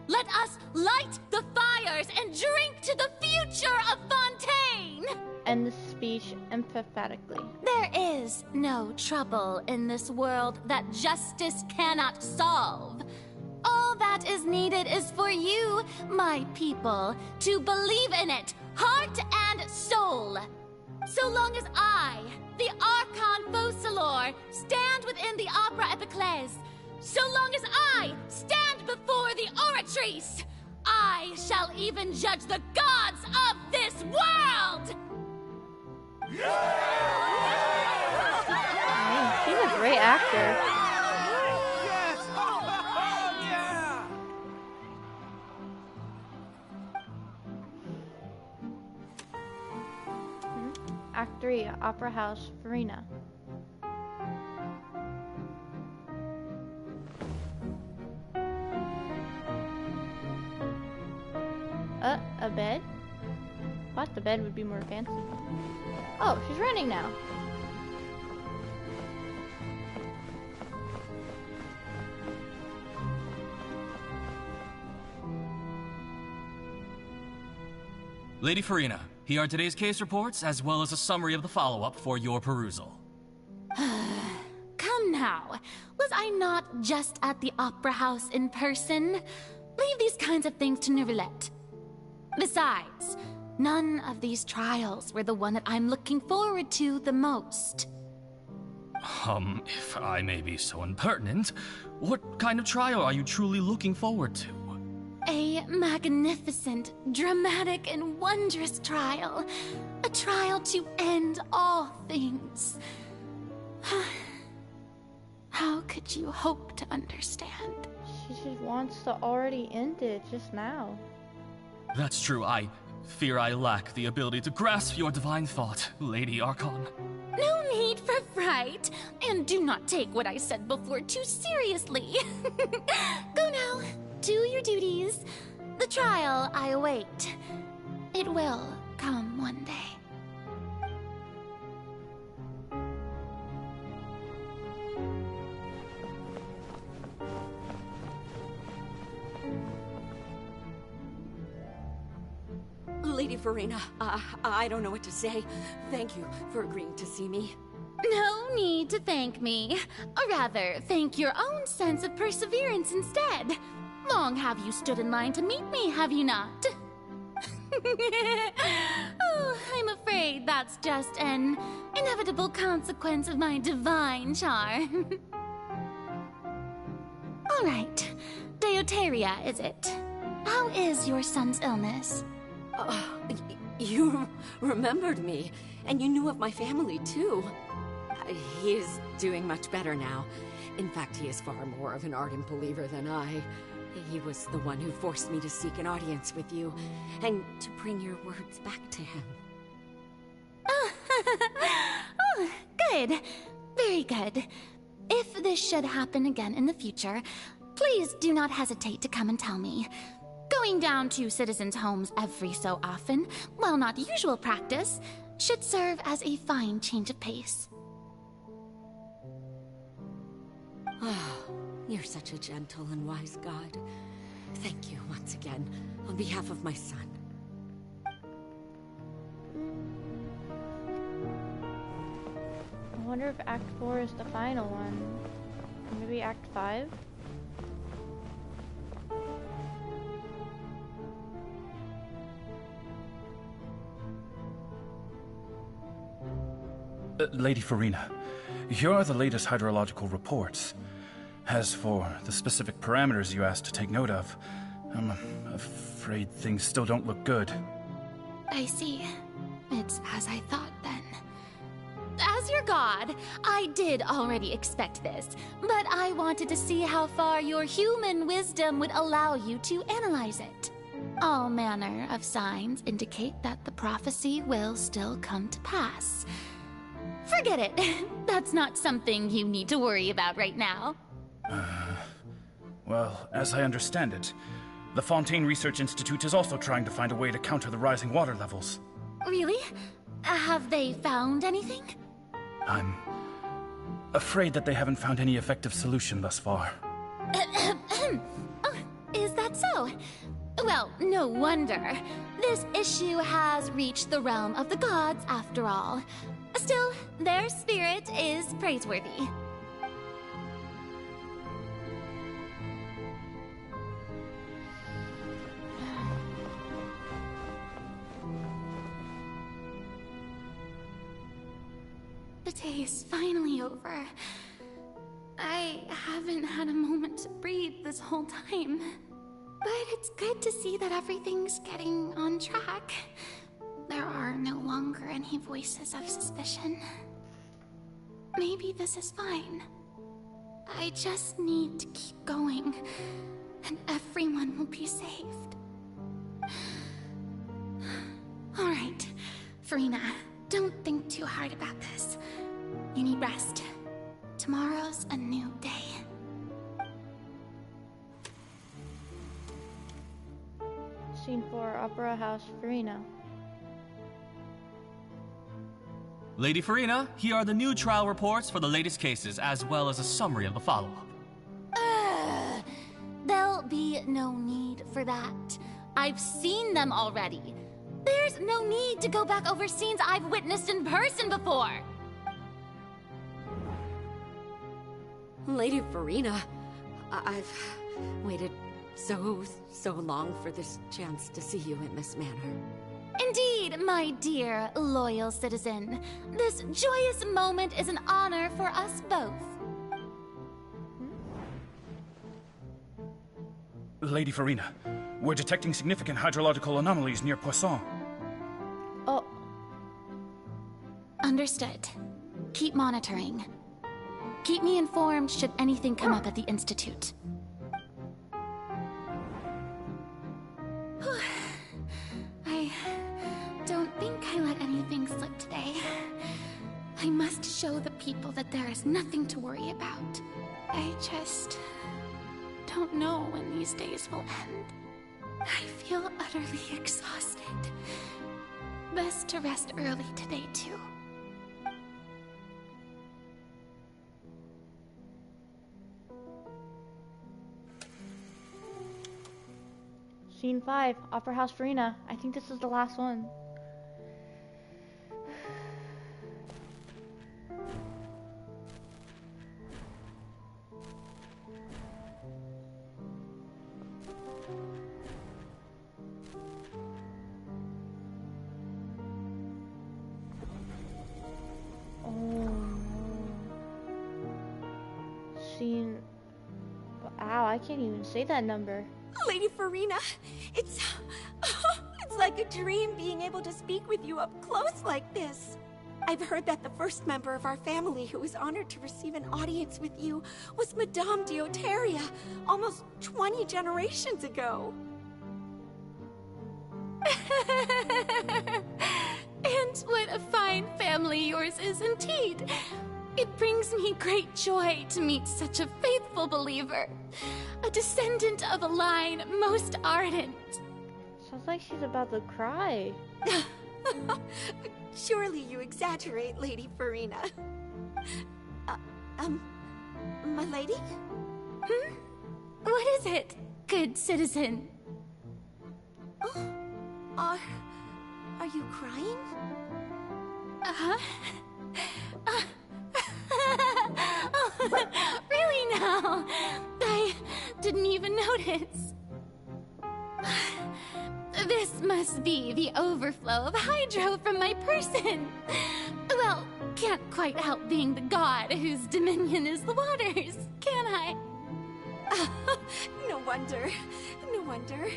Let us light the fires and drink to the future of Fontaine! End the speech emphatically. There is no trouble in this world that justice cannot solve. All that is needed is for you, my people, to believe in it, heart and soul. So long as I, the Archon Focalor, stand within the Opera Epiclese, so long as I stand before the Oratrice, I shall even judge the gods of this world! He's a great actor. Act 3, Opera House, Farina. A bed? Thought the bed would be more fancy. Oh, she's running now. Lady Farina, here are today's case reports, as well as a summary of the follow-up for your perusal. Come now. Was I not just at the Opera House in person? Leave these kinds of things to Neuvillette. Besides, none of these trials were the one that I'm looking forward to the most. If I may be so impertinent, what kind of trial are you truly looking forward to? A magnificent, dramatic, and wondrous trial. A trial to end all things. How could you hope to understand? She just wants to already end it just now. That's true. I fear I lack the ability to grasp your divine thought, Lady Archon. No need for fright, and do not take what I said before too seriously. Go now, do your duties. The trial I await. It will come one day. Lady Farina, I don't know what to say. Thank you for agreeing to see me. No need to thank me. Or rather, thank your own sense of perseverance instead. Long have you stood in line to meet me, have you not? Oh, I'm afraid that's just an inevitable consequence of my divine charm. All right, Deoteria, is it? How is your son's illness? You remembered me, and you knew of my family, too. He is doing much better now. In fact, he is far more of an ardent believer than I. He was the one who forced me to seek an audience with you, and to bring your words back to him. Oh, good. Very good. If this should happen again in the future, please do not hesitate to come and tell me. Going down to citizens' homes every so often, while not usual practice, should serve as a fine change of pace. Oh, you're such a gentle and wise God. Thank you once again, on behalf of my son. I wonder if Act 4 is the final one. Maybe Act 5? Lady Farina, here are the latest hydrological reports. As for the specific parameters you asked to take note of, I'm afraid things still don't look good. I see. It's as I thought then. As your god, I did already expect this, but I wanted to see how far your human wisdom would allow you to analyze it. All manner of signs indicate that the prophecy will still come to pass. Forget it. That's not something you need to worry about right now. Well, as I understand it, the Fontaine Research Institute is also trying to find a way to counter the rising water levels. Really? Have they found anything? I'm afraid that they haven't found any effective solution thus far. Oh, is that so? Well, no wonder. This issue has reached the realm of the gods, after all. Still, their spirit is praiseworthy. The day is finally over. I haven't had a moment to breathe this whole time. But it's good to see that everything's getting on track. There are no longer any voices of suspicion. Maybe this is fine. I just need to keep going, and everyone will be saved. All right, Farina, don't think too hard about this. You need rest. Tomorrow's a new day. Scene 4, Opera House, Farina. Lady Farina, here are the new trial reports for the latest cases, as well as a summary of the follow-up. There'll be no need for that. I've seen them already. There's no need to go back over scenes I've witnessed in person before. Lady Farina, I've waited so long for this chance to see you in this manner. Indeed, my dear, loyal citizen. This joyous moment is an honor for us both. Lady Farina, we're detecting significant hydrological anomalies near Poisson. Oh. Understood. Keep monitoring. Keep me informed should anything come up at the Institute. I don't think I let anything slip today. I must show the people that there is nothing to worry about. I just don't know when these days will end. I feel utterly exhausted. Best to rest early today, too. Scene 5, Opera House Farina. I think this is the last one. Scene... Ow, I can't even say that number. Lady Farina, it's like a dream being able to speak with you up close like this. I've heard that the first member of our family who was honored to receive an audience with you was Madame Deoteria, almost 20 generations ago. And what a fine family yours is indeed. It brings me great joy to meet such a faithful believer, a descendant of a line most ardent. Sounds like she's about to cry. Surely you exaggerate, Lady Farina. My lady? What is it, good citizen? Oh, are you crying? Really now? I didn't even notice. This must be the overflow of hydro from my person. Well, can't quite help being the god whose dominion is the waters, can I? No wonder. No wonder.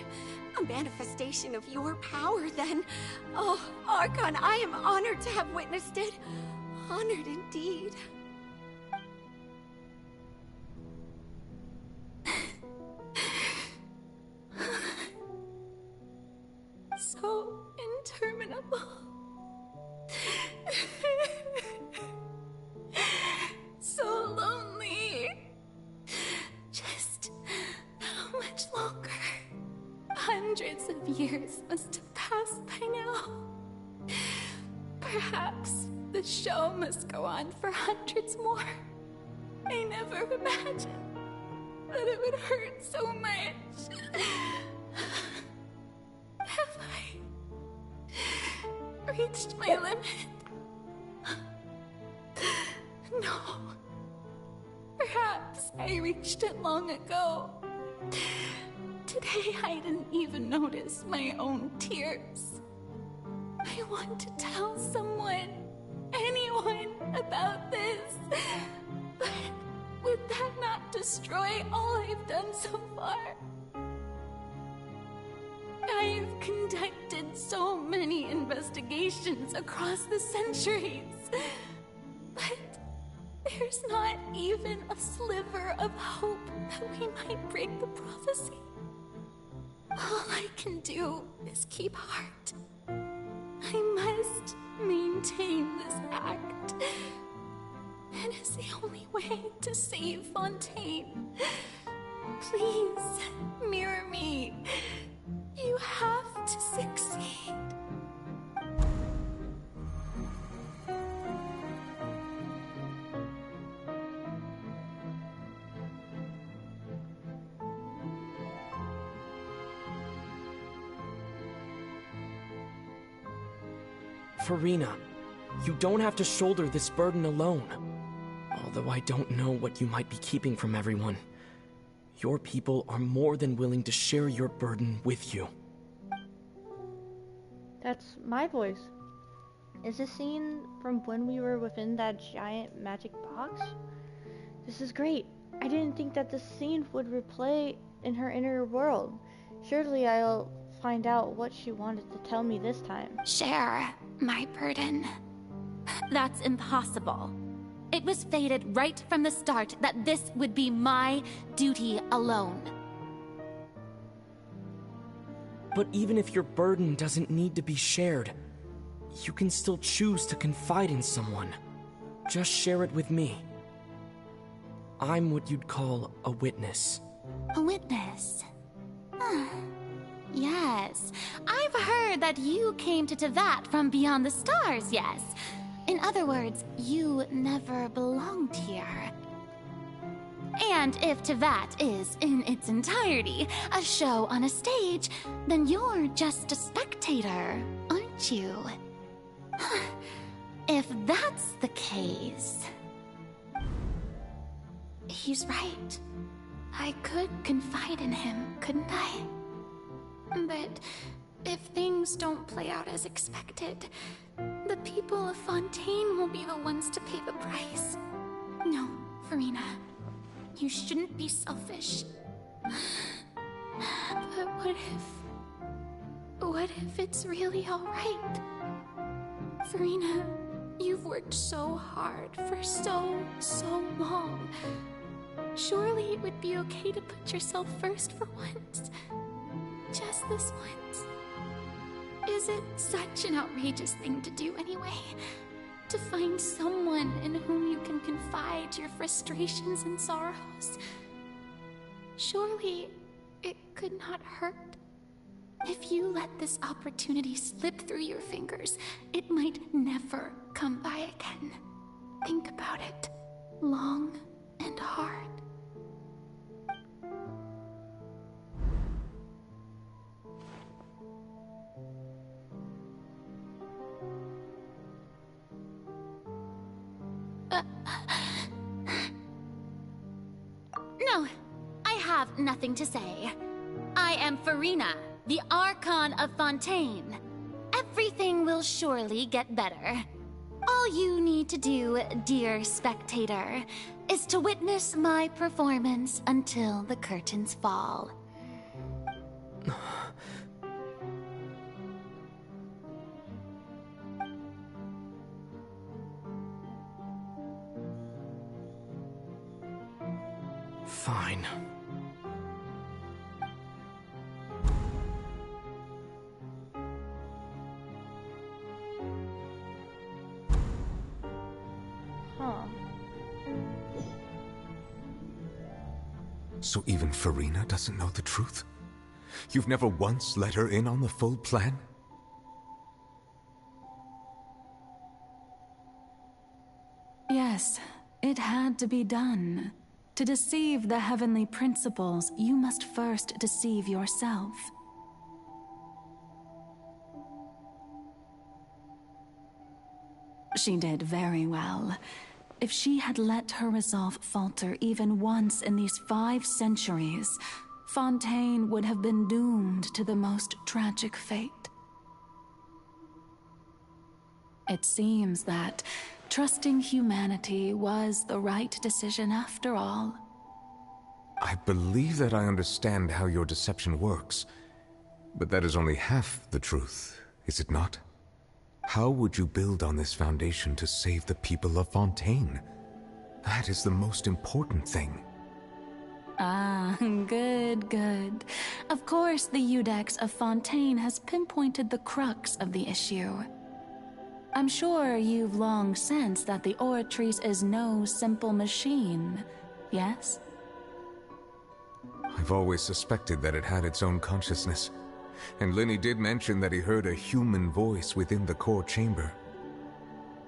A manifestation of your power, then. Oh, Archon, I am honored to have witnessed it. Honored indeed. So interminable. So lonely. Just how much longer? Hundreds of years must have passed by now. Perhaps the show must go on for hundreds more. I never imagined that it would hurt so much. Have I reached my limit? No. Perhaps I reached it long ago. Today I didn't even notice my own tears. I want to tell someone, anyone, about this. But would that not destroy all I've done so far? I've conducted so many investigations across the centuries, but there's not even a sliver of hope that we might break the prophecy. All I can do is keep heart. I must maintain this act. It is the only way to save Fontaine. Please, mirror me. You have to succeed. Farina, you don't have to shoulder this burden alone. Although I don't know what you might be keeping from everyone. Your people are more than willing to share your burden with you. That's my voice. Is this scene from when we were within that giant magic box? This is great. I didn't think that this scene would replay in her inner world. Surely I'll find out what she wanted to tell me this time. Share my burden. That's impossible. It was fated right from the start that this would be my duty alone. But even if your burden doesn't need to be shared, you can still choose to confide in someone. Just share it with me. I'm what you'd call a witness. A witness? Yes. I've heard that you came to Tevat from beyond the stars, yes. In other words, you never belonged here. And if Tevat is, in its entirety, a show on a stage, then you're just a spectator, aren't you? If that's the case... He's right. I could confide in him, couldn't I? But if things don't play out as expected, the people of Fontaine will be the ones to pay the price. No, Farina. You shouldn't be selfish. But what if it's really alright? Farina, you've worked so hard for so long. Surely it would be okay to put yourself first for once. Just this once. Is it such an outrageous thing to do anyway? To find someone in whom you can confide your frustrations and sorrows? Surely it could not hurt. If you let this opportunity slip through your fingers, it might never come by again. Think about it long and hard. No, I have nothing to say. I am Farina, the Archon of Fontaine. Everything will surely get better. All you need to do, dear spectator, is to witness my performance until the curtains fall. Fine. So even Farina doesn't know the truth? You've never once let her in on the full plan? Yes, it had to be done. To deceive the heavenly principles, you must first deceive yourself. She did very well. If she had let her resolve falter even once in these 5 centuries, Fontaine would have been doomed to the most tragic fate. It seems that trusting humanity was the right decision after all. I believe that I understand how your deception works, but that is only half the truth, is it not? How would you build on this foundation to save the people of Fontaine? That is the most important thing. Ah, good. Of course, the Iudex of Fontaine has pinpointed the crux of the issue. I'm sure you've long sensed that the Oratrice is no simple machine, yes? I've always suspected that it had its own consciousness. And Lenny did mention that he heard a human voice within the core chamber.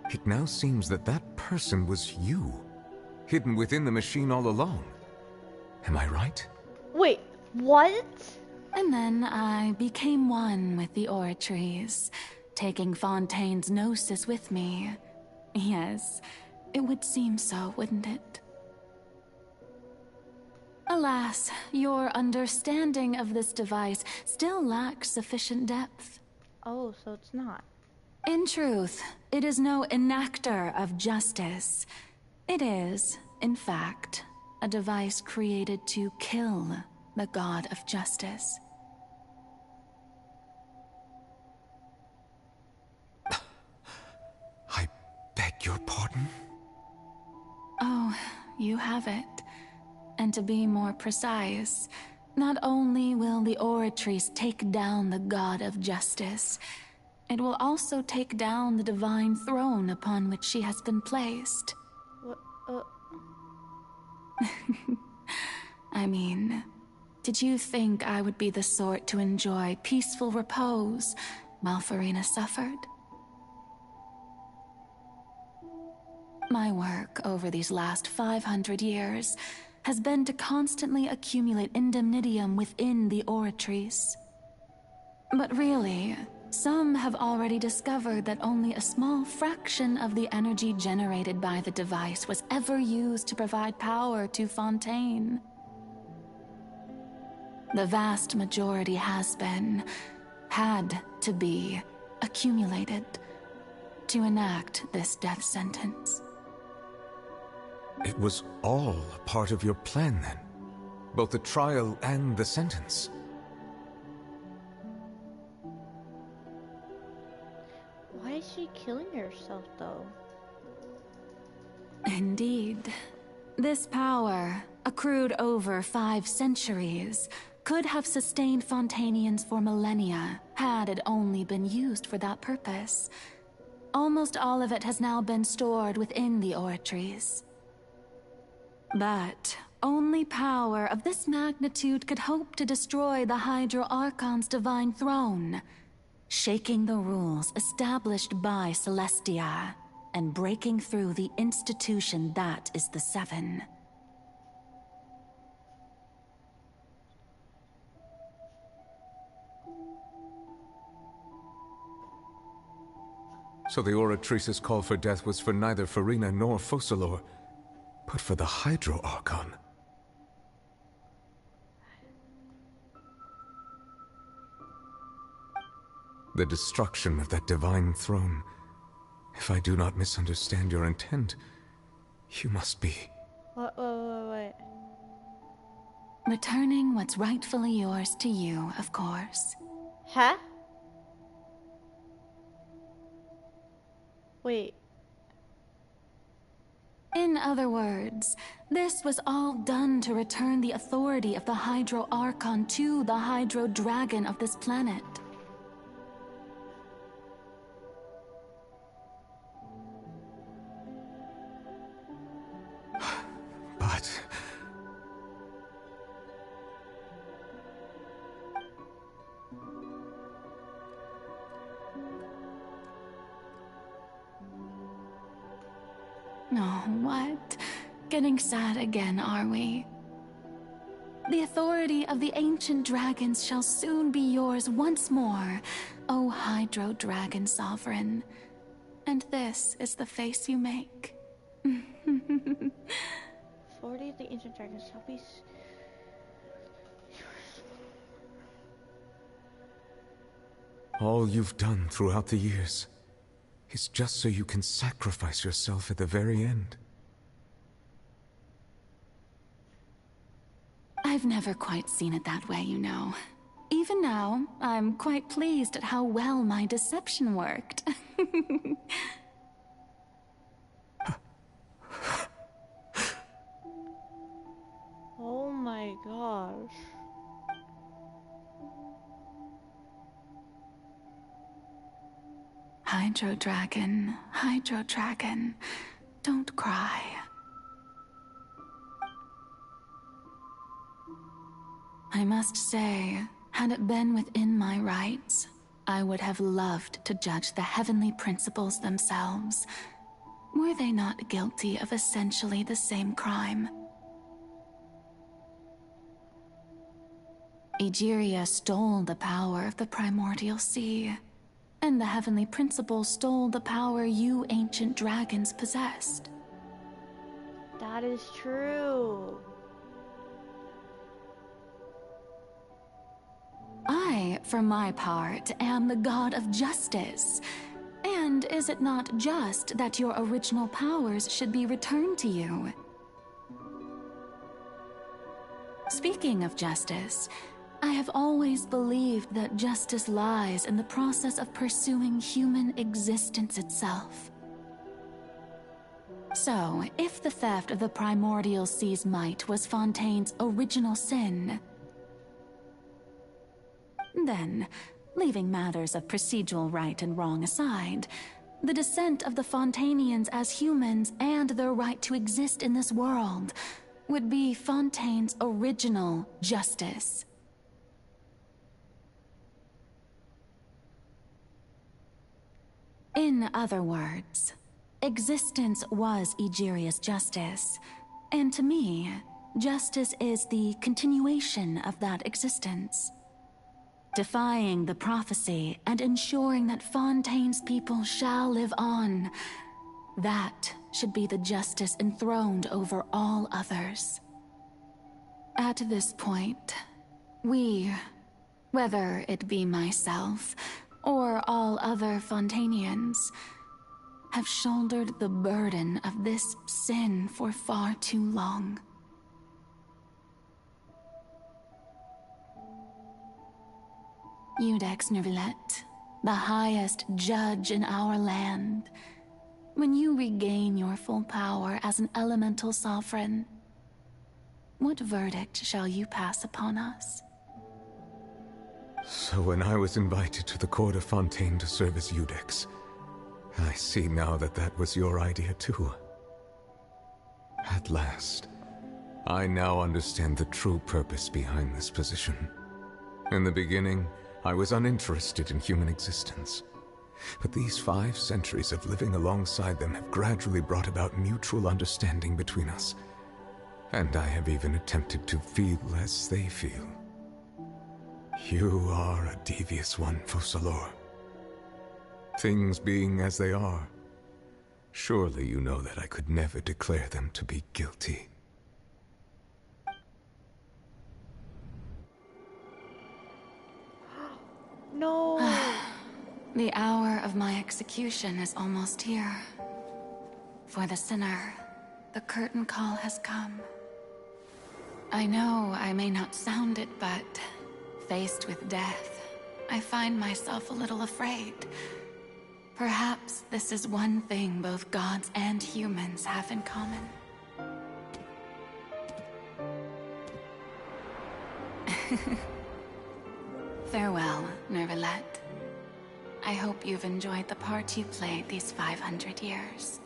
It now seems that that person was you, hidden within the machine all along. Am I right? Wait, what? And then I became one with the Oratrice, taking Fontaine's gnosis with me. Yes, it would seem so, wouldn't it? Alas, your understanding of this device still lacks sufficient depth. Oh, so it's not. In truth, it is no enactor of justice. It is, in fact, a device created to kill the god of justice. I beg your pardon? Oh, you have it. And to be more precise, not only will the Oratrice take down the god of justice, it will also take down the divine throne upon which she has been placed. What? I mean, did you think I would be the sort to enjoy peaceful repose while Farina suffered? My work over these last 500 years has been to constantly accumulate indemnitium within the Oratrice. But really, some have already discovered that only a small fraction of the energy generated by the device was ever used to provide power to Fontaine. The vast majority had to be, accumulated to enact this death sentence. It was all part of your plan, then? Both the trial and the sentence? Why is she killing herself, though? Indeed. This power, accrued over 5 centuries, could have sustained Fontainians for millennia, had it only been used for that purpose. Almost all of it has now been stored within the Oratrice. But only power of this magnitude could hope to destroy the Hydro Archon's divine throne, shaking the rules established by Celestia, and breaking through the institution that is the Seven. So the Oratrice's call for death was for neither Furina nor Focalor, but for the Hydro Archon. The destruction of that divine throne. If I do not misunderstand your intent, you must be... What? Returning what's rightfully yours to you, of course. Huh? Wait. In other words, this was all done to return the authority of the Hydro Archon to the Hydro Dragon of this planet. But... Oh, what? Getting sad again, are we? The authority of the ancient dragons shall soon be yours once more, O Hydro Dragon Sovereign. And this is the face you make. 40 of the ancient dragons shall be... all you've done throughout the years is just so you can sacrifice yourself at the very end. I've never quite seen it that way, you know. Even now, I'm quite pleased at how well my deception worked. Oh my gosh. Hydro Dragon, don't cry. I must say, had it been within my rights, I would have loved to judge the heavenly principles themselves. Were they not guilty of essentially the same crime? Egeria stole the power of the primordial sea, and the heavenly principle stole the power you ancient dragons possessed. That is true. I, for my part, am the god of justice. And is it not just that your original powers should be returned to you? Speaking of justice, I have always believed that justice lies in the process of pursuing human existence itself. So, if the theft of the primordial sea's might was Fontaine's original sin, then, leaving matters of procedural right and wrong aside, the descent of the Fontainians as humans and their right to exist in this world would be Fontaine's original justice. In other words, existence was Egeria's justice, and to me, Justice is the continuation of that existence. Defying the prophecy and ensuring that Fontaine's people shall live on. That should be the justice enthroned over all others. At this point, we, whether it be myself or all other Fontainians, have shouldered the burden of this sin for far too long. Iudex Neuvillette, the highest judge in our land, when you regain your full power as an elemental sovereign, what verdict shall you pass upon us? So when I was invited to the court of Fontaine to serve as Iudex, I see now that that was your idea too. At last, I now understand the true purpose behind this position. In the beginning, I was uninterested in human existence. But these 5 centuries of living alongside them have gradually brought about mutual understanding between us. And I have even attempted to feel as they feel. You are a devious one, Focalors. Things being as they are, surely you know that I could never declare them to be guilty. No. The hour of my execution is almost here. For the sinner, the curtain call has come. I know I may not sound it, but faced with death, I find myself a little afraid. Perhaps this is one thing both gods and humans have in common. Farewell, Neuvillette. I hope you've enjoyed the part you played these 500 years.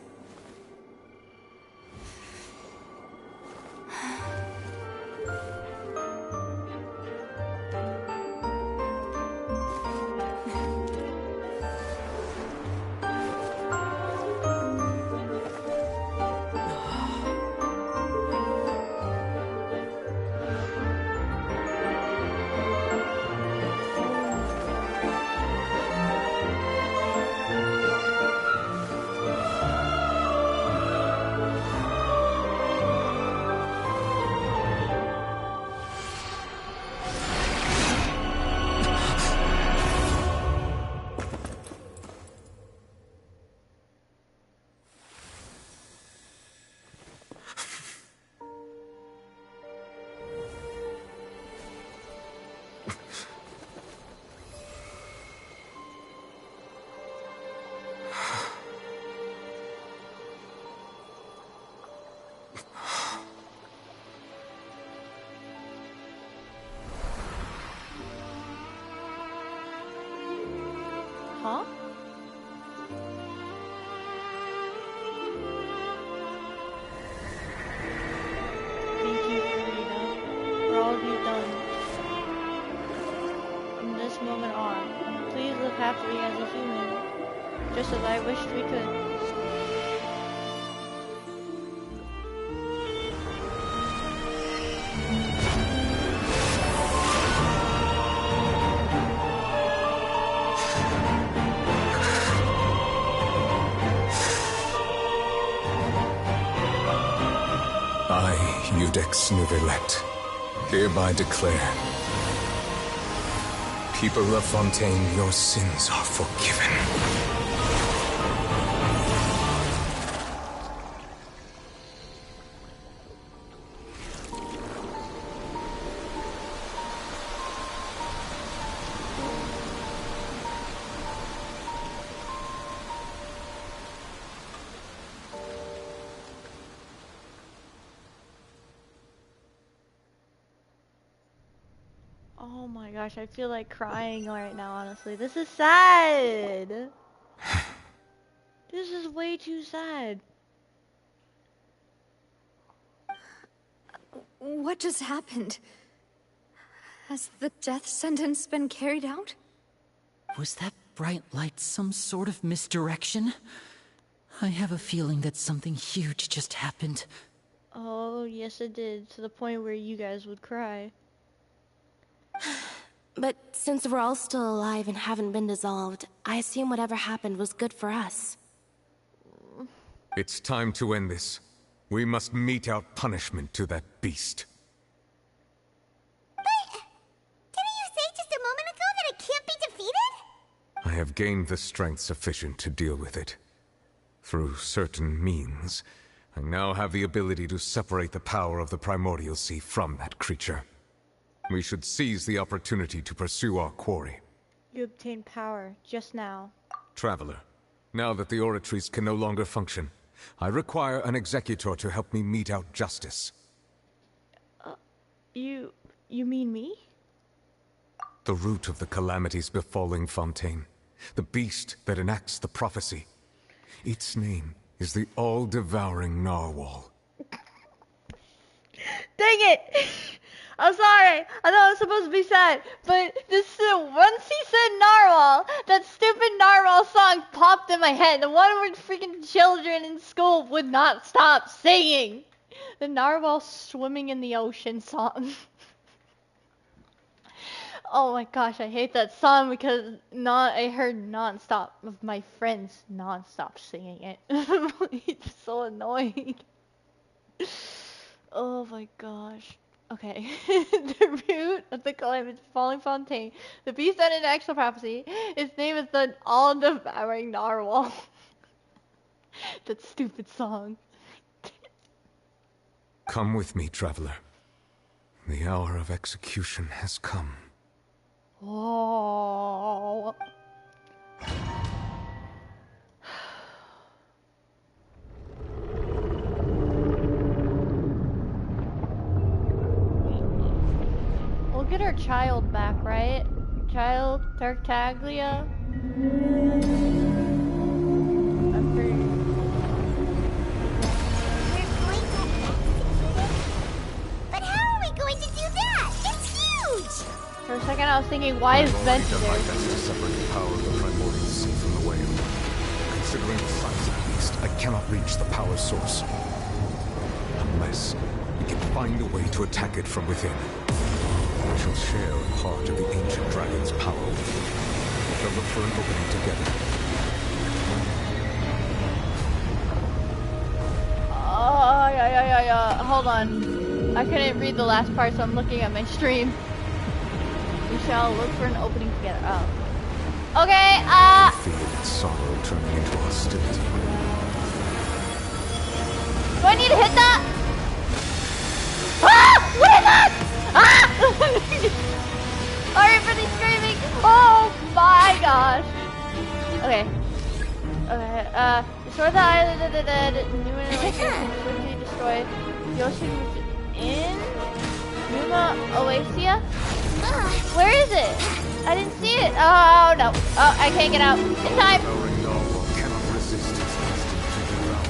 Huh? Thank you, Farina, for all you've done. From this moment on, please live happily as a human, just as I wished we could. I, Iudex Neuvillette, hereby declare, people of Fontaine, your sins are forgiven. Oh my gosh, I feel like crying right now, honestly. This is sad. This is way too sad. What just happened? Has the death sentence been carried out? Was that bright light some sort of misdirection? I have a feeling that something huge just happened. Oh, yes it did, to the point where you guys would cry. But since we're all still alive and haven't been dissolved, I assume whatever happened was good for us. It's time to end this. We must mete out punishment to that beast. Didn't you say just a moment ago that it can't be defeated? I have gained the strength sufficient to deal with it. Through certain means, I now have the ability to separate the power of the Primordial Sea from that creature. We should seize the opportunity to pursue our quarry. You obtained power just now. Traveler, now that the oratories can no longer function, I require an executor to help me mete out justice. You mean me? The root of the calamities befalling Fontaine. The beast that enacts the prophecy. Its name is the all-devouring narwhal. Dang it! I'm sorry. I know I was supposed to be sad, but once he said narwhal, that stupid narwhal song popped in my head. The one where freaking children in school would not stop singing. The narwhal swimming in the ocean song. Oh my gosh, I hate that song because I heard non-stop of my friends non-stop singing it. It's so annoying. Oh my gosh. Okay. The root of the calamity falling Fontaine. The beast that enacts the prophecy. Its name is the all-devouring narwhal. That stupid song. Come with me, traveler. The hour of execution has come. Oh. We'll get our child back, right? Child Tartaglia. I'm pretty... But how are we going to do that? It's huge! For a second I was thinking, why is Bench I've already done my there? best to separate the power of the Primordial Sea from the whale. Considering the size of the beast, I cannot reach the power source. Unless we can find a way to attack it from within. We shall share a part of the ancient dragon's power. We shall look for an opening together. Oh, yeah. Hold on. I couldn't read the last part, so I'm looking at my stream. We shall look for an opening together. Oh. Okay, Feel its sorrow turning into hostility. do I need to hit that? Ah! What is that? Ah! Sorry for the screaming. Oh my gosh. Okay. Destroy the island of the dead. New and swiftly destroy the ocean in Numa Oasia. Where is it? I didn't see it. Oh no. Oh, I can't get out in time. Cannot resist its instinct to devour.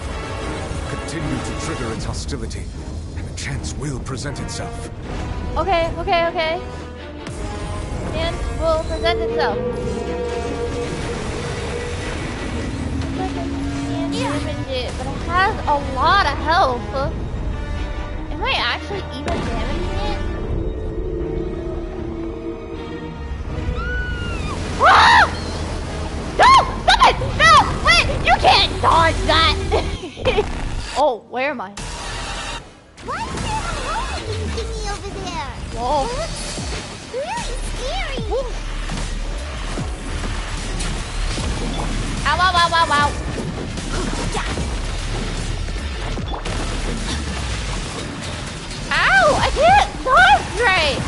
Continue to trigger its hostility, and a chance will present itself. Okay. Chance will present itself. But it has a lot of health. Am I actually even damaging it? Ah! No! Stop it! No! Wait! You can't dodge that! Oh, where am I? What's that thingy over there? Whoa. It looks really scary. Ow. Ow! I can't dodge right!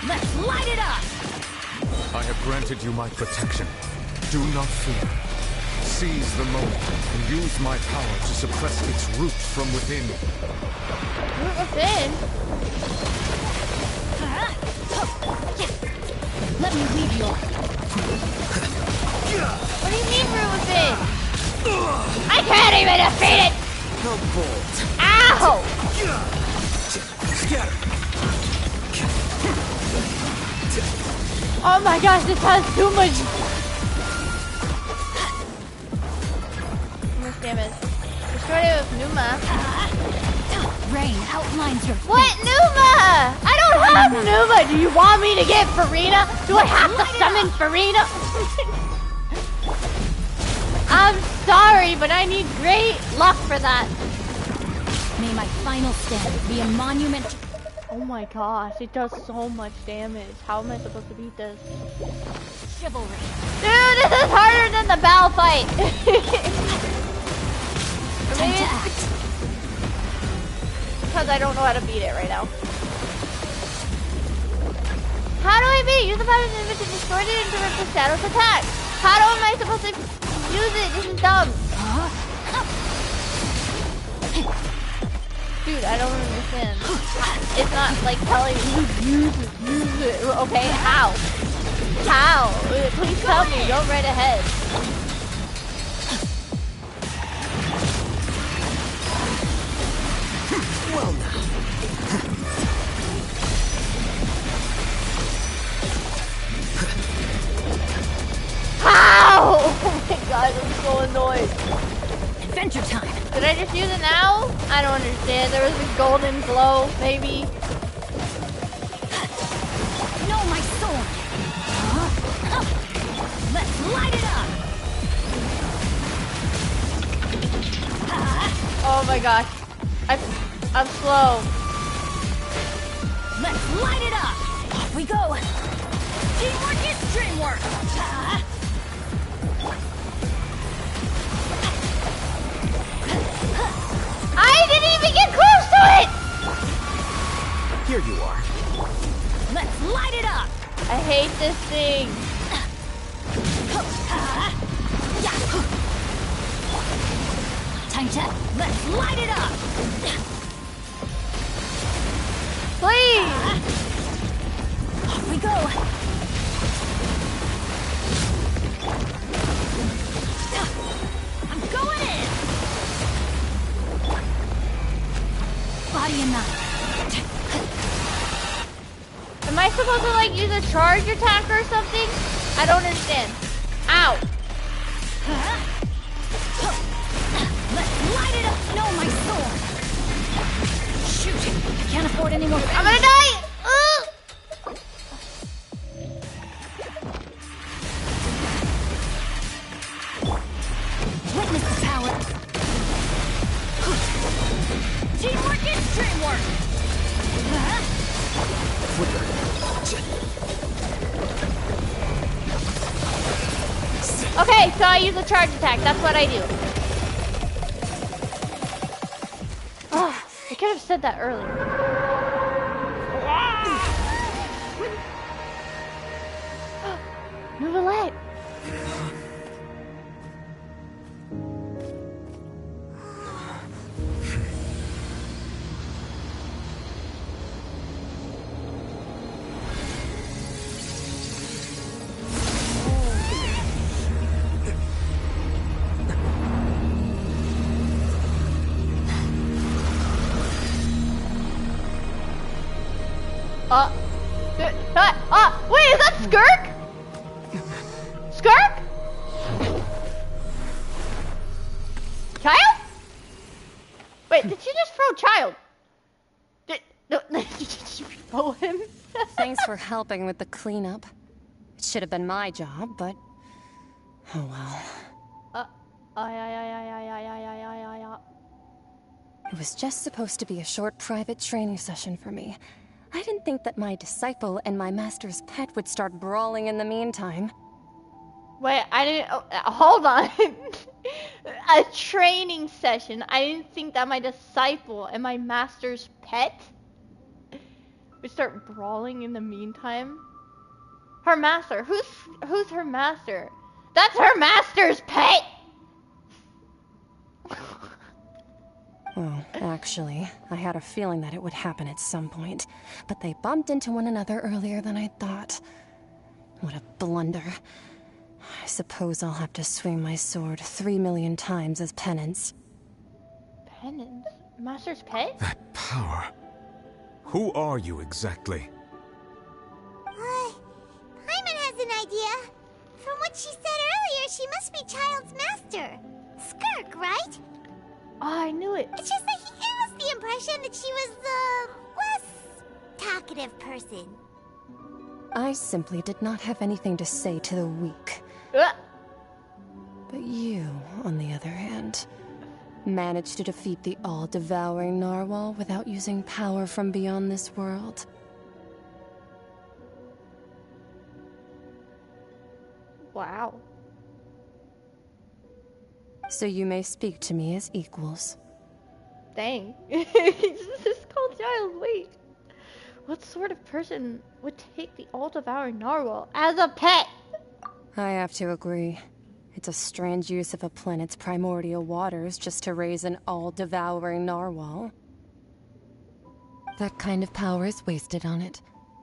Let's light it up! I have granted you my protection. Do not fear. Seize the moment and use my power to suppress its roots from within. Root within? Let me lead you. What do you mean root within? I can't even defeat it! No bolt. Ow! Scatter. Oh my gosh, this has too much damage. Destroyed it with Numa. rain outlines your What, fate. Numa? I don't have Numa. Do you want me to get Farina? Do I have to summon Farina? I'm sorry, but I need great luck for that. May my final stand be a monument. Oh my gosh, it does so much damage. How am I supposed to beat this? Chivalry. Dude, this is harder than the battle fight. Time to act. Because I don't know how to beat it right now. How do I beat it? Use the power to destroy it and direct the shadow's attack. How am I supposed to use it? This is dumb. Dude, I don't understand. It's not like telling me use it. Okay, how? How? Please tell me. Go right ahead. Well now. How? Oh my god, I'm so annoyed. Adventure time. Did I just use it now? I don't understand. There was a golden glow, maybe. Know my sword. Let's light it up. Oh my gosh. I'm slow. Let's light it up. Off we go. Teamwork is dreamwork. I didn't even get close to it! Here you are. Let's light it up. I hate this thing. Time to let's light it up. Please. Off we go. I'm going in. Body and mind. Am I supposed to like use a charge attack or something? I don't understand. Ow. Let's light it up. No, my sword. Shoot. I can't afford any more. I'm gonna die. Witness the power. Teamwork is dreamwork. Okay, so I use a charge attack. That's what I do. Oh, I could have said that earlier. Nouvellette. Wait, is that Skirk? Skirk? Child? Wait, did she just throw Child? Did you just throw him? Thanks for helping with the cleanup. It should have been my job, but oh well. It was just supposed to be a short private training session for me. I didn't think that my disciple and my master's pet would start brawling in the meantime. Wait, I didn't. Hold on. A training session. I didn't think that my disciple and my master's pet would start brawling in the meantime. Her master. Who's her master? That's her master's pet. Well, actually, I had a feeling that it would happen at some point, but they bumped into one another earlier than I thought. What a blunder. I suppose I'll have to swing my sword 3 million times as penance. Penance? Master's pet? That power. Who are you exactly? Hyman has an idea. From what she said earlier, she must be Child's master. Skirk, right? Oh, I knew it. It's just that he is the the impression that she was the less talkative person. I simply did not have anything to say to the weak. But you, on the other hand, managed to defeat the all-devouring narwhal without using power from beyond this world. Wow. So you may speak to me as equals. Dang. This is called Giles. Wait. What sort of person would take the all-devouring narwhal as a pet? I have to agree. It's a strange use of a planet's primordial waters just to raise an all-devouring narwhal. That kind of power is wasted on it.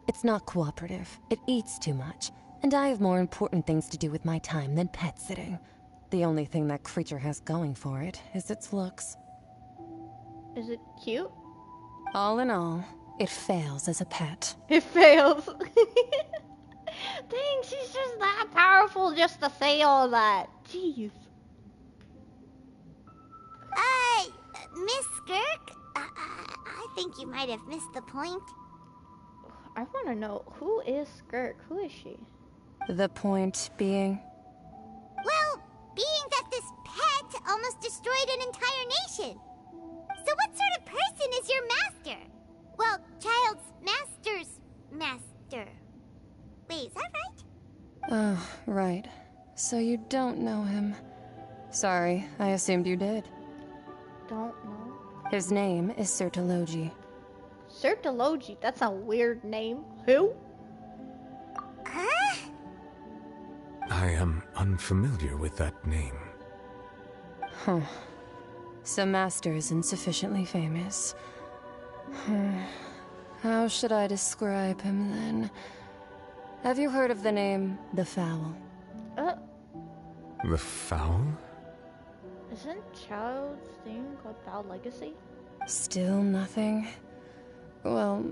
It's not cooperative. It eats too much. And I have more important things to do with my time than pet sitting. The only thing that creature has going for it is its looks. Is it cute? All in all, it fails as a pet. It fails. Dang, she's just that powerful just to say all that. Jeez. Miss Skirk? I think you might have missed the point. I want to know, who is Skirk? Who is she? The point being? Well, being that this pet almost destroyed an entire nation. So what sort of person is your master? Well, child's master's master. Wait, is that right? Oh, right. So you don't know him. Sorry, I assumed you did. Don't know. His name is Sertologi. Sertologi? That's a weird name. Who? Huh? I am unfamiliar with that name. Huh. So Master isn't sufficiently famous. How should I describe him then? Have you heard of the name The Fowl? The Fowl? Isn't Child's thing called Foul Legacy? Still nothing? Well,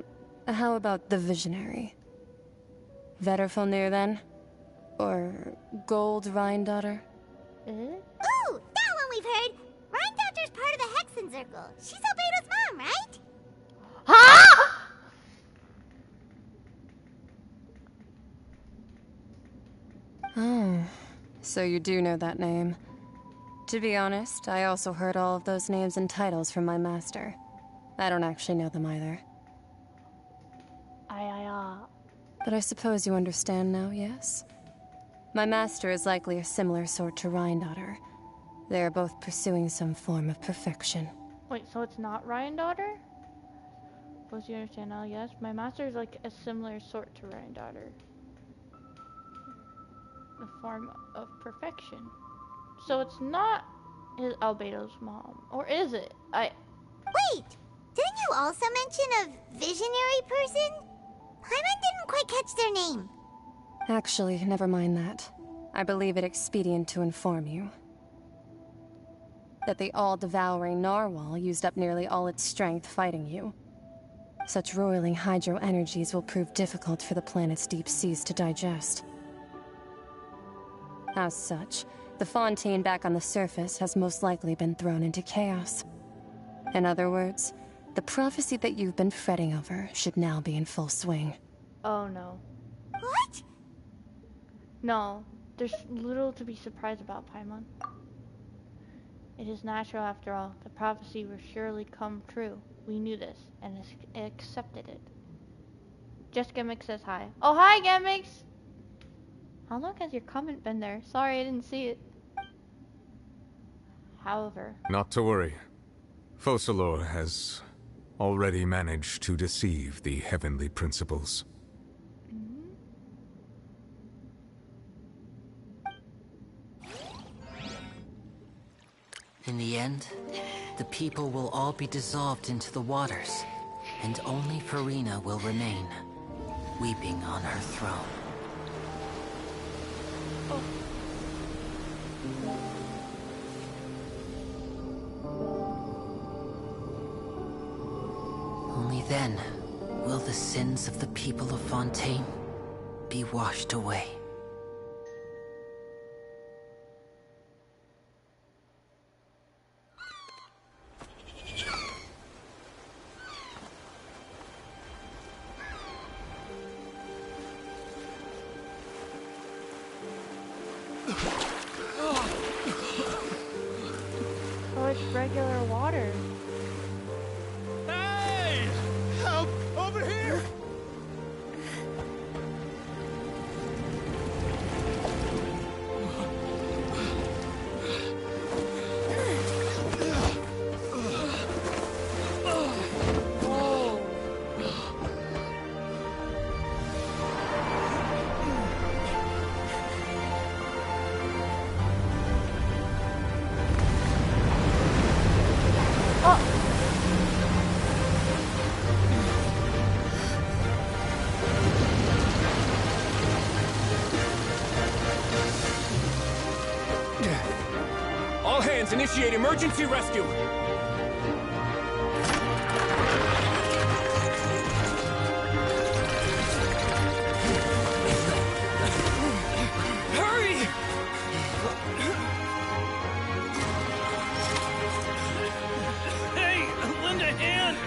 how about the Visionary? Vetterfalnir then? Or Gold Rhine-daughter? Ooh, that one we've heard! Rhine-daughter's part of the Hexen Circle. She's Albedo's mom, right? Huh? Oh, so you do know that name. To be honest, I also heard all of those names and titles from my master. I don't actually know them either. But I suppose you understand now, yes? My master is likely a similar sort to Rhine-daughter. They are both pursuing some form of perfection. Wait, so it's not Ryan-daughter? Suppose you understand now, yes? My master is like a similar sort to Ryan-daughter. A form of perfection. So it's not Albedo's mom, or is it? Wait! Didn't you also mention a visionary person? Paimon didn't quite catch their name. Actually, never mind that. I believe it expedient to inform you that the all-devouring narwhal used up nearly all its strength fighting you. Such roiling hydro energies will prove difficult for the planet's deep seas to digest. As such, the Fontaine back on the surface has most likely been thrown into chaos. In other words, the prophecy that you've been fretting over should now be in full swing. Oh no. What? No, there's little to be surprised about, Paimon. It is natural after all. The prophecy will surely come true. We knew this, and accepted it. Just Gimmick says hi. Oh, hi, Gimmicks! How long has your comment been there? Sorry, I didn't see it. However... Not to worry. Focalor has already managed to deceive the heavenly principles. In the end, the people will all be dissolved into the waters, and only Furina will remain, weeping on her throne. Only then will the sins of the people of Fontaine be washed away. regular water. Hey! Help! Over here! All hands, initiate emergency rescue! Hurry! Hey, lend a hand!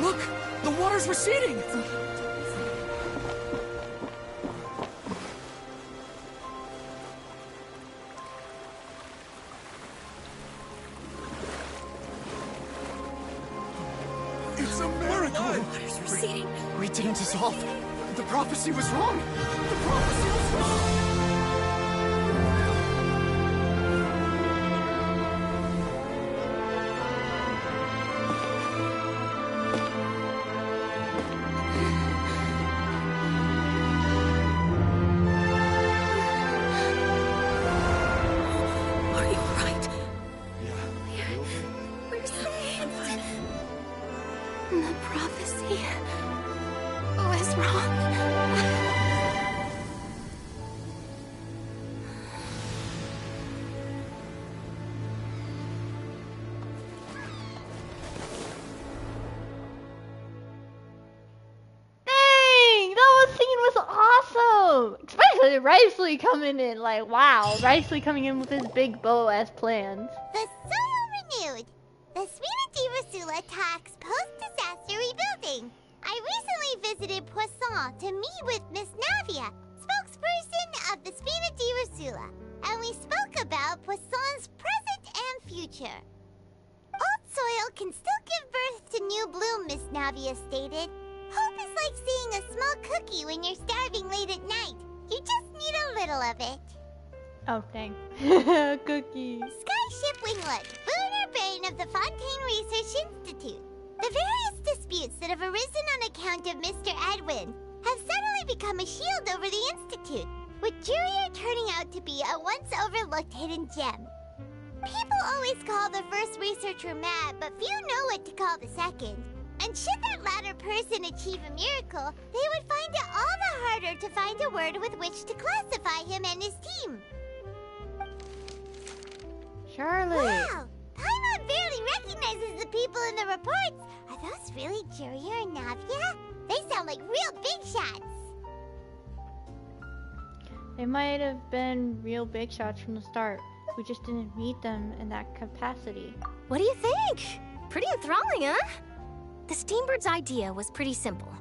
Look! The water's receding! It's a miracle! Water's receding. We didn't dissolve. The prophecy was wrong. The prophecy was wrong. Are you alright? We're saved. The prophecy was wrong. Dang! That scene was awesome! Especially Riceley coming in, like, wow. Riceley coming in with his big bow as planned. The soil renewed. The Spina di Rasula talks post-disaster rebuilding. I recently visited Poisson to meet with Miss Navia, spokesperson of the Spina di Rasula, and we spoke about Poisson's present and future. Old soil can still give birth to new bloom, Miss Navia stated. Hope is like seeing a small cookie when you're starving late at night. You just need a little of it. Oh, dang. Cookies. Skyship Winglet, lunar brain of the Fontaine Research Institute. The various disputes that have arisen on account of Mr. Edwin have suddenly become a shield over the Institute, with Jurier turning out to be a once overlooked hidden gem. People always call the first researcher mad, but few know what to call the second. And should that latter person achieve a miracle, they would find it all the harder to find a word with which to classify him and his team. Charlotte. Wow! Paimon barely recognizes the people in the reports. Are those really Jurier and Navia? They sound like real big shots. They might have been real big shots from the start. We just didn't meet them in that capacity. What do you think? Pretty enthralling, huh? The Steambird's idea was pretty simple.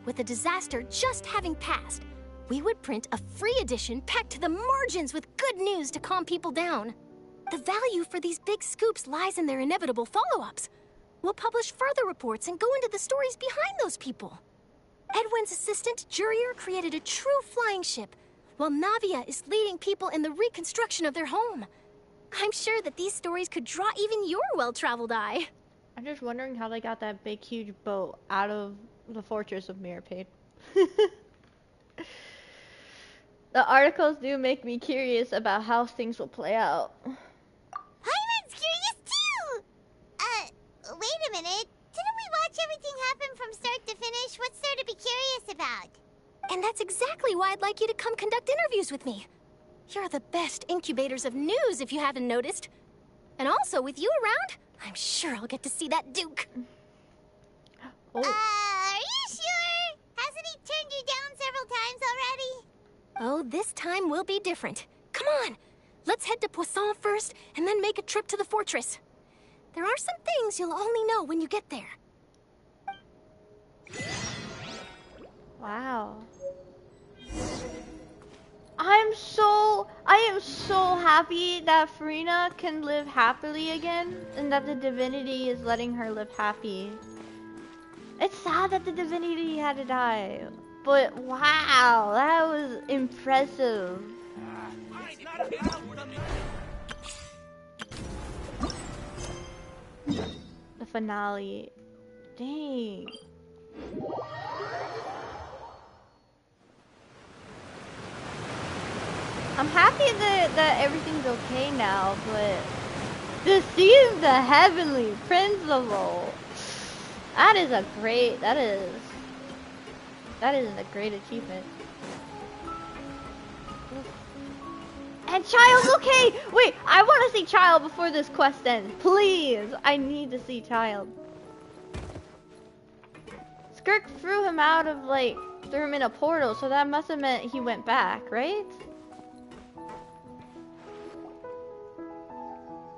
With the disaster just having passed, we would print a free edition packed to the margins with good news to calm people down. The value for these big scoops lies in their inevitable follow-ups. We'll publish further reports and go into the stories behind those people. Edwin's assistant, Jurier, created a true flying ship, while Navia is leading people in the reconstruction of their home. I'm sure that these stories could draw even your well-traveled eye. I'm just wondering how they got that big, huge boat out of the fortress of Mirapade. The articles do make me curious about how things will play out. Paimon's curious too! Wait a minute. Didn't we watch everything happen from start to finish? What's there to be curious about? And that's exactly why I'd like you to come conduct interviews with me. You're the best incubators of news, if you haven't noticed. And also, with you around, I'm sure I'll get to see that Duke. Are you sure? Hasn't he turned you down several times already? Oh, this time will be different. Come on! Let's head to Poisson first, and then make a trip to the fortress. There are some things you'll only know when you get there. Wow. I am so happy that Farina can live happily again, and that the divinity is letting her live happy. It's sad that the divinity had to die, but wow, that was impressive. The finale. Dang. I'm happy that everything's okay now, but to see the heavenly principle, that is a great achievement. And Child's okay! Wait, I want to see Child before this quest ends. Please! I need to see Child. Skirk threw him out of, like, threw him in a portal, so that must have meant he went back, right?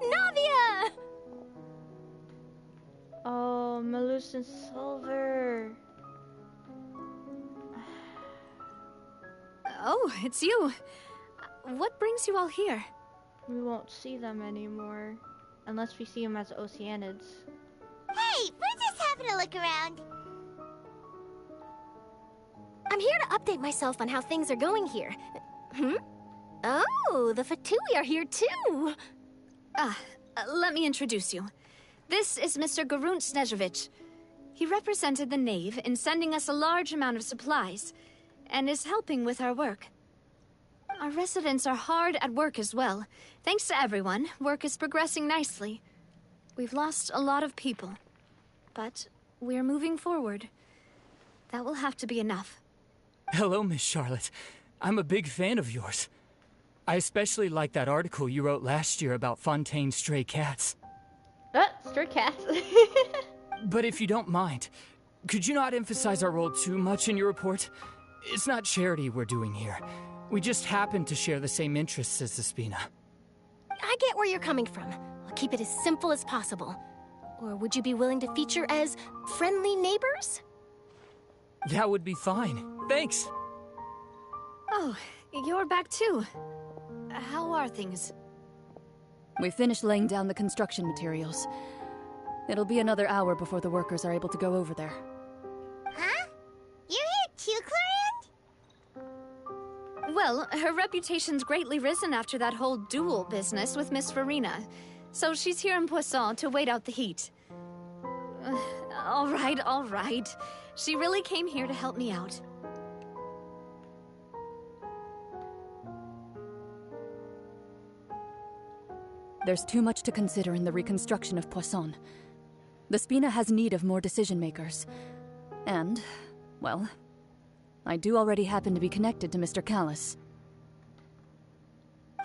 Navia! Oh, Melusine Silver. Oh, it's you. What brings you all here? We won't see them anymore. Unless we see them as Oceanids. Hey, we're just having a look around. I'm here to update myself on how things are going here. Oh, the Fatui are here too. Let me introduce you. This is Mr. Garunt Snežević. He represented the Knave in sending us a large amount of supplies, and is helping with our work. Our residents are hard at work as well. Thanks to everyone, work is progressing nicely. We've lost a lot of people, but we're moving forward. That will have to be enough. Hello, Miss Charlotte. I'm a big fan of yours. I especially like that article you wrote last year about Fontaine's stray cats. Stray cats? But if you don't mind, could you not emphasize our role too much in your report? It's not charity we're doing here. We just happen to share the same interests as the Spina. I get where you're coming from. I'll keep it as simple as possible. Or would you be willing to feature as friendly neighbors? That would be fine. Thanks. Oh, you're back too. How are things? We finished laying down the construction materials. It'll be another hour before the workers are able to go over there. Huh? You're here too, Clorinde? Well, her reputation's greatly risen after that whole duel business with Miss Farina. So she's here in Poisson to wait out the heat. All right. She really came here to help me out. There's too much to consider in the reconstruction of Poisson. The Spina has need of more decision-makers. And, well, I do already happen to be connected to Mr. Callis.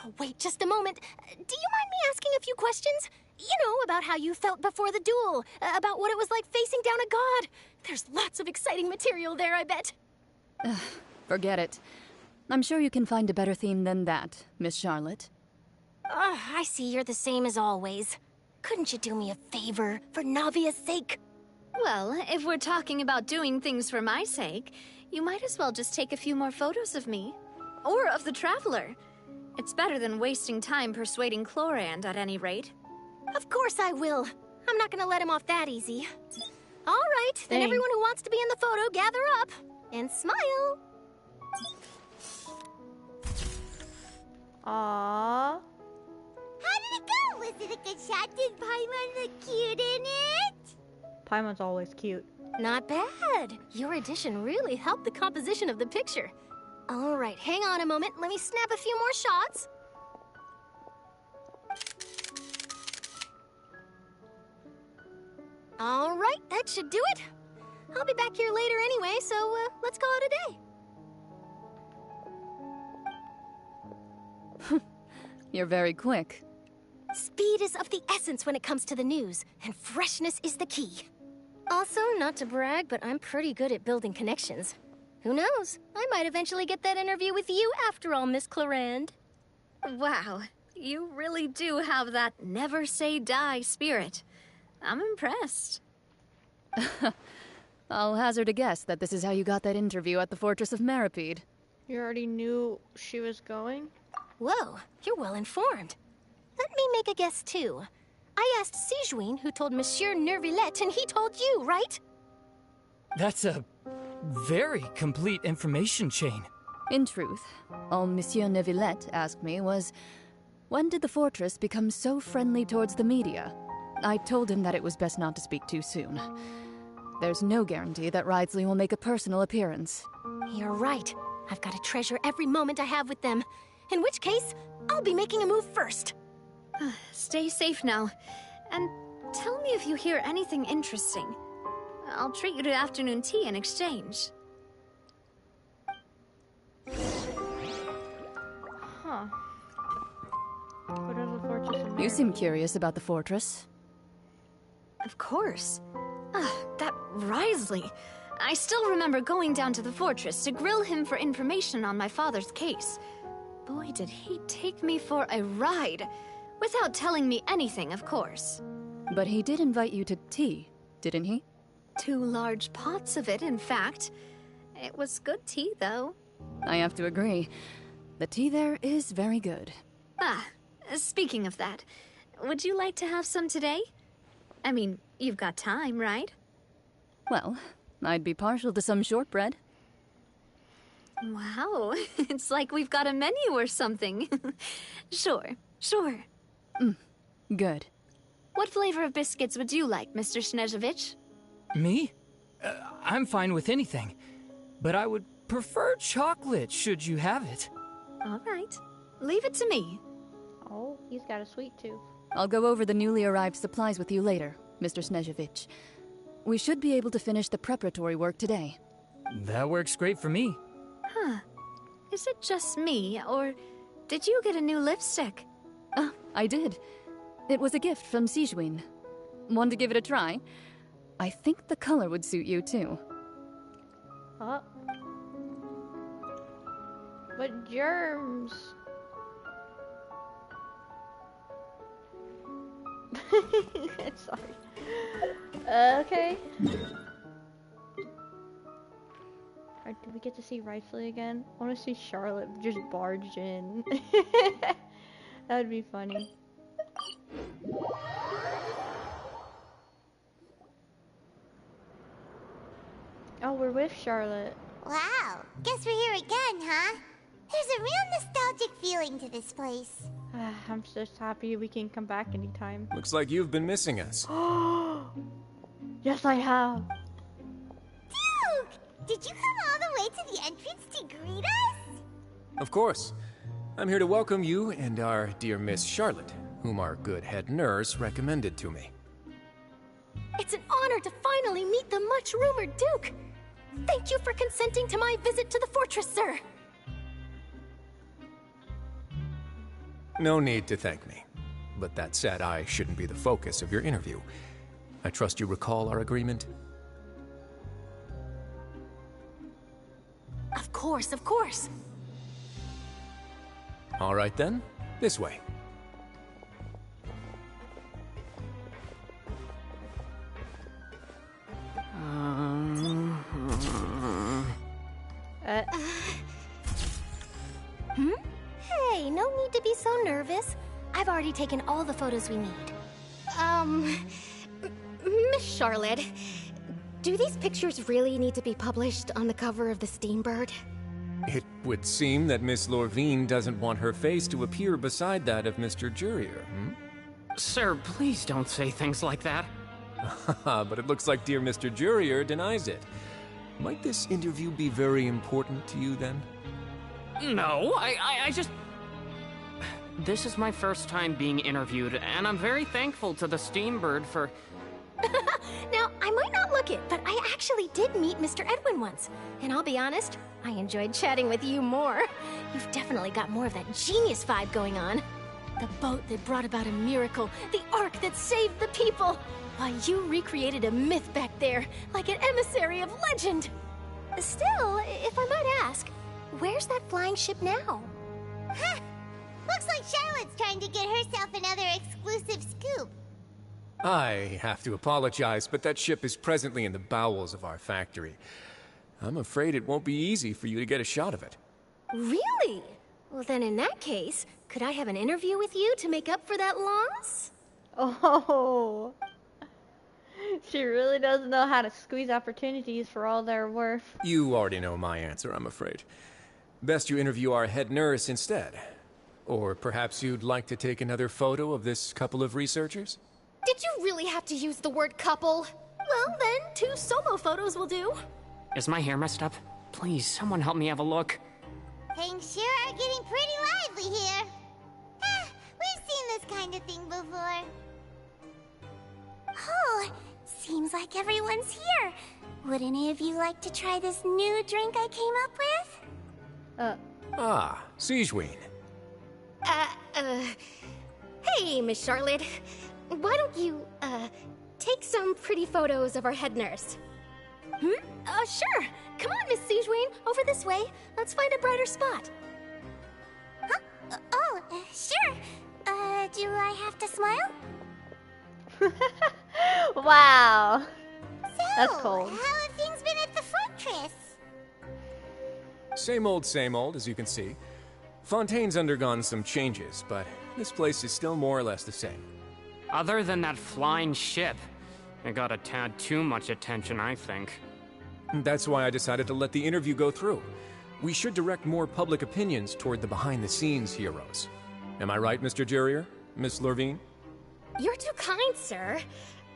Oh, wait just a moment. Do you mind me asking a few questions? You know, about how you felt before the duel, about what it was like facing down a god. There's lots of exciting material there, I bet. Forget it. I'm sure you can find a better theme than that, Miss Charlotte. I see you're the same as always. Couldn't you do me a favor, for Navia's sake? Well, if we're talking about doing things for my sake, you might as well just take a few more photos of me. Or of the Traveler. It's better than wasting time persuading Clorinde, at any rate. Of course I will. I'm not gonna let him off that easy. All right, then everyone who wants to be in the photo, gather up. And smile. Aww. How did it go? Was it a good shot? Did Paimon look cute in it? Paimon's always cute. Not bad. Your addition really helped the composition of the picture. All right, hang on a moment. Let me snap a few more shots. All right, that should do it. I'll be back here later anyway, so let's call it a day. You're very quick. Speed is of the essence when it comes to the news, and freshness is the key. Also, not to brag, but I'm pretty good at building connections. Who knows? I might eventually get that interview with you after all, Miss Clarande. Wow, you really do have that never say die spirit. I'm impressed. I'll hazard a guess that this is how you got that interview at the Fortress of Maripede. You already knew she was going? Whoa, you're well informed. Let me make a guess too. I asked Sijuin who told Monsieur Neuvillette, and he told you, right? That's a very complete information chain. In truth, all Monsieur Neuvillette asked me was, when did the fortress become so friendly towards the media? I told him that it was best not to speak too soon. There's no guarantee that Ridesley will make a personal appearance. You're right. I've got to treasure every moment I have with them. In which case, I'll be making a move first. Stay safe now. And tell me if you hear anything interesting. I'll treat you to afternoon tea in exchange. Huh. What is the Fortress of You seem curious about the fortress. Of course. That Ridesley. I still remember going down to the fortress to grill him for information on my father's case. Boy, did he take me for a ride. Without telling me anything, of course. But he did invite you to tea, didn't he? 2 large pots of it, in fact. It was good tea, though. I have to agree. The tea there is very good. Speaking of that, would you like to have some today? I mean, you've got time, right? Well, I'd be partial to some shortbread. Wow, it's like we've got a menu or something. Sure. Good. What flavor of biscuits would you like, Mr. Snezhovich? Me? I'm fine with anything. But I would prefer chocolate, should you have it. All right. Leave it to me. Oh, he's got a sweet tooth. I'll go over the newly arrived supplies with you later, Mr. Snezhovich. We should be able to finish the preparatory work today. That works great for me. Huh. Is it just me, or did you get a new lipstick? I did. It was a gift from Sijuin. Want to give it a try? I think the color would suit you, too. Huh? But germs... Sorry. Okay. Alright, do we get to see Ridesley again? I want to see Charlotte just barge in. That would be funny. Oh, we're with Charlotte. Wow, guess we're here again, huh? There's a real nostalgic feeling to this place. I'm just happy we can come back anytime. Looks like you've been missing us. Yes, I have. Duke! Did you come all the way to the entrance to greet us? Of course. I'm here to welcome you and our dear Miss Charlotte, whom our good head nurse recommended to me. It's an honor to finally meet the much-rumored Duke. Thank you for consenting to my visit to the fortress, sir. No need to thank me. But that said, I shouldn't be the focus of your interview. I trust you recall our agreement? Of course, of course. All right then, this way. Hey, no need to be so nervous. I've already taken all the photos we need. Miss Charlotte, do these pictures really need to be published on the cover of the Steambird? It would seem that Miss Lorvine doesn't want her face to appear beside that of Mr. Jurier, Sir, please don't say things like that. But it looks like dear Mr. Jurier denies it. Might this interview be very important to you, then? No, I just... This is my first time being interviewed, and I'm very thankful to the Steambird for... Now, I might not look it, but I actually did meet Mr. Edwin once. And I'll be honest, I enjoyed chatting with you more. You've definitely got more of that genius vibe going on. The boat that brought about a miracle. The ark that saved the people. Why, you recreated a myth back there, like an emissary of legend. Still, if I might ask, where's that flying ship now? Huh. Looks like Charlotte's trying to get herself another exclusive scoop. I have to apologize, but that ship is presently in the bowels of our factory. I'm afraid it won't be easy for you to get a shot of it. Really? Well, then in that case, could I have an interview with you to make up for that loss? Oh. She really doesn't know how to squeeze opportunities for all they're worth. You already know my answer, I'm afraid. Best you interview our head nurse instead. Or perhaps you'd like to take another photo of this couple of researchers? Did you really have to use the word couple? Well, then, 2 solo photos will do. Is my hair messed up? Please, someone help me have a look. Things sure are getting pretty lively here. We've seen this kind of thing before. Oh, seems like everyone's here. Would any of you like to try this new drink I came up with? Siegeween. Hey, Miss Charlotte. Why don't you, take some pretty photos of our head nurse? Sure. Come on, Miss Siegeween. Over this way. Let's find a brighter spot. Huh? Sure. Do I have to smile? Wow. So, that's cold. How have things been at the fortress? Same old, as you can see. Fontaine's undergone some changes, but this place is still more or less the same. Other than that flying ship, it got a tad too much attention, I think. That's why I decided to let the interview go through. We should direct more public opinions toward the behind-the-scenes heroes. Am I right, Mr. Jurier? Miss Lurvine? You're too kind, sir.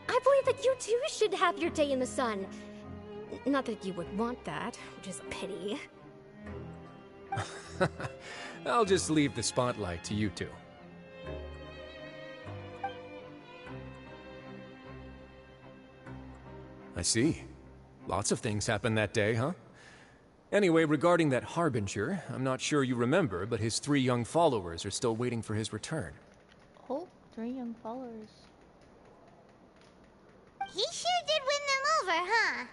I believe that you too should have your day in the sun. Not that you would want that, which is a pity. I'll just leave the spotlight to you two. I see. Lots of things happened that day, huh? Anyway, regarding that Harbinger, I'm not sure you remember, but his 3 young followers are still waiting for his return. Oh, 3 young followers. He sure did win them over, huh?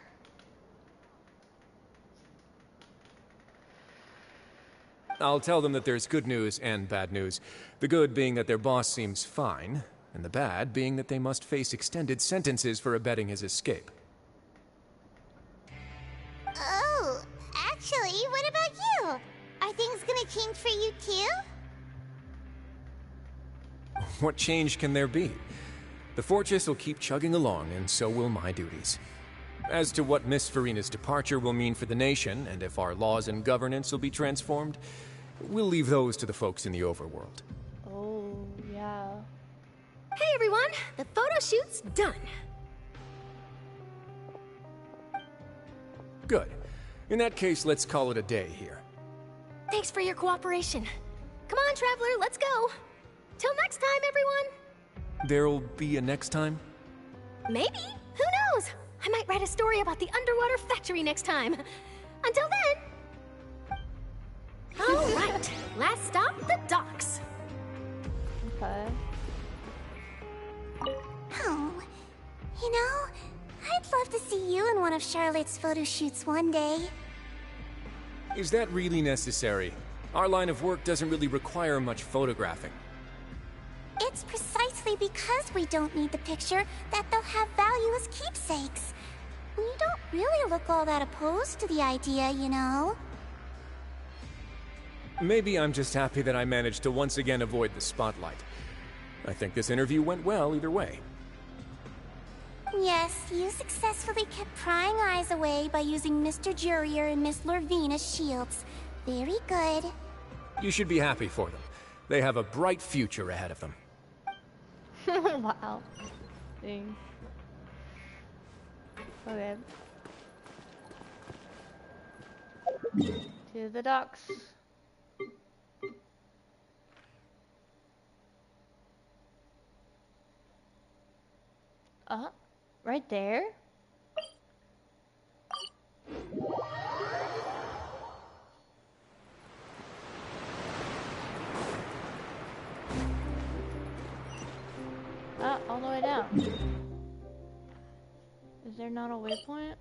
I'll tell them that there's good news and bad news. The good being that their boss seems fine, and the bad being that they must face extended sentences for abetting his escape. Oh, actually, what about you? Are things gonna change for you too? What change can there be? The fortress will keep chugging along, and so will my duties. As to what Miss Farina's departure will mean for the nation, and if our laws and governance will be transformed, we'll leave those to the folks in the overworld. Oh, yeah. Hey, everyone! The photo shoot's done. Good. In that case, let's call it a day here. Thanks for your cooperation. Come on, Traveler, let's go. Till next time, everyone. There'll be a next time? Maybe. Who knows? I might write a story about the underwater factory next time. Until then. All right. Last stop, the docks. Okay. Oh, you know, I'd love to see you in one of Charlotte's photo shoots one day. Is that really necessary? Our line of work doesn't really require much photographing. It's precisely because we don't need the picture that they'll have value as keepsakes. We don't really look all that opposed to the idea, you know. Maybe I'm just happy that I managed to once again avoid the spotlight. I think this interview went well either way. Yes, you successfully kept prying eyes away by using Mr. Jurier and Miss Lurvine as shields. Very good. You should be happy for them. They have a bright future ahead of them. Wow. Dang. Okay. To the docks. Right there? the way down. Is there not a waypoint?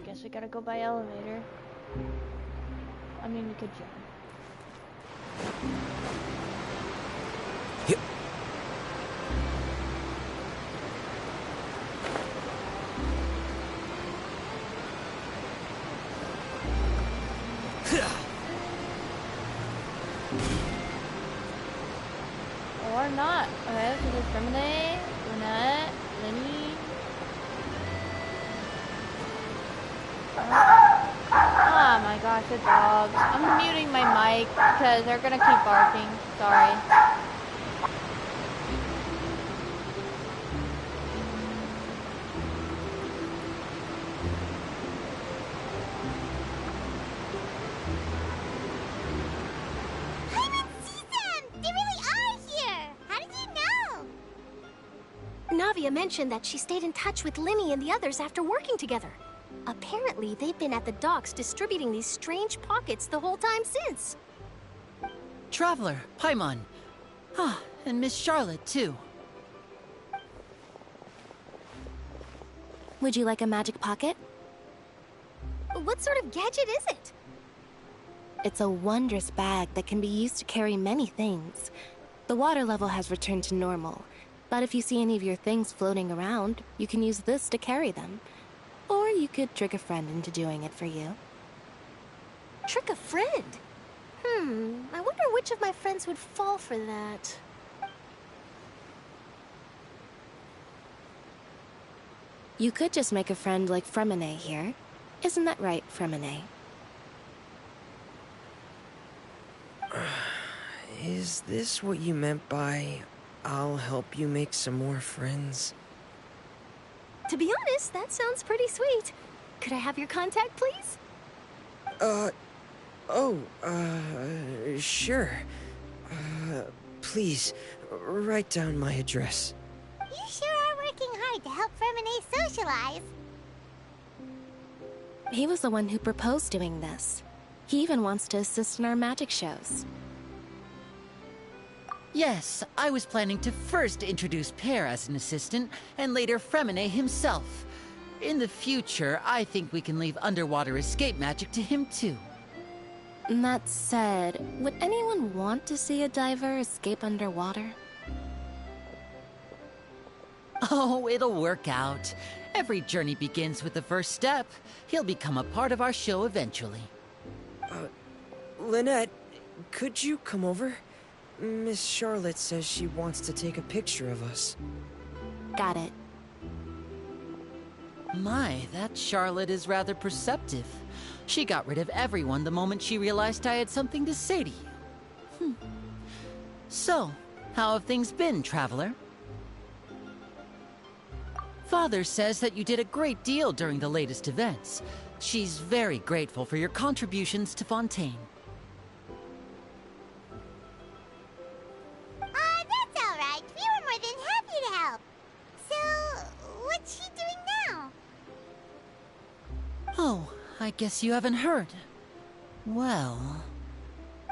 Guess we gotta go by elevator. I mean, we could jump. Yep. Or not. Okay, so there's Lemonade, Lynette, Lenny. Oh my gosh, the dogs. I'm muting my mic because they're gonna keep barking. Sorry. Navia mentioned that she stayed in touch with Linny and the others after working together. Apparently, they've been at the docks distributing these strange pockets the whole time since. Traveler, Paimon. Ah, and Miss Charlotte, too. Would you like a magic pocket? What sort of gadget is it? It's a wondrous bag that can be used to carry many things. The water level has returned to normal, but if you see any of your things floating around, you can use this to carry them. Or you could trick a friend into doing it for you. Trick a friend? I wonder which of my friends would fall for that. You could just make a friend like Fremine here. Isn't that right, Fremine? Is this what you meant by, I'll help you make some more friends? To be honest, that sounds pretty sweet. Could I have your contact, please? Sure. Please, write down my address. You sure are working hard to help Fremine socialize. He was the one who proposed doing this. He even wants to assist in our magic shows. Yes, I was planning to first introduce Pear as an assistant, and later Fremine himself. In the future, I think we can leave underwater escape magic to him too. That said, would anyone want to see a diver escape underwater? Oh, it'll work out. Every journey begins with the first step. He'll become a part of our show eventually. Lynette, could you come over? Miss Charlotte says she wants to take a picture of us. Got it. My, that Charlotte is rather perceptive. She got rid of everyone the moment she realized I had something to say to you. So, how have things been, Traveler? Father says that you did a great deal during the latest events. She's very grateful for your contributions to Fontaine. That's all right. We were more than happy to help. So, what's she doing now? Oh, I guess you haven't heard. Well,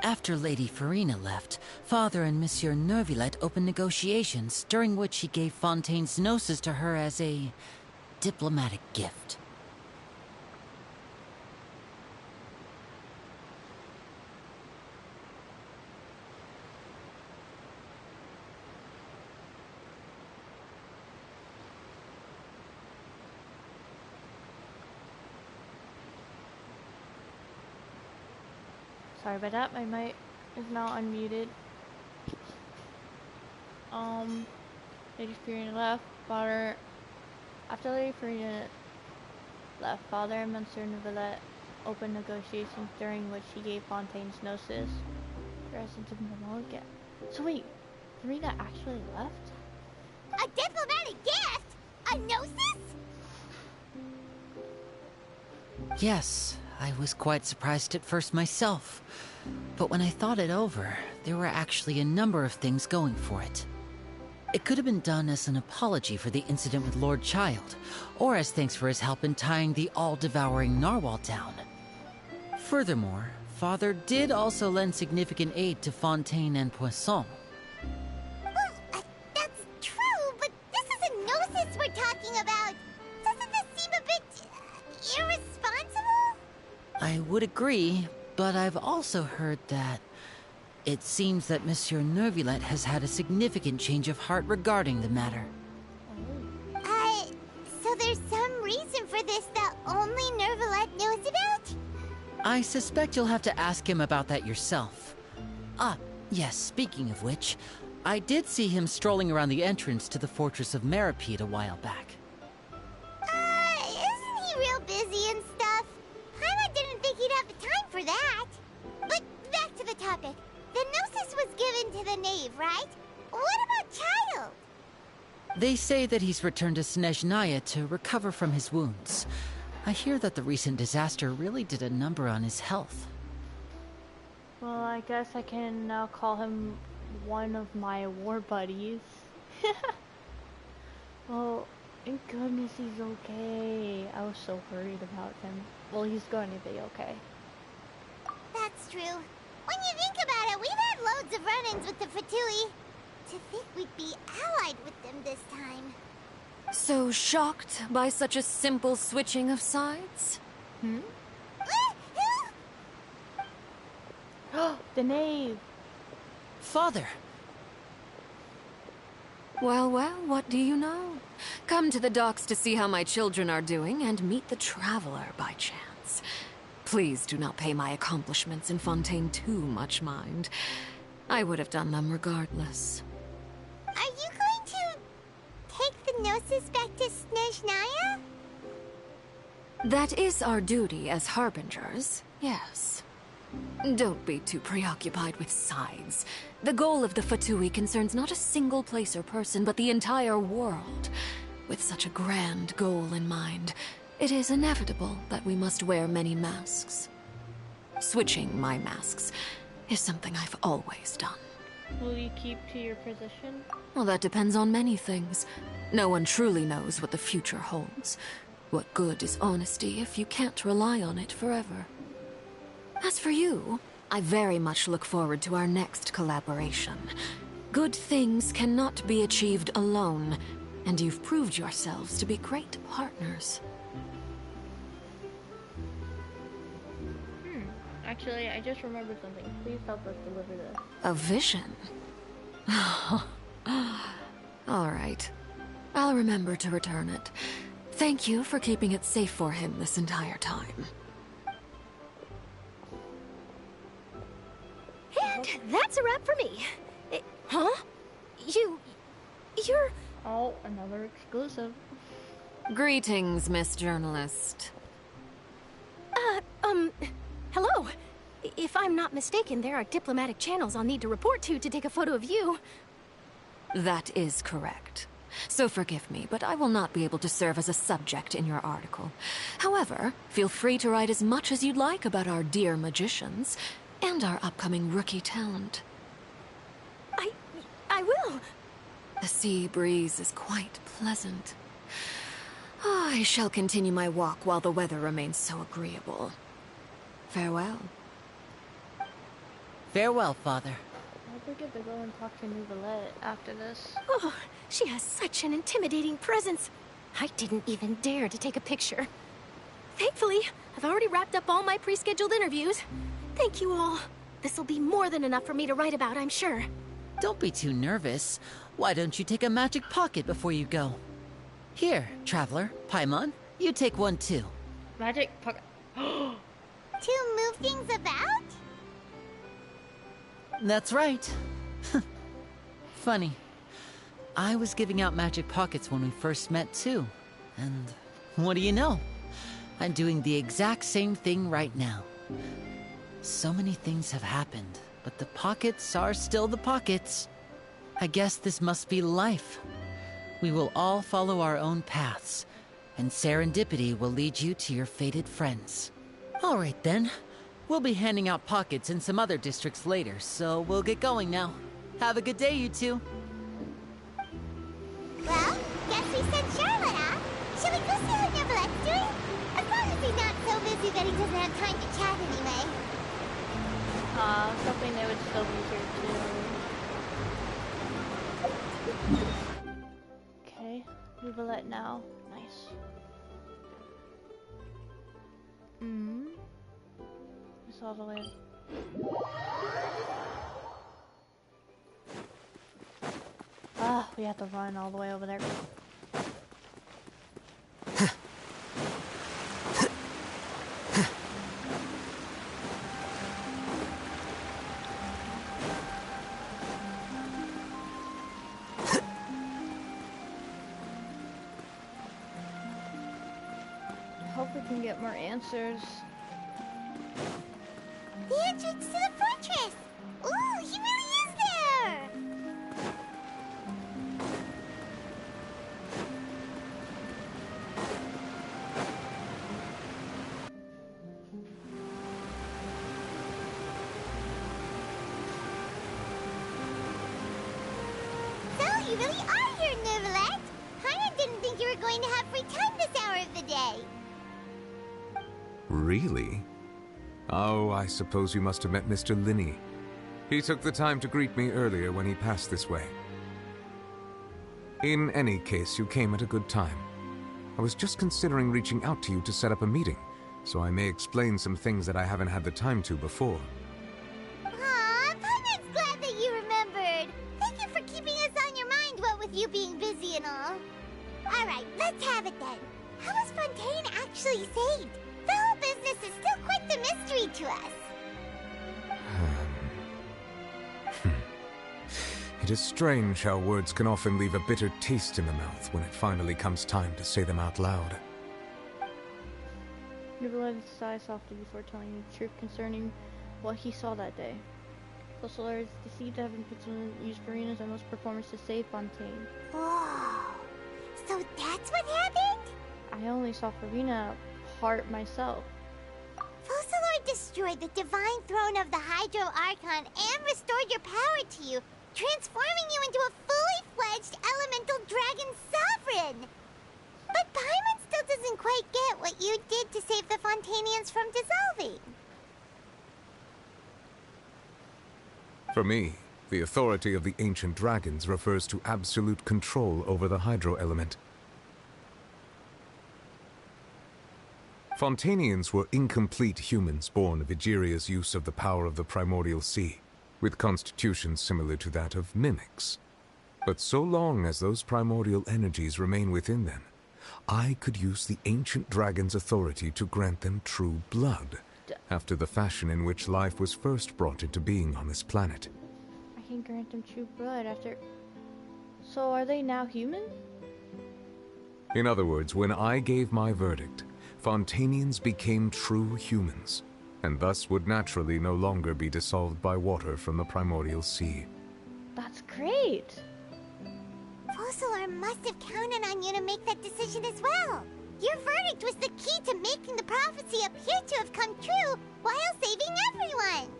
after Lady Farina left, Father and Monsieur Neuvillette opened negotiations, during which he gave Fontaine's gnosis to her as a diplomatic gift. Sorry about that, my mic is now unmuted. Lady Farina left, Father... After Lady Farina left, Father and Monsieur Neuvillette opened negotiations during which he gave Fontaine's gnosis. Present of Momoga. So wait, Farina actually left? A diplomatic gift? A gnosis? Yes, I was quite surprised at first myself. But when I thought it over, there were actually a number of things going for it. It could have been done as an apology for the incident with Lord Child, or as thanks for his help in tying the all-devouring narwhal down. Furthermore, Father did also lend significant aid to Fontaine and Poisson. Well, that's were talking about. Doesn't this seem a bit irresponsible? I would agree, but I've also heard that it seems that Monsieur Nervulet has had a significant change of heart regarding the matter. So there's some reason for this that only Nervulet knows about? I suspect you'll have to ask him about that yourself. Ah, yes, speaking of which, I did see him strolling around the entrance to the Fortress of Maripede a while back. Isn't he real busy and stuff? Paimon didn't think he'd have the time for that. But back to the topic. The Gnosis was given to the knave, right? What about Child? They say that he's returned to Snezhnaya to recover from his wounds. I hear that the recent disaster really did a number on his health. Well, I guess I can now call him one of my war buddies. Well, thank goodness he's okay. I was so worried about him. Well, he's going to be okay. That's true. When you think about it, we've had loads of run-ins with the Fatui. To think we'd be allied with them this time. So shocked by such a simple switching of sides? Hmm? The knave! Father! Well, well, what do you know? Come to the docks to see how my children are doing and meet the Traveler by chance. Please do not pay my accomplishments in Fontaine too much mind. I would have done them regardless. Are you going to take the Gnosis back to Snezhnaya? That is our duty as Harbingers, yes. Don't be too preoccupied with sides. The goal of the Fatui concerns not a single place or person, but the entire world. With such a grand goal in mind, it is inevitable that we must wear many masks. Switching my masks is something I've always done. Will you keep to your position? Well, that depends on many things. No one truly knows what the future holds. What good is honesty if you can't rely on it forever? As for you, I very much look forward to our next collaboration. Good things cannot be achieved alone, and you've proved yourselves to be great partners. Actually, I just remembered something. Please help us deliver this. A vision? All right. I'll remember to return it. Thank you for keeping it safe for him this entire time. And that's a wrap for me. Huh? You're... Oh, another exclusive. Greetings, Miss Journalist. Hello. If I'm not mistaken, there are diplomatic channels I'll need to report to take a photo of you. That is correct. So forgive me, but I will not be able to serve as a subject in your article. However, feel free to write as much as you'd like about our dear magicians and our upcoming rookie talent. I will. The sea breeze is quite pleasant. I shall continue my walk while the weather remains so agreeable. Farewell. Farewell, Father. Don't forget to go and talk to Nervulet after this. Oh, she has such an intimidating presence. I didn't even dare to take a picture. Thankfully, I've already wrapped up all my pre-scheduled interviews. Thank you all. This'll be more than enough for me to write about, I'm sure. Don't be too nervous. Why don't you take a magic pocket before you go? Here, Traveler, Paimon, you take one too. Magic pocket. To move things about? That's right. Funny. I was giving out magic pockets when we first met too. And what do you know? I'm doing the exact same thing right now. So many things have happened, but the pockets are still the pockets. I guess this must be life. We will all follow our own paths, and serendipity will lead you to your fated friends. All right then. We'll be handing out pockets in some other districts later, so we'll get going now. Have a good day, you two. Well, guess we sent Charlotte off. Should we go see what Nervulet's doing? As long as he's not so busy that he doesn't have time to chat anyway. Something they would still be here too. Okay, Nervulet pet now. Nice. It's all the way. Ah, we have to run all the way over there. Hope we can get more answers. The entrance to the fortress! Ooh, he really is there! So, you really are here, Neuvillette! Paimon didn't think you were going to have free time this hour of the day. Really? Oh, I suppose you must have met Mr. Linney. He took the time to greet me earlier when he passed this way. In any case, you came at a good time. I was just considering reaching out to you to set up a meeting, so I may explain some things that I haven't had the time to before. Aw, Paimon's glad that you remembered. Thank you for keeping us on your mind, what with you being busy and all. Alright, let's have it then. How was Fontaine actually saved? The whole business is still quite the mystery to us. It is strange how words can often leave a bitter taste in the mouth when it finally comes time to say them out loud. Neuvillette sighed softly before telling me the truth concerning what he saw that day. Fossilor is deceived to having Pigeon used Farina's endless performance to save Fontaine. Whoa. So that's what happened? I only saw Farina part myself. Fossilor destroyed the divine throne of the Hydro Archon and restored your power to you, transforming you into a fully fledged elemental dragon sovereign. But Paimon still doesn't quite get what you did to save the Fontainians from dissolving. For me, the authority of the ancient dragons refers to absolute control over the hydro element. Fontainians were incomplete humans born of Egeria's use of the power of the primordial sea, with constitutions similar to that of mimics. But so long as those primordial energies remain within them, I could use the ancient dragon's authority to grant them true blood, after the fashion in which life was first brought into being on this planet. I can grant them true blood after... So are they now human? In other words, when I gave my verdict, Fontainians became true humans, and thus would naturally no longer be dissolved by water from the primordial sea. That's great! Fossilor must have counted on you to make that decision as well. Your verdict was the key to making the prophecy appear to have come true while saving everyone.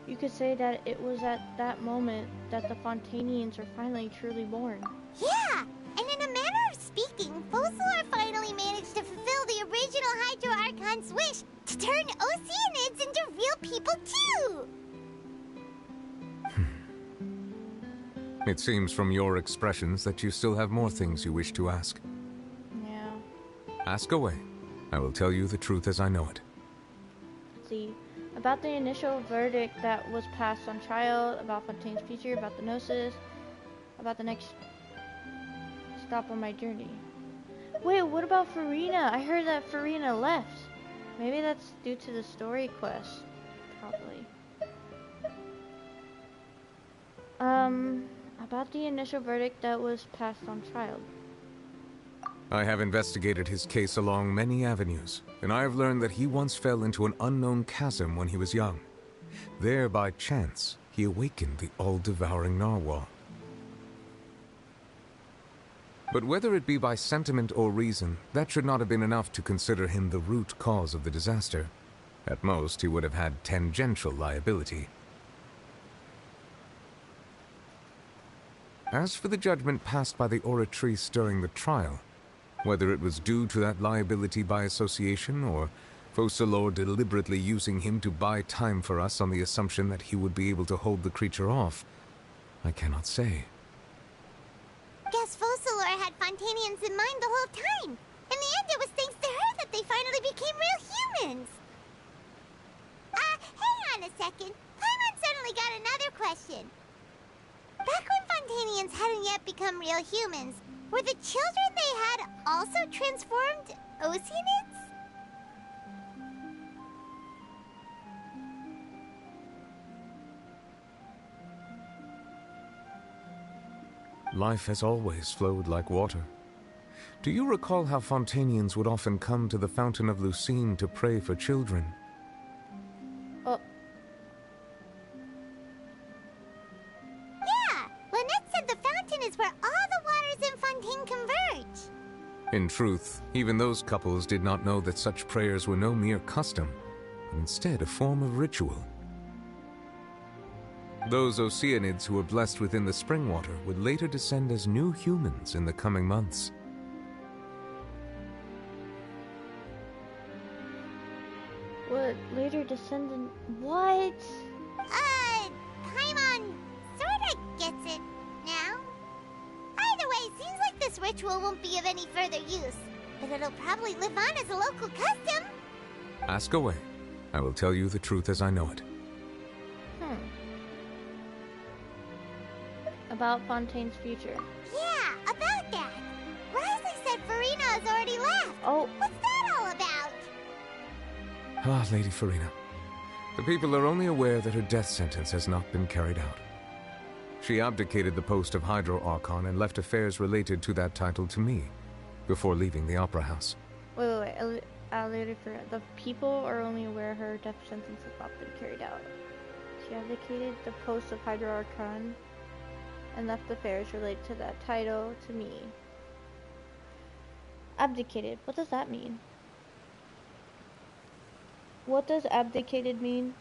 You could say that it was at that moment that the Fontainians were finally truly born. Yeah, and in a manner of speaking, Fossilor finally managed to fulfill the original Hydro Archon's wish to turn Oceanids into real people too! It seems from your expressions that you still have more things you wish to ask. Yeah. Ask away. I will tell you the truth as I know it. Let's see. About the initial verdict that was passed on trial, about Fontaine's future, about the Gnosis, about the next stop on my journey. Wait, what about Farina? I heard that Farina left. Maybe that's due to the story quest. Probably. About the initial verdict that was passed on trial. I have investigated his case along many avenues, and I have learned that he once fell into an unknown chasm when he was young. There, by chance, he awakened the all-devouring narwhal. But whether it be by sentiment or reason, that should not have been enough to consider him the root cause of the disaster. At most, he would have had tangential liability. As for the judgment passed by the Oratrice during the trial, whether it was due to that liability by association or Focalor deliberately using him to buy time for us on the assumption that he would be able to hold the creature off. I cannot say. Guess Focalor had Fontanians in mind the whole time. In the end, it was thanks to her that they finally became real humans. Hang on a second. Paimon suddenly got another question. Back when Fontanians hadn't yet become real humans, were the children they had also transformed Oceanids? Life has always flowed like water. Do you recall how Fontanians would often come to the Fountain of Lucine to pray for children? Oh. Yeah! Lynette said the fountain is where all the waters in Fontaine converge. In truth, even those couples did not know that such prayers were no mere custom, but instead a form of ritual. Those Oceanids who were blessed within the spring water would later descend as new humans in the coming months. What later descendant? What? Paimon sorta gets it now. Either way, it seems like this ritual won't be of any further use, but it'll probably live on as a local custom. Ask away. I will tell you the truth as I know it. About Fontaine's future. Yeah, about that. Risley said Farina has already left. Oh. What's that all about? Ah, Lady Farina. The people are only aware that her death sentence has not been carried out. She abdicated the post of Hydro Archon and left affairs related to that title to me, before leaving the Opera House. Wait. Lady Farina. The people are only aware her death sentence has not been carried out. She abdicated the post of Hydro Archon and left affairs related to that title to me. Abdicated. What does that mean? What does abdicated mean?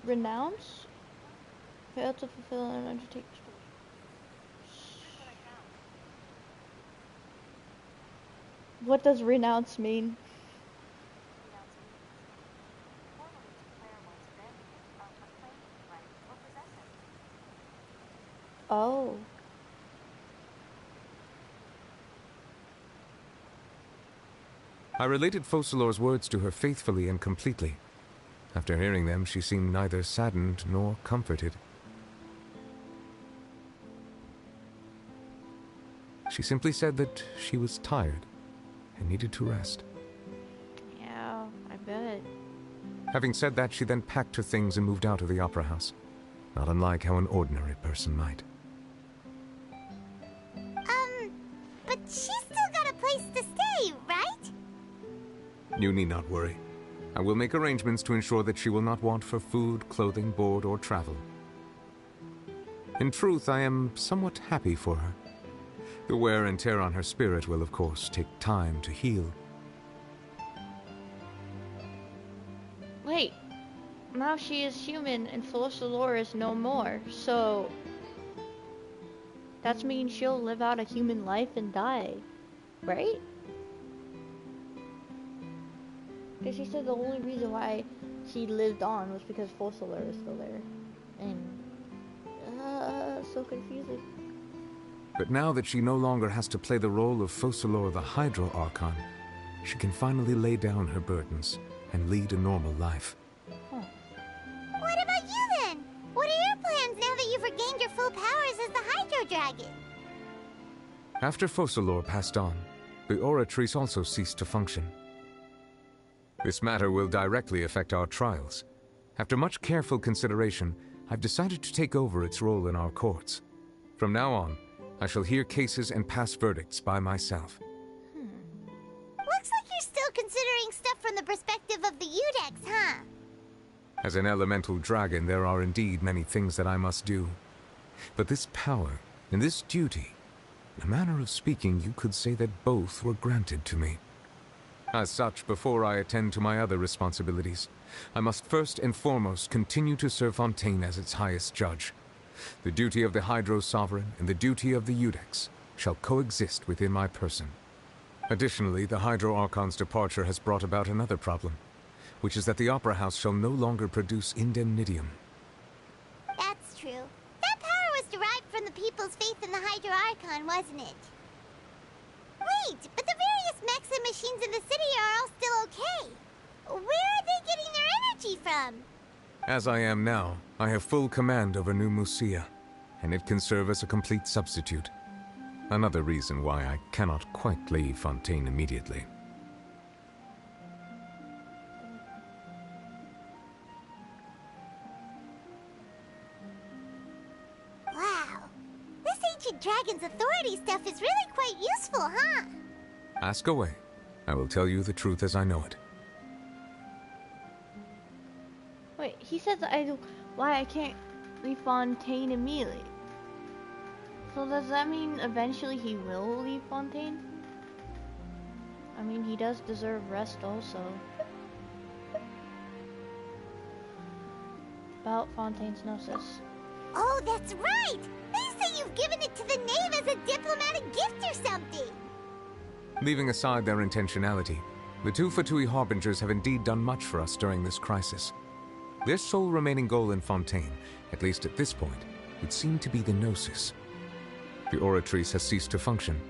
Renounce? Failed to fulfill an undertaking. What does renounce mean? Oh. I related Focalor's words to her faithfully and completely. After hearing them, she seemed neither saddened nor comforted. She simply said that she was tired and needed to rest. Yeah, I bet. Having said that, she then packed her things and moved out of the Opera House, not unlike how an ordinary person might. But she's still got a place to stay, right? You need not worry. I will make arrangements to ensure that she will not want for food, clothing, board, or travel. In truth, I am somewhat happy for her. The wear and tear on her spirit will, of course, take time to heal. Wait. Now she is human and Focalor is no more, so... That means she'll live out a human life and die, right? Because she said the only reason why she lived on was because Focalor is still there. And... so confusing. But now that she no longer has to play the role of Focalor the Hydro Archon, she can finally lay down her burdens and lead a normal life. What about you then? What are your plans now that you've regained your full powers as the Hydro Dragon? After Focalor passed on, the Oratrice also ceased to function. This matter will directly affect our trials. After much careful consideration, I've decided to take over its role in our courts. From now on, I shall hear cases and pass verdicts by myself. Looks like you're still considering stuff from the perspective of the Udex, huh? As an elemental dragon, there are indeed many things that I must do. But this power and this duty, in a manner of speaking, you could say that both were granted to me. As such, before I attend to my other responsibilities, I must first and foremost continue to serve Fontaine as its highest judge. The duty of the Hydro Sovereign and the duty of the Udex shall coexist within my person. Additionally, the Hydro Archon's departure has brought about another problem, which is that the Opera House shall no longer produce indemnitium. That's true. That power was derived from the people's faith in the Hydro Archon, wasn't it? Wait, but the various mechs and machines in the city are all still okay. Where are they getting their energy from? As I am now, I have full command over New Musia, and it can serve as a complete substitute. Another reason why I cannot quite leave Fontaine immediately. Wow. This ancient dragon's authority stuff is really quite useful, huh? Ask away. I will tell you the truth as I know it. Wait, he says why I can't leave Fontaine immediately. So does that mean eventually he will leave Fontaine? I mean, he does deserve rest also. About Fontaine's Gnosis. Oh, that's right! They say you've given it to the knave as a diplomatic gift or something! Leaving aside their intentionality, the two Fatui Harbingers have indeed done much for us during this crisis. Their sole remaining goal in Fontaine, at least at this point, would seem to be the Gnosis. The Oratrice has ceased to function.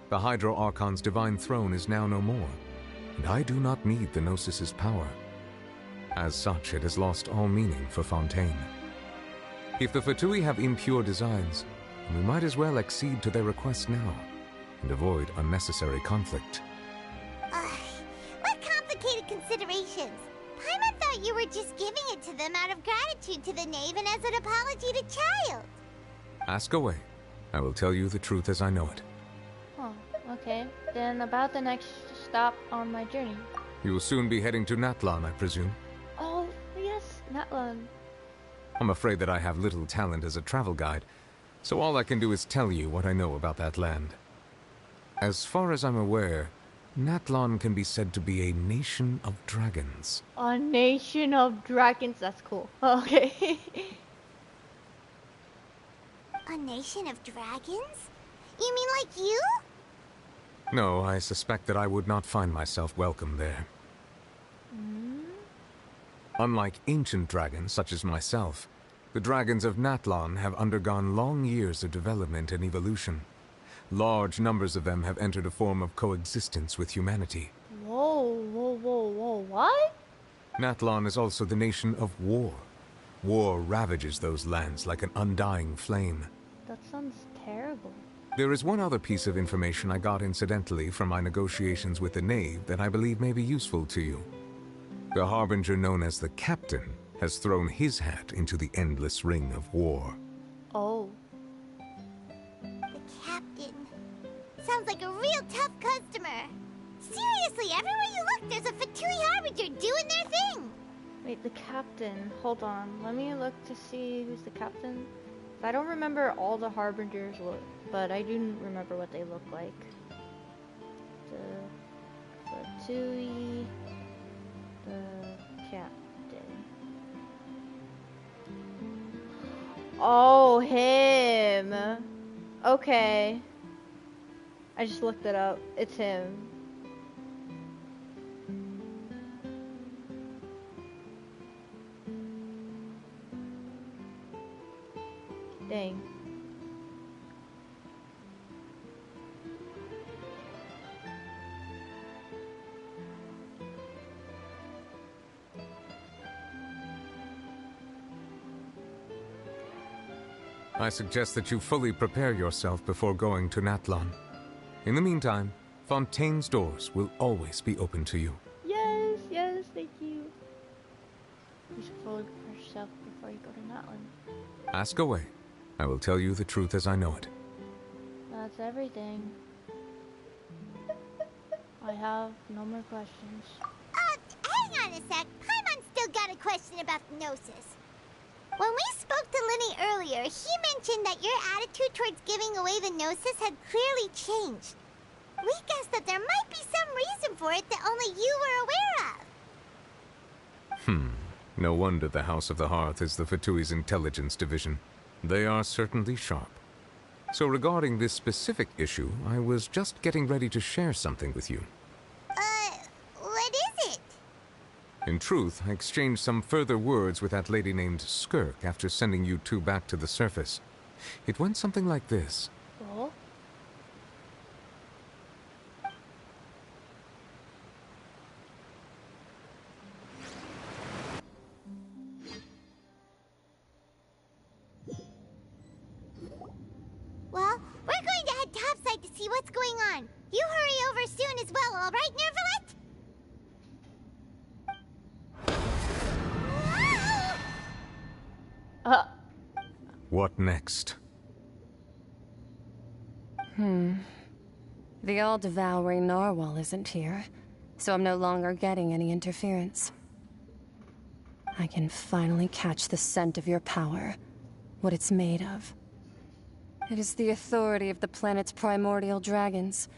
The Hydro Archon's divine throne is now no more, and I do not need the Gnosis's power. As such, it has lost all meaning for Fontaine. If the Fatui have impure designs, we might as well accede to their request now, and avoid unnecessary conflict. What complicated considerations! Paimon thought you were just giving it to them out of gratitude to the knave and as an apology to Child. Ask away. I will tell you the truth as I know it. Oh, okay. Then about the next stop on my journey. You will soon be heading to Natlan, I presume. Oh, yes, Natlan. I'm afraid that I have little talent as a travel guide, so all I can do is tell you what I know about that land. As far as I'm aware, Natlan can be said to be a nation of dragons. A nation of dragons, that's cool. Okay. A nation of dragons? You mean like you? No, I suspect that I would not find myself welcome there. Unlike ancient dragons such as myself, the dragons of Natlan have undergone long years of development and evolution. Large numbers of them have entered a form of coexistence with humanity. Whoa, what? Natlan is also the nation of war. War ravages those lands like an undying flame. That sounds terrible. There is one other piece of information I got incidentally from my negotiations with the knave that I believe may be useful to you. The harbinger known as the Captain has thrown his hat into the endless ring of war. Oh. The Captain. Sounds like a real tough customer. Seriously, everywhere you look, there's a Fatui Harbinger doing their thing. Wait, the Captain. Hold on. Let me look to see who's the Captain. I don't remember all the Harbingers, but I do remember what they look like. The Fatui... The Captain. Oh, him! Okay. I just looked it up. It's him. Dang. I suggest that you fully prepare yourself before going to Natlan. In the meantime, Fontaine's doors will always be open to you. Yes, thank you. You should fully prepare yourself before you go to Natlan. Ask away. I will tell you the truth as I know it. That's everything. I have no more questions. Hang on a sec. Paimon's still got a question about the Gnosis. When we spoke to Linny earlier, he mentioned that your attitude towards giving away the Gnosis had clearly changed. We guessed that there might be some reason for it that only you were aware of. No wonder the House of the Hearth is the Fatui's intelligence division. They are certainly sharp. So regarding this specific issue, I was just getting ready to share something with you. What is it? In truth, I exchanged some further words with that lady named Skirk after sending you two back to the surface. It went something like this. Oh? Well, we're going to head topside to see what's going on. You hurry over soon as well, all right, Nervalet? What next? The all-devouring narwhal isn't here, so I'm no longer getting any interference. I can finally catch the scent of your power, what it's made of. It is the authority of the planet's primordial dragons,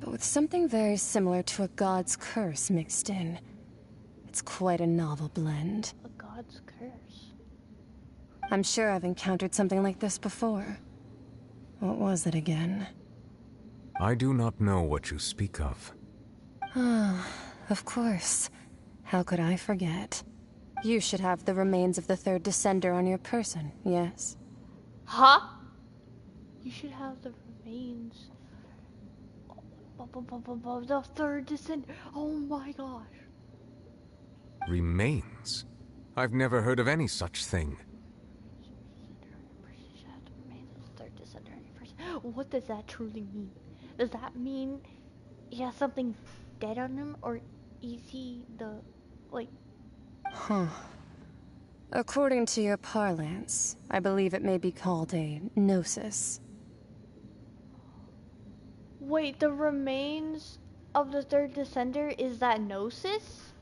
but with something very similar to a god's curse mixed in. It's quite a novel blend. A god's curse? I'm sure I've encountered something like this before. What was it again? I do not know what you speak of. Ah, of course. How could I forget? You should have the remains of the third descender on your person, yes? Huh? You should have the remains of the third descender. Oh my gosh. Remains? I've never heard of any such thing. What does that truly mean? Does that mean he has something dead on him, or is he the, like... Huh. According to your parlance, I believe it may be called a gnosis. Wait, the remains of the third descender, is that gnosis?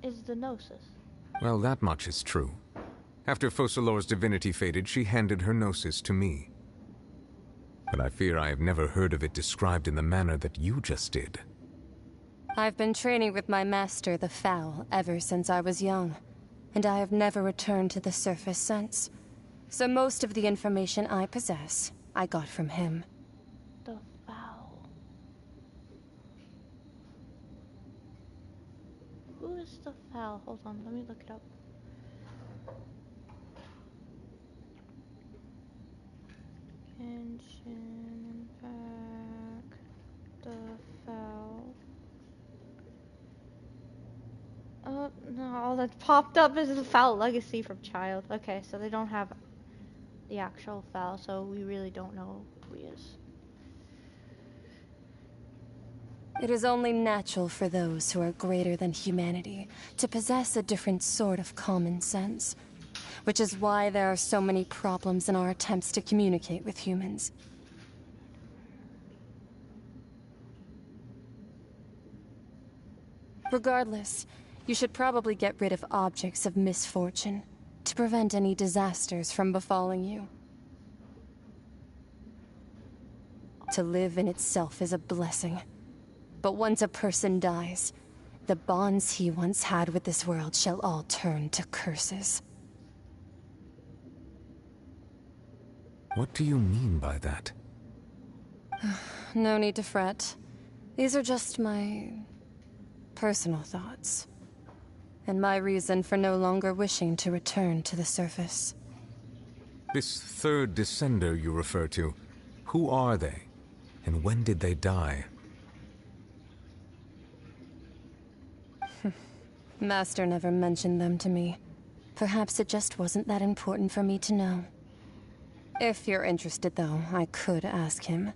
Is the gnosis. Well, that much is true. After Focalor's divinity faded, she handed her gnosis to me. But I fear I have never heard of it described in the manner that you just did. I've been training with my master, the Foul, ever since I was young, and I have never returned to the surface since. So most of the information I possess, I got from him. The Foul. Who is the Foul? Hold on, let me look it up. Genshin back the Foul. Oh no, all that popped up is the Foul legacy from Child. Okay, so they don't have the actual Foul, so we really don't know who he is. It is only natural for those who are greater than humanity to possess a different sort of common sense. Which is why there are so many problems in our attempts to communicate with humans. Regardless, you should probably get rid of objects of misfortune to prevent any disasters from befalling you. To live in itself is a blessing. But once a person dies, the bonds he once had with this world shall all turn to curses. What do you mean by that? No need to fret. These are just my personal thoughts. And my reason for no longer wishing to return to the surface. This third descender you refer to, who are they? And when did they die? Master never mentioned them to me. Perhaps it just wasn't that important for me to know. If you're interested, though, I could ask him.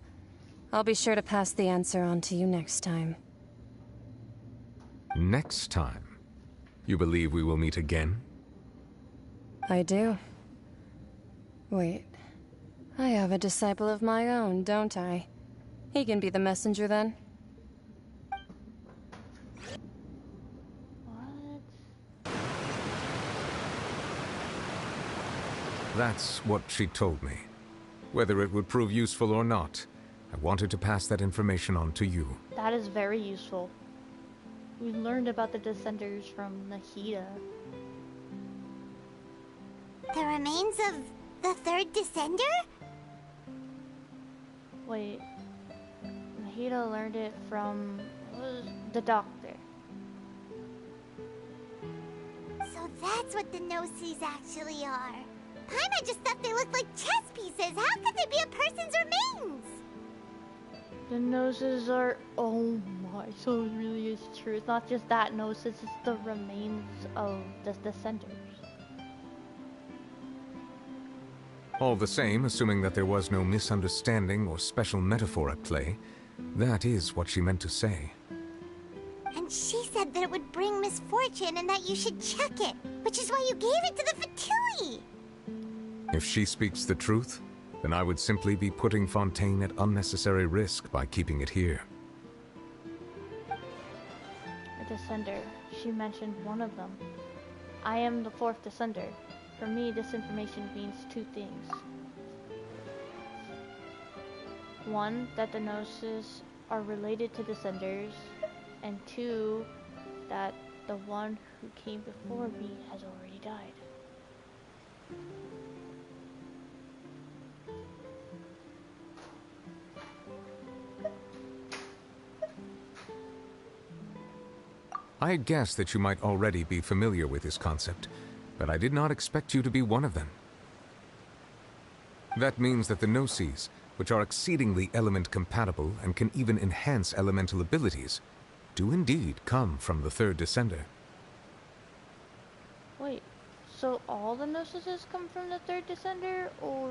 I'll be sure to pass the answer on to you next time. Next time? You believe we will meet again? I do. Wait. I have a disciple of my own, don't I? He can be the messenger, then. That's what she told me. Whether it would prove useful or not, I wanted to pass that information on to you. That is very useful. We learned about the Descenders from Nahida. The remains of the third descender? Wait. Nahida learned it from the doctor. So that's what the Gnosis actually are. Paimon just thought they looked like chess pieces. How could they be a person's remains? The Gnosis are... Oh my, so it really is true. It's not just that Gnosis, it's the remains of the Descenders. All the same, assuming that there was no misunderstanding or special metaphor at play, that is what she meant to say. And she said that it would bring misfortune and that you should check it, which is why you gave it to the Fatui. If she speaks the truth, then I would simply be putting Fontaine at unnecessary risk by keeping it here. A Descender. She mentioned one of them. I am the fourth Descender. For me, this information means two things. One, that the Gnosis are related to Descenders, and two, that the one who came before me has already died. I had guessed that you might already be familiar with this concept, but I did not expect you to be one of them. That means that the Gnosis, which are exceedingly element compatible and can even enhance elemental abilities, do indeed come from the third Descender. Wait, so all the Gnosis come from the third Descender, or...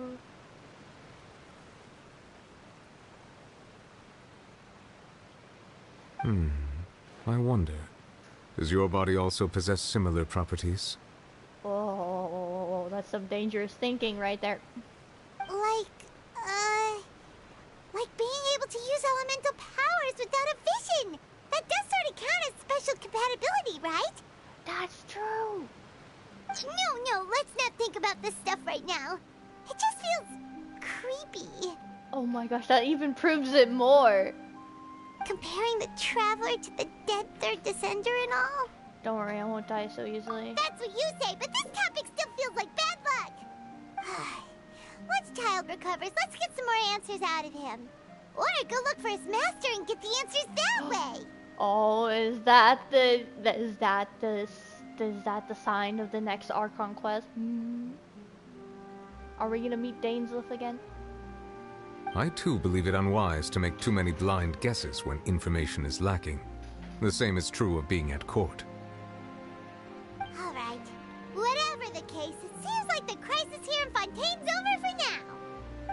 I wonder. Does your body also possess similar properties? Oh, that's some dangerous thinking right there. Like being able to use elemental powers without a vision. That does sort of count as special compatibility, right? That's true. No, let's not think about this stuff right now. It just feels creepy. Oh my gosh, that even proves it more. Comparing the Traveler to the dead third Descender and all. Don't worry, I won't die so easily. That's what you say, but this topic still feels like bad luck. Once Child recovers, let's get some more answers out of him. Or go look for his master and get the answers that way. Oh, is that the sign of the next Archon quest? Are we gonna meet Dainsleif again? I too believe it unwise to make too many blind guesses when information is lacking. The same is true of being at court. Alright. Whatever the case, it seems like the crisis here in Fontaine's over for now.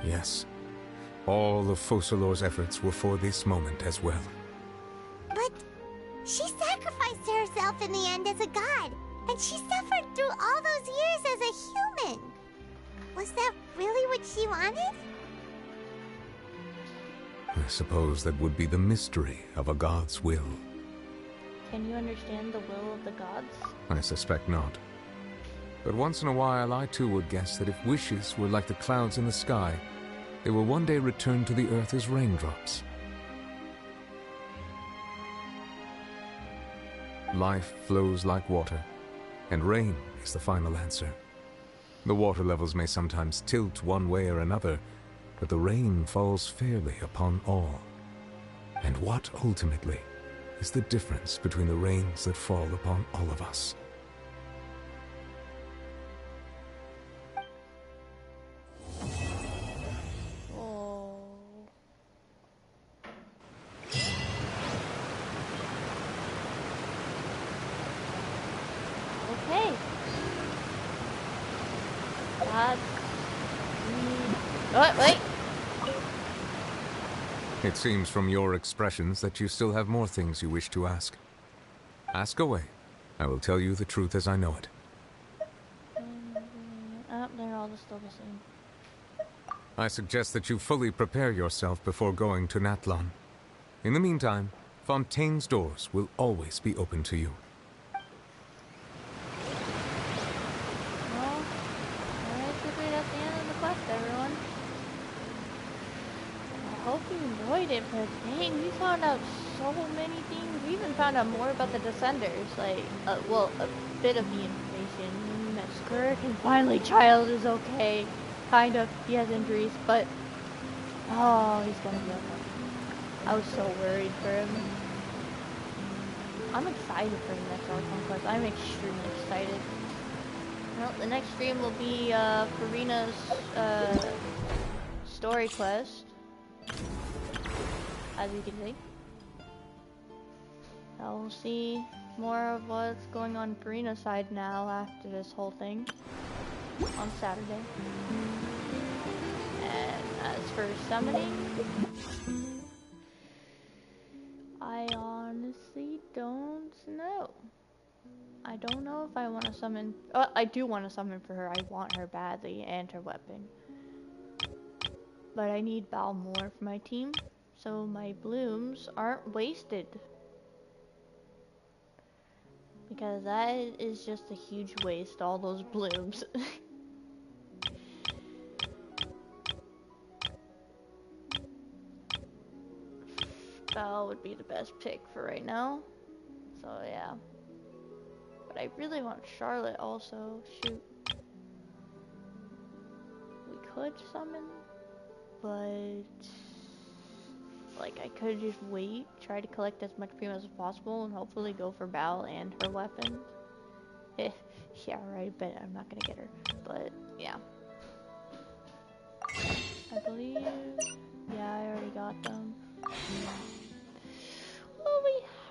Yes. All of Focalor's efforts were for this moment as well. But she sacrificed herself in the end as a god, and she suffered through all those years as a human. Was that really what she wanted? I suppose that would be the mystery of a god's will. Can you understand the will of the gods? I suspect not. But once in a while, I too would guess that if wishes were like the clouds in the sky, they will one day return to the earth as raindrops. Life flows like water, and rain is the final answer. The water levels may sometimes tilt one way or another, but the rain falls fairly upon all. And what, ultimately, is the difference between the rains that fall upon all of us? Okay. Wait. It seems from your expressions that you still have more things you wish to ask. Ask away. I will tell you the truth as I know it. They're all still the same. I suggest that you fully prepare yourself before going to Natlan. In the meantime, Fontaine's doors will always be open to you. Well, alright, that's the end of the quest, everyone. I hope you enjoyed it, but dang, we found out so many things. We even found out more about the Descenders, like, well, a bit of the information. Squirkin finally, child is okay. Kind of. He has injuries, but oh, he's gonna be okay. I was so worried for him. I'm excited for the next Arc Conquest. I'm extremely excited. Well, the next stream will be Farina's story quest, as you can see. Now we'll see more of what's going on Farina's side now after this whole thing on Saturday. And as for summoning, I honestly don't know. I don't know if I want to summon. Oh, I do want to summon for her. I want her badly and her weapon. But I need Bal more for my team, so my blooms aren't wasted. Because that is just a huge waste, all those blooms. Bal would be the best pick for right now. So yeah. But I really want Charlotte also. Shoot. We could summon, but like I could just wait, try to collect as much Primo as possible, and hopefully go for Bal and her weapon. Yeah, right, but I'm not gonna get her. But yeah. I believe, yeah, I already got them. Well,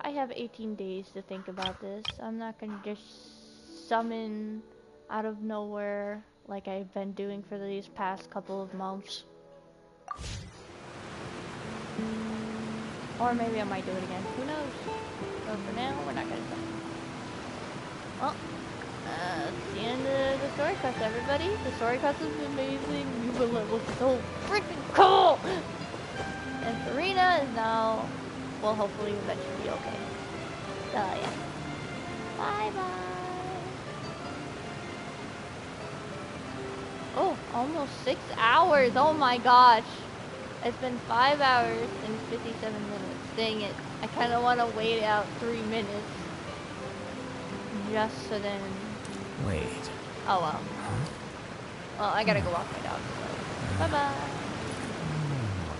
I have 18 days to think about this. I'm not gonna just summon out of nowhere like I've been doing for these past couple of months. Or maybe I might do it again. Who knows? But for now, we're not gonna summon. Well, that's the end of the story quest, everybody. The story quest is amazing. New level is so freaking cool! And Farina is now, well, hopefully eventually be okay. So yeah. Bye bye. Oh, almost 6 hours. Oh my gosh. It's been 5 hours and 57 minutes. Dang it. I kind of want to wait out 3 minutes. Just so then... Wait. Oh well. Well, I gotta go walk my dog. So. Bye bye.